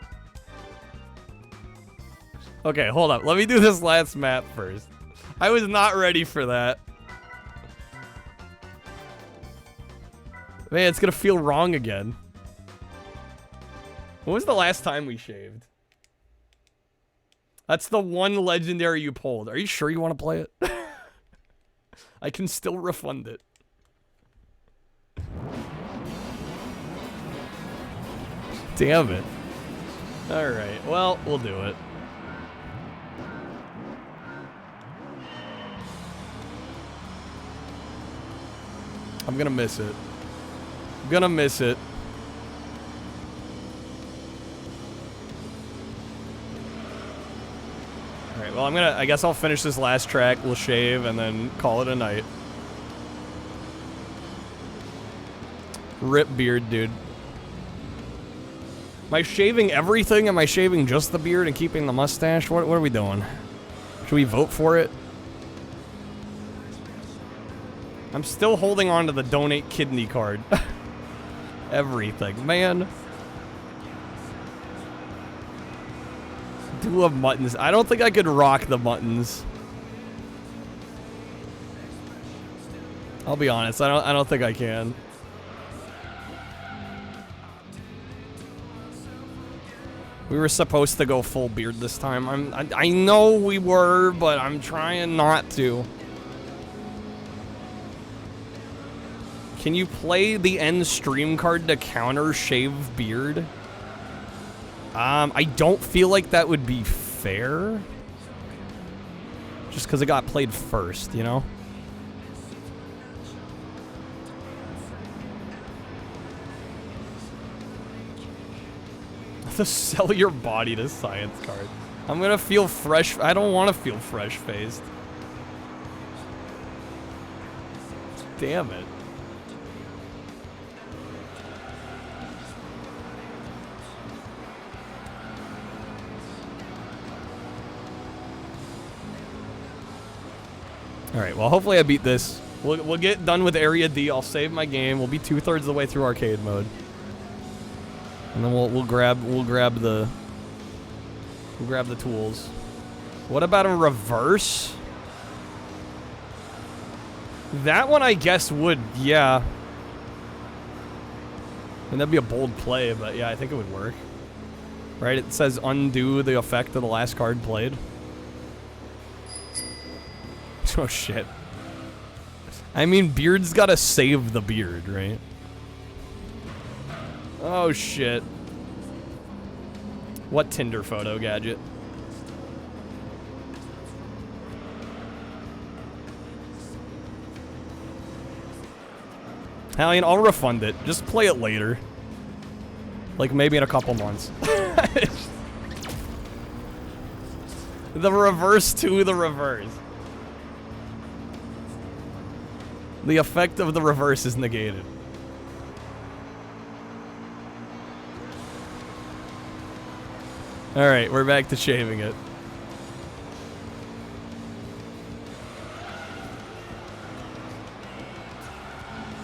Okay, hold up. Let me do this last map first. I was not ready for that. Man, it's gonna feel wrong again. When was the last time we shaved? That's the one legendary you pulled. Are you sure you want to play it? I can still refund it. Damn it. Alright, well, we'll do it. I'm gonna miss it. I'm gonna miss it. Alright, well, I guess I'll finish this last track, we'll shave, and then call it a night. Rip beard, dude. Am I shaving everything? Am I shaving just the beard and keeping the mustache? What are we doing? Should we vote for it? I'm still holding on to the donate kidney card. Everything, man. Do love muttons. I don't think I could rock the muttons. I'll be honest, I don't think I can. We were supposed to go full beard this time. I know we were, but I'm trying not to. Can you play the end stream card to counter shave beard? I don't feel like that would be fair. Just because it got played first, you know? To sell your body to science card. I'm gonna feel fresh. I don't want to feel fresh-faced. Damn it. Alright, well, hopefully I beat this. We'll get done with Area D. I'll save my game. We'll be 2/3 of the way through arcade mode. And then we'll grab the tools. What about a reverse? That one I guess would, yeah. And that'd be a bold play, but yeah, I think it would work. Right? It says undo the effect of the last card played. Oh shit. I mean, beard's gotta save the beard, right? Oh shit. What Tinder photo gadget? Hallian, I'll refund it. Just play it later. Like maybe in a couple months. The reverse to the reverse. The effect of the reverse is negated. Alright, we're back to shaving it.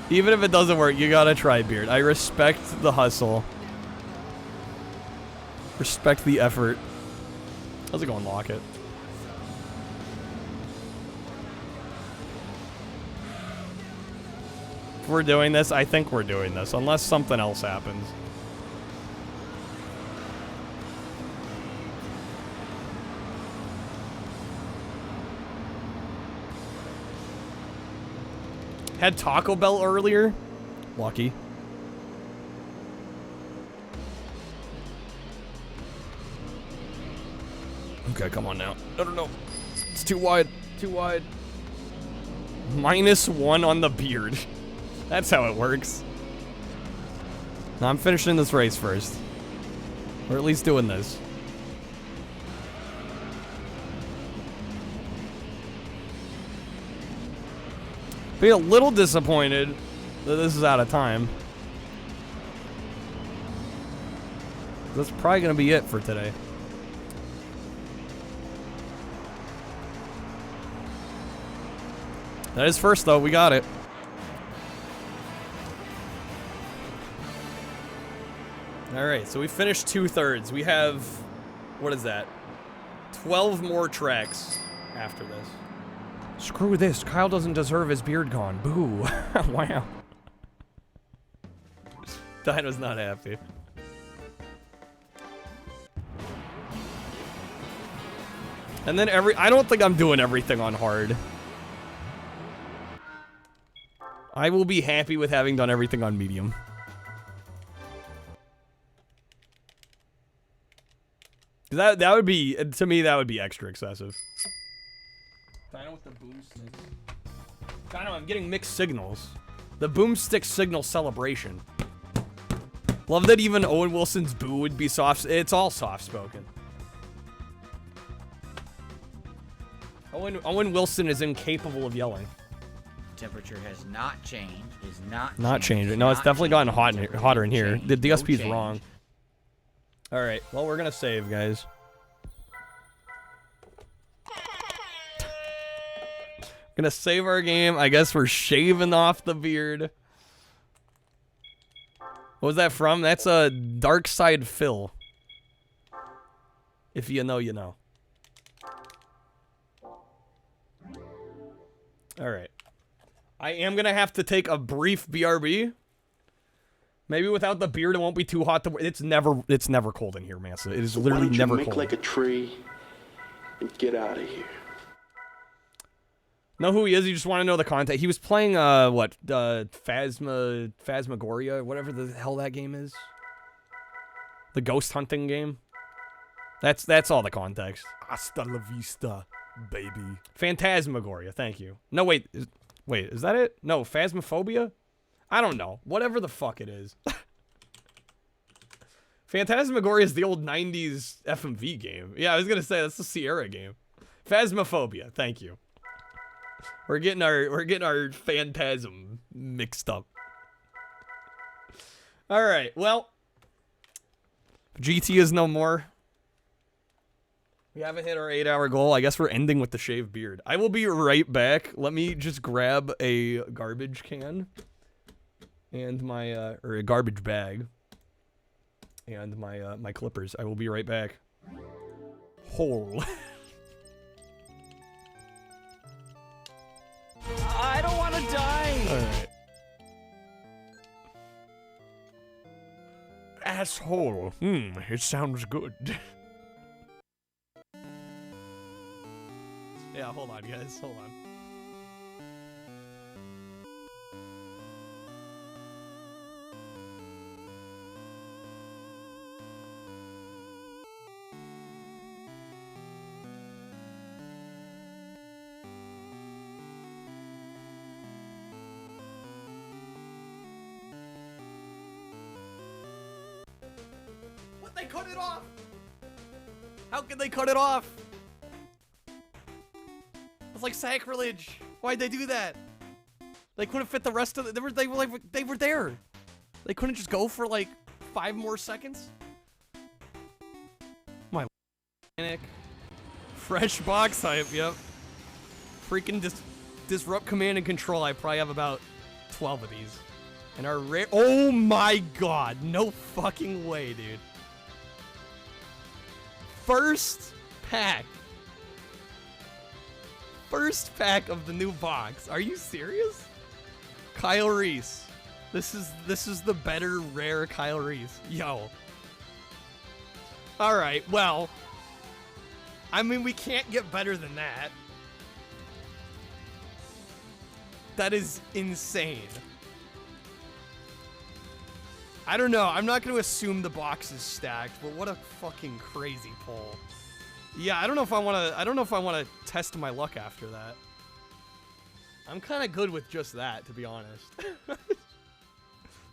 Even if it doesn't work, you gotta try, beard. I respect the hustle. Respect the effort. How's it going, Lockett? If we're doing this, I think we're doing this, unless something else happens. Had Taco Bell earlier. Lucky. Okay, come on now. No. It's too wide. Too wide. -1 on the beard. That's how it works. Now I'm finishing this race first. Or at least doing this. Be a little disappointed that this is out of time. That's probably gonna be it for today. That is first though, we got it. Alright, so we finished 2/3. We have, what is that? 12 more tracks after this. Screw this, Kyle doesn't deserve his beard gone. Boo. Wow. Dino's not happy. And then I don't think I'm doing everything on hard. I will be happy with having done everything on medium. That would be, to me, that would be extra excessive. Dino with the boomstick. Dino, I'm getting mixed signals. The boomstick signal celebration. Love that even Owen Wilson's boo would be soft. It's all soft-spoken. Owen Wilson is incapable of yelling. Temperature has not changed. Is not changing. No, it's definitely gotten hotter in here. The DSP is wrong. All right. Well, we're gonna save, guys. Gonna save our game. I guess we're shaving off the beard. What was that from? That's a Dark Side Phil. If you know, you know. All right. I am gonna have to take a brief BRB. Maybe without the beard, it won't be too hot to. It's never cold in here, Massa. It is literally never cold. Make like a tree and get out of here. Know who he is? You just want to know the content. He was playing what? Phasmagoria, whatever the hell that game is. The ghost hunting game. That's all the context. Hasta la vista, baby. Phantasmagoria. Thank you. No, wait. Is that it? No, Phasmophobia? I don't know. Whatever the fuck it is. Phantasmagoria is the old 90s FMV game. Yeah, I was gonna say that's the Sierra game. Phasmophobia. Thank you. We're getting our phantasm mixed up. All right. Well, GT is no more. We haven't hit our 8-hour goal. I guess we're ending with the shaved beard. I will be right back. Let me just grab a garbage can and my or a garbage bag and my my clippers. I will be right back. Hole. I don't want to die. All right. Asshole. It sounds good. Yeah, hold on, guys. Hold on. What? They cut it off. How could they cut it off? It's like sacrilege. Why'd they do that? They couldn't fit the rest of the. They were there. They couldn't just go for like 5 more seconds. My panic. Fresh box hype. Yep. Freaking disrupt command and control. I probably have about 12 of these. And our rare. Oh my god! No fucking way, dude. First pack. First pack of the new box. Are you serious? Kyle Reese. This is the better rare Kyle Reese. Yo. All right. Well, I mean, we can't get better than that. That is insane. I don't know. I'm not going to assume the box is stacked, but what a fucking crazy pull. Yeah, I don't know if I want to test my luck after that. I'm kind of good with just that, to be honest.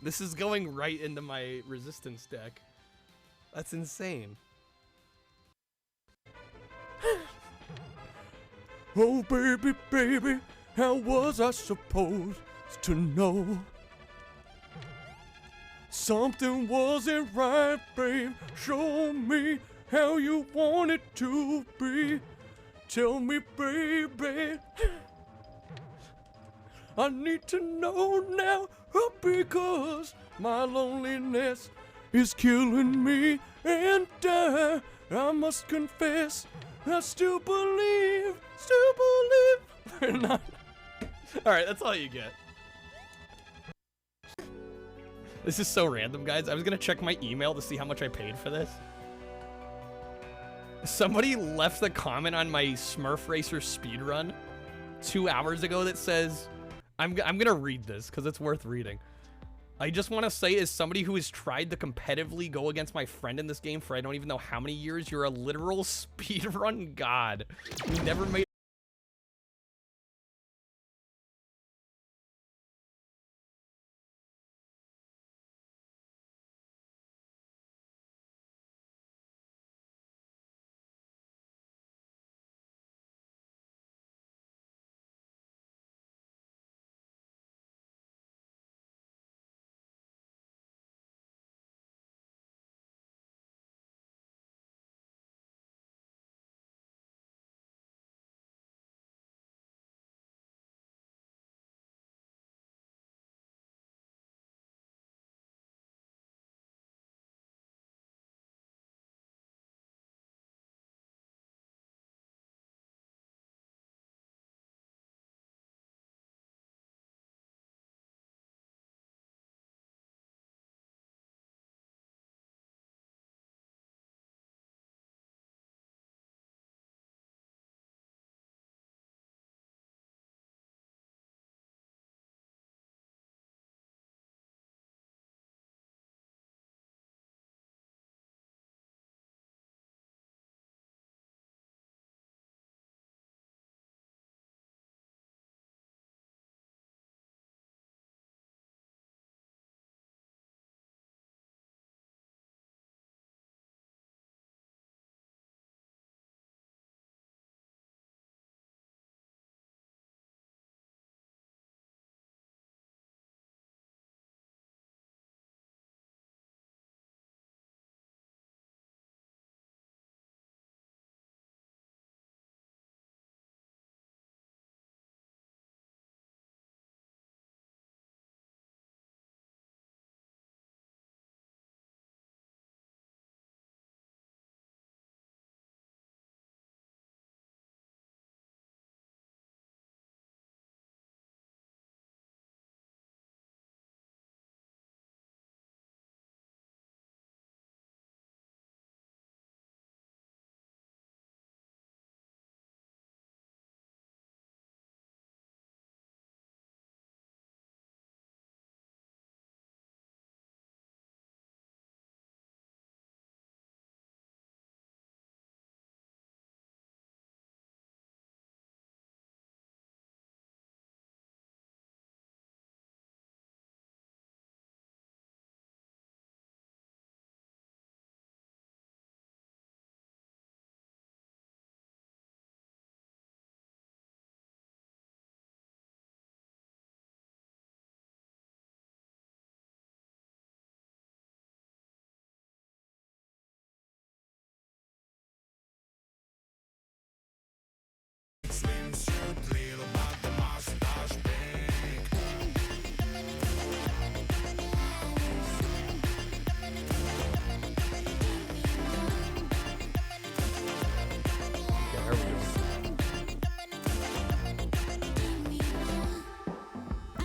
This is going right into my resistance deck. That's insane. Oh, baby, baby, how was I supposed to know? Something wasn't right, babe. Show me how you want it to be. Tell me, baby. I need to know now because my loneliness is killing me. And I must confess, I still believe. We're not. Alright, that's all you get. This is so random, guys. I was gonna check my email to see how much I paid for this. Somebody left a comment on my Smurf Racer speedrun 2 hours ago that says, I'm gonna read this because it's worth reading. I just want to say, as somebody who has tried to competitively go against my friend in this game for I don't even know how many years, you're a literal speedrun god. We never made.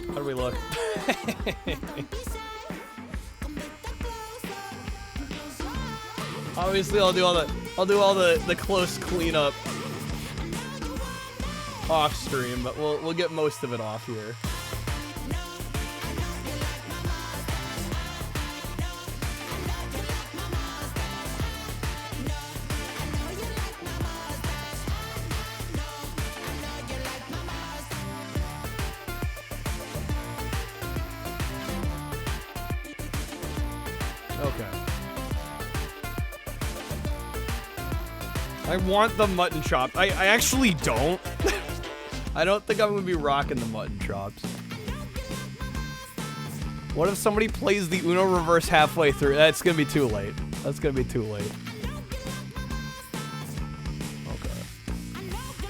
How do we look? Obviously, I'll do all the close cleanup off stream, but we'll get most of it off here. I want the mutton chop. I actually don't. I don't think I'm gonna be rocking the mutton chops. What if somebody plays the Uno reverse halfway through? That's gonna be too late. That's gonna be too late. Okay.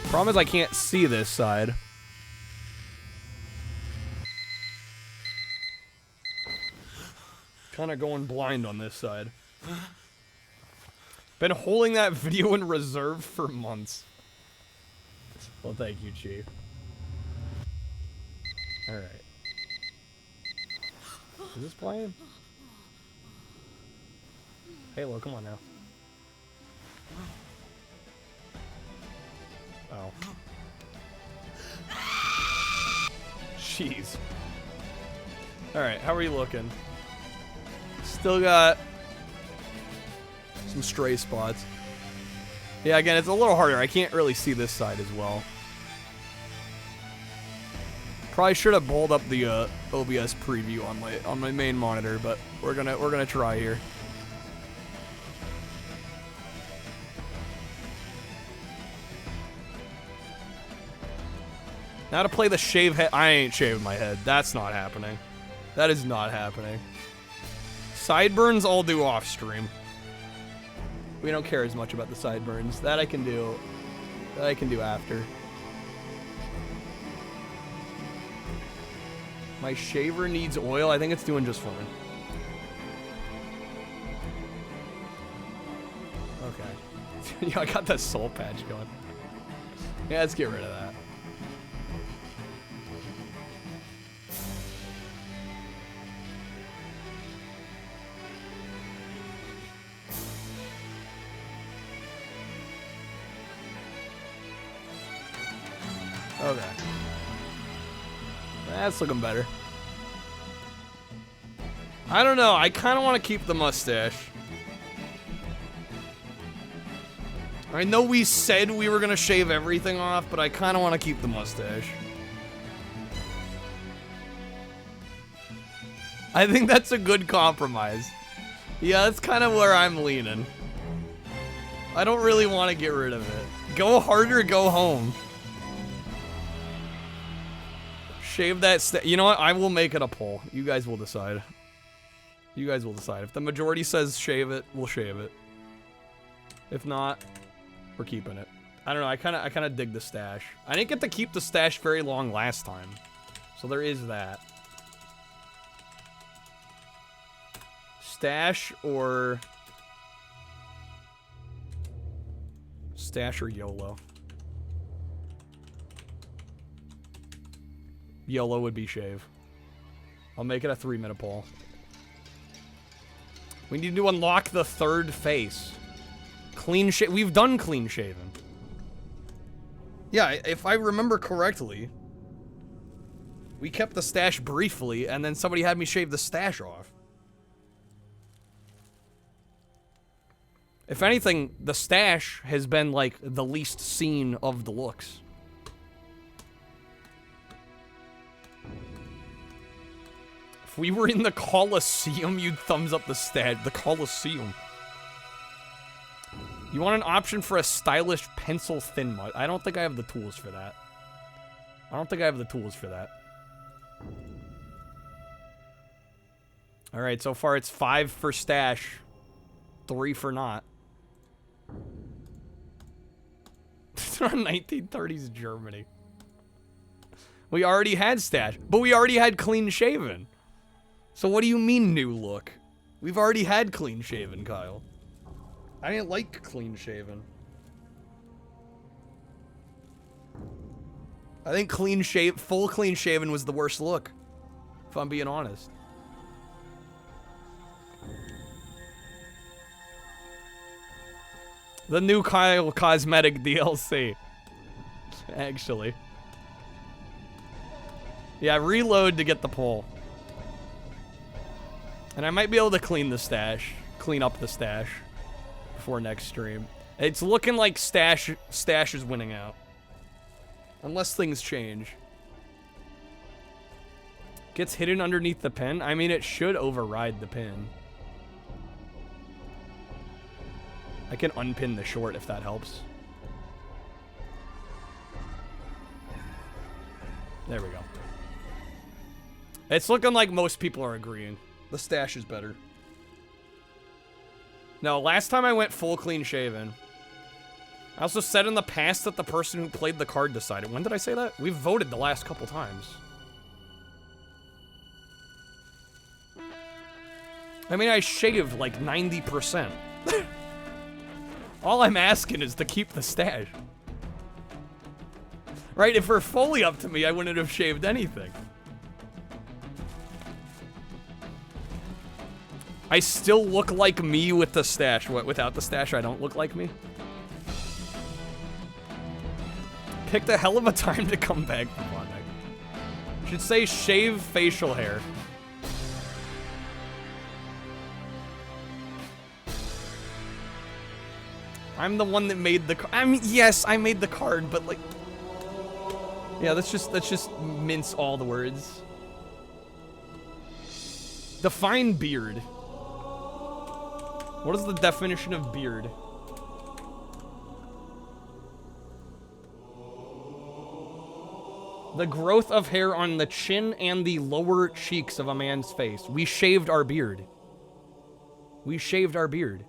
Problem is I can't see this side. Kind of going blind on this side. Been holding that video in reserve for months. Well, thank you, Chief. Alright. Is this playing? Halo, come on now. Oh. Jeez. Alright, how are you looking? Still got some stray spots. Yeah, again, it's a little harder. I can't really see this side as well. Probably should have pulled up the OBS preview on my main monitor, but we're gonna try here. Now to play the shave head. I ain't shaving my head. That's not happening. That is not happening. Sideburns I'll do off stream. We don't care as much about the sideburns. That I can do. That I can do after. My shaver needs oil. I think it's doing just fine. Okay. Yeah, I got that soul patch going. Yeah, let's get rid of that. Okay. That's looking better. I don't know. I kind of want to keep the mustache. I know we said we were going to shave everything off, but I kind of want to keep the mustache. I think that's a good compromise. Yeah, that's kind of where I'm leaning. I don't really want to get rid of it. Go hard or go home. Shave that you know what? I will make it a poll. You guys will decide. You guys will decide. If the majority says shave it, we'll shave it. If not, we're keeping it. I don't know. I kind of dig the stash. I didn't get to keep the stash very long last time, so there is that. Stash or YOLO. YOLO would be shave. I'll make it a 3-minute poll. We need to unlock the third face. Clean shave. We've done clean shaven. Yeah, if I remember correctly, we kept the stash briefly, and then somebody had me shave the stash off. If anything, the stash has been, like, the least seen of the looks. If we were in the Coliseum, you'd thumbs up the stash. The Coliseum. You want an option for a stylish pencil thin mud? I don't think I have the tools for that. I don't think I have the tools for that. Alright, so far it's 5 for stash. 3 for not. It's from 1930s Germany. We already had stash, but we already had clean shaven. So what do you mean new look? We've already had clean shaven, Kyle. I didn't like clean shaven. I think full clean shaven was the worst look, if I'm being honest. The new Kyle cosmetic DLC. Actually. Yeah, reload to get the poll. And I might be able to clean the stash. Clean up the stash. Before next stream. It's looking like stash is winning out. Unless things change. Gets hidden underneath the pin? I mean, it should override the pin. I can unpin the short if that helps. There we go. It's looking like most people are agreeing. The stash is better. No, last time I went full clean shaven. I also said in the past that the person who played the card decided. When did I say that? We've voted the last couple times. I mean, I shaved like 90%. All I'm asking is to keep the stash. Right? If it were fully up to me, I wouldn't have shaved anything. I still look like me with the stash. What, without the stash, I don't look like me? Picked a hell of a time to come back from Monday. Should say shave facial hair. I'm the one that made the. I mean, yes, I made the card, but like, yeah, let's just mince all the words. Define beard. What is the definition of beard? The growth of hair on the chin and the lower cheeks of a man's face. We shaved our beard. We shaved our beard.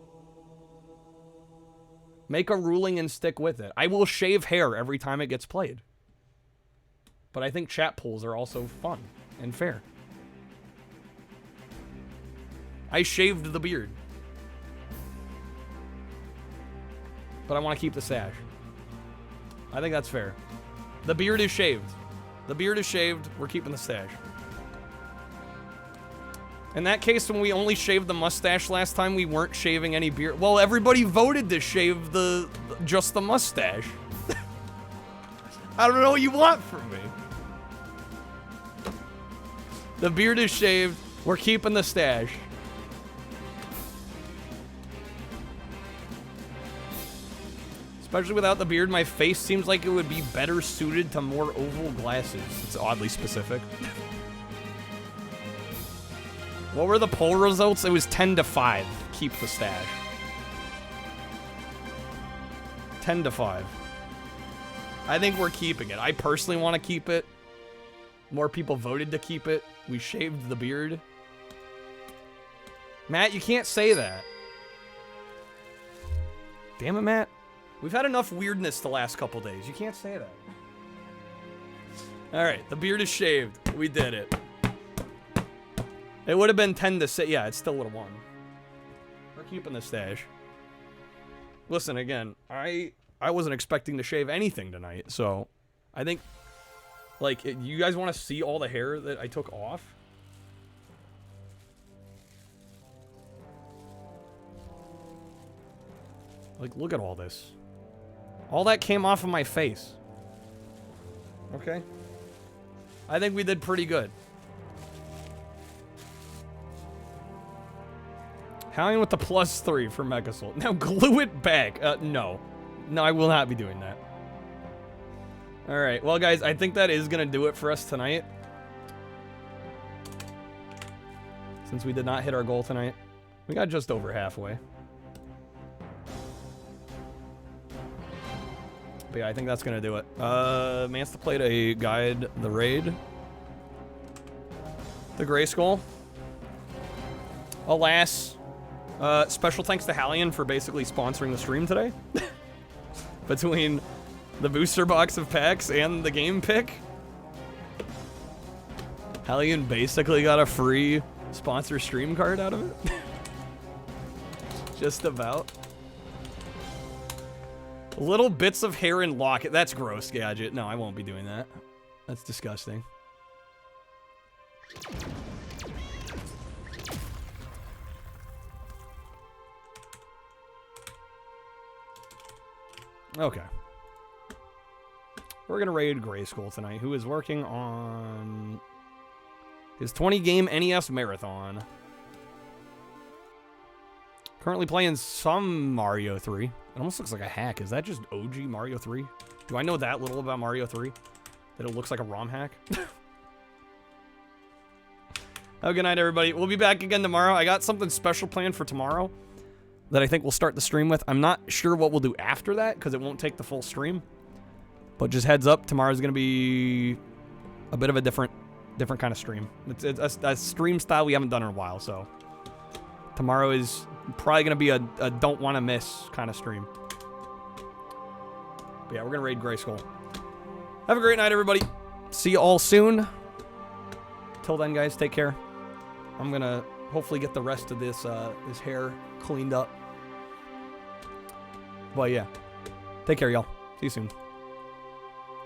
Make a ruling and stick with it. I will shave hair every time it gets played. But I think chat polls are also fun and fair. I shaved the beard. But I want to keep the stash. I think that's fair. The beard is shaved. The beard is shaved. We're keeping the stash. In that case, when we only shaved the mustache last time, we weren't shaving any beard. Well, everybody voted to shave just the mustache. I don't know what you want from me. The beard is shaved. We're keeping the stash. Especially without the beard, my face seems like it would be better suited to more oval glasses. It's oddly specific. What were the poll results? It was 10-5. Keep the stash. 10-5. I think we're keeping it. I personally want to keep it. More people voted to keep it. We shaved the beard. Matt, you can't say that. Damn it, Matt. We've had enough weirdness the last couple days. You can't say that. Alright, the beard is shaved. We did it. It would have been 10-6. Yeah, it's still would have won. We're keeping the stash. Listen, again, I wasn't expecting to shave anything tonight, so I think, like, you guys want to see all the hair that I took off? Like, look at all this. All that came off of my face. Okay. I think we did pretty good. Howling with the +3 for Mega Soul. Now glue it back. No. No, I will not be doing that. Alright, well guys, I think that is going to do it for us tonight. Since we did not hit our goal tonight. We got just over halfway. But yeah, I think that's going to do it. Mance to play to guide the raid. The Gray Skull. Alas. Special thanks to Hallian for basically sponsoring the stream today. Between the booster box of packs and the game pick. Hallian basically got a free sponsor stream card out of it. Just about. Little bits of hair and locket. That's gross, Gadget. No, I won't be doing that. That's disgusting. Okay. We're gonna raid Gray Skull tonight, who is working on his 20-game NES marathon. Currently playing some Mario 3. It almost looks like a hack. Is that just OG Mario 3? Do I know that little about Mario 3? That it looks like a ROM hack? Have a good night, everybody. We'll be back again tomorrow. I got something special planned for tomorrow that I think we'll start the stream with. I'm not sure what we'll do after that, because it won't take the full stream. But just heads up, tomorrow's going to be a bit of a different kind of stream. It's a stream style we haven't done in a while, so tomorrow is probably going to be a don't want to miss kind of stream. But yeah, we're going to raid Gray Skull. Have a great night, everybody. See you all soon. Till then, guys, take care. I'm going to hopefully get the rest of this hair cleaned up. But yeah, take care, y'all. See you soon.